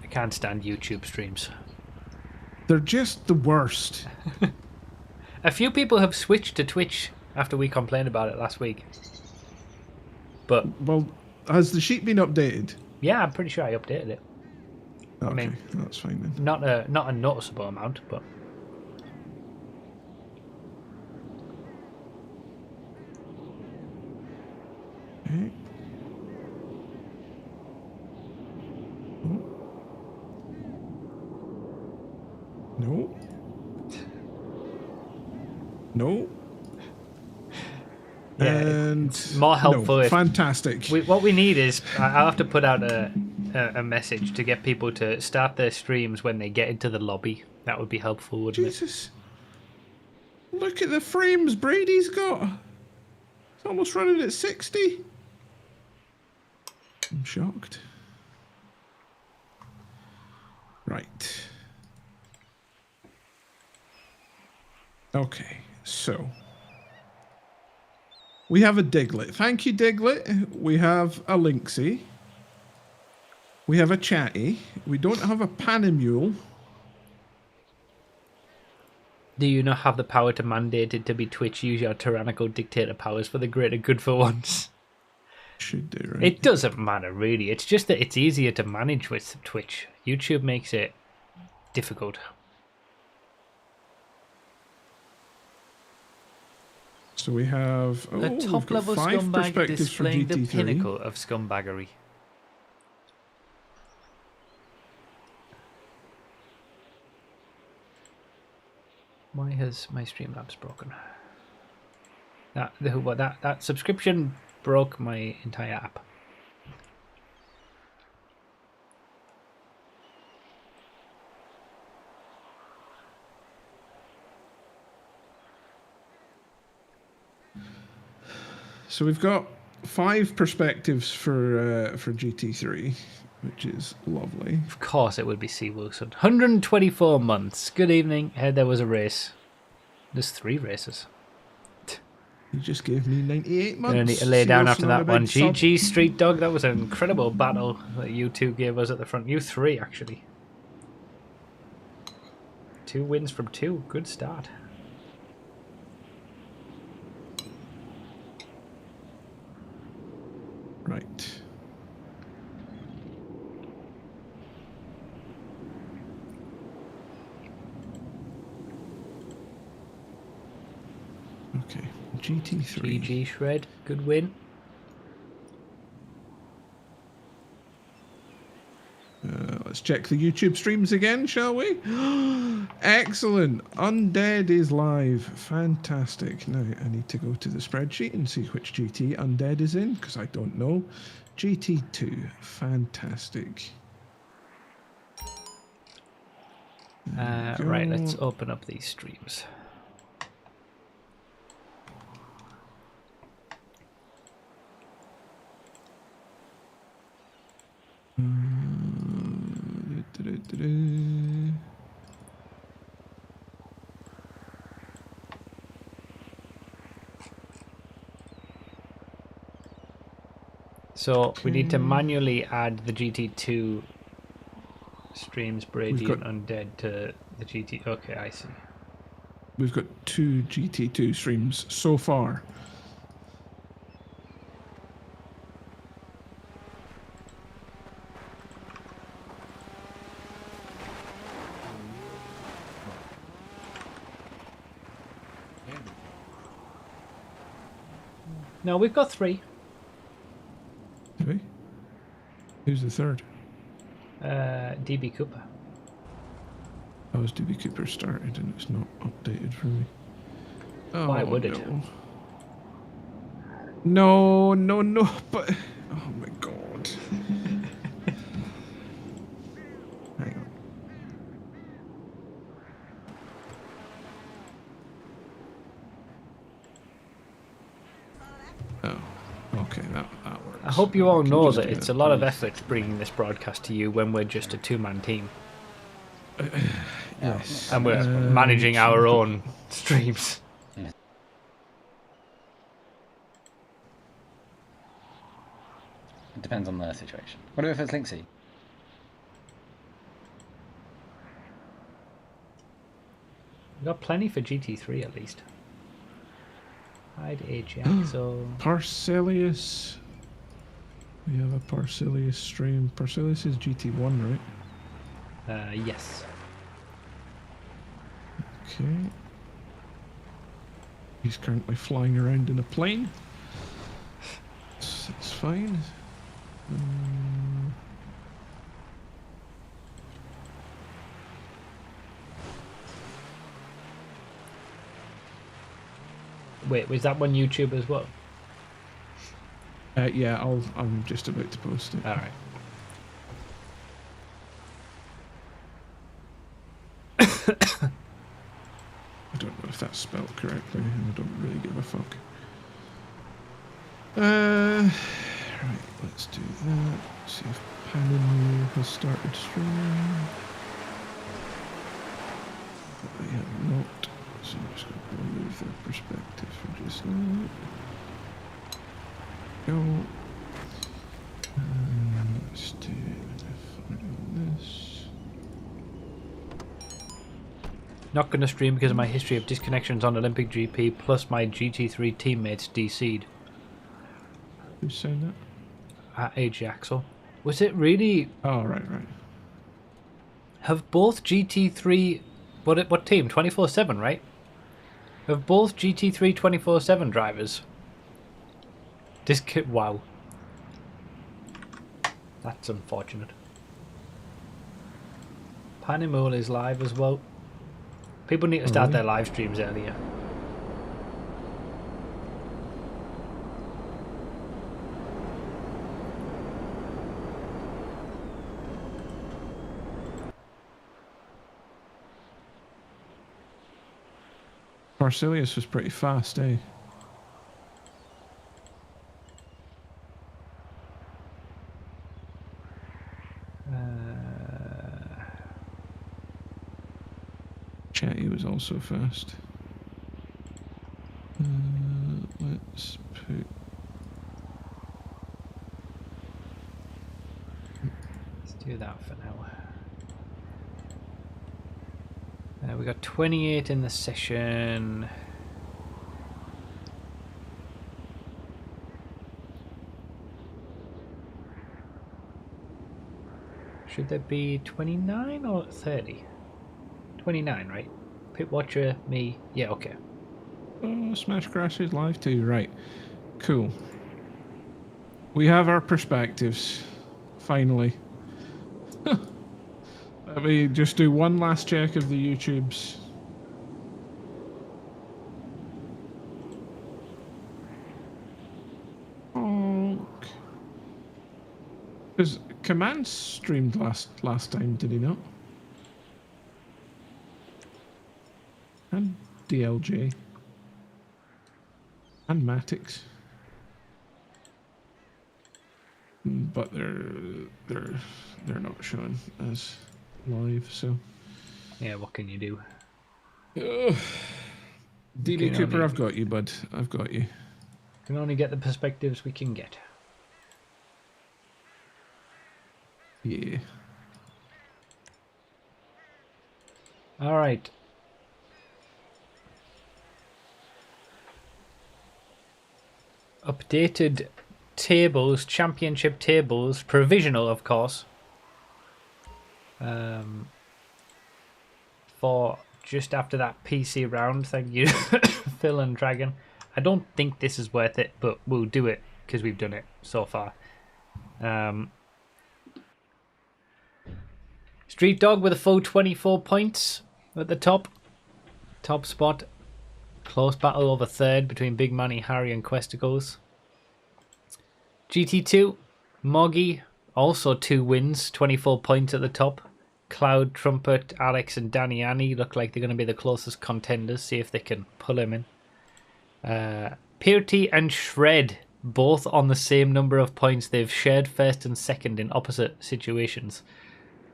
Speaker 1: I can't stand YouTube streams.
Speaker 2: They're just the worst.
Speaker 1: A few people have switched to Twitch after we complained about it last week. But
Speaker 2: well, has the sheet been updated?
Speaker 1: Yeah, I'm pretty sure I updated it.
Speaker 2: Okay,
Speaker 1: I mean,
Speaker 2: that's fine then.
Speaker 1: Not a noticeable amount, but
Speaker 2: Okay. No. No.
Speaker 1: Yeah,
Speaker 2: And
Speaker 1: it's more helpful.
Speaker 2: No.
Speaker 1: If
Speaker 2: Fantastic.
Speaker 1: what we need is I'll have to put out a message to get people to start their streams when they get into the lobby. That would be helpful, wouldn't
Speaker 2: Jesus. Look at the frames Brady's got. It's almost running at 60. I'm shocked. Right. Okay, so we have a Diglett. Thank you, Diglett. We have a Lynxie. We have a Chatty. We don't have a Panimule.
Speaker 1: Do you not have the power to mandate it to be Twitch? Use your tyrannical dictator powers for the greater good for once.
Speaker 2: Should do, right?
Speaker 1: It doesn't matter, really. It's just that it's easier to manage with Twitch. YouTube makes it difficult.
Speaker 2: So we have
Speaker 1: A top-level scumbag displaying the pinnacle of scumbaggery. Why has my Streamlabs broken? That subscription broke my entire app.
Speaker 2: So we've got 5 perspectives for GT3, which is lovely.
Speaker 1: Of course it would be C. Wilson. 124 months. Good evening. Heard there was a race. There's 3 races.
Speaker 2: You just gave me 98 months.
Speaker 1: Gonna need to lay down after that one.
Speaker 2: Sub.
Speaker 1: GG Street Dog. That was an incredible battle that you 2 gave us at the front. You 3 actually. 2 wins from 2. Good start.
Speaker 2: Right. Okay. GT3.
Speaker 1: GG Shred. Good win.
Speaker 2: Let's check the YouTube streams again, shall we? Excellent. Undead is live. Fantastic. Now I need to go to the spreadsheet and see which GT Undead is in, because I don't know. GT2. Fantastic.
Speaker 1: Right, let's open up these streams. So we need to manually add the GT2 streams, Brady and Undead to the GT. Okay, I see.
Speaker 2: We've got 2 GT2 streams so far.
Speaker 1: No, we've got 3.
Speaker 2: Have we? Who's the third?
Speaker 1: DB Cooper.
Speaker 2: Oh, was DB Cooper started and it's not updated for me. Oh,
Speaker 1: Why would it?
Speaker 2: No, no, no, but... Oh my god. Hang on. Oh, okay, that works.
Speaker 1: I hope you all know that it's a lot of effort bringing this broadcast to you when we're just a 2-man team.
Speaker 2: Yes.
Speaker 1: And we're managing our own streams.
Speaker 12: It depends on the situation. What if it's Lynxie?
Speaker 1: We've got plenty for GT3 at least. Hide Ajaxo.
Speaker 2: Parcelius. We have a Parcelius stream. Parcelius is GT1, right?
Speaker 1: Yes.
Speaker 2: Okay. He's currently flying around in a plane. Let's fine.
Speaker 1: Wait, was that one YouTube as well?
Speaker 2: Yeah, I'm just about to post it.
Speaker 1: All right.
Speaker 2: I don't know if that's spelled correctly, and I don't really give a fuck. Right, let's do that. See if Paninu has started streaming. I have not, so I'm just going to remove their perspective for just now. Go. Let's do this.
Speaker 1: Not going to stream because of my history of disconnections on Olympic GP, plus my GT3 teammates DC'd.
Speaker 2: Who's saying that?
Speaker 1: At AG Axel. Was it really...
Speaker 2: Oh, right.
Speaker 1: Have both GT3... What team? 24/7, right? Have both GT3 24/7 drivers... Wow. That's unfortunate. Panimul is live as well. People need to start their live streams earlier.
Speaker 2: Marsilius was pretty fast, eh? Chatty was also fast. Let's put...
Speaker 1: Let's do that for now. We got 28 in the session. Should there be 29 or 30? 29, right? Pit Watcher, me. Yeah, okay.
Speaker 2: Oh, Smash Crash is live too. Right. Cool. We have our perspectives. Finally. Let me just do one last check of the YouTubes. Because Command streamed last time, did he not? And DLJ. And Matix. But they're not showing as live, so
Speaker 1: yeah, what can you do?
Speaker 2: DB Cooper, I've got you, bud. I've got you.
Speaker 1: Can only get the perspectives we can get.
Speaker 2: Yeah.
Speaker 1: All right. Updated tables, championship tables, provisional, of course. For just after that PC round. Thank you, Phil and Dragon. I don't think this is worth it, but we'll do it because we've done it so far. Street Dog with a full 24 points at the top. Top spot. Close battle over third between Big Manny, Harry and Questicles. GT2, Moggy, also 2 wins, 24 points at the top. Cloud, Trumpet, Alex and Danny Annie look like they're going to be the closest contenders. See if they can pull him in. Purity and Shred, both on the same number of points. They've shared first and second in opposite situations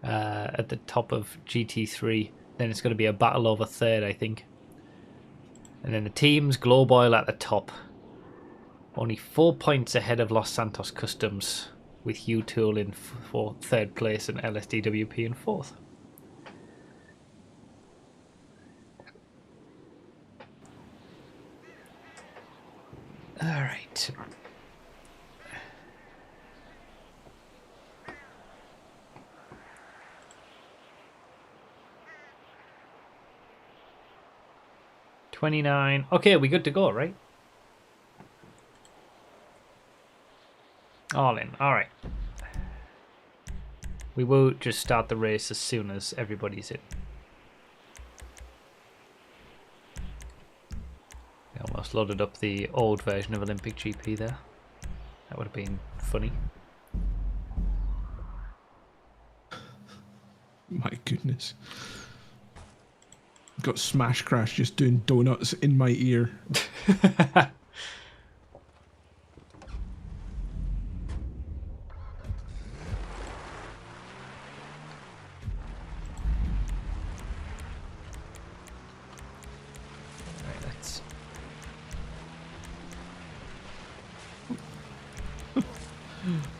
Speaker 1: at the top of GT3. Then it's going to be a battle over third, I think. And then the teams, Glowboil at the top. Only 4 points ahead of Los Santos Customs, with Hugh Tool in third place and LSDWP in fourth. All right. $29. Okay, we good to go, right? All in. All right. We will just start the race as soon as everybody's in. I almost loaded up the old version of Olympic GP there. That would have been funny.
Speaker 2: My goodness. Got Smash Crash just doing donuts in my ear.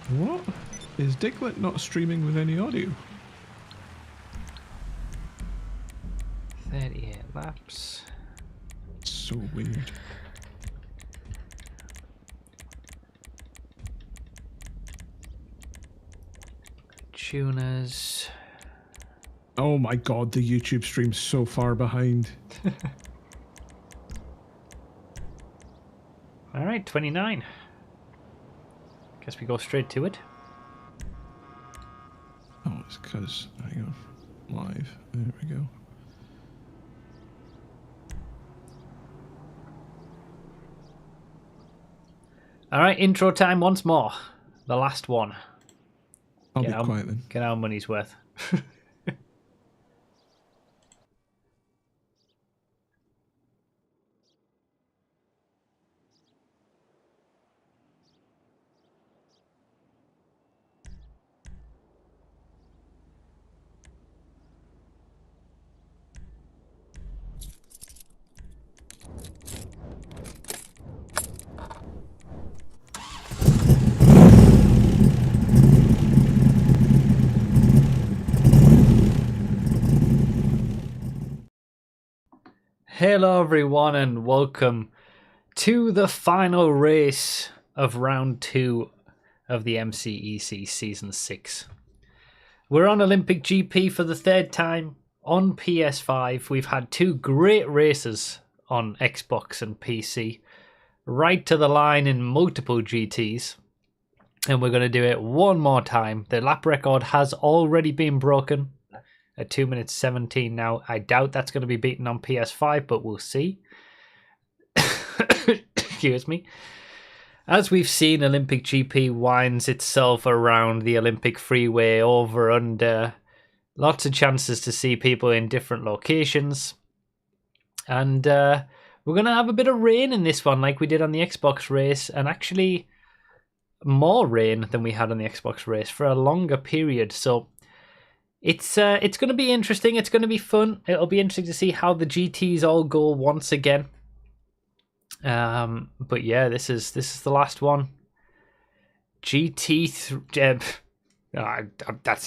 Speaker 2: What? Is Diglett not streaming with any audio?
Speaker 1: 38 laps.
Speaker 2: So weird.
Speaker 1: Tuners.
Speaker 2: Oh my god, the YouTube stream's so far behind.
Speaker 1: Alright, 29. Guess we go straight to it.
Speaker 2: Oh, it's because hang on. Live. There we go.
Speaker 1: Alright, intro time once more. The last one.
Speaker 2: I'll be quiet then.
Speaker 1: Get our money's worth. Hello everyone and welcome to the final race of round 2 of the MCEC Season 6. We're on Olympic GP for the 3rd time on PS5. We've had 2 great races on Xbox and PC, right to the line in multiple GTs, and we're going to do it one more time. The lap record has already been broken at 2 minutes 17 now. I doubt that's going to be beaten on PS5, but we'll see. Excuse me. As we've seen, Olympic GP winds itself around the Olympic freeway over under. Lots of chances to see people in different locations. And we're going to have a bit of rain in this one like we did on the Xbox race. And actually more rain than we had on the Xbox race for a longer period. So it's going to be interesting. It's going to be fun. It'll be interesting to see how the GTs all go once again. But yeah, this is the last one. That's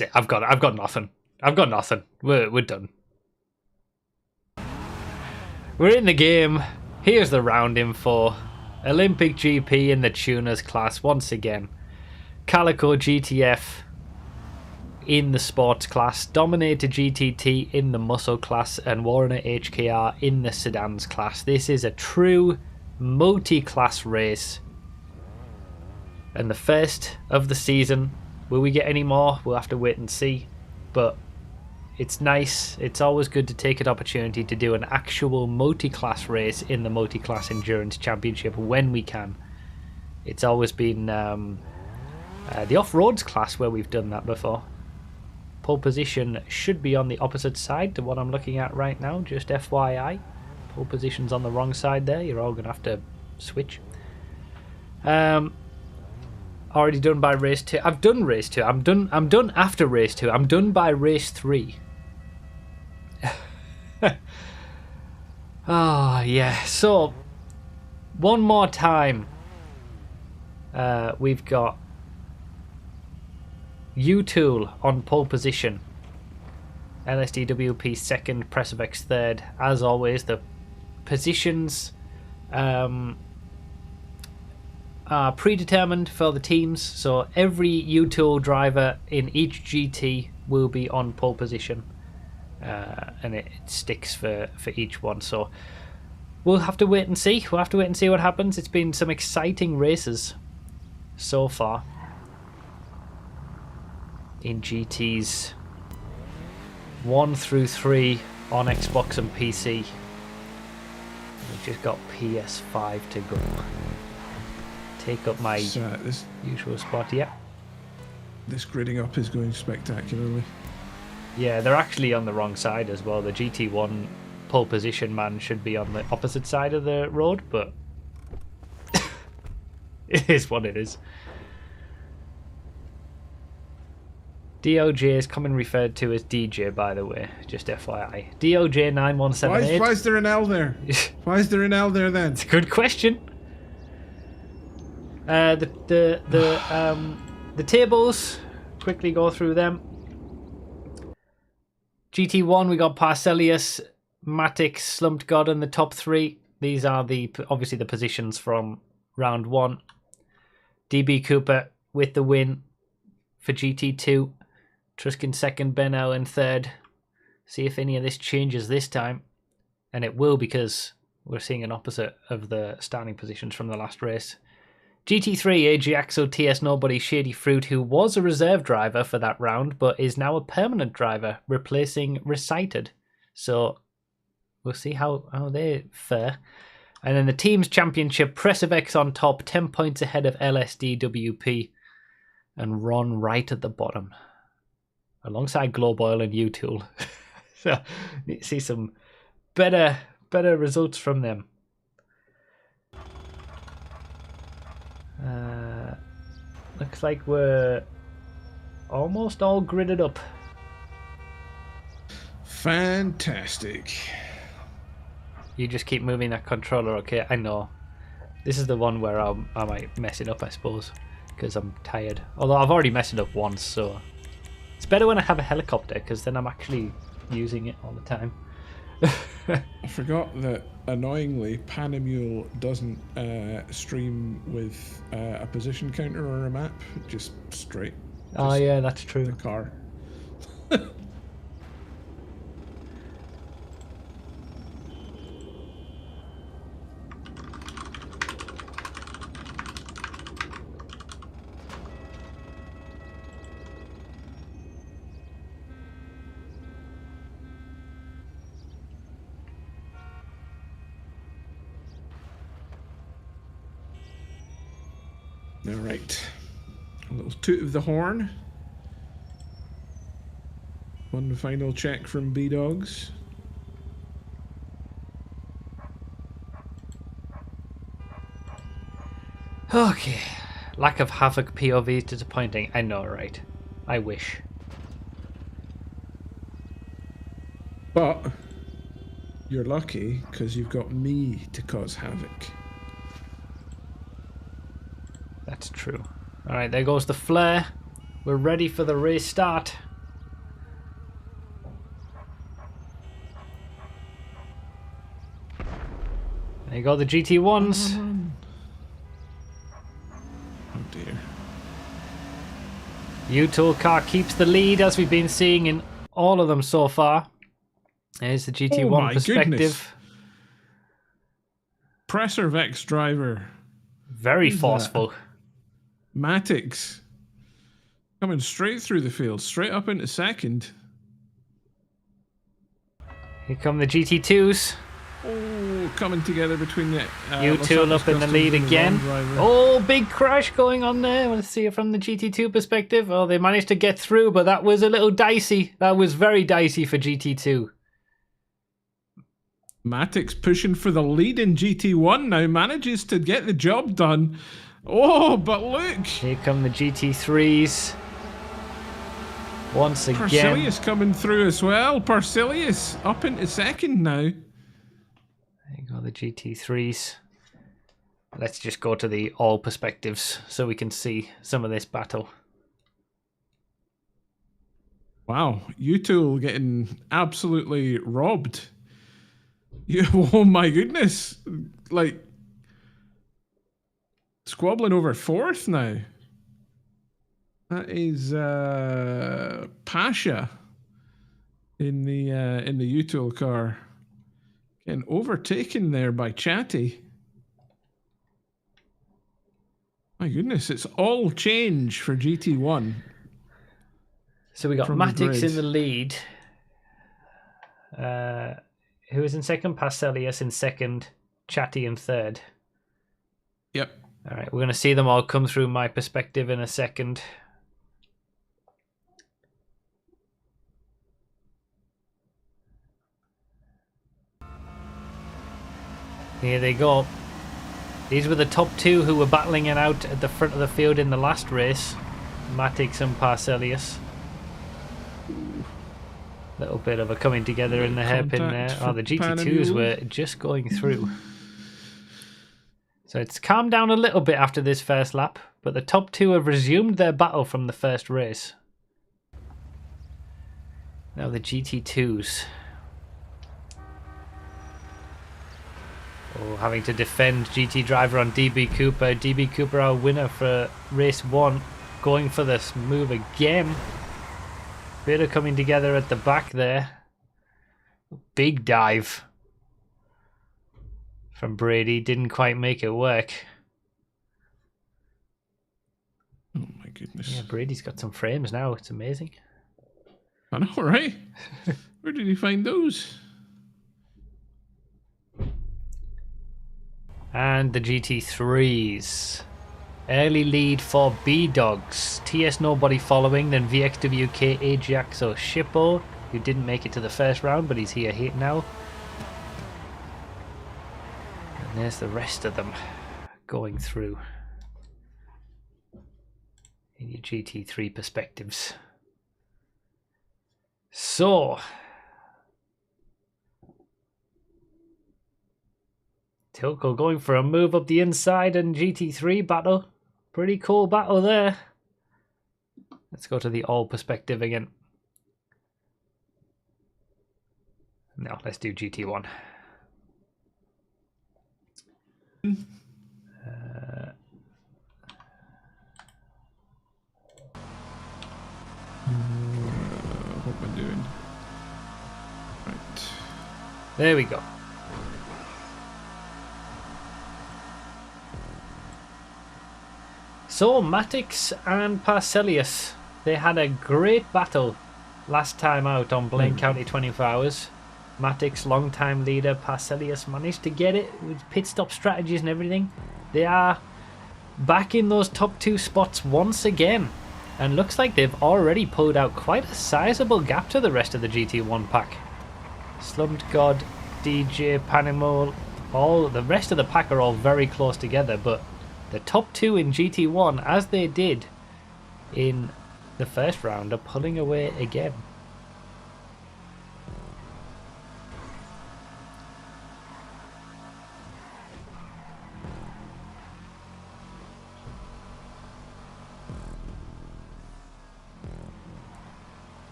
Speaker 1: it. I've got nothing. We're done. We're in the game. Here's the round info. Olympic GP in the tuners class once again. Calico GTF in the sports class, Dominator GTT in the muscle class, and Warner HKR in the sedans class. This is a true multi-class race, and the first of the season. Will we get any more? We'll have to wait and see, but it's nice. It's always good to take an opportunity to do an actual multi-class race in the multi-class endurance championship when we can. It's always been the off-roads class where we've done that before. Pole position should be on the opposite side to what I'm looking at right now, just FYI. Pole position's on the wrong side there. You're all going to have to switch. Already done by race 2. I've done race 2. I'm done after race 2. I'm done by race 3. Ah, yeah. So, one more time. We've got U-Tool on pole position, LSDWP second, Preservex third. As always, the positions are predetermined for the teams, so every U-Tool driver in each GT will be on pole position, and it sticks for each one. So we'll have to wait and see. We'll have to wait and see what happens. It's been some exciting races so far. in GTs 1 through 3 on Xbox and PC. We've just got PS5 to go. Take up my usual spot. Yeah.
Speaker 2: This gridding up is going spectacularly.
Speaker 1: Yeah, they're actually on the wrong side as well. The GT1 pole position man should be on the opposite side of the road, but it is what it is. DOJ is commonly referred to as DJ, by the way, just FYI. DOJ 9178.
Speaker 2: Why is there an L there? Why is there an L there then?
Speaker 1: It's a good question. The tables, quickly go through them. GT1, we got Parcelius, Matix, Slumped God in the top 3. These are obviously the positions from round 1. DB Cooper with the win for GT2. Truskin second, Benno in third. See if any of this changes this time. And it will, because we're seeing an opposite of the starting positions from the last race. GT3, AGXO, TS Nobody, Shady Fruit, who was a reserve driver for that round, but is now a permanent driver, replacing Recited. So we'll see how they fare. And then the team's championship, Pressivex on top, 10 points ahead of LSDWP, and Ron right at the bottom, alongside Globe Oil and U-Tool. So you see some better results from them. Looks like we're almost all gridded up.
Speaker 2: Fantastic.
Speaker 1: You just keep moving that controller, okay? I know. This is the one where I might mess it up, I suppose, because I'm tired. Although I've already messed it up once, so it's better when I have a helicopter, because then I'm actually using it all the time.
Speaker 2: I forgot that, annoyingly, Panamule doesn't stream with a position counter or a map, just straight.
Speaker 1: Oh yeah, that's true.
Speaker 2: The car. All right, a little toot of the horn. One final check from B-Dogs.
Speaker 1: Okay, lack of Havoc POV is disappointing. I know, right? I wish.
Speaker 2: But you're lucky, because you've got me to cause havoc.
Speaker 1: That's true. Alright, there goes the flare. We're ready for the race start. There you go, the GT1s.
Speaker 2: Oh dear.
Speaker 1: U-Tool car keeps the lead, as we've been seeing in all of them so far. There's the GT1 perspective.
Speaker 2: Goodness. Pressivex driver.
Speaker 1: Very forceful.
Speaker 2: Matix. Coming straight through the field, straight up into second.
Speaker 1: Here come the GT2s.
Speaker 2: Oh, coming together between the
Speaker 1: U-Tool up in the lead again. Oh, big crash going on there. Let's see it from the GT2 perspective. Oh, they managed to get through, but that was a little dicey. That was very dicey for GT2.
Speaker 2: Matix pushing for the lead in GT1 now, manages to get the job done. Oh, but look!
Speaker 1: Here come the GT3s. Once again.
Speaker 2: Parcelius coming through as well. Parcelius up into second now.
Speaker 1: There you go, the GT3s. Let's just go to the all perspectives so we can see some of this battle.
Speaker 2: Wow, U-Tool getting absolutely robbed. Oh my goodness. Like, squabbling over fourth now. That is Pasha in the U-Tool car. Getting overtaken there by Chatty. My goodness, it's all change for GT1.
Speaker 1: So we got
Speaker 2: From the
Speaker 1: Matix in
Speaker 2: grid.
Speaker 1: the lead. Who is in second? Parcelius in second. Chatty in third.
Speaker 2: Yep.
Speaker 1: All right, we're going to see them all come through my perspective in a second. Here they go. These were the top two who were battling it out at the front of the field in the last race. Matix and Parcelius. Little bit of a coming together in the hairpin there. Oh, the GT2s were just going through. So it's calmed down a little bit after this first lap, but the top two have resumed their battle from the first race. Now the GT2s. Oh, having to defend GT driver on DB Cooper. DB Cooper, our winner for race 1, going for this move again. Bit of coming together at the back there. Big dive from Brady. Didn't quite make it work.
Speaker 2: Oh my goodness.
Speaker 1: Yeah, Brady's got some frames now. It's amazing.
Speaker 2: I know, right? Where did he find those?
Speaker 1: And the GT3s. Early lead for B-Dogs. TS Nobody following, then VXWK, Ajax or Shippo, who didn't make it to the first round, but he's here now. And there's the rest of them going through in your GT3 perspectives. So, Tilko going for a move up the inside and GT3 battle. Pretty cool battle there. Let's go to the all perspective again. No, let's do GT1.
Speaker 2: What am I doing? Right.
Speaker 1: There we go. So, Matix and Parcelius, they had a great battle last time out on Blaine County 24 Hours. Matix, long-time leader, Parcelius managed to get it with pit stop strategies and everything. They are back in those top two spots once again. And looks like they've already pulled out quite a sizable gap to the rest of the GT1 pack. Slumped God, DJ, Panimol, all the rest of the pack are all very close together, but the top two in GT1, as they did in the first round, are pulling away again.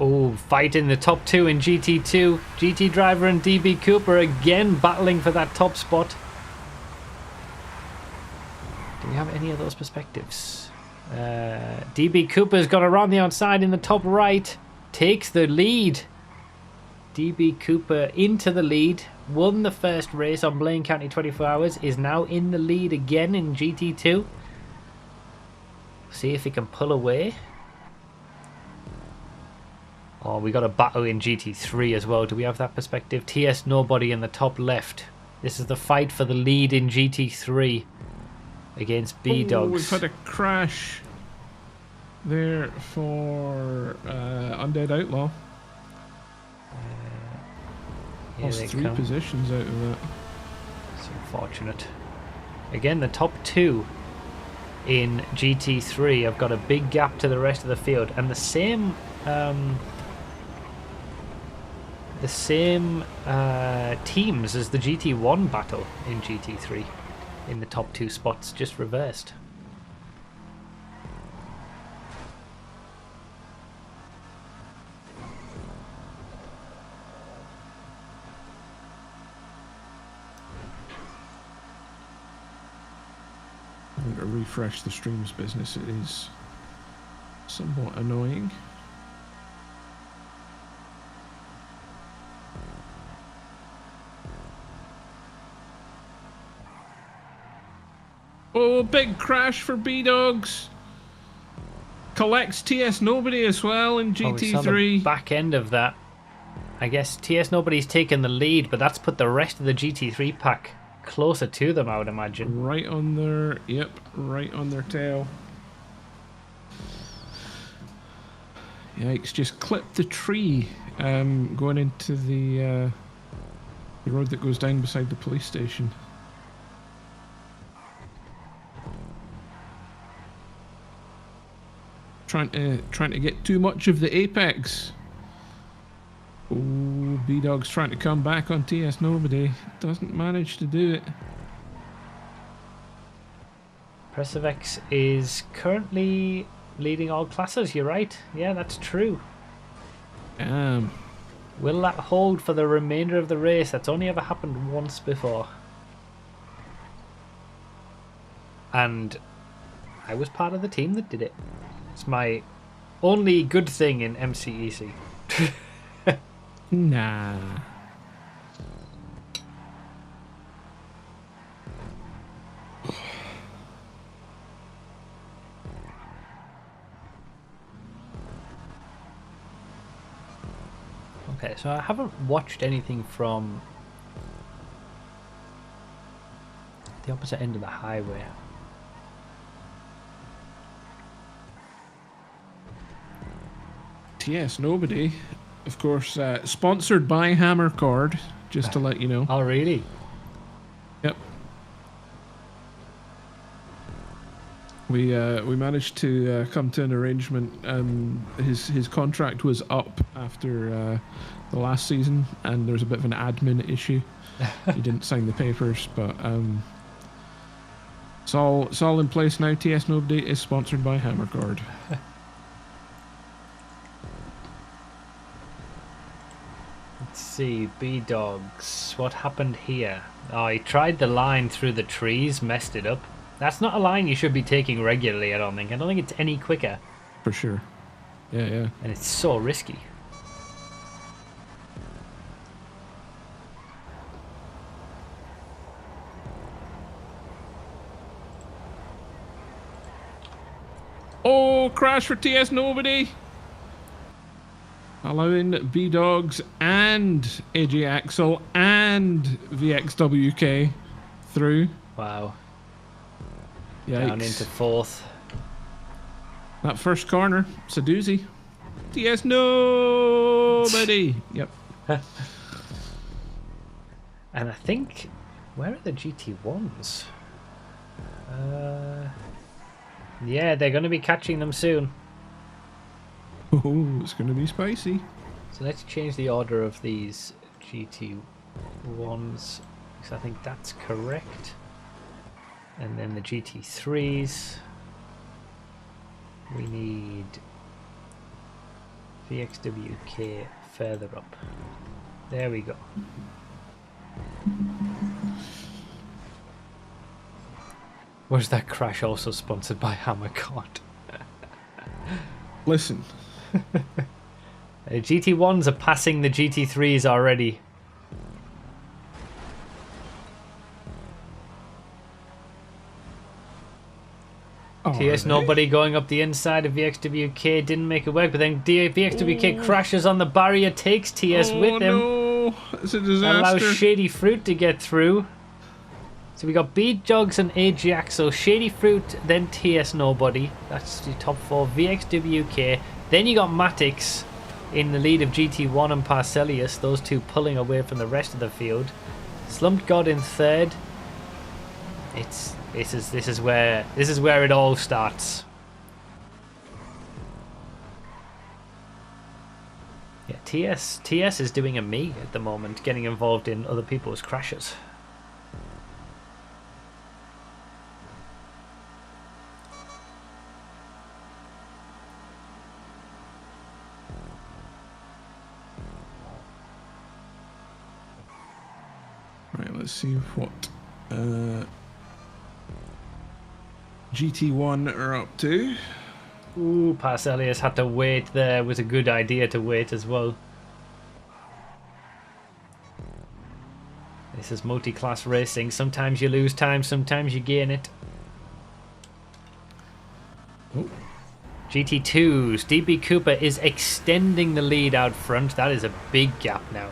Speaker 1: Oh, fight in the top two in GT2. GT Driver and DB Cooper again battling for that top spot. Do we have any of those perspectives? DB Cooper's gone around the outside in the top right. Takes the lead. DB Cooper into the lead. Won the first race on Blaine County 24 Hours. Is now in the lead again in GT2. See if he can pull away. Oh, we got a battle in GT3 as well. Do we have that perspective? TS Nobody in the top left. This is the fight for the lead in GT3 against B-Dogs.
Speaker 2: Oh, we've had a crash there for Undead Outlaw. Lost 3 positions out of that.
Speaker 1: It's unfortunate. Again, the top two in GT3 have got a big gap to the rest of the field, and the same teams as the GT1 battle in GT3 in the top two spots, just reversed.
Speaker 2: I'm going to refresh the streams business. It is somewhat annoying. Oh, big crash for B-Dogs. Collects TS Nobody as well in
Speaker 1: Oh, we saw the
Speaker 2: GT3.
Speaker 1: back end of that. I guess TS Nobody's taken the lead, but that's put the rest of the GT3 pack closer to them, I would imagine.
Speaker 2: Right on their, yep, right on their tail. Yikes, just clipped the tree going into the road that goes down beside the police station. Trying to get too much of the apex. Oh, B-Dog's trying to come back on TS Nobody. Doesn't manage to do it.
Speaker 1: Percivex is currently leading all classes, you're right. Yeah, that's true. Will that hold for the remainder of the race? That's only ever happened once before. And I was part of the team that did it. It's my only good thing in MCEC.
Speaker 2: Nah.
Speaker 1: Okay, so I haven't watched anything from the opposite end of the highway.
Speaker 2: TS Nobody, of course, sponsored by Hammer Cord, just to let you know.
Speaker 1: Oh, really?
Speaker 2: Yep. We managed to come to an arrangement. His contract was up after the last season, and there's a bit of an admin issue. He didn't sign the papers, but it's all in place now. TS Nobody is sponsored by Hammer Cord.
Speaker 1: Let's see, B-Dogs. What happened here? Oh, he tried the line through the trees, messed it up. That's not a line you should be taking regularly, I don't think. I don't think it's any quicker.
Speaker 2: For sure. Yeah, yeah.
Speaker 1: And it's so risky.
Speaker 2: Oh, crash for TS Nobody. Allowing B-Dogs and AJ Axel and VXWK through.
Speaker 1: Wow.
Speaker 2: Yikes.
Speaker 1: Down into fourth.
Speaker 2: That first corner, it's a doozy. TS Nobody. Yep.
Speaker 1: And I think, where are the GT1s? Yeah, they're going to be catching them soon.
Speaker 2: Oh, it's going to be spicy.
Speaker 1: So let's change the order of these GT1s, because I think that's correct. And then the GT3s, we need VXWK further up. There we go. Was that crash also sponsored by Hammercard?
Speaker 2: Listen.
Speaker 1: GT1s are passing the GT3s already. TS Nobody going up the inside of VXWK didn't make it work, but then VXWK crashes on the barrier, takes TS with him.
Speaker 2: No, it's a disaster.
Speaker 1: Allows Shady Fruit to get through. So we got B-Dogs and AJAX, so Shady Fruit, then TS Nobody. That's the top four. VXWK. Then you got Matix in the lead of GT1 and Parcelius, those two pulling away from the rest of the field. Slumped God in third. This is where it all starts. Yeah, TS is doing a me at the moment, getting involved in other people's crashes.
Speaker 2: Right, let's see what GT1 are up to.
Speaker 1: Ooh, Parcelius had to wait there. It was a good idea to wait as well. This is multi-class racing. Sometimes you lose time, sometimes you gain it.
Speaker 2: Oh.
Speaker 1: GT2's DB Cooper is extending the lead out front. That is a big gap now.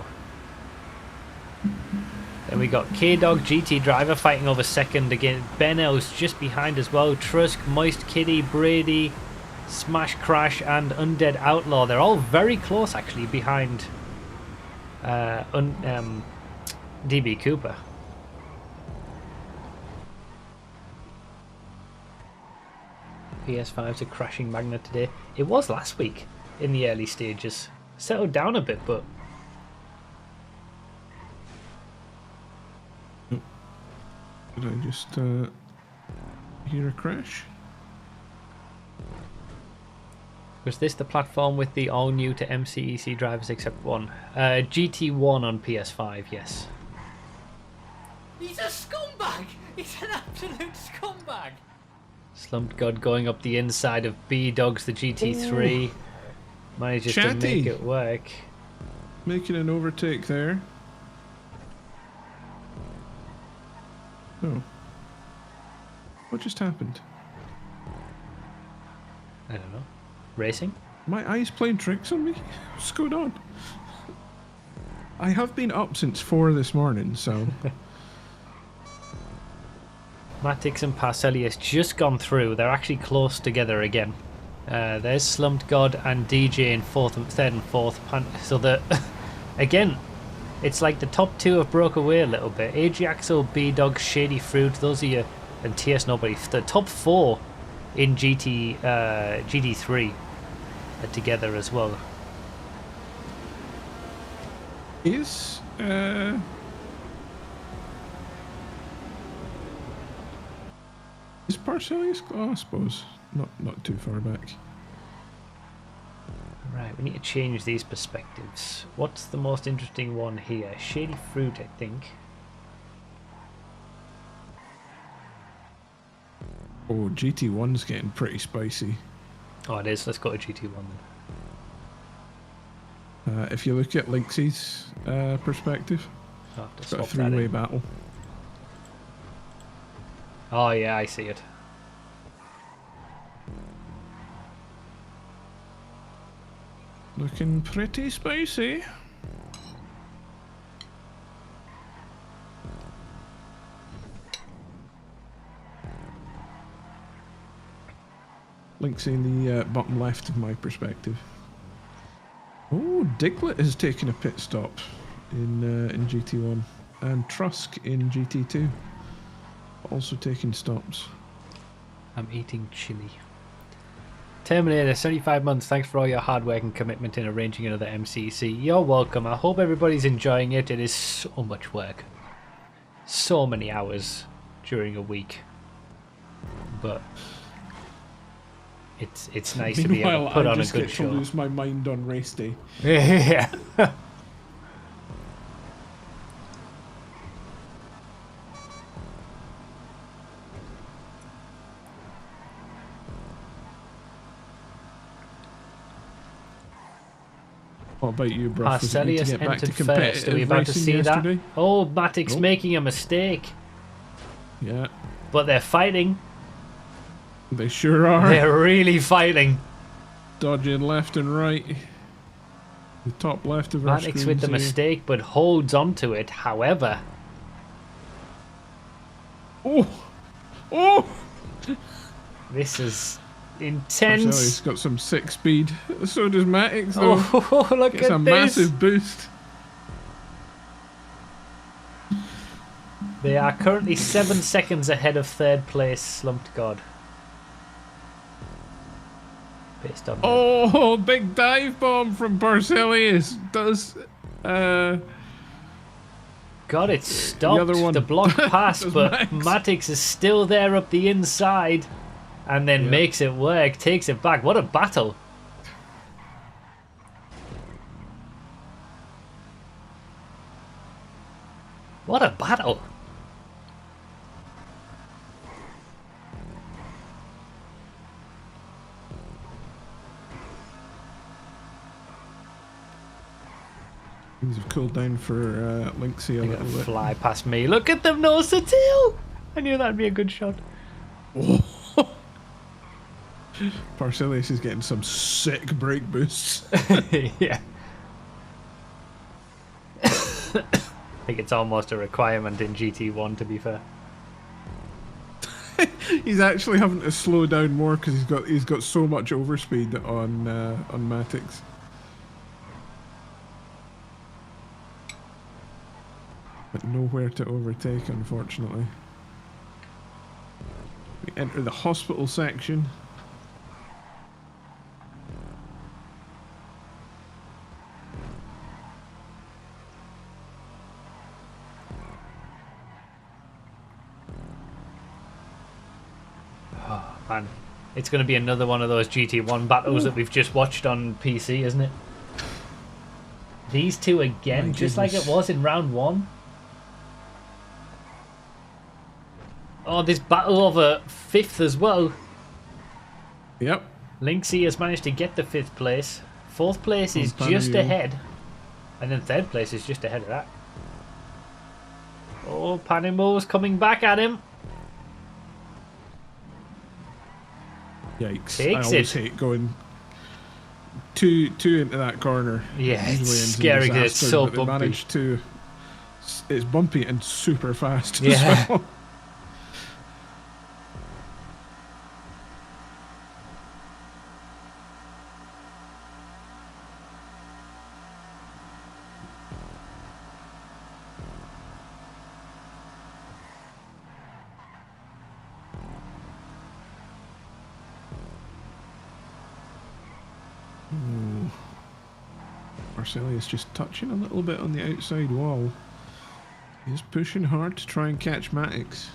Speaker 1: Then we got K-Dog GT Driver fighting over second again. Benel's just behind as well. Trusk, Moist Kitty, Brady, Smash Crash and Undead Outlaw. They're all very close actually behind DB Cooper. PS5's a crashing magnet today. It was last week in the early stages. Settled down a bit, but...
Speaker 2: Did I just hear a crash?
Speaker 1: Was this the platform with the all new to MCEC drivers except one? GT1 on PS5, yes.
Speaker 4: He's a scumbag! He's an absolute scumbag!
Speaker 1: Slumped God going up the inside of B-Dogs, the GT3. Manages to make it work.
Speaker 2: Making an overtake there. Oh. What just happened?
Speaker 1: I don't know. Racing?
Speaker 2: My eyes playing tricks on me? What's going on? I have been up since 4 this morning, so...
Speaker 1: Matix and Parcelius just gone through. They're actually close together again. There's Slumped God and DJ in third and fourth. So the again, it's like the top 2 have broke away a little bit. Ajaxo, B-Dog, Shady Fruit, those are your... and TS Nobody. The top 4 in GT3 are together as well.
Speaker 2: Is Parcelius? Oh, I suppose not too far back.
Speaker 1: Right, we need to change these perspectives. What's the most interesting one here? Shady Fruit, I think.
Speaker 2: Oh, GT1's getting pretty spicy.
Speaker 1: Oh, it is. Let's go to GT1 then.
Speaker 2: If you look at Lynx's perspective, it's got a 3-way battle.
Speaker 1: Oh yeah, I see it.
Speaker 2: Looking pretty spicy. Lynx in the bottom left of my perspective. Oh, Diglett has taken a pit stop in GT1, and Trusk in GT2 also taking stops.
Speaker 1: I'm eating chili. Terminator, 75 months. Thanks for all your hard work and commitment in arranging another MCC. You're welcome. I hope everybody's enjoying it. It is so much work. So many hours during a week. But it's nice to be able to put on a good show.
Speaker 2: I lose my mind on race day.
Speaker 1: Yeah.
Speaker 2: What about you, bro?
Speaker 1: Parcelius entered first. Are we about to see that? Oh, Matic's making a mistake.
Speaker 2: Yeah.
Speaker 1: But they're fighting.
Speaker 2: They sure are.
Speaker 1: They're really fighting.
Speaker 2: Dodging left and right. The top left of our screen.
Speaker 1: Matix with the mistake, but holds onto it. However.
Speaker 2: Oh! Oh!
Speaker 1: This is intense.
Speaker 2: He's got some sick speed. So does Matix, though.
Speaker 1: Oh, look
Speaker 2: Gets
Speaker 1: at
Speaker 2: a
Speaker 1: this.
Speaker 2: massive boost.
Speaker 1: They are currently 7 seconds ahead of third place Slumped God. Based on
Speaker 2: Oh, big dive bomb from Parcelius. Does
Speaker 1: God, it stopped the block pass, but Matix is still there up the inside and then makes it work, takes it back. What a battle. What a battle.
Speaker 2: Things have cooled down for Lynxy a little bit.
Speaker 1: Fly past me. Look at them nose to tail. I knew that'd be a good shot.
Speaker 2: Oh. Parcelius is getting some sick brake boosts.
Speaker 1: Yeah. I think it's almost a requirement in GT1, to be fair.
Speaker 2: He's actually having to slow down more because he's got so much overspeed on Matix. But nowhere to overtake, unfortunately. We enter the hospital section.
Speaker 1: Oh, man. It's going to be another one of those GT1 battles that we've just watched on PC, isn't it? These two again,
Speaker 2: My
Speaker 1: just like it was in round 1. Oh, this battle over 5th as well.
Speaker 2: Yep.
Speaker 1: Linksy has managed to get the 5th place. 4th place is just ahead. And then 3rd place is just ahead of that. Oh, Panimo's coming back at him.
Speaker 2: Yikes.
Speaker 1: Takes
Speaker 2: I always hate going too into that corner.
Speaker 1: Yeah, it's
Speaker 2: Usually ends in
Speaker 1: scary because it's
Speaker 2: disaster,
Speaker 1: so
Speaker 2: but they
Speaker 1: bumpy.
Speaker 2: managed to... It's bumpy and super fast
Speaker 1: Yeah.
Speaker 2: as well. Marcelius just touching a little bit on the outside wall. He's pushing hard to try and catch Matix.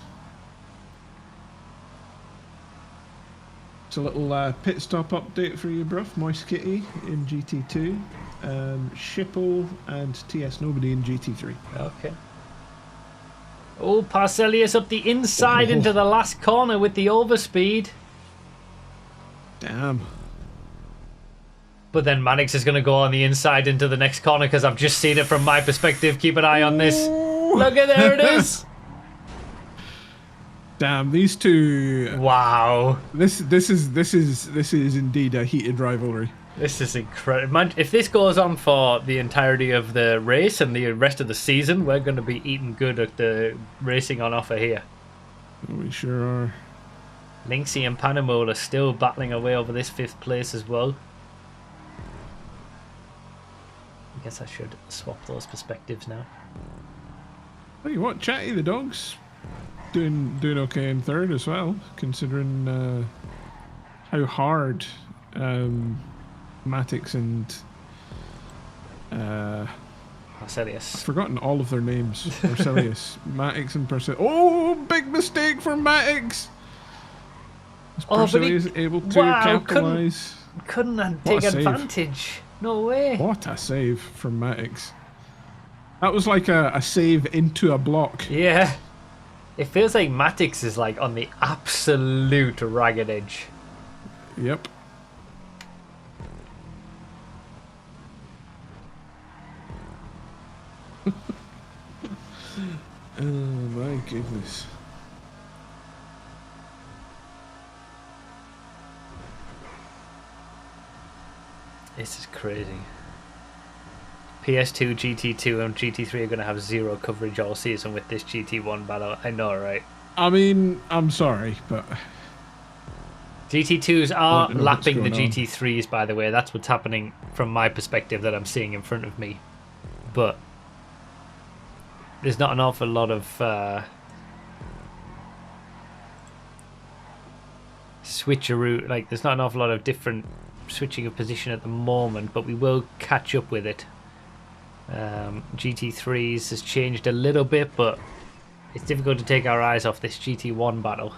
Speaker 2: It's a little pit stop update for you, bruv. Moist Kitty in GT2, Shippo and TS Nobody in GT3.
Speaker 1: Okay. Oh, Parcelius up the inside into the last corner with the overspeed.
Speaker 2: Damn.
Speaker 1: But then Mannix is going to go on the inside into the next corner because I've just seen it from my perspective. Keep an eye on this. Look at there it is.
Speaker 2: Damn, these two.
Speaker 1: Wow.
Speaker 2: This is indeed a heated rivalry.
Speaker 1: This is incredible. Man, if this goes on for the entirety of the race and the rest of the season, we're going to be eating good at the racing on offer here.
Speaker 2: We sure are.
Speaker 1: Linksy and Panamo are still battling away over this 5th place as well. I guess I should swap those perspectives now.
Speaker 2: Tell you what, Chatty the dog's doing okay in 3rd as well, considering how hard Matix and
Speaker 1: Parcelius.
Speaker 2: I've forgotten all of their names. Parcelius, Matix and Parcelius. Oh, big mistake for Matix. Is Parcelius able to capitalize?
Speaker 1: Couldn't take advantage. No way.
Speaker 2: What a save from Matix. That was like a save into a block.
Speaker 1: Yeah. It feels like Matix is like on the absolute ragged edge.
Speaker 2: Yep. Oh my goodness.
Speaker 1: This is crazy. PS2, GT2 and GT3 are going to have 0 coverage all season with this GT1 battle. I know, right?
Speaker 2: I mean, I'm sorry, but...
Speaker 1: GT2s are lapping the GT3s, by the way. That's what's happening from my perspective that I'm seeing in front of me. But there's not an awful lot of switcheroo. Like, there's not an awful lot of different switching of position at the moment, but we will catch up with it. GT3s has changed a little bit, but it's difficult to take our eyes off this GT1 battle.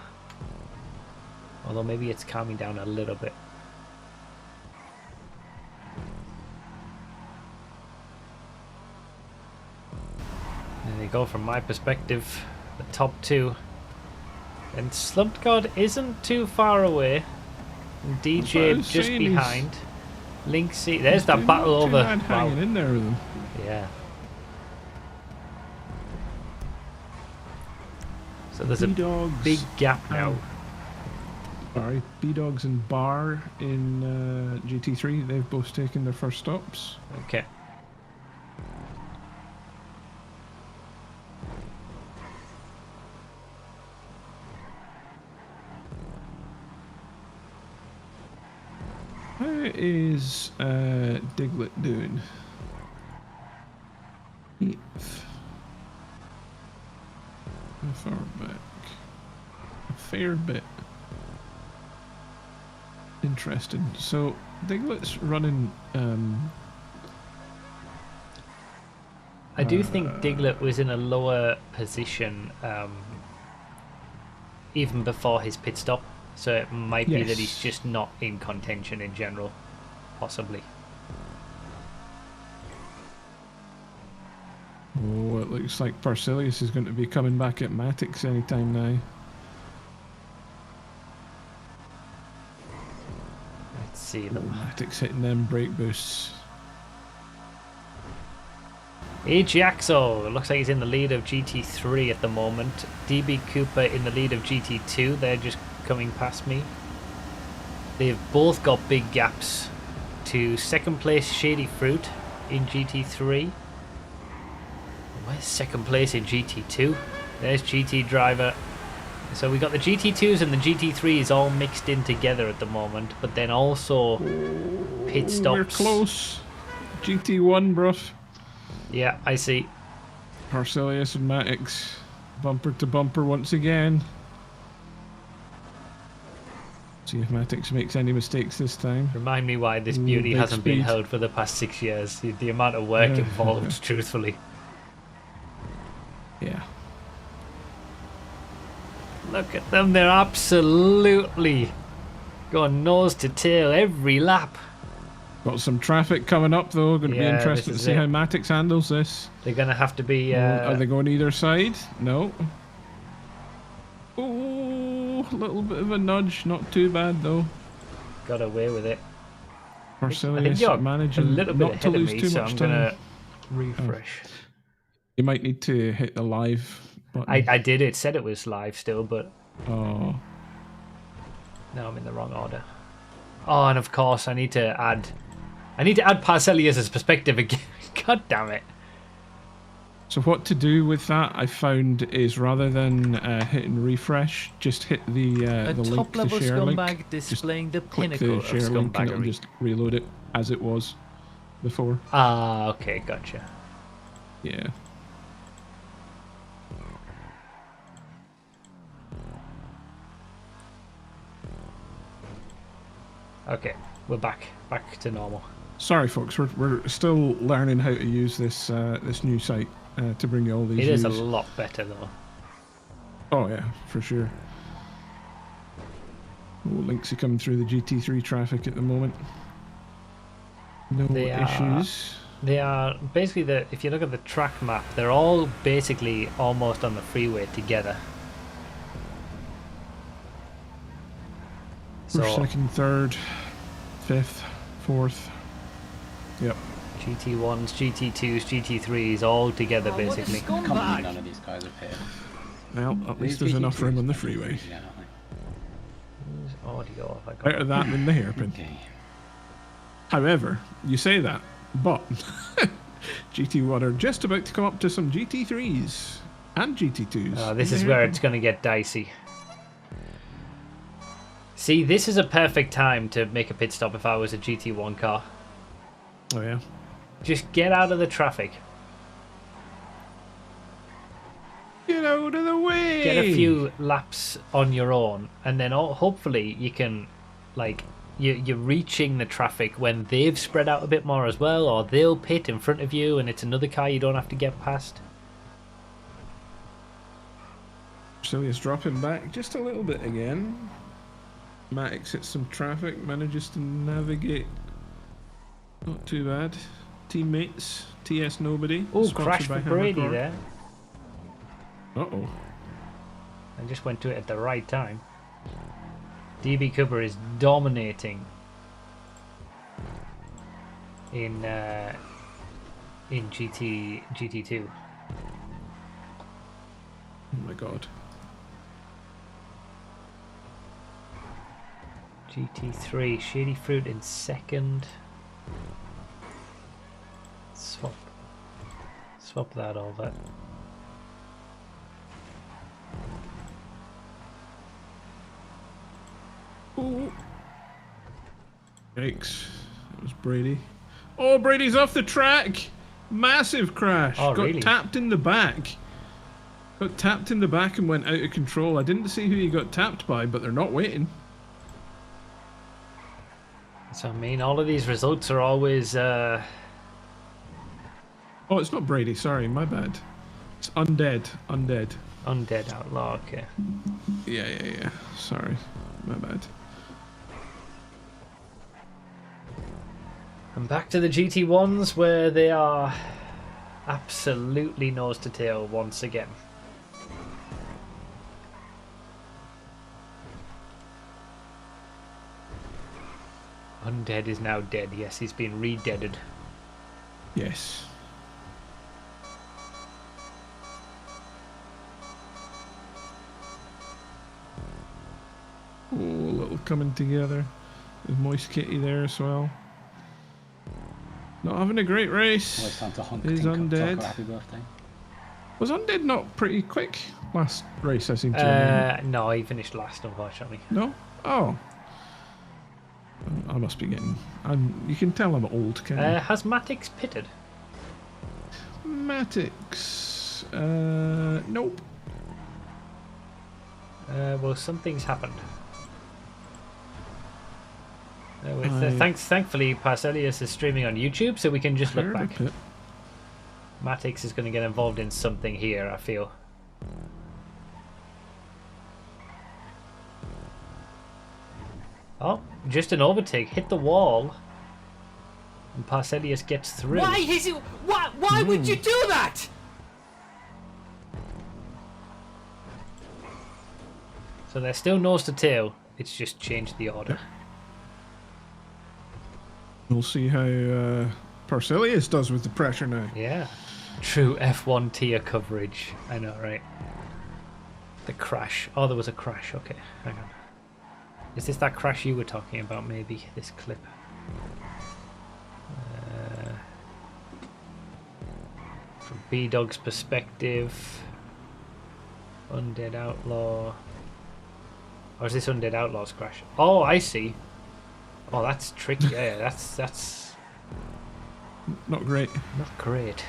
Speaker 1: Although maybe it's calming down a little bit. There you go, from my perspective, the top 2. And Slumped God isn't too far away. And DJ just behind. Linksy, there's that battle over.
Speaker 2: Hanging in there with him.
Speaker 1: Yeah. So there's a big gap now.
Speaker 2: Sorry, B-Dogs and Bar in GT3, they've both taken their first stops.
Speaker 1: Okay.
Speaker 2: How is Diglett doing? 8th. How far back? A fair bit. Interesting. So Diglett's running.
Speaker 1: I do think Diglett was in a lower position even before his pit stop, so it might be that he's just not in contention in general, possibly.
Speaker 2: Oh, it looks like Parcelius is going to be coming back at Matix anytime now.
Speaker 1: Let's see them.
Speaker 2: Matix hitting them brake boosts.
Speaker 1: Ajaxo, it looks like he's in the lead of GT3 at the moment. DB Cooper in the lead of GT2, they're just coming past me. They've both got big gaps to second place Shady Fruit in GT3. Where's second place in GT2? There's GT Driver. So we got the GT2s and the GT3s all mixed in together at the moment, but then also pit stops.
Speaker 2: We're close. GT1, bruv.
Speaker 1: Yeah, I see.
Speaker 2: Parcelius and Matix, bumper to bumper once again. See if Matix makes any mistakes this time.
Speaker 1: Remind me why this beauty hasn't been held for the past 6 years. The amount of work involved, truthfully.
Speaker 2: Yeah.
Speaker 1: Look at them, they're absolutely going nose to tail every lap.
Speaker 2: Got some traffic coming up though. Going to be interesting to see how Matix handles this.
Speaker 1: They're going to have to be...
Speaker 2: Are they going either side? No. Oh, a little bit of a nudge. Not too bad though.
Speaker 1: Got away with it.
Speaker 2: Parcelius managing
Speaker 1: a little bit
Speaker 2: not to lose too much time.
Speaker 1: I'm going to refresh.
Speaker 2: You might need to hit the live button.
Speaker 1: I did. It said it was live still, but...
Speaker 2: Oh.
Speaker 1: No, I'm in the wrong order. Oh, and of course I need to add Parcelius' perspective again. God damn it.
Speaker 2: So what to do with that, I found, is rather than hitting refresh, just hit the link, the share link.
Speaker 1: Displaying the
Speaker 2: Click the share link and it'll just reload it as it was before.
Speaker 1: Ah, okay, gotcha.
Speaker 2: Yeah.
Speaker 1: Okay, we're back to normal.
Speaker 2: Sorry, folks, we're still learning how to use this this new site to bring you all these.
Speaker 1: It is a lot better though.
Speaker 2: Oh yeah, for sure. Oh, Linksy coming through the GT3 traffic at the moment. No issues.
Speaker 1: They are basically if you look at the track map, they're all basically almost on the freeway together.
Speaker 2: First, second, third, fifth, fourth. Yep.
Speaker 1: GT1s, GT2s, GT3s, all together basically.
Speaker 12: I can't believe none of these guys are here.
Speaker 2: Well, at least there's enough room on the freeway.
Speaker 1: Audio, have I got
Speaker 2: better that than the hairpin.
Speaker 12: Okay.
Speaker 2: However, you say that, but GT1 are just about to come up to some GT3s and GT2s.
Speaker 1: Oh, this is where it's going to get dicey. See, this is a perfect time to make a pit stop if I was a GT1 car.
Speaker 2: Oh, yeah?
Speaker 1: Just get out of the traffic.
Speaker 2: Get out of the way!
Speaker 1: Get a few laps on your own, and then hopefully you can, like, you're reaching the traffic when they've spread out a bit more as well, or they'll pit in front of you and it's another car you don't have to get past.
Speaker 2: Parcelius dropping back just a little bit again. Matix hits some traffic, manages to navigate. Not too bad. Teammates, TS nobody.
Speaker 1: Oh, crash for Brady there.
Speaker 2: Uh-oh.
Speaker 1: I just went to it at the right time. DB Cooper is dominating in GT2.
Speaker 2: Oh my god.
Speaker 1: GT3, Shady Fruit in second. Swap that over.
Speaker 2: Oh. Yikes. That was Brady. Oh, Brady's off the track! Massive crash.
Speaker 1: Oh,
Speaker 2: Got
Speaker 1: really?
Speaker 2: tapped in the back. Got tapped in the back and went out of control. I didn't see who he got tapped by, but they're not waiting.
Speaker 1: So I mean, all of these results are always.
Speaker 2: Oh, it's not Brady. Sorry, my bad. It's Undead.
Speaker 1: Undead Outlaw. Okay.
Speaker 2: Yeah. Sorry, my bad.
Speaker 1: And back to the GT1s where they are absolutely nose to tail once again. Undead is now dead. Yes, he's been re-deaded.
Speaker 2: Yes. Oh, a little coming together. With Moist Kitty there as well. Not having a great race.
Speaker 12: Always time to honk
Speaker 2: Is Undead.
Speaker 12: happy birthday.
Speaker 2: Was Undead not pretty quick last race, I seem to remember?
Speaker 1: No, he finished last, unfortunately.
Speaker 2: No? Oh. I must be getting... you can tell I'm old, can't you?
Speaker 1: Has Matix pitted?
Speaker 2: Matix... nope.
Speaker 1: Well, something's happened. Thankfully, Parcelius is streaming on YouTube, so we can just look back. Matix is going to get involved in something here, I feel. Oh, just an overtake. Hit the wall. And Parcelius gets through.
Speaker 4: Why is it? Why would you do that?
Speaker 1: So they're still nose to tail. It's just changed the order.
Speaker 2: We'll see how Parcelius does with the pressure now.
Speaker 1: Yeah. True F1 tier coverage. I know, right? The crash. Oh, there was a crash. Okay, hang on. Is this that crash you were talking about, maybe? This clip. From B-Dog's perspective. Undead Outlaw. Or is this Undead Outlaw's crash? Oh, I see. Oh, that's tricky. Yeah, that's...
Speaker 2: Not great.
Speaker 1: Not great.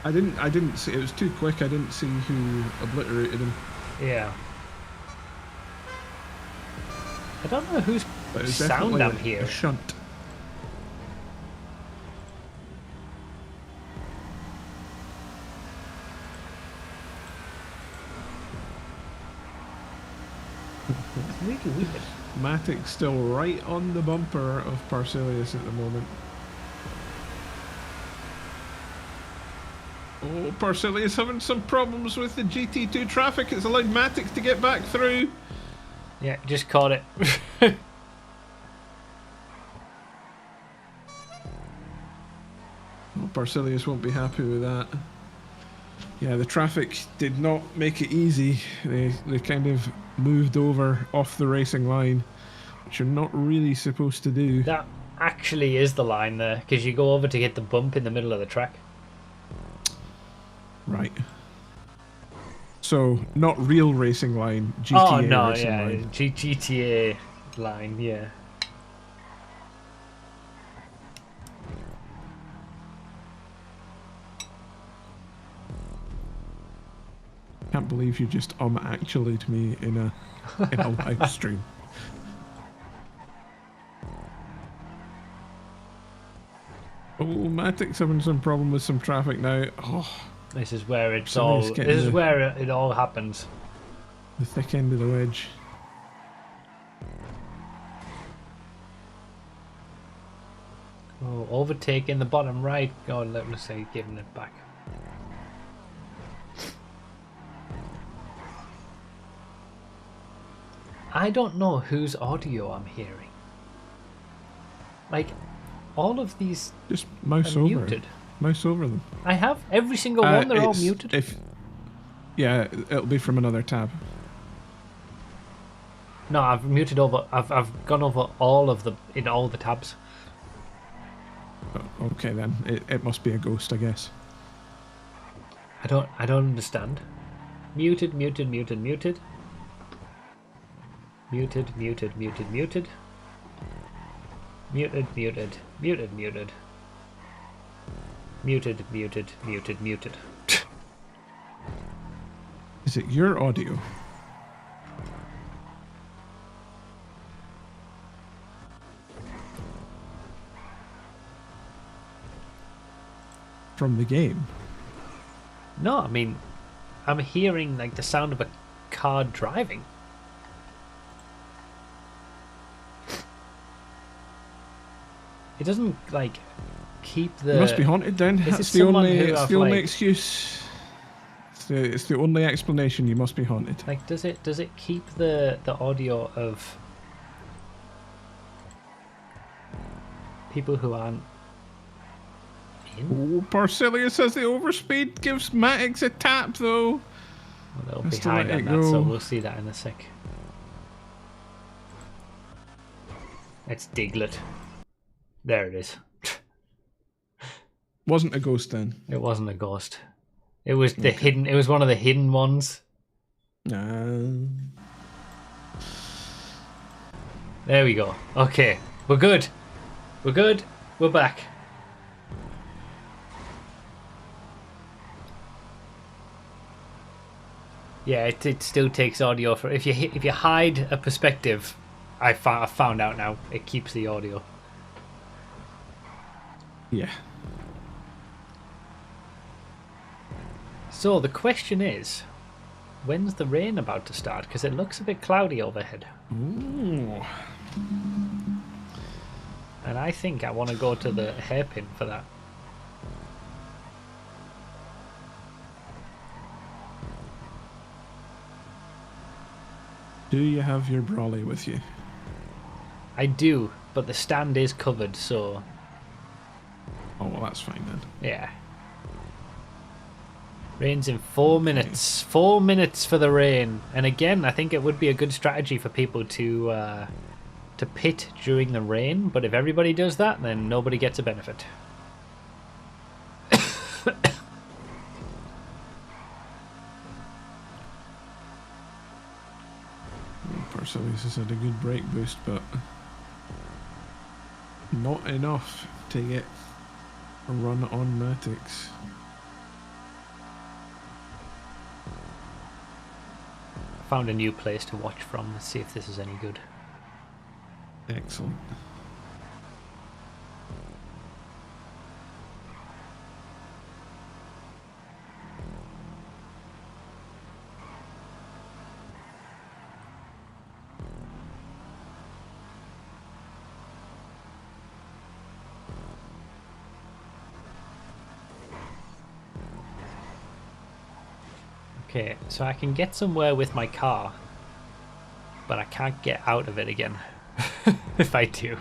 Speaker 2: I didn't see, it was too quick. I didn't see who obliterated him.
Speaker 1: Yeah. I don't know whose
Speaker 2: But it was
Speaker 1: sound
Speaker 2: definitely
Speaker 1: I'm
Speaker 2: a
Speaker 1: hearing.
Speaker 2: shunt.
Speaker 1: It's really weird.
Speaker 2: Matic still right on the bumper of Parcelius at the moment. Oh, Parcelius having some problems with the GT2 traffic. It's allowed Matic to get back through.
Speaker 1: Yeah, just caught it.
Speaker 2: Oh, Parcelius won't be happy with that. Yeah, the traffic did not make it easy. They kind of moved over off the racing line, which you're not really supposed to do.
Speaker 1: That actually is the line there, because you go over to hit the bump in the middle of the track.
Speaker 2: Right. So, not real racing line, GTA
Speaker 1: oh, no,
Speaker 2: racing
Speaker 1: yeah,
Speaker 2: line.
Speaker 1: GTA line, yeah.
Speaker 2: Can't believe you just actually'd me in a live stream. Oh, Matic's having some problem with some traffic now. Oh,
Speaker 1: This is where it's
Speaker 2: Somebody's
Speaker 1: all.
Speaker 2: getting
Speaker 1: This is
Speaker 2: the-
Speaker 1: where it all happens.
Speaker 2: the thick end of the wedge.
Speaker 1: Oh, overtake in the bottom right. Oh, let me say, giving it back. I don't know whose audio I'm hearing. Like, all of these
Speaker 2: Just mouse
Speaker 1: are
Speaker 2: over.
Speaker 1: muted.
Speaker 2: Mouse over them.
Speaker 1: I have every single one. They're all
Speaker 2: It's-
Speaker 1: muted.
Speaker 2: Yeah, it'll be from another tab.
Speaker 1: No, I've muted over. I've gone over all of all the tabs.
Speaker 2: Oh, okay then, it must be a ghost, I guess.
Speaker 1: I don't understand. Muted, muted, muted, muted. Muted, muted, muted, muted. Muted, muted, muted, muted. Muted, muted, muted, muted.
Speaker 2: Is it your audio? From the game?
Speaker 1: No, I mean, I'm hearing like the sound of a car driving. It doesn't like keep the.
Speaker 2: It must be haunted then. That's the only excuse. It's the only explanation. You must be haunted.
Speaker 1: Like, does it keep the audio of people who aren't in?
Speaker 2: Oh, Parcilia says the overspeed gives Matix a tap though.
Speaker 1: Well, they'll
Speaker 2: Let's
Speaker 1: be behind
Speaker 2: let
Speaker 1: on
Speaker 2: it
Speaker 1: that, so
Speaker 2: go.
Speaker 1: we'll see that in a sec. It's Diglett. There it is.
Speaker 2: Wasn't a ghost then.
Speaker 1: It wasn't a ghost. It was the hidden. It was one of the hidden ones. There we go. Okay, we're good. We're good. We're back. Yeah, it still takes audio for if you hide a perspective. I found out now. It keeps the audio.
Speaker 2: Yeah.
Speaker 1: So the question is, when's the rain about to start? Because it looks a bit cloudy overhead.
Speaker 2: Ooh.
Speaker 1: And I think I want to go to the hairpin for that.
Speaker 2: Do you have your brolly with you?
Speaker 1: I do, but the stand is covered, so...
Speaker 2: Oh, well, that's fine then.
Speaker 1: Yeah. Rain's in 4 minutes. 4 minutes for the rain. And again, I think it would be a good strategy for people to pit during the rain. But if everybody does that, then nobody gets a benefit.
Speaker 2: Parcelius has had a good brake boost, but not enough to get a run on Matix.
Speaker 1: Found a new place to watch from. Let's see if this is any good.
Speaker 2: Excellent.
Speaker 1: Okay, so I can get somewhere with my car, but I can't get out of it again if I do.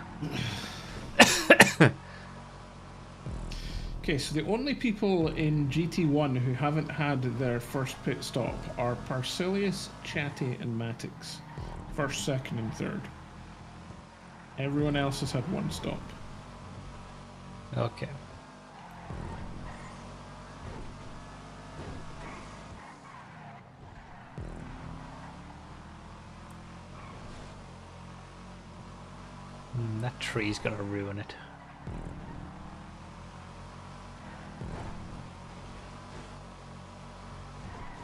Speaker 2: Okay, so the only people in GT1 who haven't had their first pit stop are Parcelius, Chatty, and Matix. First, second, and third. Everyone else has had one stop.
Speaker 1: Okay. That tree's gonna ruin it.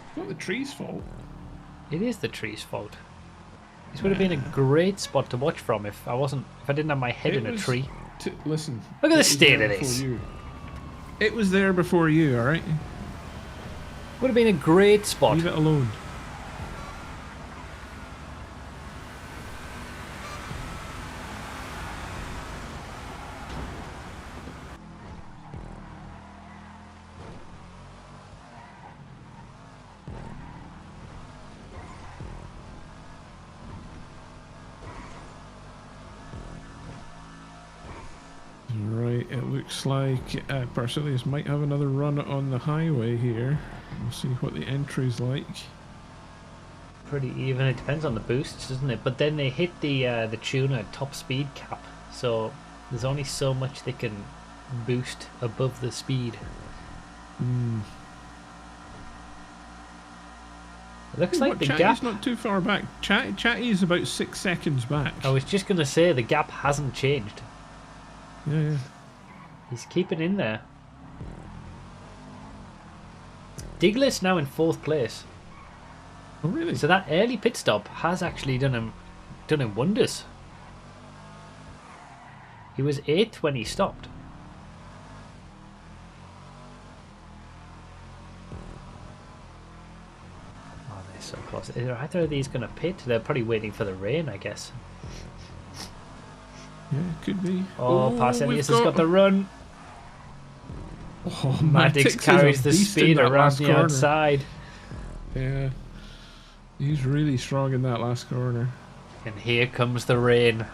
Speaker 2: It's not the tree's fault.
Speaker 1: It is the tree's fault. This would have been a great spot to watch from if I didn't have my head in a tree.
Speaker 2: Listen.
Speaker 1: Look at the state of this.
Speaker 2: It was there before you, alright?
Speaker 1: Would have been a great spot.
Speaker 2: Leave it alone. Right, it looks like Parcelius might have another run on the highway here. We'll see what the entry's like.
Speaker 1: Pretty even. It depends on the boosts, doesn't it? But then they hit the tuner top speed cap, so there's only so much they can boost above the speed. It looks like the
Speaker 2: Chatty's
Speaker 1: gap.
Speaker 2: not too far back. Chatty is about 6 seconds back.
Speaker 1: I was just gonna say the gap hasn't changed.
Speaker 2: Yeah.
Speaker 1: He's keeping in there. Diglett's now in 4th place.
Speaker 2: Oh really?
Speaker 1: So that early pit stop has actually done him wonders. He was 8th when he stopped. Oh, they're so close. Are either of these going to pit? They're probably waiting for the rain, I guess.
Speaker 2: Yeah, could be.
Speaker 1: Oh, Parsenius has got the run.
Speaker 2: Oh,
Speaker 1: Maddox carries the speed around the
Speaker 2: corner.
Speaker 1: outside.
Speaker 2: Yeah. He's really strong in that last corner.
Speaker 1: And here comes the rain.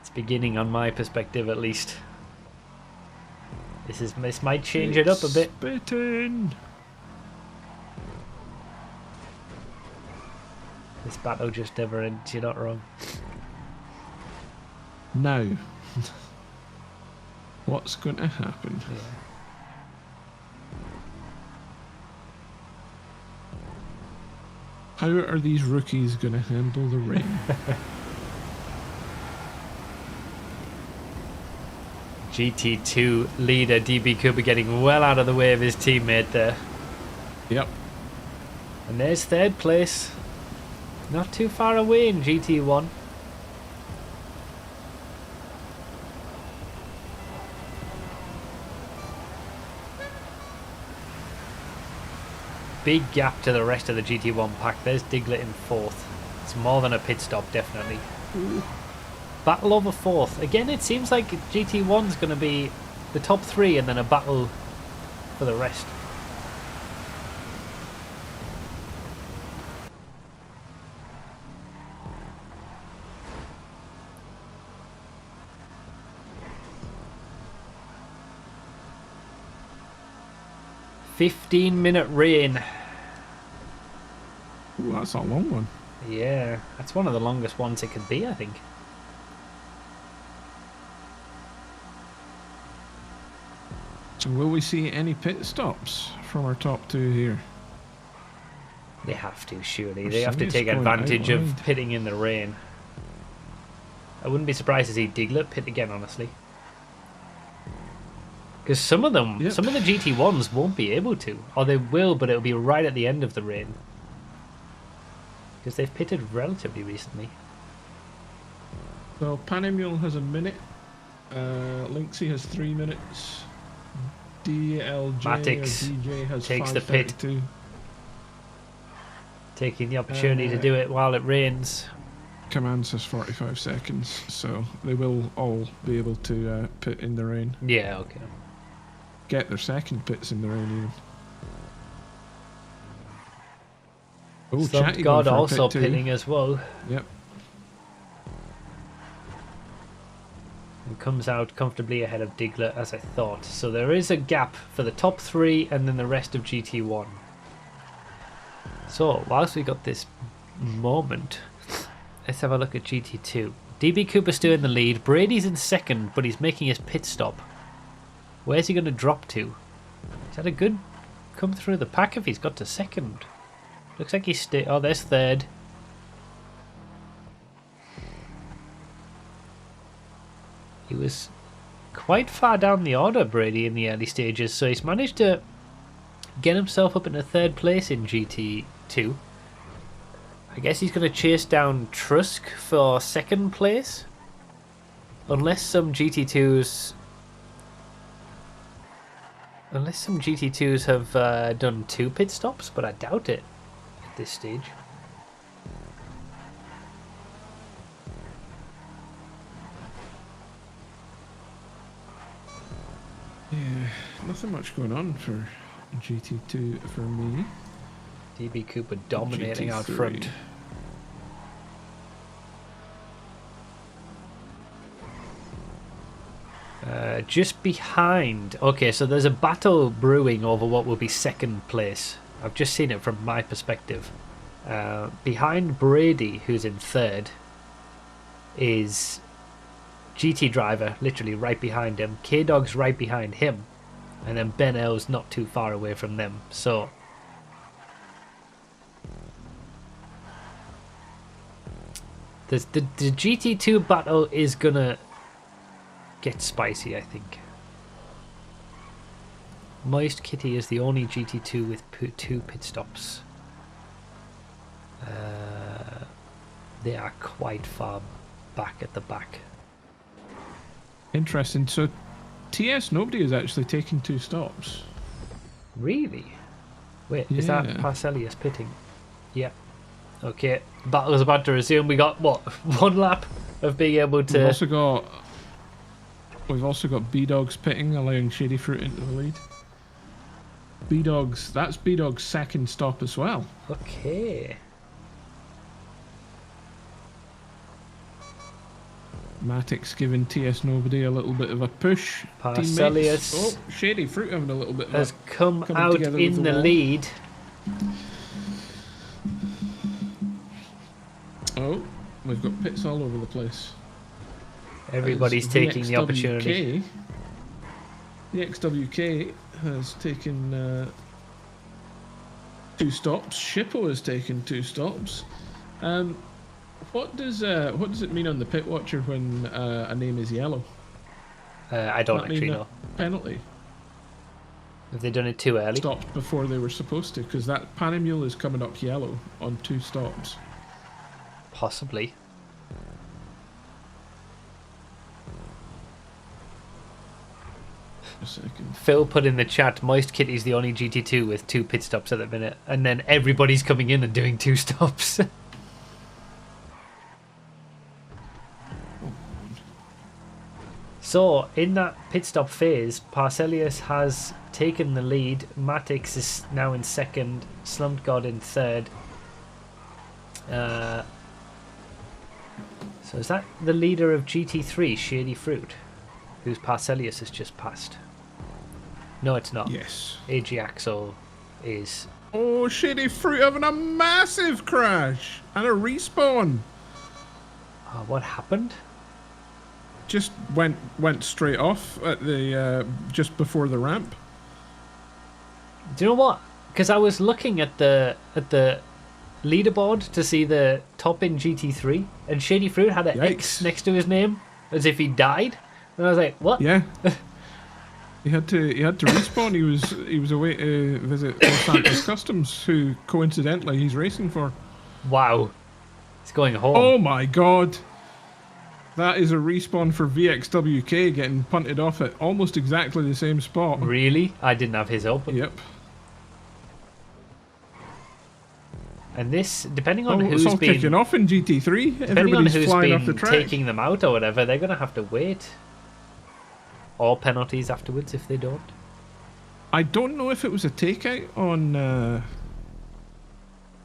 Speaker 1: It's beginning on my perspective at least. This might change it up a bit.
Speaker 2: Spitting.
Speaker 1: This battle just never ends, you're not wrong.
Speaker 2: Now. What's going to happen?
Speaker 1: Yeah.
Speaker 2: How are these rookies going to handle the rain?
Speaker 1: GT2 leader DB Cooper getting well out of the way of his teammate there.
Speaker 2: Yep.
Speaker 1: And there's 3rd place. Not too far away in GT1. Big gap to the rest of the GT1 pack. There's Diglett in 4th. It's more than a pit stop, definitely.
Speaker 2: Ooh.
Speaker 1: Battle over 4th. Again, it seems like GT1's going to be the top 3 and then a battle for the rest. "15-minute rain."
Speaker 2: Ooh, that's a long one.
Speaker 1: Yeah, that's one of the longest ones it could be, I think.
Speaker 2: So will we see any pit stops from our top 2 here?
Speaker 1: They have to, surely.
Speaker 2: Or
Speaker 1: They have to
Speaker 2: somebody's
Speaker 1: take
Speaker 2: going
Speaker 1: advantage
Speaker 2: out
Speaker 1: of
Speaker 2: wide.
Speaker 1: pitting in the rain. I wouldn't be surprised to see Diglett pit again, honestly. Because some of them,
Speaker 2: Yep.
Speaker 1: some of the GT1s won't be able to. Or they will, but it'll be right at the end of the rain. Because they've pitted relatively recently.
Speaker 2: So Panimule has a minute. Lynxie has 3 minutes. DLJ
Speaker 1: Matix
Speaker 2: or DJ has
Speaker 1: takes the pit.
Speaker 2: 5:32.
Speaker 1: Taking the opportunity to do it while it rains.
Speaker 2: Command says 45 seconds, so they will all be able to pit in the rain.
Speaker 1: Yeah, okay.
Speaker 2: Get their second pits in the rain even. Oh,
Speaker 1: Slump
Speaker 2: Chatty
Speaker 1: God
Speaker 2: going for a
Speaker 1: also
Speaker 2: pit too.
Speaker 1: pitting as well.
Speaker 2: Yep.
Speaker 1: And comes out comfortably ahead of Diglett, as I thought. So there is a gap for the top 3 and then the rest of GT1. So, whilst we got this moment, let's have a look at GT2. DB Cooper's still in the lead. Brady's in 2nd, but he's making his pit stop. Where's he going to drop to? He's had a good come through the pack if he's got to 2nd. Looks like he's still... Oh, there's 3rd. He was quite far down the order, Brady, in the early stages, so he's managed to get himself up into 3rd place in GT2. I guess he's going to chase down Trusk for 2nd place. Unless some GT2s have done 2 pit stops, but I doubt it at this stage.
Speaker 2: Yeah, nothing much going on for GT2 for me.
Speaker 1: DB Cooper dominating out
Speaker 2: GT3.
Speaker 1: front. Just behind. Okay, so there's a battle brewing over what will be second place. I've just seen it from my perspective. Behind Brady, who's in third, is GT Driver, literally right behind him. K-Dog's right behind him. And then Ben L's not too far away from them. So the GT2 battle is gonna get spicy, I think. Moist Kitty is the only GT2 with 2 pit stops. They are quite far back at the back.
Speaker 2: Interesting. So TS Nobody is actually taking 2 stops.
Speaker 1: Really? Wait, is that
Speaker 2: Yeah.
Speaker 1: Parcelius pitting? Yeah. Okay, battle is about to resume. We got what, 1 lap of being able to.
Speaker 2: We've also got B-Dogs pitting, allowing Shady Fruit into the lead. B-Dogs, that's B-Dog's second stop as well.
Speaker 1: Okay.
Speaker 2: Matic's giving TS Nobody a little bit of a push.
Speaker 1: Parcelius
Speaker 2: Teammates. Oh, Shady Fruit having a little bit of
Speaker 1: has
Speaker 2: a
Speaker 1: come
Speaker 2: coming
Speaker 1: out
Speaker 2: together with
Speaker 1: in the
Speaker 2: wall.
Speaker 1: lead.
Speaker 2: Oh, we've got pits all over the place.
Speaker 1: Everybody's
Speaker 2: As
Speaker 1: taking the opportunity.
Speaker 2: The XWK has taken 2 stops. Shippo has taken 2 stops. What does it mean on the pit watcher when a name is yellow?
Speaker 1: I don't
Speaker 2: That mean
Speaker 1: actually
Speaker 2: a
Speaker 1: know.
Speaker 2: Penalty.
Speaker 1: Have they done it too early?
Speaker 2: Stopped before they were supposed to, because that Panamule is coming up yellow on 2 stops.
Speaker 1: Possibly.
Speaker 2: A second.
Speaker 1: Phil put in the chat, Moist Kitty's the only GT2 with 2 pit stops at the minute. And then everybody's coming in and doing 2 stops. So, in that pit stop phase, Parcelius has taken the lead. Matix is now in second. Slumped God in third. So is that the leader of GT3, Shady Fruit? Whose Parcelius has just passed? No, it's not.
Speaker 2: Yes.
Speaker 1: AG Axel is...
Speaker 2: Oh, Shady Fruit having a massive crash and a respawn.
Speaker 1: Oh, what happened?
Speaker 2: Just went straight off at the just before the ramp.
Speaker 1: Do you know what? Because I was looking at the leaderboard to see the top in GT3, and Shady Fruit had an X next to his name, as if he died. And I was like, what?
Speaker 2: Yeah. He had to respawn. He was away to visit Los Santos Customs, who coincidentally he's racing for.
Speaker 1: Wow. He's going home.
Speaker 2: Oh my god. That is a respawn for VXWK getting punted off at almost exactly the same spot.
Speaker 1: Really? I didn't have his open.
Speaker 2: Yep.
Speaker 1: And this, depending on who's
Speaker 2: it's all
Speaker 1: been
Speaker 2: kicking off in GT3.
Speaker 1: depending on
Speaker 2: Everybody's
Speaker 1: who's
Speaker 2: flying
Speaker 1: been
Speaker 2: off the track.
Speaker 1: taking them out or whatever, they're going to have to wait. Or penalties afterwards if they don't.
Speaker 2: I don't know if it was a takeout on. Let's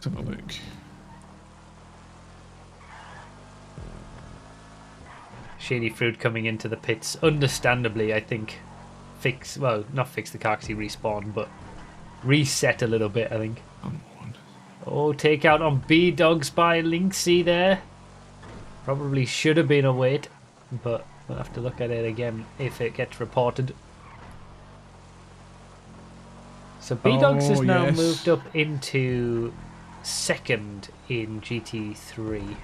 Speaker 2: have a look.
Speaker 1: Shady Fruit coming into the pits, understandably, I think. Not fix the car because he respawned, but reset a little bit, I think. Oh, takeout on B-Dogs by Linksy there. Probably should have been a wait, but we'll have to look at it again if it gets reported. So B-Dogs has now moved up into second in GT3.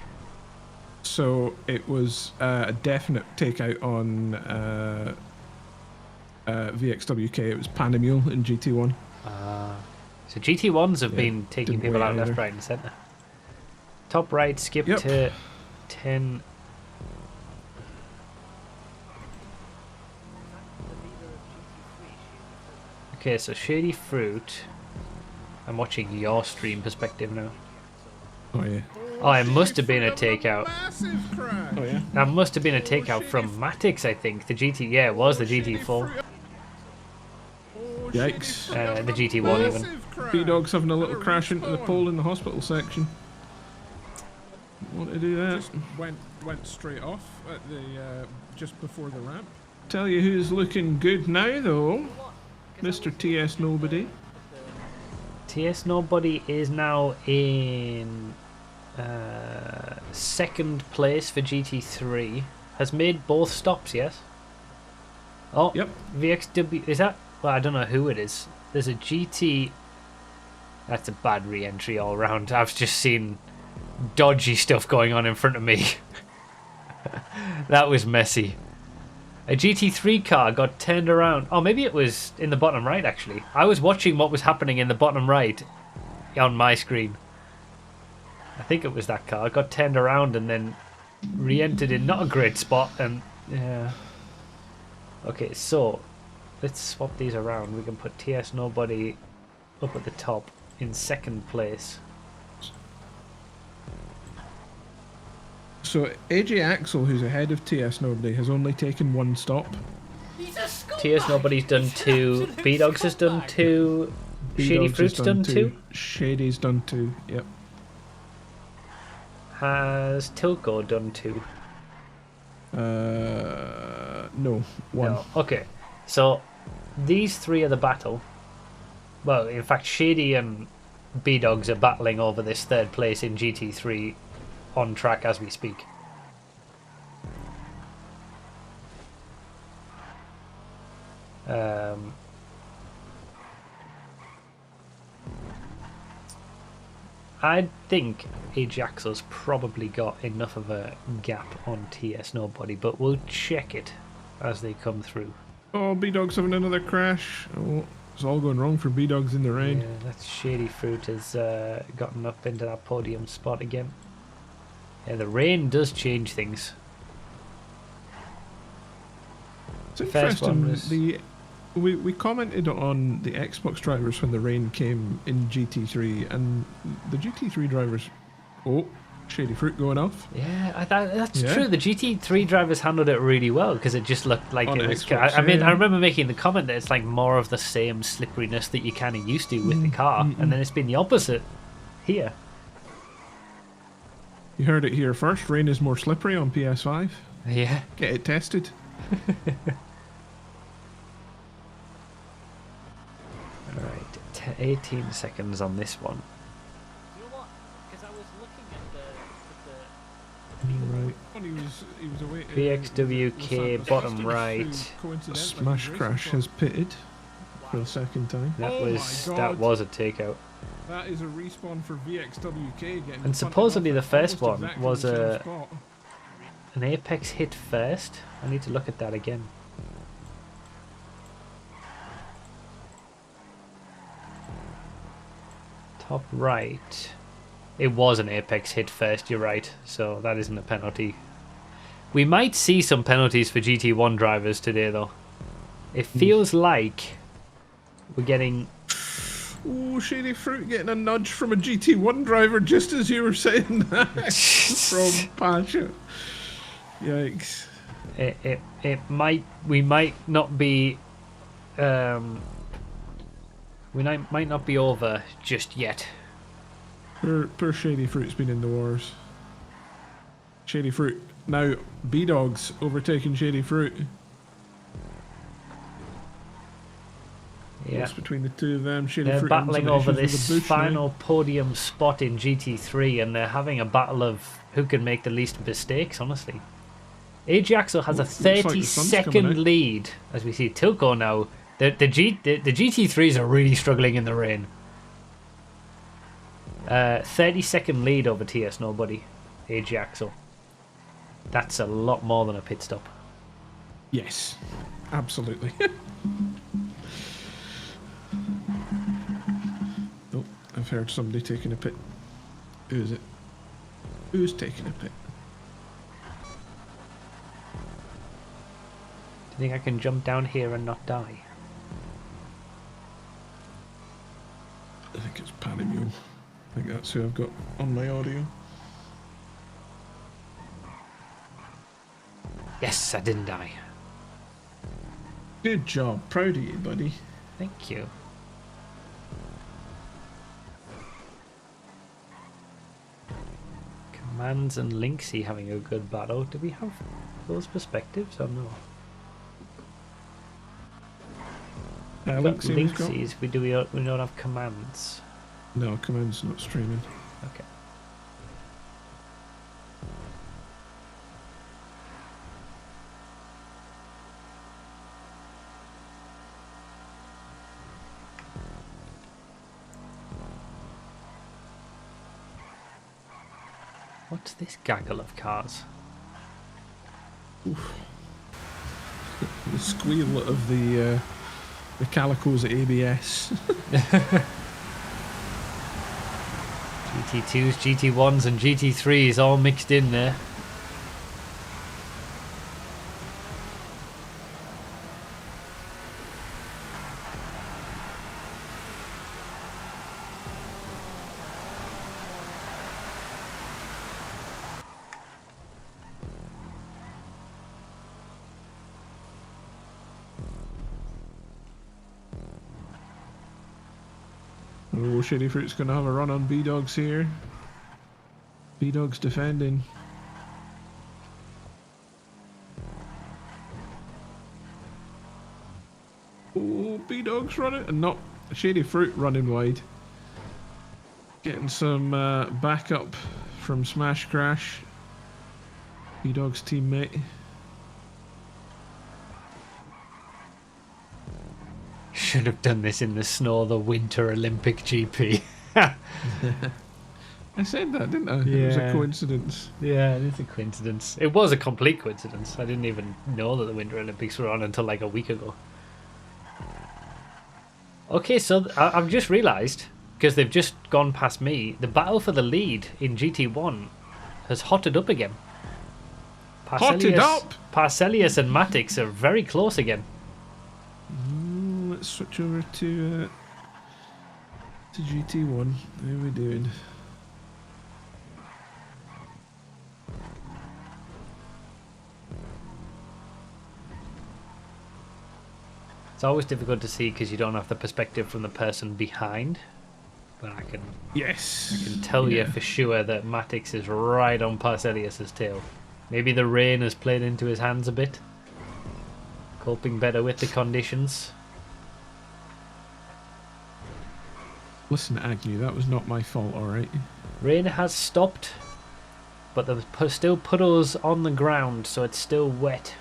Speaker 2: So it was a definite takeout on VXWK. It was Panamule in GT1.
Speaker 1: So GT1s have been taking people out left, right and centre. Top right, skip to 10. Okay, so Shady Fruit. I'm watching your stream perspective now.
Speaker 2: Oh yeah.
Speaker 1: Oh, it must have been a takeout.
Speaker 2: Oh yeah.
Speaker 1: That must have been a takeout from Matix, I think. The GT, yeah, it was the GT4.
Speaker 2: Yikes.
Speaker 1: The GT1 even.
Speaker 2: B-Dog's having a little crash into the pole in the hospital section. Want to do that? Just went straight off at the just before the ramp. Tell you who's looking good now, though. Mr. TS Nobody.
Speaker 1: TS Nobody is now in second place for GT3. Has made both stops, yes? Oh,
Speaker 2: yep.
Speaker 1: VXW, is that? Well, I don't know who it is. There's a GT. That's a bad re-entry all round. I've just seen dodgy stuff going on in front of me. That was messy. A GT3 car got turned around. Oh, maybe it was in the bottom right, actually. I was watching what was happening in the bottom right on my screen. I think it was that car. It got turned around and then re-entered in not a great spot. And yeah. Okay, so let's swap these around. We can put TS Nobody up at the top in second place.
Speaker 2: So AJ Axel, who's ahead of TS Nobody, has only taken one stop.
Speaker 1: TS Nobody's done 2. B-Dogs has done 2. Shady Fruit's done 2.
Speaker 2: Shady's done 2, yep.
Speaker 1: Has Tilco done 2?
Speaker 2: No, 1.
Speaker 1: No. Okay, so these 3 are the battle. Well, in fact, Shady and B-Dogs are battling over this third place in GT3 on track as we speak. I think Ajaxo's probably got enough of a gap on TS Nobody, but we'll check it as they come through.
Speaker 2: Oh, B-Dog's having another crash. Oh, it's all going wrong for B-Dogs in the rain.
Speaker 1: Yeah, that's Shady Fruit has gotten up into that podium spot again. Yeah, the rain does change things.
Speaker 2: It's interesting. We commented on the Xbox drivers when the rain came in GT3, and the GT3 drivers. Oh, Shady Fruit going off.
Speaker 1: Yeah, that's true. The GT3 drivers handled it really well because it just looked like it was.
Speaker 2: Xbox,
Speaker 1: I mean, I remember making the comment that it's like more of the same slipperiness that you kind of used to with the car, and then it's been the opposite here.
Speaker 2: You heard it here first. Rain is more slippery on PS5.
Speaker 1: Yeah.
Speaker 2: Get it tested.
Speaker 1: Alright, 18 seconds on this one.
Speaker 8: You know what? Because I was looking at
Speaker 2: He was away.
Speaker 1: VXWK bottom right.
Speaker 2: Smash Crash has pitted for the second time.
Speaker 1: That was a takeout.
Speaker 2: That is a respawn for VXWK getting.
Speaker 1: And supposedly the first one was an Apex hit first. I need to look at that again. Top right. It was an Apex hit first, you're right. So that isn't a penalty. We might see some penalties for GT1 drivers today though. It feels like we're getting...
Speaker 2: Oh, Shady Fruit getting a nudge from a GT1 driver just as you were saying that from Pasha. Yikes.
Speaker 1: We might not be might not be over just yet.
Speaker 2: Poor Shady Fruit's been in the wars. Shady Fruit. Now B-Dog's overtaking Shady Fruit.
Speaker 1: Yeah.
Speaker 2: What's between the two of them? Shady
Speaker 1: They're
Speaker 2: Fruit
Speaker 1: battling over this final
Speaker 2: now.
Speaker 1: podium spot in GT3, and they're having a battle of who can make the least mistakes, honestly. Ajaxo has a 30-second lead, as we see Tilco now. The GT3s are really struggling in the rain. 30-second lead over TS Nobody, Ajaxo. That's a lot more than a pit stop.
Speaker 2: Yes, absolutely. Oh, I've heard somebody taking a pit. Who is it? Who's taking a pit?
Speaker 1: Do you think I can jump down here and not die?
Speaker 2: I think it's Paddy Mule. I think that's who I've got on my audio.
Speaker 1: Yes, I didn't die.
Speaker 2: Good job. Proud of you, buddy.
Speaker 1: Thank you. Commands and Linksy having a good battle. Do we have those perspectives or no?
Speaker 2: Link seems got.
Speaker 1: Linksies, we don't have commands.
Speaker 2: No, command's not streaming.
Speaker 1: Okay. What's this gaggle of cars?
Speaker 2: Oof. The squeal of the Calico's ABS.
Speaker 1: GT2s, GT1s and GT3s all mixed in there.
Speaker 2: Oh, Shady Fruit's going to have a run on B-Dogs here. B-Dogs defending. Oh, B-Dogs running. And not Shady Fruit running wide. Getting some backup from Smash Crash. B-Dog's teammate.
Speaker 1: Should have done this in the snow, the Winter Olympic GP.
Speaker 2: I said that, didn't I?
Speaker 1: Yeah.
Speaker 2: It was a coincidence.
Speaker 1: Yeah, it is a coincidence. It was a complete coincidence. I didn't even know that the Winter Olympics were on until like a week ago. Okay, so I've just realised, because they've just gone past me, the battle for the lead in GT1 has hotted up again.
Speaker 2: Hotted up?
Speaker 1: Parcelius and Matix are very close again.
Speaker 2: Let's switch over to GT1. How are we doing?
Speaker 1: It's always difficult to see because you don't have the perspective from the person behind. But I can tell you for sure that Matix is right on Parcelius's tail. Maybe the rain has played into his hands a bit. Coping better with the conditions.
Speaker 2: Listen, Agnew, that was not my fault, alright?
Speaker 1: Rain has stopped, but there's still puddles on the ground, so it's still wet.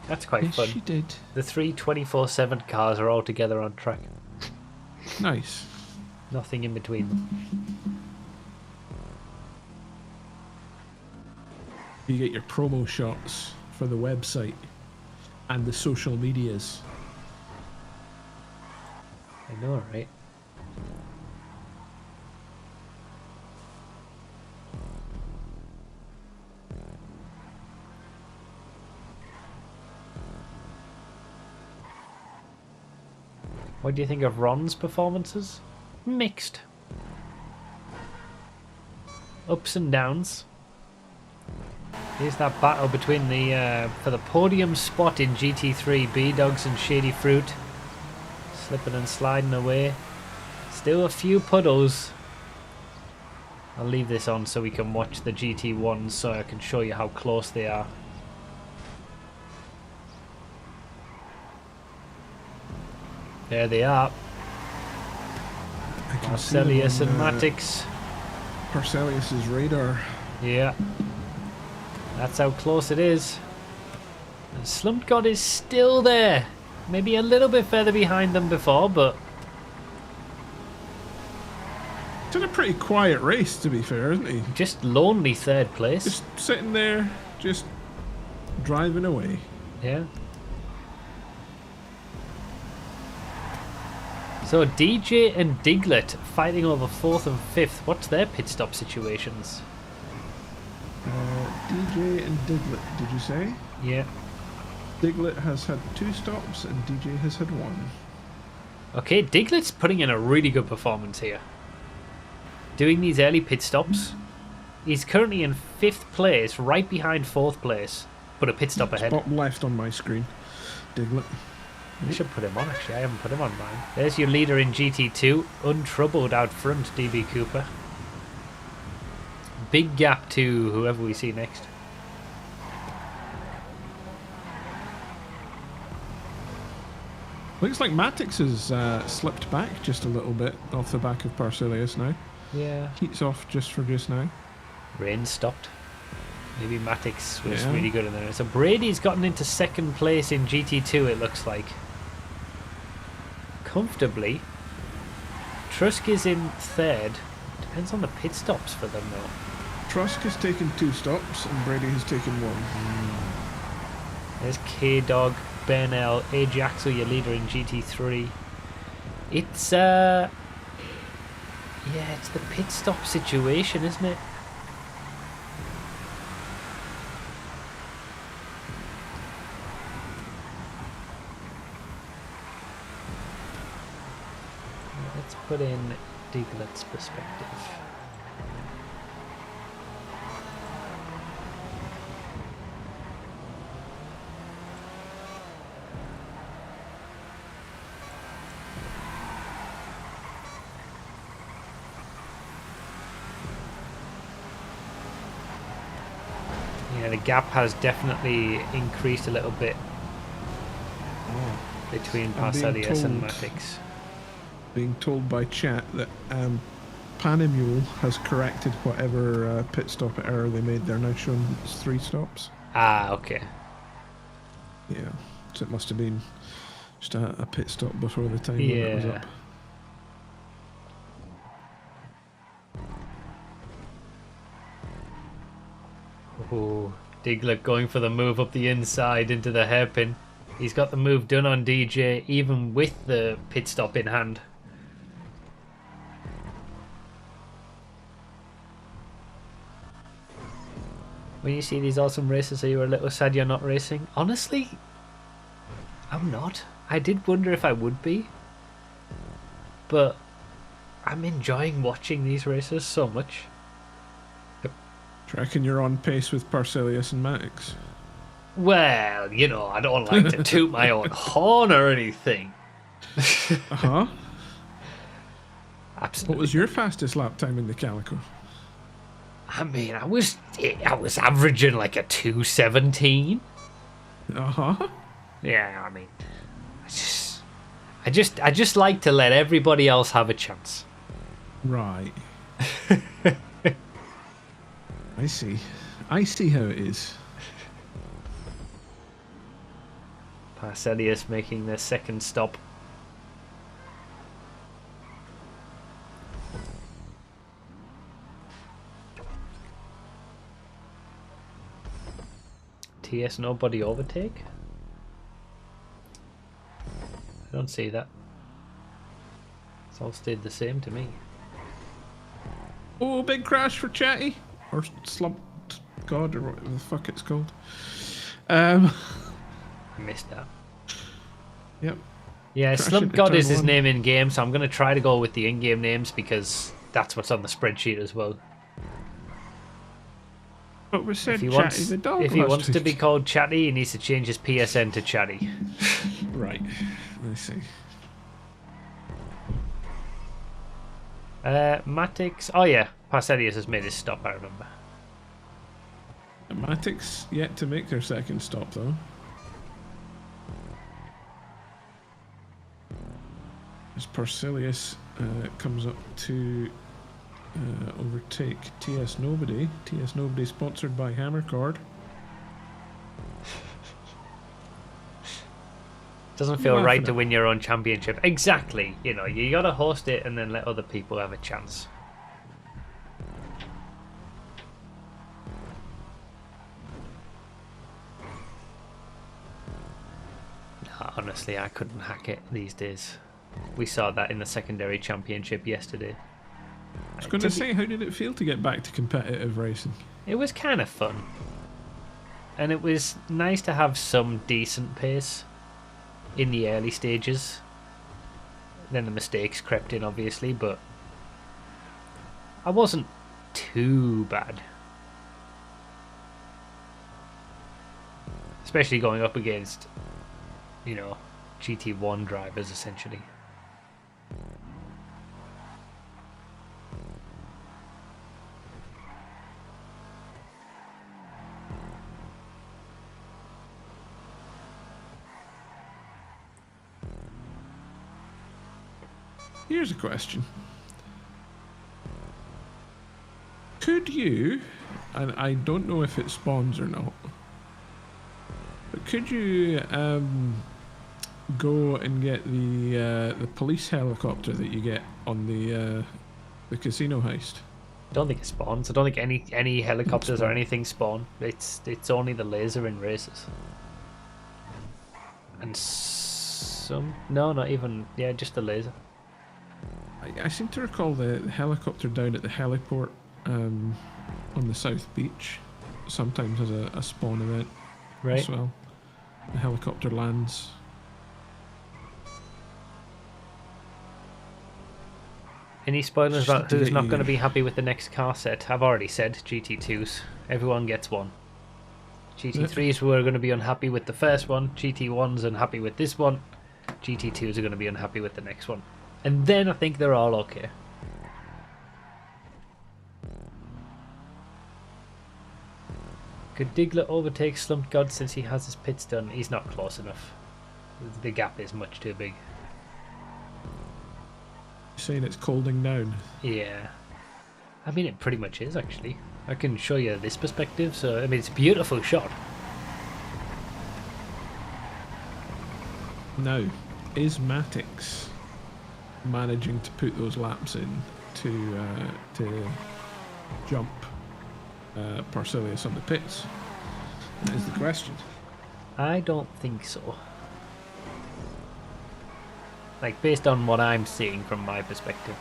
Speaker 1: That's quite fun.
Speaker 2: She did.
Speaker 1: The three 24/7 cars are all together on track.
Speaker 2: Nice.
Speaker 1: Nothing in between them.
Speaker 2: You get your promo shots for the website and the social medias.
Speaker 1: I know, right? What do you think of Ron's performances? Mixed. Ups and downs. Here's that battle between the for the podium spot in GT3, B-Dogs and Shady Fruit. Slipping and sliding away. Still a few puddles. I'll leave this on so we can watch the GT1 so I can show you how close they are. There they are. Parcelius and Matix.
Speaker 2: Parcelius's radar.
Speaker 1: Yeah. That's how close it is. And Slumped God is still there. Maybe a little bit further behind than before, but...
Speaker 2: It's been a pretty quiet race, to be fair, isn't he?
Speaker 1: Just lonely third place.
Speaker 2: Just sitting there, just driving away.
Speaker 1: Yeah. So DJ and Diglett fighting over 4th and 5th. What's their pit stop situations?
Speaker 2: DJ and Diglett, did you say?
Speaker 1: Yeah.
Speaker 2: Diglett has had 2 stops and DJ has had 1.
Speaker 1: Okay, Diglett's putting in a really good performance here. Doing these early pit stops. He's currently in 5th place, right behind 4th place, but a pit stop ahead.
Speaker 2: Bottom left on my screen. Diglett.
Speaker 1: I should put him on, actually. I haven't put him on mine. There's your leader in GT2, untroubled out front, DB Cooper. Big gap to whoever we see next.
Speaker 2: Looks like Matix has slipped back just a little bit off the back of Parcelius now.
Speaker 1: Yeah.
Speaker 2: Heat's off just for just now.
Speaker 1: Rain stopped. Maybe Matix was really good in there. So Brady's gotten into second place in GT2, it looks like. Comfortably. Trusk is in third. Depends on the pit stops for them, though.
Speaker 2: Trusk has taken 2 stops and Brady has taken 1.
Speaker 1: There's K-Dog, Bernal, Ajax, your leader in GT3. It's, yeah, it's the pit stop situation, isn't it? Let's put in Diglett's perspective. Yeah, the gap has definitely increased a little bit between Parcelius and Matix.
Speaker 2: Being told by chat that Panimule has corrected whatever pit stop error they made. They're now showing 3 stops.
Speaker 1: Ah, okay.
Speaker 2: Yeah, so it must have been just a pit stop before the time limit was up.
Speaker 1: Oh, Diglett going for the move up the inside into the hairpin. He's got the move done on DJ even with the pit stop in hand. When you see these awesome races, are you a little sad you're not racing? Honestly, I'm not. I did wonder if I would be. But I'm enjoying watching these races so much.
Speaker 2: Do you reckon you're on pace with Parcelius and Matix?
Speaker 1: Well, you know, I don't like to toot my own horn or anything.
Speaker 2: Uh-huh.
Speaker 1: Absolutely.
Speaker 2: What was your fastest lap time in the Calico?
Speaker 1: I mean, I was averaging like a 2:17.
Speaker 2: Uh-huh.
Speaker 1: Yeah, I mean, I just like to let everybody else have a chance.
Speaker 2: Right. I see. I see how it is.
Speaker 1: Parcelius making their second stop. TS nobody overtake? I don't see that. It's all stayed the same to me.
Speaker 2: Oh, big crash for Chatty. Or Slump God, or whatever the fuck it's called.
Speaker 1: Missed that.
Speaker 2: Yep.
Speaker 1: Yeah, Slump God is his name in game, so I'm going to try to go with the in-game names because that's what's on the spreadsheet as well.
Speaker 2: But we said
Speaker 1: If he
Speaker 2: Chatty the dog.
Speaker 1: if he wants to be called Chatty, he needs to change his PSN to Chatty.
Speaker 2: Right. I see.
Speaker 1: Matix. Oh yeah, Parcelius has made his stop, I remember.
Speaker 2: Matix yet to make their second stop though. As Parcelius comes up to overtake TS Nobody. TS Nobody sponsored by Hammercord.
Speaker 1: Doesn't feel right to win your own championship. Exactly. You know, you gotta host it and then let other people have a chance. No, honestly, I couldn't hack it these days. We saw that in the secondary championship yesterday.
Speaker 2: I was going to say, how did it feel to get back to competitive racing?
Speaker 1: It was kind of fun. And it was nice to have some decent pace in the early stages. Then the mistakes crept in, obviously, but I wasn't too bad. Especially going up against you know, GT1 drivers essentially.
Speaker 2: Here's a question. Could you, and I don't know if it spawns or not, but could you go and get the police helicopter that you get on the casino heist?
Speaker 1: I don't think it spawns. I don't think any helicopters or anything spawn. It's only the laser in races. And some... No, not even... Yeah, just the laser.
Speaker 2: I seem to recall the helicopter down at the heliport on the South Beach sometimes has a spawn event as well. The helicopter lands.
Speaker 1: Any spoilers about who's not going to be happy with the next car set? I've already said GT2s. Everyone gets one. GT3s were going to be unhappy with the first one. GT1s unhappy with this one. GT2s are going to be unhappy with the next one. And then I think they're all okay. Could Diglett overtake Slumped God since he has his pits done? He's not close enough. The gap is much too big.
Speaker 2: You're saying it's colding down?
Speaker 1: Yeah. I mean, it pretty much is, actually. I can show you this perspective, so, I mean, it's a beautiful shot.
Speaker 2: Now, is Matix managing to put those laps in to jump Parcelius on the pits? That is the question.
Speaker 1: I don't think so. Like, based on what I'm seeing from my perspective.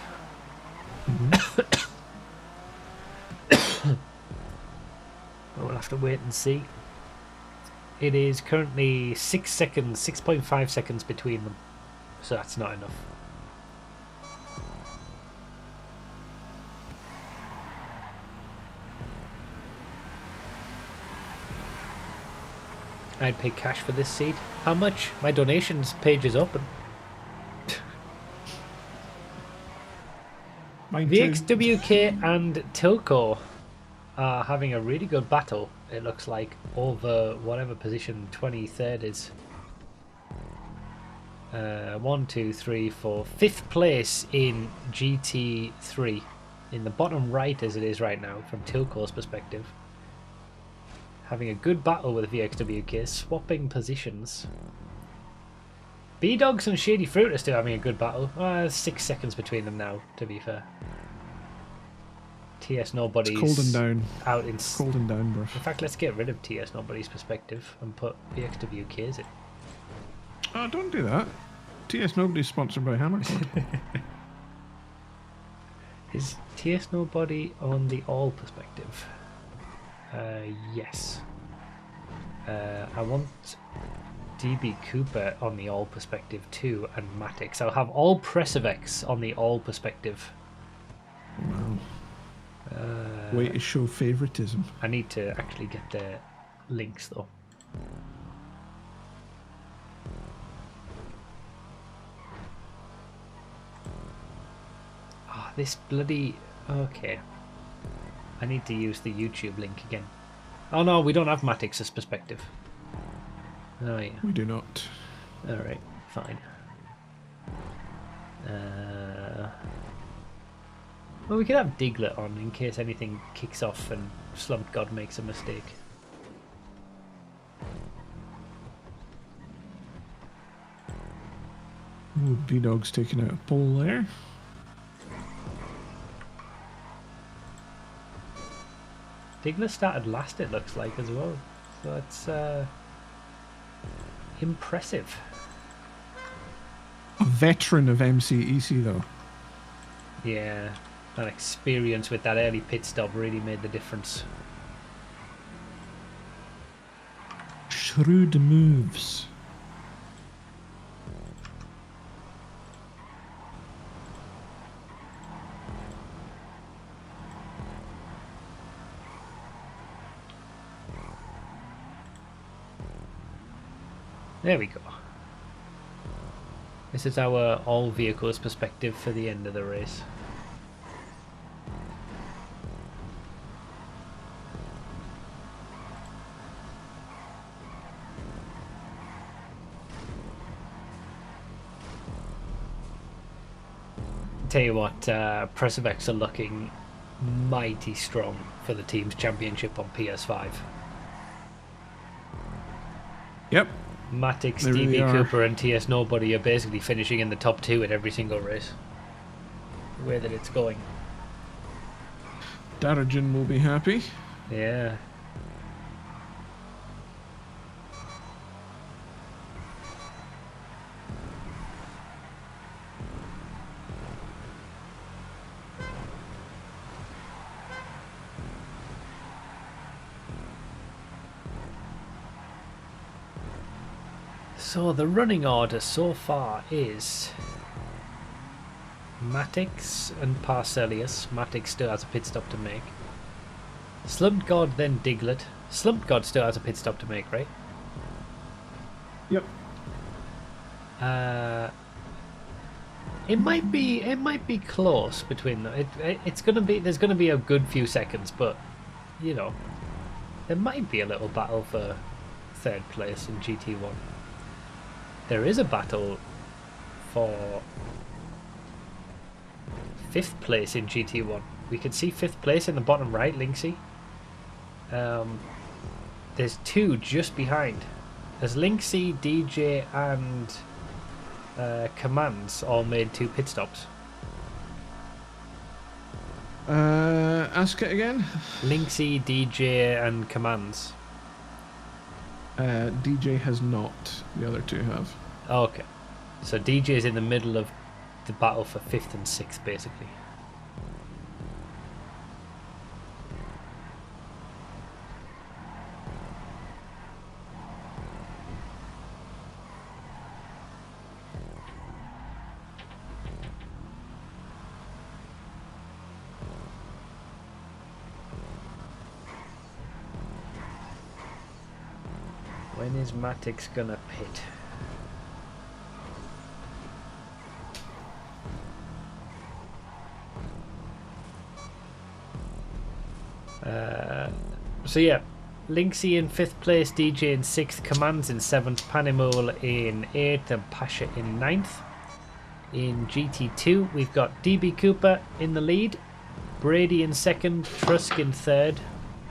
Speaker 1: We'll have to wait and see. It is currently 6 seconds, 6.5 seconds between them. So that's not enough. I'd pay cash for this seat. How much? My donations page is open. VXWK and Tilco are having a really good battle, it looks like, over whatever position 23rd is. 1, 2, 3, 4. 5th place in GT3. In the bottom right as it is right now, from Tilco's perspective. Having a good battle with VXWK, swapping positions. B-Dogs and Shady Fruit are still having a good battle. 6 seconds between them now, to be fair. TS Nobody's
Speaker 2: cold and down.
Speaker 1: Out in
Speaker 2: cold and down, bro.
Speaker 1: In fact, let's get rid of TS Nobody's perspective and put VXWK's in.
Speaker 2: Oh, don't do that. TS Nobody's sponsored by Hammer Club.
Speaker 1: Is TS Nobody on the all perspective? Yes. I want DB Cooper on the all perspective too, and Matix. I'll have all Presivex on the all perspective.
Speaker 2: Wow. Way to show favoritism.
Speaker 1: I need to actually get the links though. Ah, this bloody... Okay. I need to use the YouTube link again. Oh no, we don't have Matix's perspective. Oh yeah.
Speaker 2: We do not.
Speaker 1: Alright, fine. Well, we could have Diglett on in case anything kicks off and Slumped God makes a mistake.
Speaker 2: Ooh, B-Dog's taking out a pole there.
Speaker 1: Diglett started last, it looks like, as well. So it's impressive.
Speaker 2: A veteran of MCEC, though.
Speaker 1: Yeah, that experience with that early pit stop really made the difference.
Speaker 2: Shrewd moves.
Speaker 1: There we go. This is our all vehicles perspective for the end of the race. Tell you what, Preservex are looking mighty strong for the team's championship on PS5.
Speaker 2: Yep.
Speaker 1: Matix,
Speaker 2: They really
Speaker 1: DB
Speaker 2: are.
Speaker 1: Cooper and TS Nobody are basically finishing in the top 2 in every single race. The way that it's going.
Speaker 2: Darajin will be happy.
Speaker 1: Yeah. So the running order so far is Matix and Parcelius. Matix still has a pit stop to make. Slumped God, then Diglett. Slumped God still has a pit stop to make, right?
Speaker 2: Yep.
Speaker 1: It might be close between them. It's gonna be, there's gonna be a good few seconds, but you know, there might be a little battle for 3rd place in GT1. There is a battle for 5th place in GT1. We can see 5th place in the bottom right, Linksy. There's 2 just behind. There's Linksy, DJ, and Commands all made 2 pit stops.
Speaker 2: Ask it again.
Speaker 1: Linksy, DJ, and Commands.
Speaker 2: DJ has not. The other 2 have.
Speaker 1: Okay. So DJ is in the middle of the battle for 5th and 6th, basically. When is Matix gonna pit? So yeah, Linksy in 5th place, DJ in 6th, Commands in 7th, Panimul in 8th, and Pasha in 9th. In GT2, we've got DB Cooper in the lead, Brady in 2nd, Trusk in 3rd,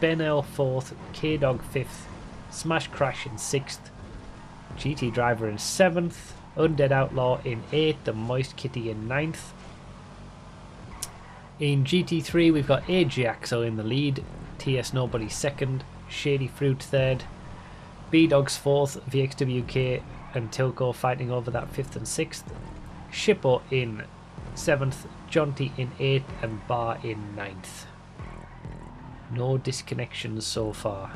Speaker 1: Benel 4th, K-Dog 5th, Smash Crash in 6th, GT Driver in 7th, Undead Outlaw in 8th, and Moist Kitty in 9th. In GT3 we've got Ajaxo in the lead, TS Nobody 2nd, Shady Fruit 3rd, B-Dogs 4th, VXWK and Tilko fighting over that 5th and 6th, Shippo in 7th, Jonty in 8th and Bar in 9th. No disconnections so far.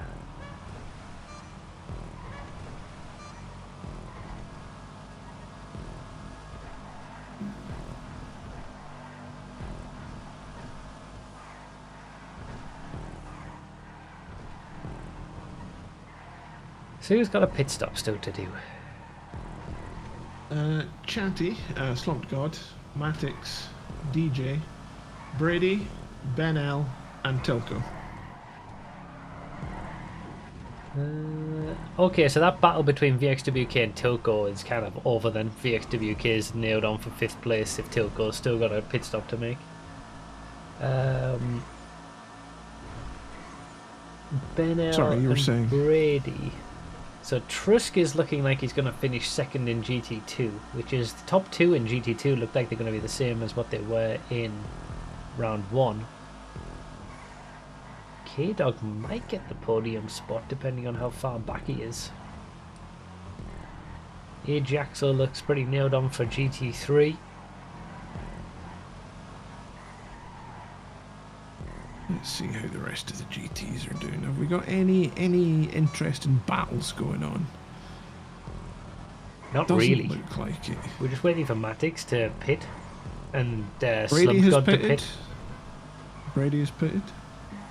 Speaker 1: So who's got a pit stop still to do?
Speaker 2: Chatty, Slumped God, Matix, DJ, Brady, Ben L, and Tilko.
Speaker 1: Okay, so that battle between VXWK and Tilko is kind of over then. VXWK is nailed on for 5th place if Tilko's still got a pit stop to make. Ben L
Speaker 2: Sorry, you were
Speaker 1: and
Speaker 2: saying.
Speaker 1: Brady. So Trusk is looking like he's going to finish 2nd in GT2, which is the top 2 in GT2 look like they're going to be the same as what they were in round 1. K-Dog might get the podium spot depending on how far back he is. Ajaxo looks pretty nailed on for GT3.
Speaker 2: Let's see how the rest of the GTs are doing. Have we got any interesting battles going on?
Speaker 1: Not
Speaker 2: Doesn't
Speaker 1: really.
Speaker 2: look like it.
Speaker 1: We're just waiting for Matix to pit and
Speaker 2: Brady
Speaker 1: Slump
Speaker 2: has
Speaker 1: God to
Speaker 2: pitted.
Speaker 1: pit.
Speaker 2: Brady has pitted.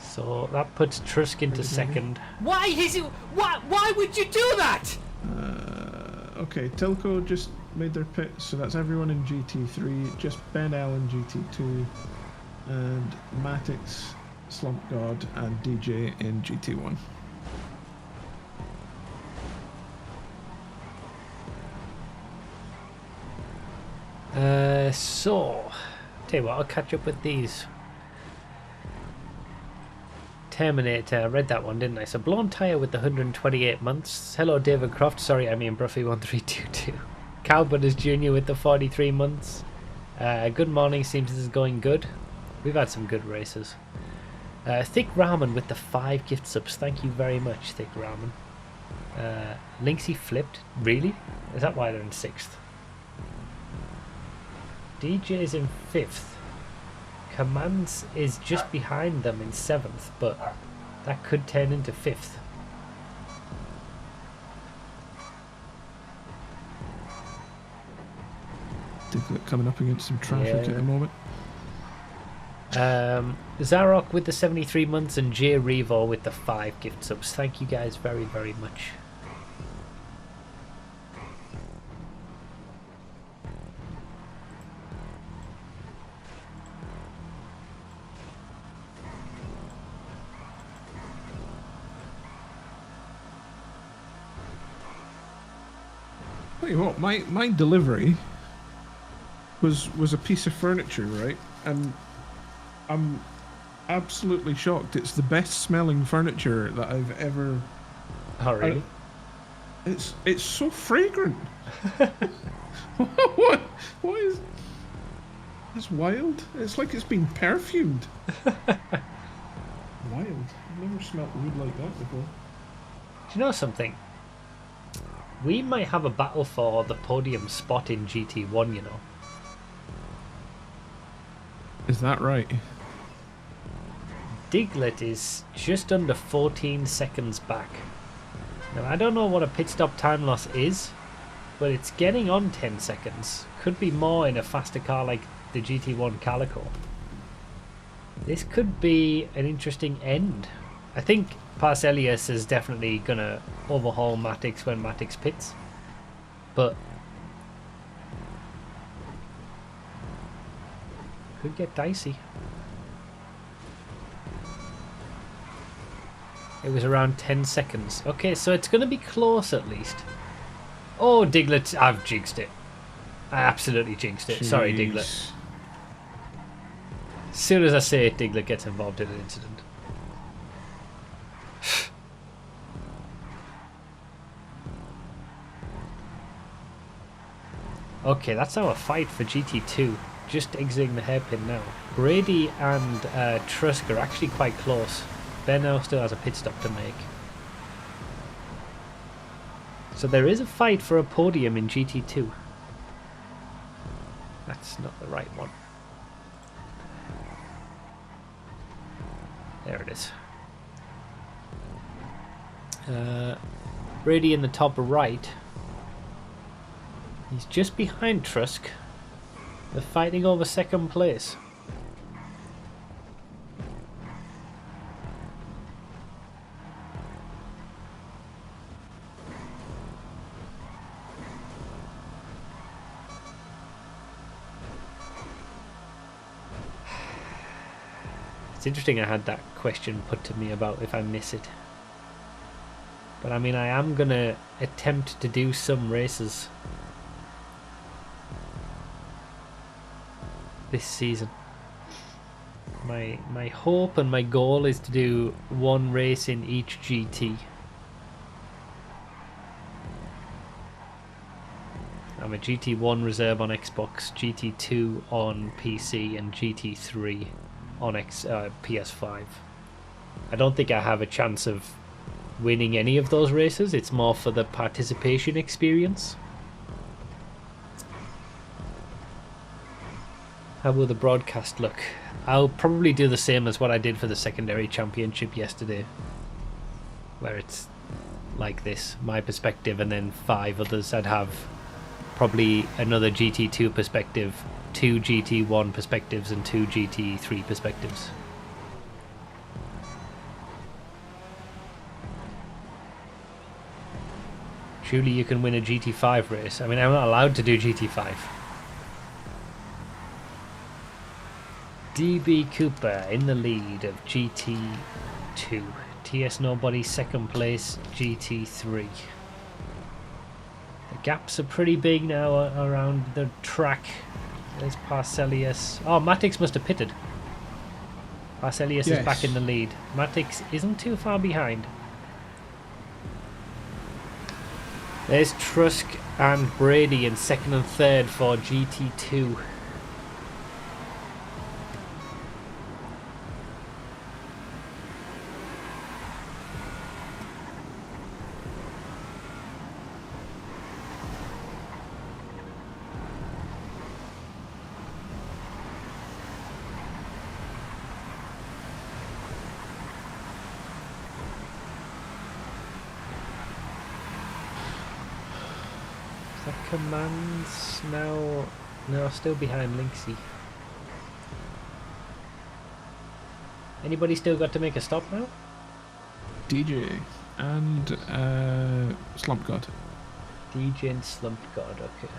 Speaker 1: So that puts Trusk into
Speaker 2: Brady.
Speaker 1: 2nd.
Speaker 4: Why is it? Why would you do that?
Speaker 2: Okay, Tilko, just made their pits, so that's everyone in GT3, just Ben L in GT2, and Matix, Slump God, and DJ in GT1.
Speaker 1: So, tell you what, I'll catch up with these. Terminator, I read that one, didn't I? So, blown tyre with the 128 months. Hello, David Croft. Sorry, I mean Bruffy1322. Cowbutters Jr. with the 43 months. Good morning, seems this is going good. We've had some good races. Thick Ramen with the 5 gift subs. Thank you very much, Thick Ramen. Linksy flipped. Really? Is that why they're in 6th? DJ's in 5th. Commands is just behind them in 7th, but that could turn into 5th.
Speaker 2: Diglett coming up against some traffic at the moment.
Speaker 1: Zarok with the 73 months and J Revo with the 5 gift subs. Thank you guys very, very much.
Speaker 2: Tell you what, my delivery was a piece of furniture, right? And I'm absolutely shocked. It's the best smelling furniture that I've ever.
Speaker 1: Oh really?
Speaker 2: It's so fragrant. What is? That's wild. It's like it's been perfumed. Wild. I've never smelt wood like that before.
Speaker 1: Do you know something? We might have a battle for the podium spot in GT1, you know.
Speaker 2: Is that right?
Speaker 1: Diglett is just under 14 seconds back. Now, I don't know what a pit stop time loss is, but it's getting on 10 seconds. Could be more in a faster car like the GT1 Calico. This could be an interesting end. I think Parcelius is definitely going to overhaul Matix when Matix pits. But could get dicey. It was around 10 seconds. Okay, so it's going to be close at least. Oh, Diglett, I've jinxed it. I absolutely jinxed it.
Speaker 2: Jeez.
Speaker 1: Sorry, Diglett. As soon as I say it, Diglett gets involved in an incident. Okay, that's our fight for GT2. Just exiting the hairpin now. Brady and Trusk are actually quite close. Benno still has a pit stop to make. So there is a fight for a podium in GT2. That's not the right one. There it is. Brady in the top right. He's just behind Trusk. They're fighting over second place. It's interesting I had that question put to me about if I miss it. But I mean, I am going to attempt to do some races this season. My hope and my goal is to do one race in each GT. I'm a GT1 reserve on Xbox, GT2 on PC, and GT3 on PS5. I don't think I have a chance of winning any of those races. It's more for the participation experience. How will the broadcast look? I'll probably do the same as what I did for the secondary championship yesterday, where it's like this, my perspective, and then 5 others. I'd have probably another GT2 perspective, 2 GT1 perspectives, and 2 GT3 perspectives. Surely you can win a GT5 race. I mean, I'm not allowed to do GT5. DB Cooper in the lead of GT2. TS Nobody second place, GT3. The gaps are pretty big now around the track. There's Parcelius. Oh, Matix must have pitted. Parcelius is back in the lead. Matix isn't too far behind. There's Trusk and Brady in second and third for GT2. Commands now. No, still behind Linksy. Anybody still got to make a stop now?
Speaker 2: DJ and Slump God.
Speaker 1: DJ and Slump God, okay.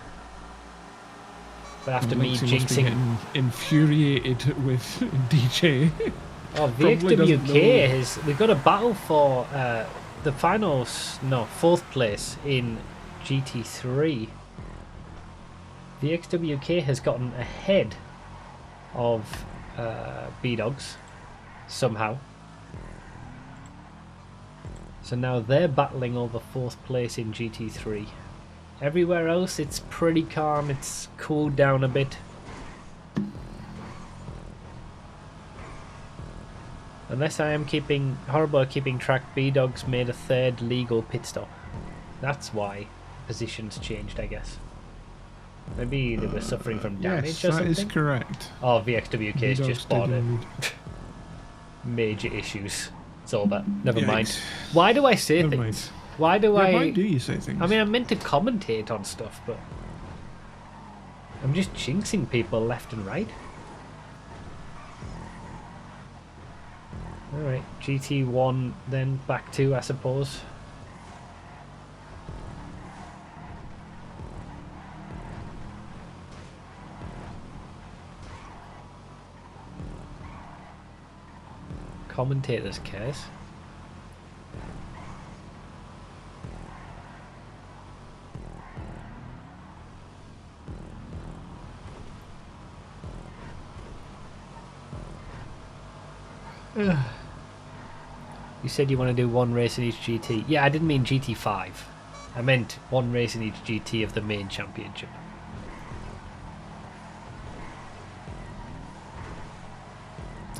Speaker 1: But after
Speaker 2: And
Speaker 1: me
Speaker 2: Linksy must be
Speaker 1: jinxing.
Speaker 2: getting infuriated with DJ.
Speaker 1: Oh,
Speaker 2: Probably doesn't
Speaker 1: VXWK
Speaker 2: know.
Speaker 1: has. We've got a battle for the finals. No, fourth place in GT3. VXWK has gotten ahead of B-Dogs somehow. So now they're battling over fourth place in GT3. Everywhere else it's pretty calm, it's cooled down a bit. Unless I am keeping horrible at keeping track, B-Dogs made a third legal pit stop. That's why positions changed, I guess. Maybe they were suffering from damage
Speaker 2: Yes,
Speaker 1: or
Speaker 2: that
Speaker 1: something?
Speaker 2: is correct.
Speaker 1: Oh, VXWK has
Speaker 2: B-Dogs
Speaker 1: just bought
Speaker 2: did
Speaker 1: it.
Speaker 2: indeed.
Speaker 1: Major issues. It's over. Never mind.
Speaker 2: Yikes.
Speaker 1: Why do I say
Speaker 2: Never
Speaker 1: things?
Speaker 2: mind.
Speaker 1: Why do
Speaker 2: Yeah,
Speaker 1: I...
Speaker 2: why do you say things?
Speaker 1: I mean, I'm meant to commentate on stuff, but... I'm just jinxing people left and right. Alright, GT1 then back to, I suppose. Commentator's case. You said you want to do one race in each GT. Yeah, I didn't mean GT5. I meant one race in each GT of the main championship.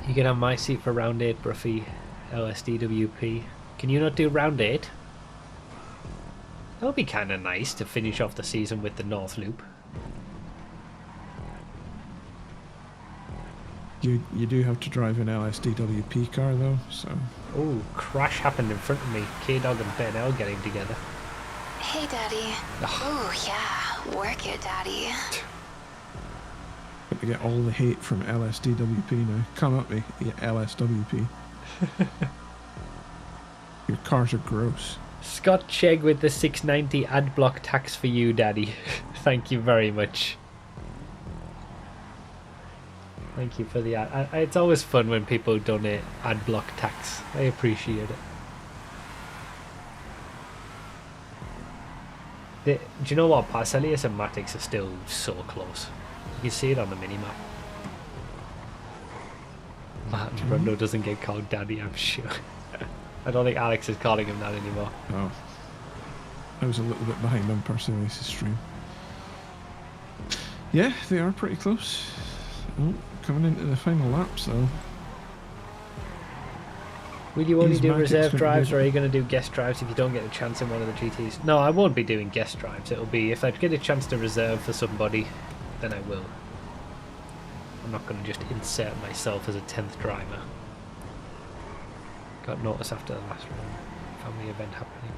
Speaker 1: You can have my seat for round 8, Bruffy. LSDWP. Can you not do round 8? That would be kind of nice to finish off the season with the North Loop.
Speaker 2: You do have to drive an LSDWP car though, so...
Speaker 1: Oh, crash happened in front of me. K-Dog and Ben L getting together.
Speaker 5: Hey, Daddy. Oh, yeah. Work it, Daddy.
Speaker 2: Got to get all the hate from LSDWP now. Come at me, you LSWP. Your cars are gross.
Speaker 1: Scott Chegg with the 690 ad block tax for you, Daddy. Thank you very much. Thank you for the ad. It's always fun when people donate ad block tax. I appreciate it. Do you know what? Parcelius and Matix are still so close. You can see it on the minimap. Rondo doesn't get called Daddy, I'm sure. I don't think Alex is calling him that anymore.
Speaker 2: Oh. I was a little bit behind on Parcelius' stream. Yeah, they are pretty close. Oh, coming into the final laps though.
Speaker 1: Will you only
Speaker 2: Is
Speaker 1: do
Speaker 2: Matix
Speaker 1: reserve
Speaker 2: gonna
Speaker 1: drives,
Speaker 2: do-
Speaker 1: or are you going to do guest drives if you don't get a chance in one of the GTs? No, I won't be doing guest drives. It'll be if I get a chance to reserve for somebody, then I will. I'm not going to just insert myself as a 10th driver. Got notice after the last family event happening.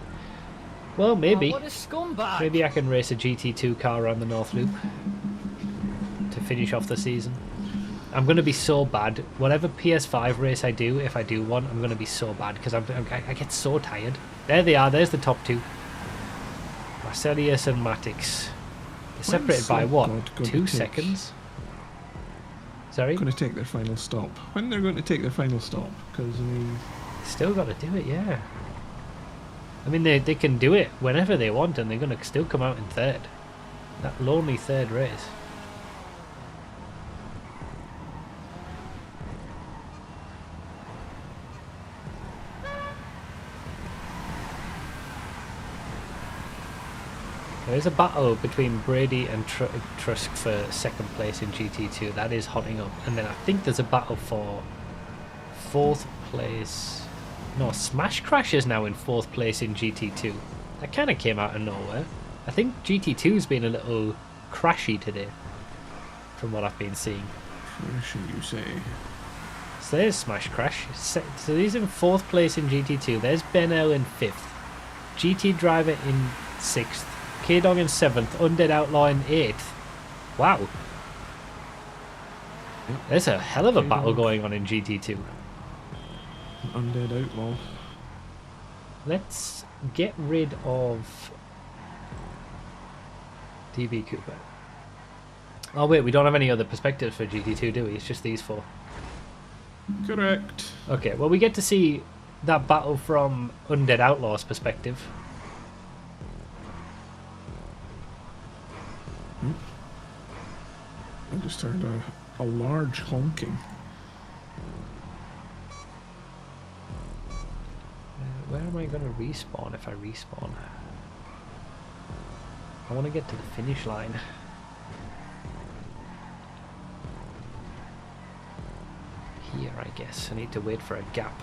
Speaker 1: Well, maybe.
Speaker 4: Oh, what a scumbag!
Speaker 1: Maybe I can race a GT2 car around the North Loop to finish off the season. I'm going to be so bad. Whatever PS5 race I do, if I do one, I'm going to be so bad because I get so tired. There they are. There's the top two. Parcelius and Matix. They're
Speaker 2: When
Speaker 1: separated by
Speaker 2: Slump
Speaker 1: what?
Speaker 2: God going
Speaker 1: 2
Speaker 2: to take-
Speaker 1: seconds? Sorry?
Speaker 2: Going to take their final stop. When they're going to take their final stop? Because I mean,
Speaker 1: Still got to do it, yeah. I mean, they can do it whenever they want, and they're going to still come out in third. That lonely third race. There is a battle between Brady and Trusk for second place in GT2. That is hotting up. And then I think there's a battle for fourth place. No, Smash Crash is now in fourth place in GT2. That kind of came out of nowhere. I think GT2's been a little crashy today, from what I've been seeing.
Speaker 2: crashy, you say?
Speaker 1: So there's Smash Crash. So he's in fourth place in GT2. There's Ben L in fifth. GT Driver in sixth. K-Dog in seventh. Undead Outlaw in eighth. Wow.
Speaker 2: Yep.
Speaker 1: There's a hell of a
Speaker 2: K-Dog.
Speaker 1: battle going on in GT2.
Speaker 2: Undead Outlaw.
Speaker 1: Let's get rid of DB Cooper. Oh wait, we don't have any other perspectives for GT2, do we? It's just these 4.
Speaker 2: Correct.
Speaker 1: Okay, well we get to see that battle from Undead Outlaw's perspective.
Speaker 2: I just heard a large honking.
Speaker 1: Where am I going to respawn if I respawn? I want to get to the finish line. Here, I guess. I need to wait for a gap.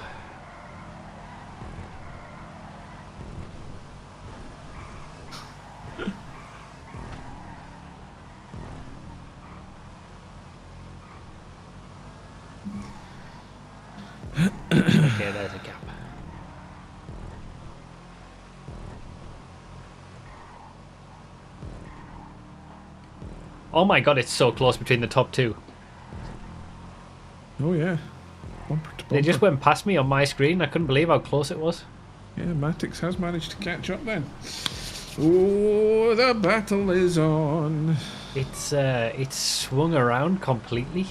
Speaker 1: Okay, there's a gap. Oh my god, it's so close between the top 2.
Speaker 2: Oh yeah. Bumper to
Speaker 1: They just
Speaker 2: bumper.
Speaker 1: went past me on my screen. I couldn't believe how close it was.
Speaker 2: Yeah, Matix has managed to catch up then. Oh, the battle is on.
Speaker 1: It's swung around completely.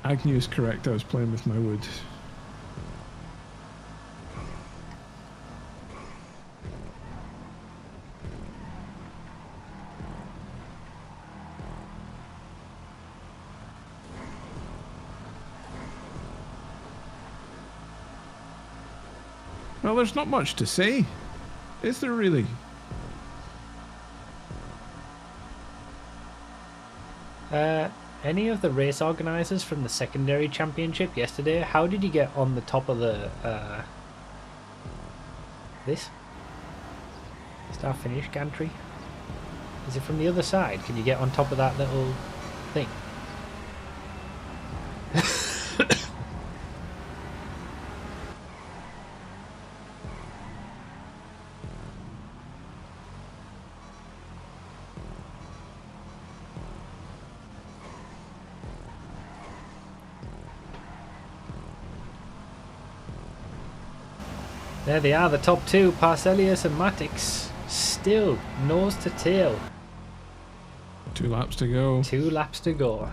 Speaker 2: Agnew is correct, I was playing with my wood. Well, there's not much to say, is there really?
Speaker 1: Any of the race organizers from the secondary championship yesterday, how did you get on the top of the this start finish gantry? Is it from the other side? Can you get on top of that little thing? There they are, the top 2, Parcelius and Matix. Still nose to tail.
Speaker 2: 2 laps to go.
Speaker 1: 2 laps to go.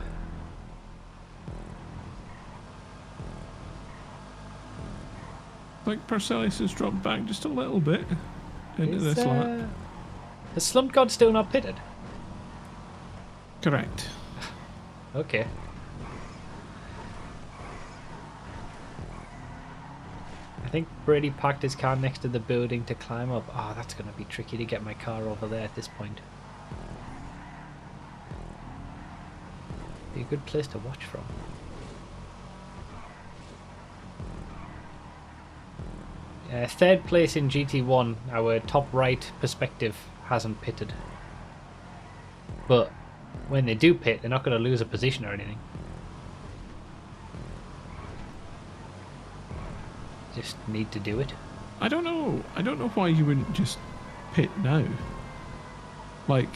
Speaker 2: Like Parcellus has dropped back just a little bit into this lap.
Speaker 1: Has Slump God still not pitted?
Speaker 2: Correct.
Speaker 1: Okay. I think Brady parked his car next to the building to climb up. Oh, that's going to be tricky to get my car over there at this point. Be a good place to watch from. Third place in GT1, our top right perspective hasn't pitted. But when they do pit, they're not going to lose a position or anything. Just need to do it.
Speaker 2: I don't know why you wouldn't just pit now. Like,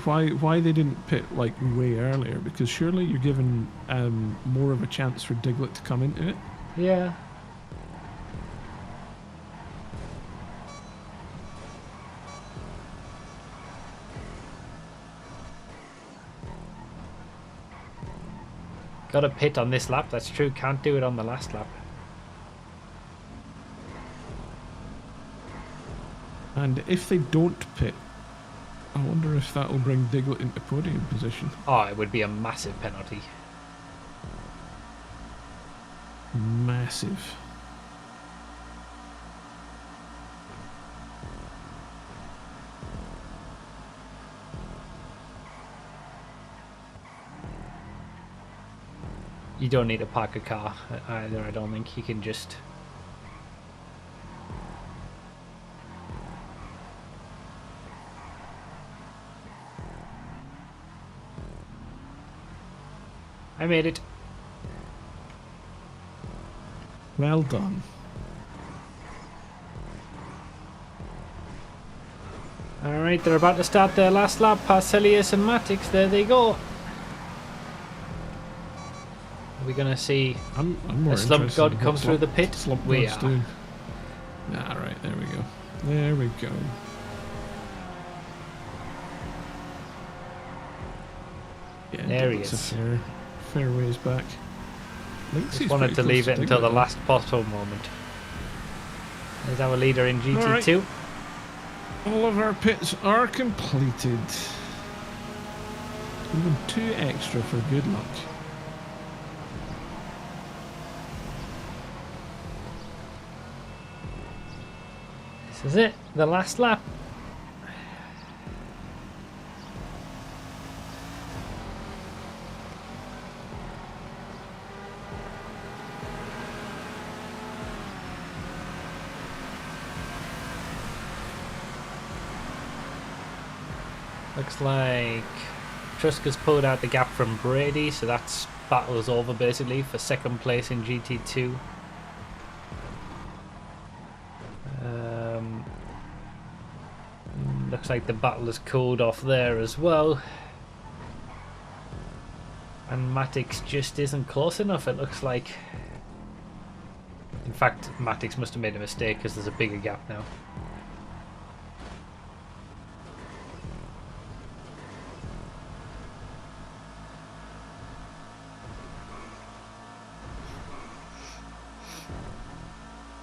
Speaker 2: why they didn't pit like way earlier? Because surely you're giving more of a chance for Diglett to come into it.
Speaker 1: Yeah. Got a pit on this lap, that's true. Can't do it on the last lap.
Speaker 2: And if they don't pit, I wonder if that will bring Diglett into podium position.
Speaker 1: Oh, it would be a massive penalty.
Speaker 2: Massive.
Speaker 1: You don't need to park a car either, I don't think. You can just... I made it.
Speaker 2: Well done.
Speaker 1: Alright, they're about to start their last lap. Parcelius and Matix, there they go. Are we going to see
Speaker 2: I'm more
Speaker 1: a Slump
Speaker 2: interested
Speaker 1: God
Speaker 2: in
Speaker 1: come
Speaker 2: what
Speaker 1: through the pit?
Speaker 2: Slump
Speaker 1: We
Speaker 2: God's
Speaker 1: are.
Speaker 2: doing. Alright, there we go. There we go. Yeah,
Speaker 1: There he
Speaker 2: Diglett's
Speaker 1: is.
Speaker 2: a fair ways back.
Speaker 1: Just wanted to leave it until the last possible moment. There's our leader in GT2.
Speaker 2: All of our pits are completed. Even 2 extra for good luck.
Speaker 1: This is it, the last lap. Looks like Trusk has pulled out the gap from Brady, so that's battle is over basically for second place in GT2. Looks like the battle has cooled off there as well. And Matix just isn't close enough, it looks like. In fact, Matix must have made a mistake because there's a bigger gap now.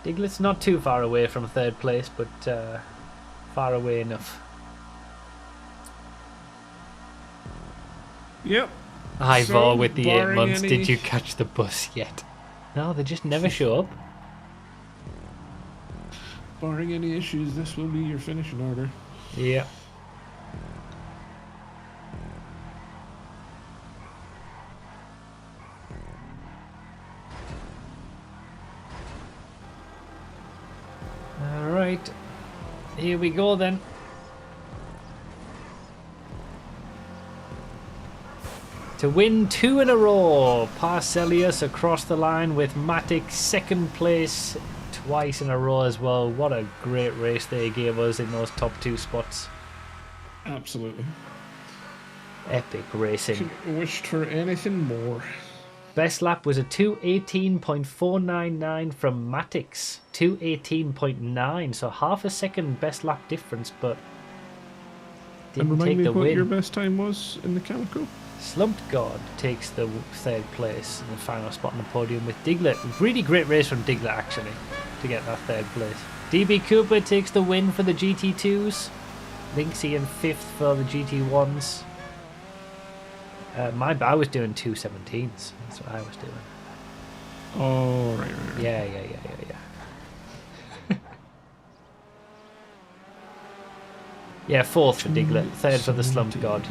Speaker 1: Diglett's not too far away from third place, but far away enough.
Speaker 2: Yep.
Speaker 1: Ivor
Speaker 2: So,
Speaker 1: with the 8
Speaker 2: barring
Speaker 1: months,
Speaker 2: any-
Speaker 1: did you catch the bus yet? No, they just never show up.
Speaker 2: Barring any issues, this will be your finishing order.
Speaker 1: Yeah. Alright. Here we go then. To win 2 in a row, Parcelius across the line with Matic second place twice in a row as well. What a great race they gave us in those top 2 spots.
Speaker 2: Absolutely.
Speaker 1: Epic racing.
Speaker 2: Couldn't wished for anything more.
Speaker 1: Best lap was a 2:18.499 from Matix. 2:18.9, so half a second best lap difference, but
Speaker 2: And
Speaker 1: didn't
Speaker 2: remind
Speaker 1: take
Speaker 2: me
Speaker 1: the
Speaker 2: what your
Speaker 1: win.
Speaker 2: best time was in the Calico?
Speaker 1: Slumped God takes the third place and the final spot on the podium with Diglett. Really great race from Diglett actually to get that third place. DB Cooper takes the win for the GT2s. Linksy in 5th for the GT1s. I was doing 2:17s. That's what I was doing.
Speaker 2: Oh, right.
Speaker 1: Yeah. Yeah, 4th for Diglett, 3rd for the Slumped God.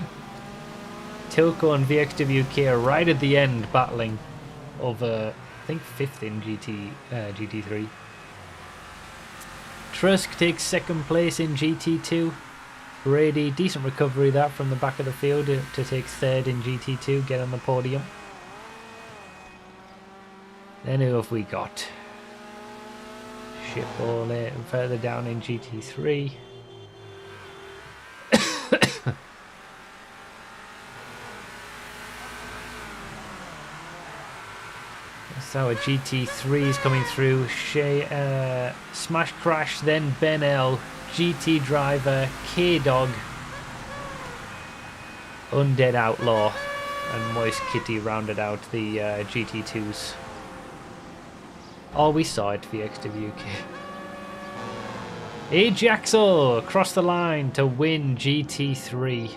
Speaker 1: Tilko and VXWK are right at the end battling over, I think, 5th in GT3. Trusk takes 2nd place in GT2. Brady, decent recovery that from the back of the field to take 3rd in GT2, get on the podium. Then who have we got? Shipball further down in GT3. So a GT3 is coming through. Smash Crash, then Ben L, GT Driver, K-Dog, Undead Outlaw, and Moist Kitty rounded out the GT2s. Oh, we saw it, VXWK. Ajaxel across the line to win GT3.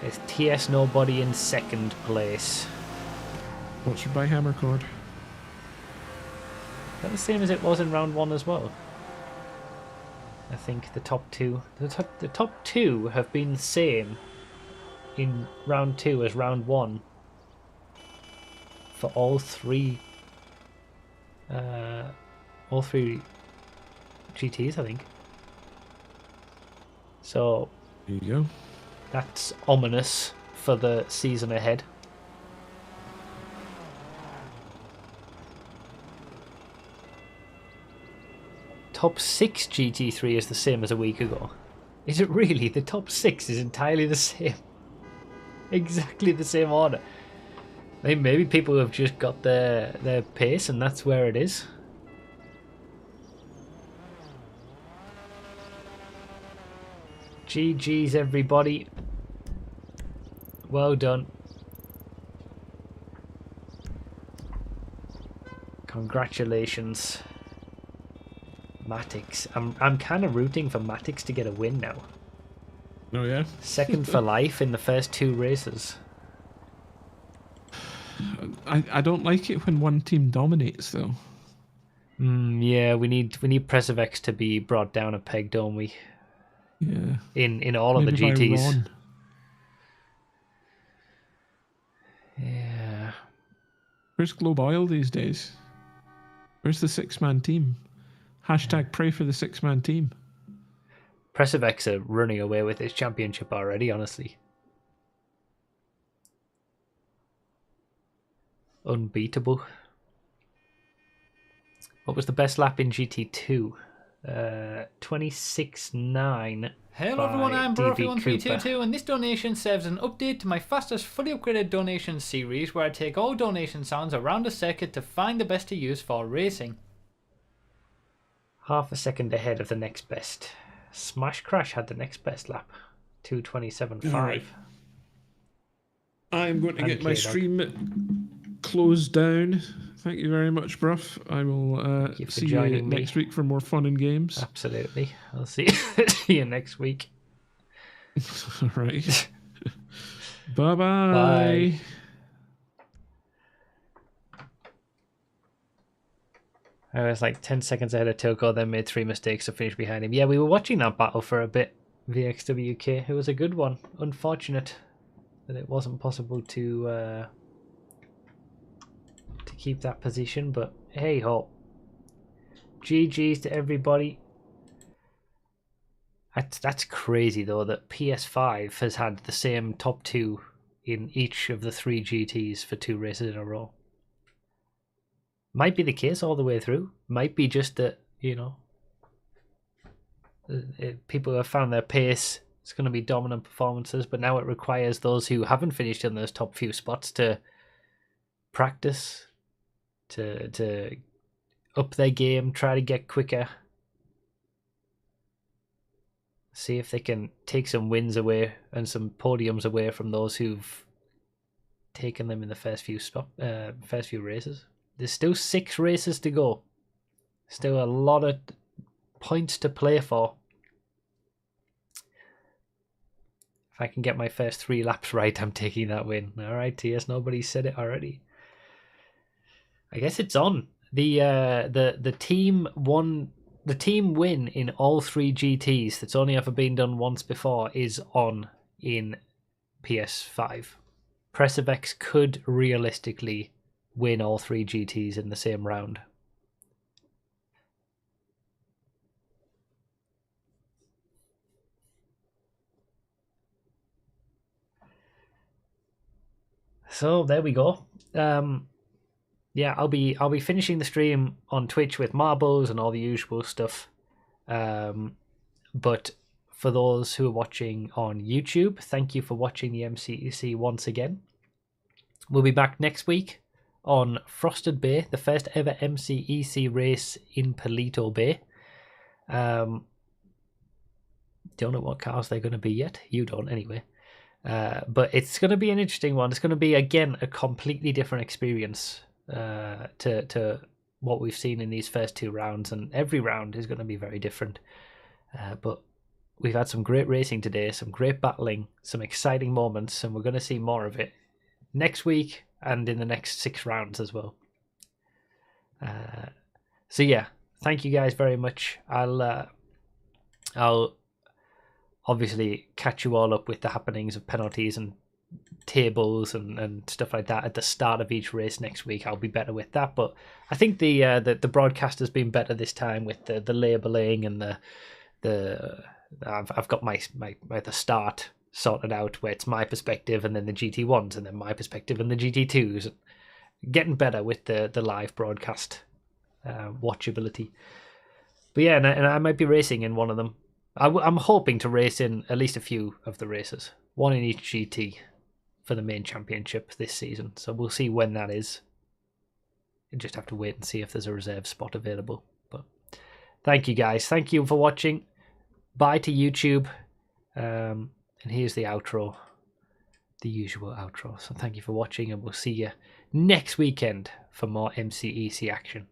Speaker 1: It's TS Nobody in second place.
Speaker 2: Sponsored by Hammercord.
Speaker 1: Is that the same as it was in round 1 as well? I think the top two. The top two have been the same in round 2 as round 1 for all three GTs, I think. So
Speaker 2: there you go.
Speaker 1: That's ominous for the season ahead. Top 6 GT3 is the same as a week ago. Is it really? The top 6 is entirely the same. Exactly the same order. Maybe people have just got their pace and that's where it is. GG's everybody. Well done. Congratulations. Matix. I'm kind of rooting for Matix to get a win now.
Speaker 2: Oh yeah?
Speaker 1: Second for life in the first 2 races.
Speaker 2: I don't like it when one team dominates though.
Speaker 1: Yeah, we need Preservex to be brought down a peg, don't we?
Speaker 2: Yeah.
Speaker 1: In all of the
Speaker 2: Maybe by
Speaker 1: GTs.
Speaker 2: Ron.
Speaker 1: Yeah.
Speaker 2: Where's Globe Oil these days? Where's the 6-man team? Hashtag pray for the 6-man team.
Speaker 1: Preservex are running away with this championship already, honestly. Unbeatable. What was the best lap in GT2? 26.9.
Speaker 4: Hello everyone, I'm
Speaker 1: DB
Speaker 4: Burfi1322 and this donation serves as an update to my fastest fully upgraded donation series where I take all donation sounds around a circuit to find the best to use for racing.
Speaker 1: Half a second ahead of the next best. Smash Crash had the next best lap. 2:27.5.
Speaker 2: Right. I'm going to
Speaker 1: And
Speaker 2: get my
Speaker 1: K-Dog.
Speaker 2: stream closed down. Thank you very much, Bruff. I will
Speaker 1: Thank you for
Speaker 2: see you
Speaker 1: joining me.
Speaker 2: next week for more fun and games.
Speaker 1: Absolutely. I'll see you next week.
Speaker 2: All right. Bye-bye.
Speaker 1: Bye. I was like 10 seconds ahead of Toko, then made 3 mistakes to finish behind him. Yeah, we were watching that battle for a bit, VXWK. It was a good one. Unfortunate that it wasn't possible to keep that position, but hey ho. GG's to everybody. That's crazy though that PS5 has had the same top 2 in each of the 3 GTs for 2 races in a row. Might be the case all the way through. Might be just that, you know, people have found their pace. It's going to be dominant performances, but now it requires those who haven't finished in those top few spots to practice, to up their game, try to get quicker. See if they can take some wins away and some podiums away from those who've taken them in the first few races. There's still 6 races to go. Still a lot of points to play for. If I can get my first 3 laps right, I'm taking that win. All right, TS, nobody said it already. I guess it's on. The team won. The team win in all 3 GTs that's only ever been done once before is on in PS5. Preservex could realistically win all 3 GTs in the same round. So there we go. Yeah, I'll be finishing the stream on Twitch with marbles and all the usual stuff. But for those who are watching on YouTube, thank you for watching the MCEC once again. We'll be back next week on Frosted Bay, the first ever MCEC race in Palito Bay. Don't know what cars they're going to be yet. You don't anyway. But it's going to be an interesting one. It's going to be, again, a completely different experience to what we've seen in these first 2 rounds. And every round is going to be very different. But we've had some great racing today, some great battling, some exciting moments, and we're going to see more of it next week and in the next 6 rounds as well. So yeah, thank you guys very much. I'll obviously catch you all up with the happenings of penalties and tables and stuff like that at the start of each race next week. I'll be better with that, but I think the broadcast has been better this time with the labeling and I've got my the start sorted out where it's my perspective and then the GT1s and then my perspective and the GT2s. Getting better with the live broadcast watchability. But yeah, and I might be racing in one of them. I'm hoping to race in at least a few of the races, one in each GT for the main championship this season. So we'll see when that is. You just have to wait and see if there's a reserve spot available. But thank you guys. Thank you for watching. Bye to YouTube. And here's the outro, the usual outro. So thank you for watching, and we'll see you next weekend for more MCEC action.